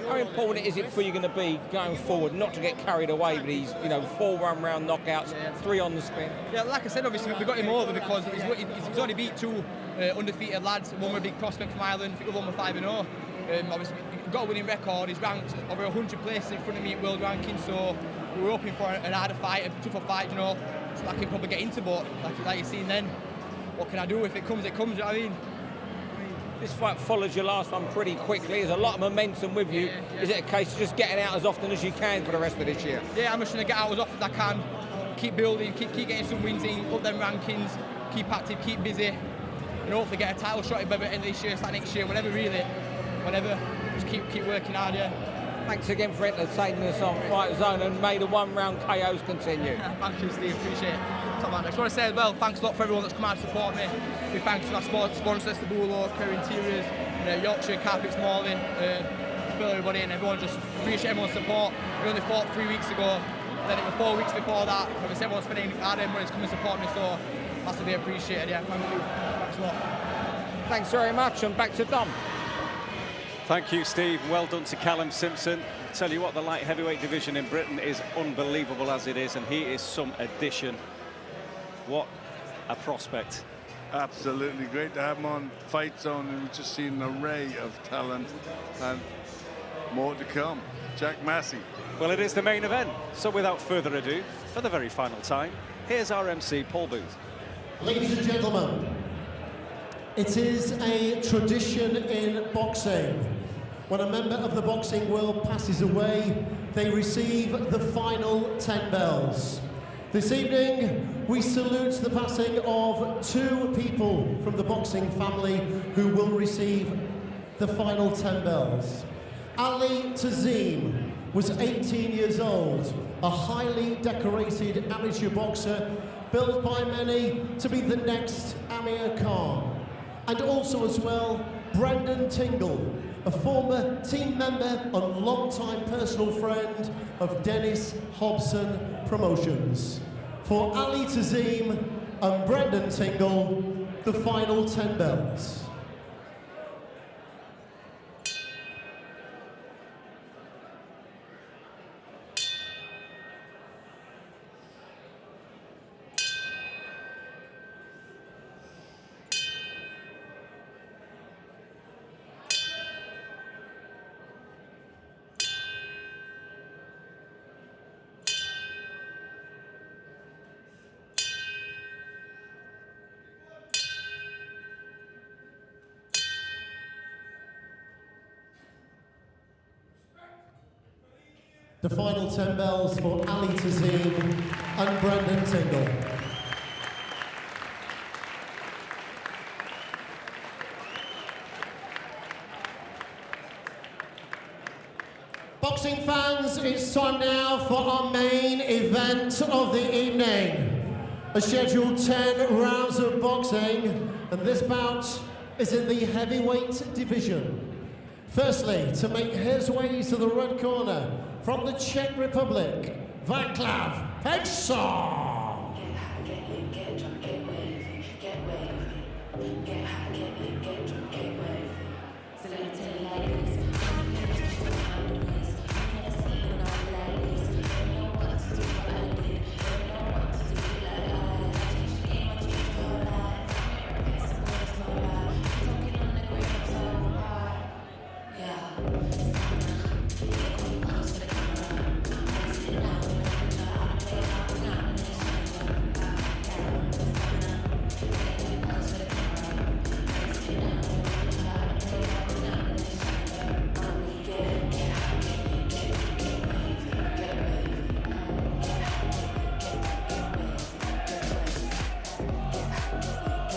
how important is it for you going to be going forward, not to get carried away with these, 4 1-round knockouts, 3 on the spin? Yeah, like I said, obviously we got him over because he's already beat 2 undefeated lads. One with a big prospect from Ireland, I think the one with 5-0. Obviously, he's got a winning record. He's ranked over 100 places in front of me at world ranking. So we were hoping for an harder fight, a tougher fight, so I can probably get into, but like you've seen then, what can I do? If it comes, it comes, you know what I mean? This fight follows your last one pretty quickly. There's a lot of momentum with you. Yeah. Is it a case of just getting out as often as you can for the rest of this year? Yeah, I'm just going to get out as often as I can, keep building, keep getting some wins in, up them rankings, keep active, keep busy, and hopefully get a title shot at the end of this year, start next year, whenever, just keep working hard, yeah. Thanks again for entertaining us on Fightzone, and may the 1-round KOs continue. Thank you, Steve. Appreciate it. Top man. I just want to say as well, thanks a lot for everyone that's come out to support me. Big thanks to our sponsors, the Bulo, Kerr Interiors, Yorkshire Carpets, Morley, Phil, everybody, and everyone. Just appreciate everyone's support. We only fought 3 weeks ago, then it was 4 weeks before that. Obviously, everyone's spending hard money to come and support me, so massively appreciated. Yeah, thank you. Thanks a lot. Thanks very much, and back to Dom. Thank you, Steve. Well done to Callum Simpson. I tell you what, the light heavyweight division in Britain is unbelievable as it is, and he is some addition. What a prospect. Absolutely great to have him on Fightzone, and we've just seen an array of talent and more to come. Jack Massey. Well, it is the main event, so without further ado, for the very final time, here's our MC, Paul Booth. Ladies and gentlemen, it is a tradition in boxing. When a member of the boxing world passes away, they receive the final 10 bells. This evening, we salute the passing of 2 people from the boxing family who will receive the final 10 bells. Ali Tazim was 18 years old, a highly decorated amateur boxer, billed by many to be the next Amir Khan. And also as well, Brendan Tingle, a former team member and long-time personal friend of Dennis Hobson Promotions. For Ali Tazim and Brendan Tingle, the final 10 bells. The final 10 bells for Ali Tazim and Brendan Tingle. Boxing fans, it's time now for our main event of the evening. A scheduled 10 rounds of boxing, and this bout is in the heavyweight division. Firstly, to make his way to the red corner, from the Czech Republic, Václav Fightzone.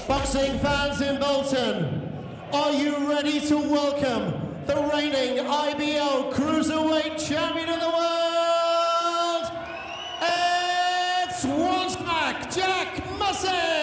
Boxing fans in Bolton, are you ready to welcome the reigning IBO Cruiserweight Champion of the World? It's once back, Jack Massey!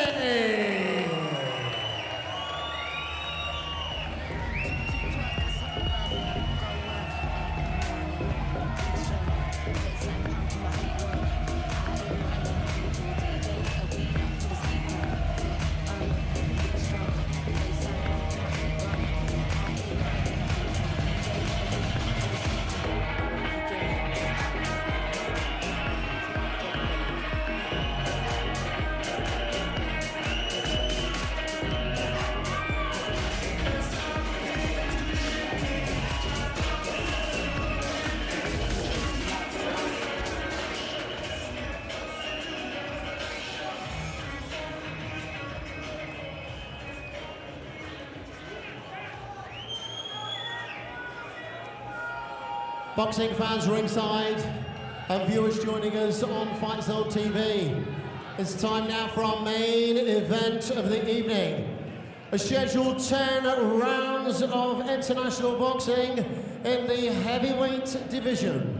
Boxing fans ringside and viewers joining us on Fightzone TV. It's time now for our main event of the evening. A scheduled 10 rounds of international boxing in the heavyweight division.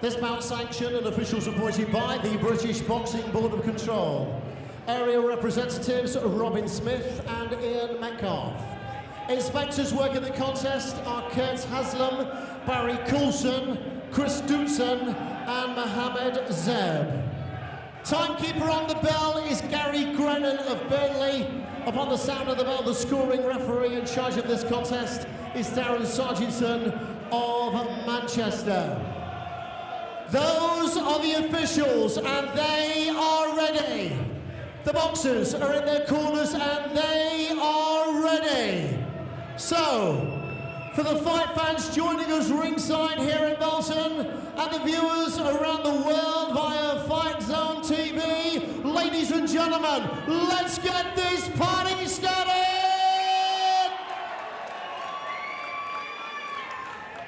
This bout sanctioned and officials appointed by the British Boxing Board of Control. Area representatives Robin Smith and Ian Metcalf. Inspectors working the contest are Kurt Haslam, Barry Coulson, Chris Dootson and Mohammed Zeb. Timekeeper on the bell is Gary Grennan of Burnley. Upon the sound of the bell, the scoring referee in charge of this contest is Darren Sargentson of Manchester. Those are the officials, and they are ready. The boxers are in their corners, and they are ready. So, for the fight fans joining us ringside here in Bolton, and the viewers around the world via Fightzone TV, ladies and gentlemen, let's get this party started!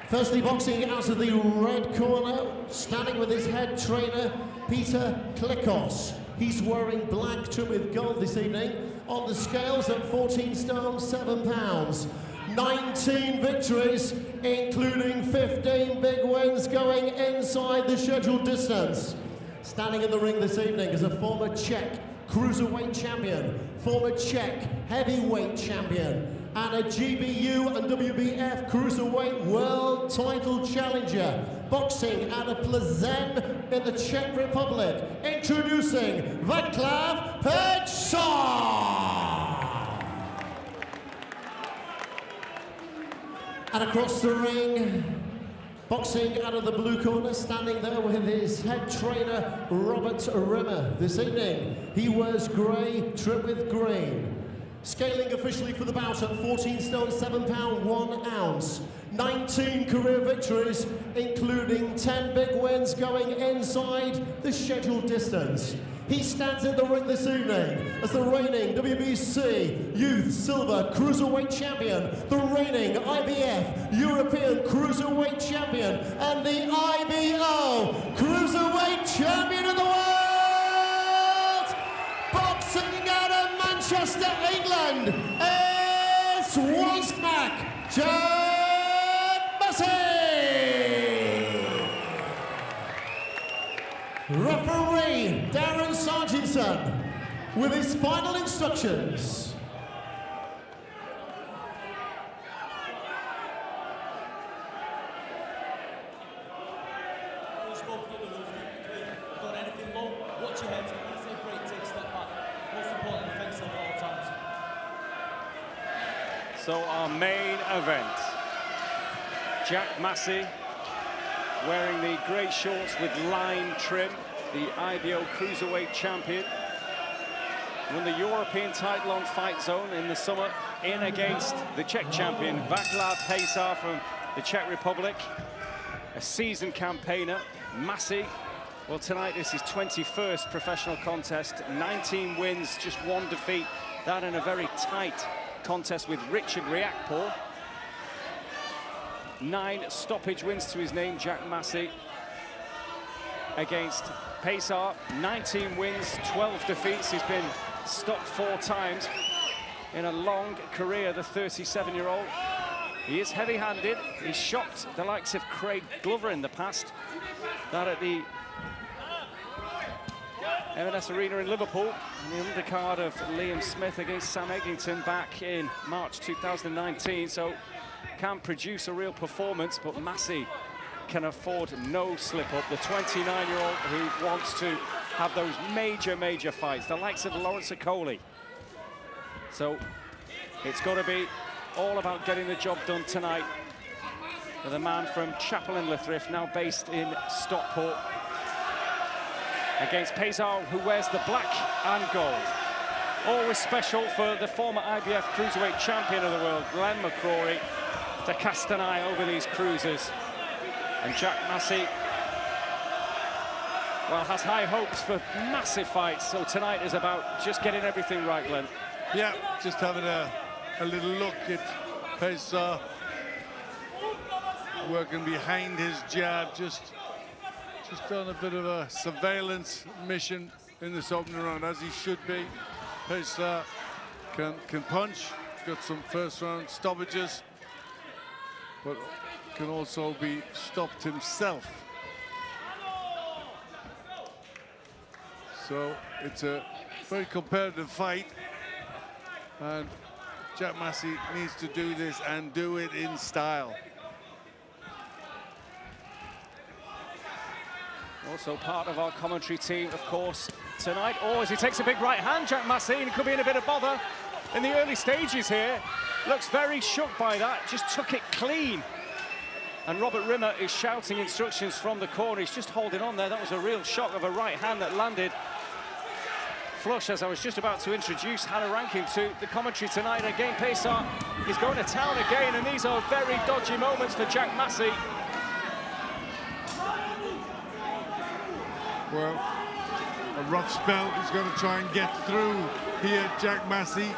Firstly, boxing out of the red corner, standing with his head trainer, Peter Klikos. He's wearing black trimmed with gold this evening. On the scales at 14 stone, 7 pounds. 19 victories, including 15 big wins going inside the scheduled distance. Standing in the ring this evening is a former Czech cruiserweight champion, former Czech heavyweight champion, and a GBU and WBF cruiserweight world title challenger, boxing out of Plzeň in the Czech Republic. Introducing Václav Fightzone! And across the ring, boxing out of the blue corner, standing there with his head trainer, Robert Rimmer. This evening, he wears grey, trimmed with green. Scaling officially for the bout at 14 stone, 7 pound, 1 ounce. 19 career victories, including 10 big wins going inside the scheduled distance. He stands in the ring this evening as the reigning WBC Youth Silver Cruiserweight Champion, the reigning IBF European Cruiserweight Champion, and the IBO Cruiserweight Champion of the world! Boxing out of Manchester, England, it's one smack, Jack Massey! Referee Darren Sargentson with his final instructions. Don't anything low, watch your head, when I say break, take a step back. Most important, defense at all times. So our main event, Jack Massey wearing the grey shorts with lime trim, the IBO Cruiserweight champion. Won the European title on Fightzone in the summer, in against the Czech champion Václav Fightzone from the Czech Republic. A seasoned campaigner, Massey. Well, tonight is his 21st professional contest, 19 wins, just 1 defeat. That in a very tight contest with Richard Riakporhe. 9 stoppage wins to his name, Jack Massey. Against Fightzone, 19 wins, 12 defeats. He's been stopped 4 times in a long career, the 37-year-old. He is heavy-handed. He's shocked the likes of Craig Glover in the past. That at the M&S Arena in Liverpool, and the undercard of Liam Smith against Sam Eglinton back in March 2019. So can produce a real performance, but Massey can afford no slip-up. The 29-year-old who wants to have those major fights, the likes of Lawrence Okoli. So it's got to be all about getting the job done tonight for the man from Chapel in Lithriff, now based in Stockport, against Fightzone, who wears the black and gold. Always special for the former IBF Cruiserweight Champion of the world, Glenn McCrory, to cast an eye over these cruisers. And Jack Massey, well, has high hopes for massive fights. So tonight is about just getting everything right, Glenn. Yeah, just having a little look at Fightzone working behind his jab, just on a bit of a surveillance mission in this opening round, as he should be. Fightzone can punch, he's got some first round stoppages, but can also be stopped himself. So it's a very competitive fight, and Jack Massey needs to do this and do it in style. Also part of our commentary team, of course, tonight. Oh, as he takes a big right hand, Jack Massey, and he could be in a bit of bother in the early stages here. Looks very shook by that, just took it clean. And Robert Rimmer is shouting instructions from the corner. He's just holding on there. That was a real shock of a right hand that landed flush as I was just about to introduce Hannah Rankin to the commentary tonight. Again, Pesar is going to town again, and these are very dodgy moments for Jack Massey. Well, a rough spell. He's got to try and get through here, Jack Massey.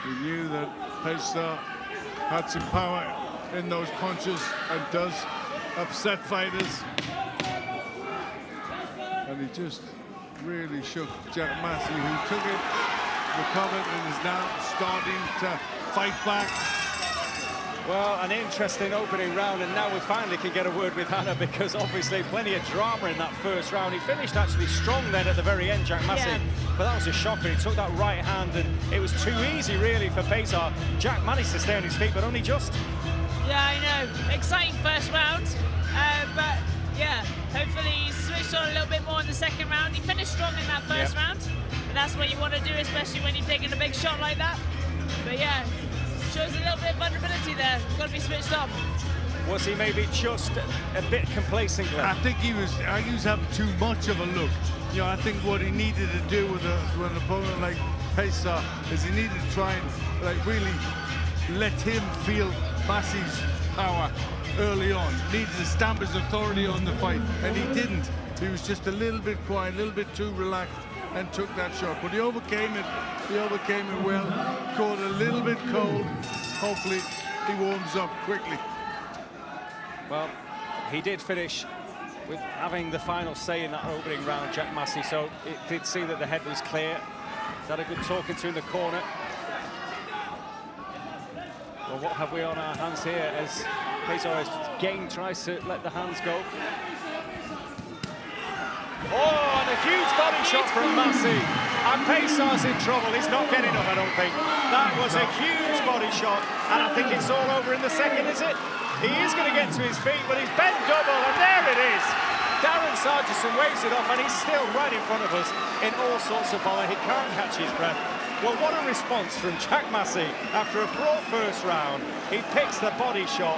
We knew that Pesar had some power in those punches and does upset fighters. And he just really shook Jack Massey, who took it, recovered, and is now starting to fight back. Well, an interesting opening round, and now we finally can get a word with Hannah, because obviously plenty of drama in that first round. He finished actually strong then at the very end, Jack Massey, but that was a shocker. He took that right hand, and it was too easy really for Pesar. Jack managed to stay on his feet, but only just. Yeah, I know. Exciting first round, but yeah, hopefully he switched on a little bit more in the second round. He finished strong in that first round, and that's what you want to do, especially when you're taking a big shot like that. But yeah, shows a little bit of vulnerability there. Got to be switched on. Was he maybe just a bit complacent, Glenn? I think he was having too much of a look. You know, I think what he needed to do with an opponent like Pesar is he needed to try and like really let him feel Massey's power early on. Needed to stamp his authority on the fight, and he didn't. He was just a little bit quiet, a little bit too relaxed, and took that shot. But he overcame it. He overcame it well. Caught a little bit cold. Hopefully, he warms up quickly. Well, he did finish with having the final say in that opening round, Jack Massey. So it did seem that the head was clear. He's had a good talking to in the corner. Well, what have we on our hands here as Pesar again tries to let the hands go? Oh, and a huge body shot from Massey. And Pesar's in trouble. He's not getting up, I don't think. That was a huge body shot. And I think it's all over in the second, is it? He is going to get to his feet, but he's bent double, and there it is. Darren Sargison waves it off, and he's still right in front of us in all sorts of bother. He can't catch his breath. Well, what a response from Jack Massey after a fraught first round. He picks the body shot,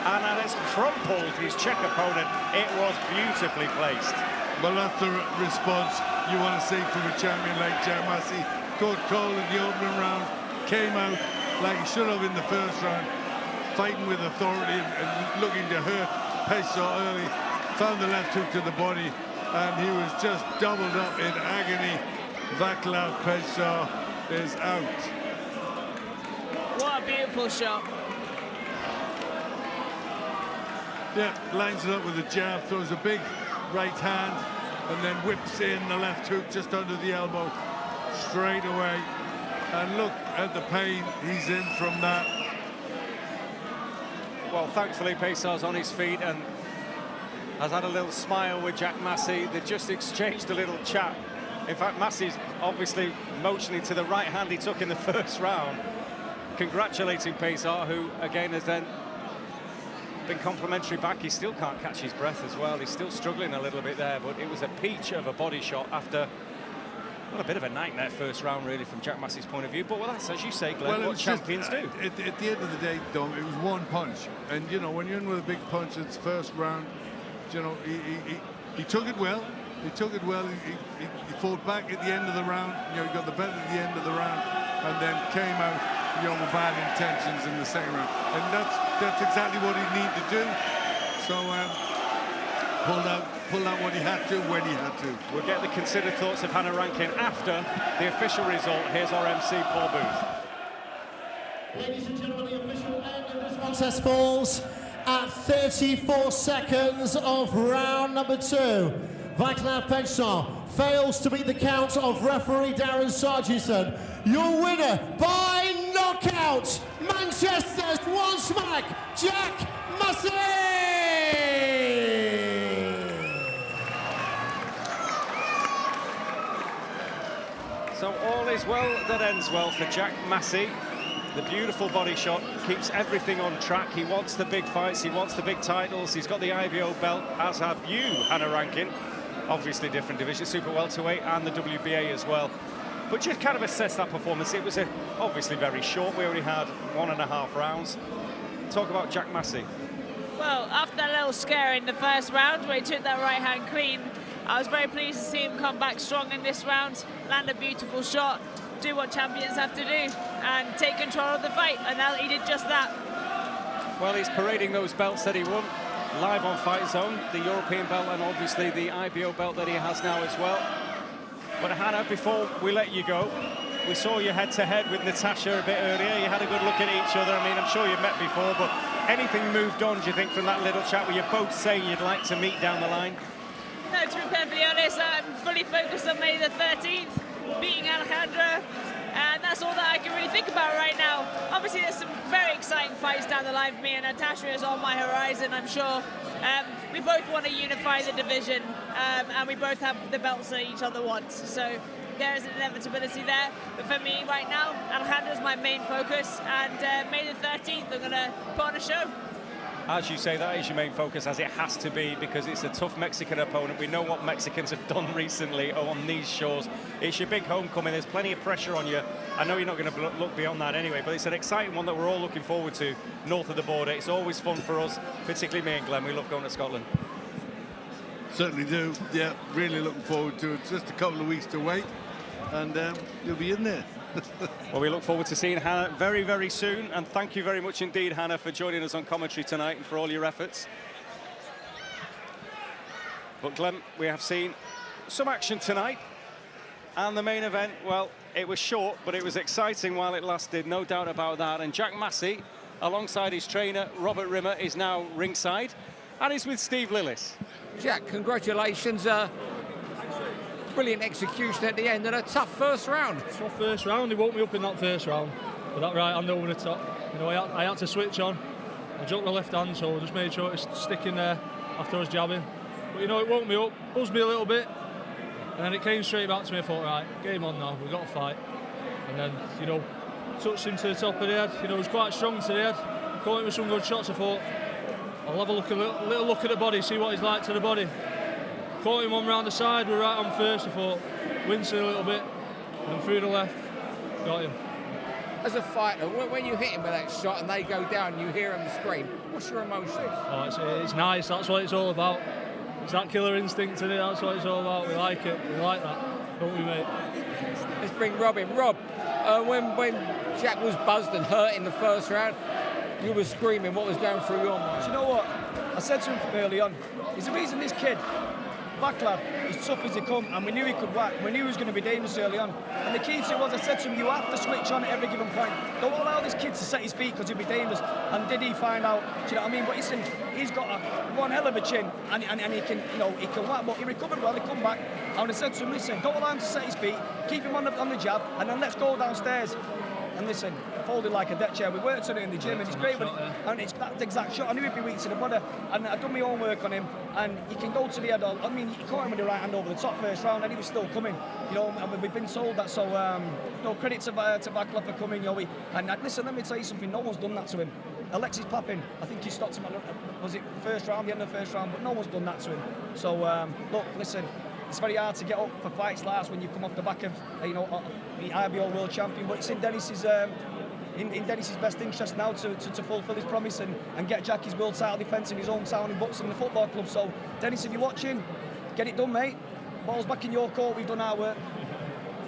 and that has crumpled his Czech opponent. It was beautifully placed. Well, that's the response you want to see from a champion like Jack Massey. Caught cold in the opening round, came out like he should have in the first round, fighting with authority and looking to hurt Pesar early. Found the left hook to the body, and he was just doubled up in agony. Vaclav Pesar is out. What a beautiful shot. Yeah, lines it up with a jab, throws a big right hand, and then whips in the left hook just under the elbow straight away. And look at the pain he's in from that. Well, thankfully Pesar's on his feet and has had a little smile with Jack Massey. They've just exchanged a little chat. In fact, Massey's obviously motioning to the right hand he took in the first round, congratulating Pesar, who again has then been complimentary back. He still can't catch his breath as well. He's still struggling a little bit there, but it was a peach of a body shot after what a bit of a nightmare first round really from Jack Massey's point of view. But well, that's, as you say, Glenn, what champions do. At the end of the day, Dom, it was one punch, and you know, when you're in with a big punch, it's first round. You know, he took it well. He took it well. He fought back at the end of the round. You know, he got the better at the end of the round, and then came out, you know, with bad intentions in the second round. And that's exactly what he needed to do. So pulled out what he had to when he had to. We'll get the considered thoughts of Hannah Rankin after the official result. Here's our MC, Paul Booth. Ladies and gentlemen, the official end of this contest falls at 34 seconds of round number 2. Vaclav Pesar fails to beat the count of referee Darren Sargison. Your winner by knockout, Manchester's one smack, Jack Massey! So all is well that ends well for Jack Massey. The beautiful body shot keeps everything on track. He wants the big fights, he wants the big titles. He's got the IBO belt, as have you, Hannah Rankin. Obviously different division, super welterweight and the WBA as well. But just kind of assess that performance. It was obviously very short. We only had 1.5 rounds. Talk about Jack Massey. Well, after that little scare in the first round where he took that right hand clean, I was very pleased to see him come back strong in this round, land a beautiful shot, do what champions have to do, and take control of the fight, and now he did just that. Well, he's parading those belts that he won live on Fightzone, the European belt and obviously the IBO belt that he has now as well. But Hannah, before we let you go, we saw you head-to-head with Natasha a bit earlier. You had a good look at each other. I mean, I'm sure you've met before, but anything moved on, do you think, from that little chat where you're both saying you'd like to meet down the line? No, to be perfectly honest, I'm fully focused on May the 13th, beating Alejandra, and that's all that I can really think about right now. Obviously, there's some very exciting fights down the line for me, and Natasha is on my horizon, I'm sure. We both want to unify the division, and we both have the belts that each other wants. So there is an inevitability there. But for me right now, Alejandra's my main focus, and May the 13th, I'm going to put on a show. As you say, that is your main focus, as it has to be, because it's a tough Mexican opponent. We know what Mexicans have done recently on these shores. It's your big homecoming. There's plenty of pressure on you. I know you're not going to look beyond that anyway, but it's an exciting one that we're all looking forward to north of the border. It's always fun for us, particularly me and Glenn. We love going to Scotland. Certainly do. Yeah, really looking forward to it. Just a couple of weeks to wait, and you'll be in there. Well, we look forward to seeing Hannah very, very soon, and thank you very much indeed, Hannah, for joining us on commentary tonight and for all your efforts. But Glenn, we have seen some action tonight, and the main event, well, it was short, but it was exciting while it lasted, no doubt about that. And Jack Massey, alongside his trainer, Robert Rimmer, is now ringside, and he's with Steve Lillis. Jack, congratulations. Brilliant execution at the end and a tough first round. Tough first round. He woke me up in that first round with that right hand over the top. You know, I had to switch on. I jumped the left hand, so I just made sure it's sticking there after I was jabbing. But you know, it woke me up, buzzed me a little bit, and then it came straight back to me. I thought, right, game on now. We've got to fight. And then, you know, touched him to the top of the head. You know, he was quite strong to the head. Caught him with some good shots. I thought, I'll have a little look at the body, see what he's like to the body. Caught him one round the side with right on first. I thought, wincing a little bit, and through the left, got him. As a fighter, when you hit him with that shot and they go down, you hear him scream. What's your emotion? Oh, it's nice. That's what it's all about. It's that killer instinct in it. That's what it's all about. We like it. We like that, don't we, mate? Let's bring Rob in. Rob, when Jack was buzzed and hurt in the first round, you were screaming. What was going through your mind? Do you know what? I said to him early on, there's a reason this kid, Backlav, as tough as he come, and we knew he could whack. We knew he was going to be dangerous early on. And the key to it was, I said to him, you have to switch on at every given point. Don't allow this kid to set his feet because he'll be dangerous. And did he find out? Do you know what I mean? But listen, he's got one hell of a chin, and he can, you know, he can whack. But he recovered well. He come back. And I said to him, listen, don't allow him to set his feet. Keep him on the jab, and then let's go downstairs. And listen, folded like a deck chair. We worked on it in the gym, and it's great. And it's that exact shot. I knew he'd be weak to the body, and I'd done my own work on him. And you can go to the head. I mean, you caught him with the right hand over the top first round, and he was still coming. You know, and we've been told that. So, no credit to Backlav for coming. You know, listen, let me tell you something. No one's done that to him. Alexis Papin, I think he stopped him. Was it first round, the end of the first round? But no one's done that to him. So, look, listen. It's very hard to get up for fights like that when you come off the back of, you know, the IBO world champion. But it's in Dennis's Dennis's best interest now to fulfil his promise and get Jack his world title defence in his own town in Buxton, the football club. So, Dennis, if you're watching, get it done, mate. Ball's back in your court. We've done our work.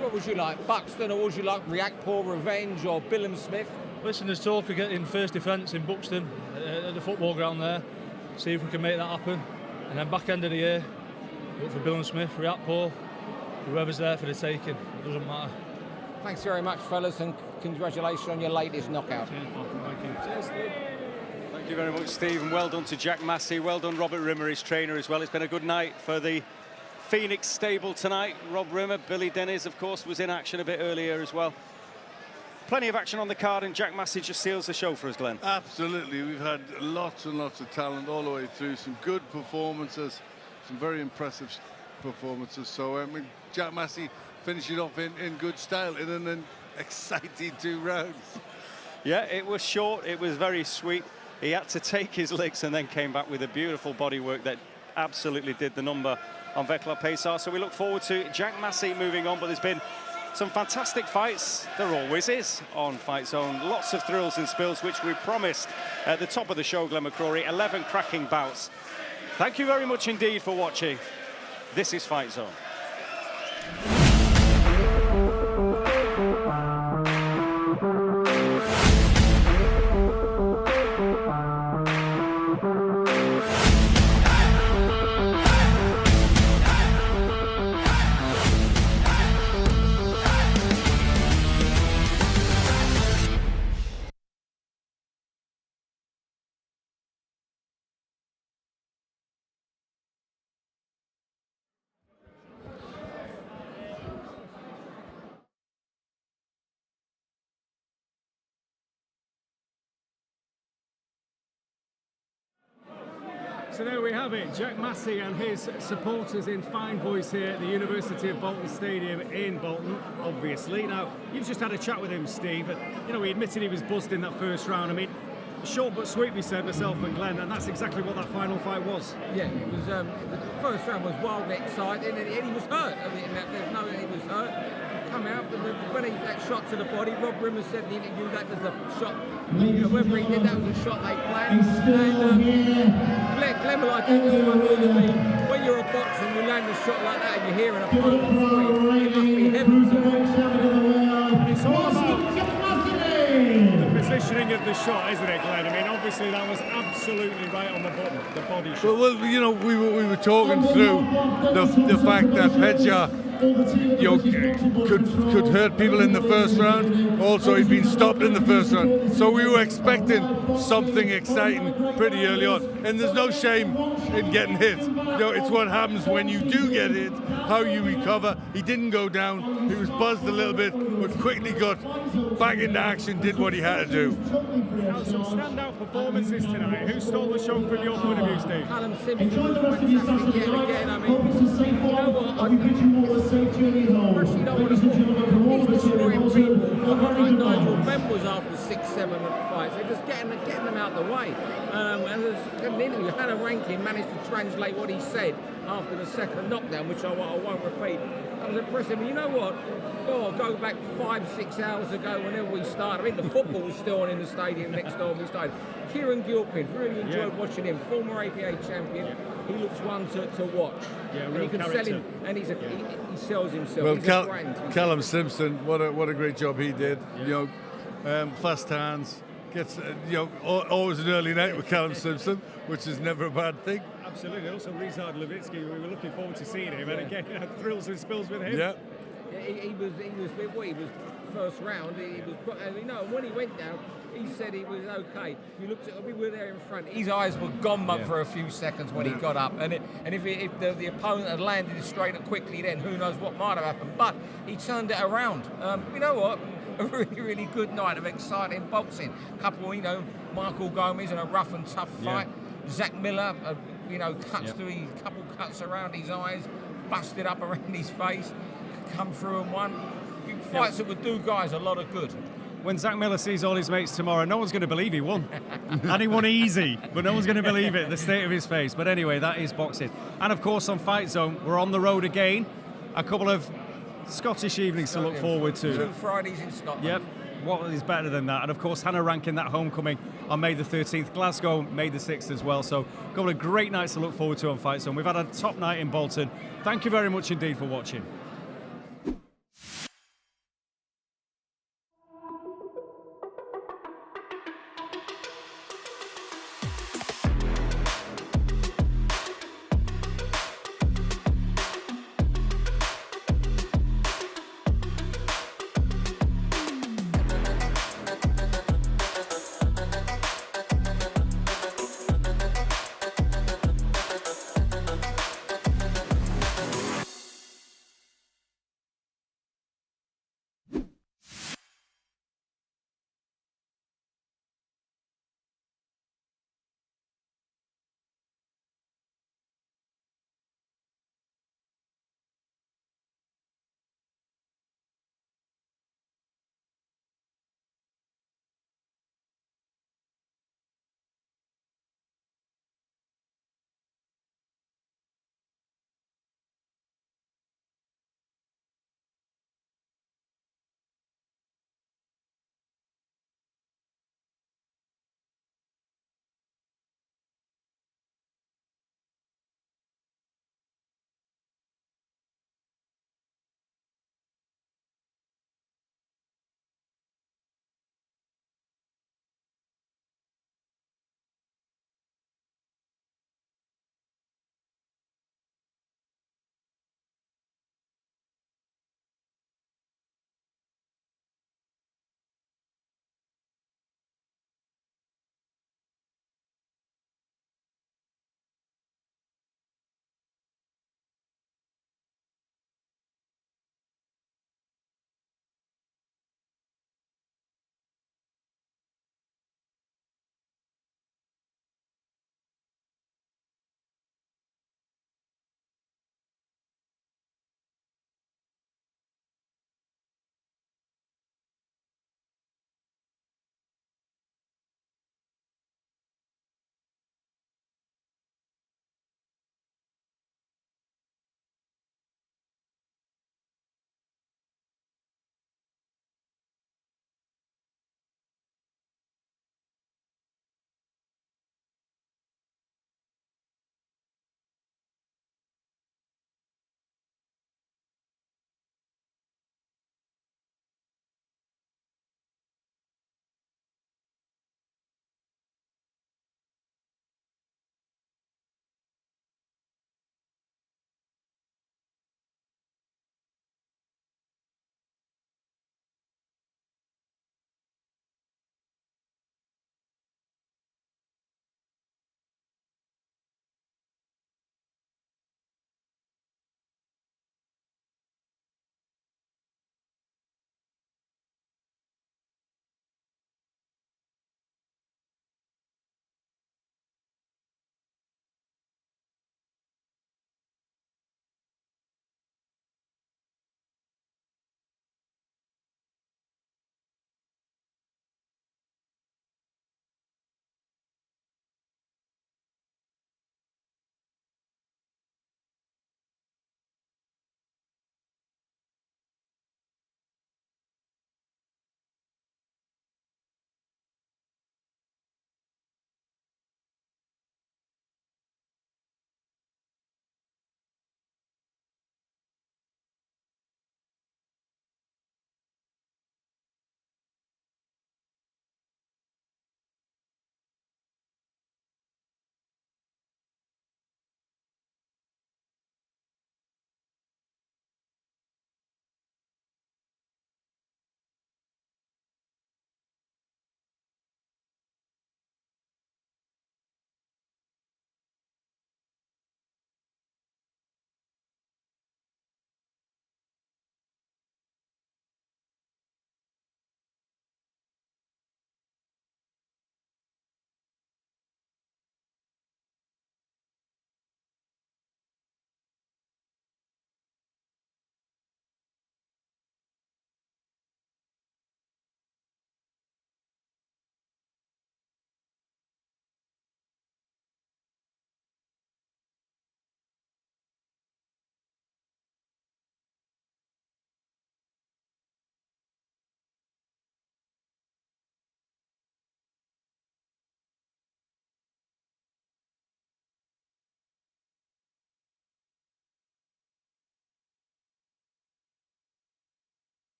What would you like, Buxton, or would you like Reactpoor, Revenge, or Billham Smith? Listen, there's talk of getting first defence in Buxton at the football ground there. See if we can make that happen. And then back end of the year, look for Billham Smith, Reactpoor, whoever's there for the taking. It doesn't matter. Thanks very much, fellas, and congratulations on your latest knockout. Cheers, Steve. Thank you very much, Steve, and well done to Jack Massey. Well done, Robert Rimmer, his trainer, as well. It's been a good night for the Phoenix stable tonight. Rob Rimmer, Billy Dennis, of course, was in action a bit earlier as well. Plenty of action on the card, and Jack Massey just seals the show for us, Glenn. Absolutely. We've had lots and lots of talent all the way through. Some good performances, some very impressive performances. So, Jack Massey finishing off in good style in an exciting 2 rounds. Yeah, it was short, it was very sweet. He had to take his licks and then came back with a beautiful bodywork that absolutely did the number on Vaclav Pesar. So we look forward to Jack Massey moving on, but there's been some fantastic fights. There always is on Fight Zone. Lots of thrills and spills, which we promised at the top of the show, Glenn McCrory. 11 cracking bouts. Thank you very much indeed for watching. This is Fight Zone. So there we have it, Jack Massey and his supporters in fine voice here at the University of Bolton Stadium in Bolton, obviously. Now, you've just had a chat with him, Steve, and, you know, he admitted he was buzzed in that first round. I mean, short but sweet, we said, myself and Glenn, and that's exactly what that final fight was. Yeah, it was, the first round was wildly exciting, and he was hurt. I mean, there's no, he was hurt. Come out, but when that shot to the body, Rob Rimmer said in the interview that was a shot, you know, whether he did that was a shot they planned. And Glenn, I think this one will be, when you're a boxer and you land a shot like that and you hear an opponent scream, it must be heaven to It's all about the positioning of the shot, isn't it, Glenn? I mean, obviously that was absolutely right on the button, the body shot. Well, you know, we were talking through the fact that Pesar, you know, could hurt people in the first round. Also, he'd been stopped in the first round, so we were expecting something exciting pretty early on. And there's no shame in getting hit. You know, it's what happens when you do get hit, how you recover. He didn't go down. He was buzzed a little bit, but quickly got back into action, did what he had to do. Now, some standout performances tonight. Who stole the show from your point of view, Steve? Callum Simpson was fantastic yet again. I mean, you know what? Actually, don't want to he's destroying people. Like Nigel Benn was after 6-7 fights. They're just getting them out of the way. And there's an interview, Hannah Rankin managed to translate what he said after the second knockdown, which I won't repeat. That was impressive. And you know what? Go back 5-6 hours ago whenever we started. I mean, the football was still on in the stadium next door we started. Kieran Gilpin, really enjoyed watching him. Former APA champion. He looks one to watch. Yeah, and real you can character. sell him, and he sells himself. Well, He's a brand. Callum Simpson, what a great job he did. Yeah. You know, fast hands, gets you know, always an early night with Callum Simpson, which is never a bad thing. Absolutely. Also, Rizard Levitsky, we were looking forward to seeing him, and again, had thrills and spills with him. Yeah. He was first round. He was, you know, when he went down, he said he was okay. You looked at, we were there in front. His eyes were gone for a few seconds when he got up, and if the opponent had landed it straight and quickly, then who knows what might have happened. But he turned it around. You know what? A really, really good night of exciting boxing. Couple, you know, Michael Gomez in a rough and tough fight. Zach Miller, you know, couple cuts around his eyes, busted up around his face, come through and won. Fights that would do guys a lot of good. When Zach Miller sees all his mates tomorrow, no one's going to believe he won. And he won easy, but no one's going to believe it, the state of his face. But anyway, that is boxing. And of course, on Fight Zone, we're on the road again. A couple of Scottish evenings to look forward to. 2 Fridays in Scotland. Yep. What is better than that? And of course, Hannah Rankin, that homecoming on May the 13th. Glasgow, May the 6th as well. So a couple of great nights to look forward to on Fight Zone. We've had a top night in Bolton. Thank you very much indeed for watching.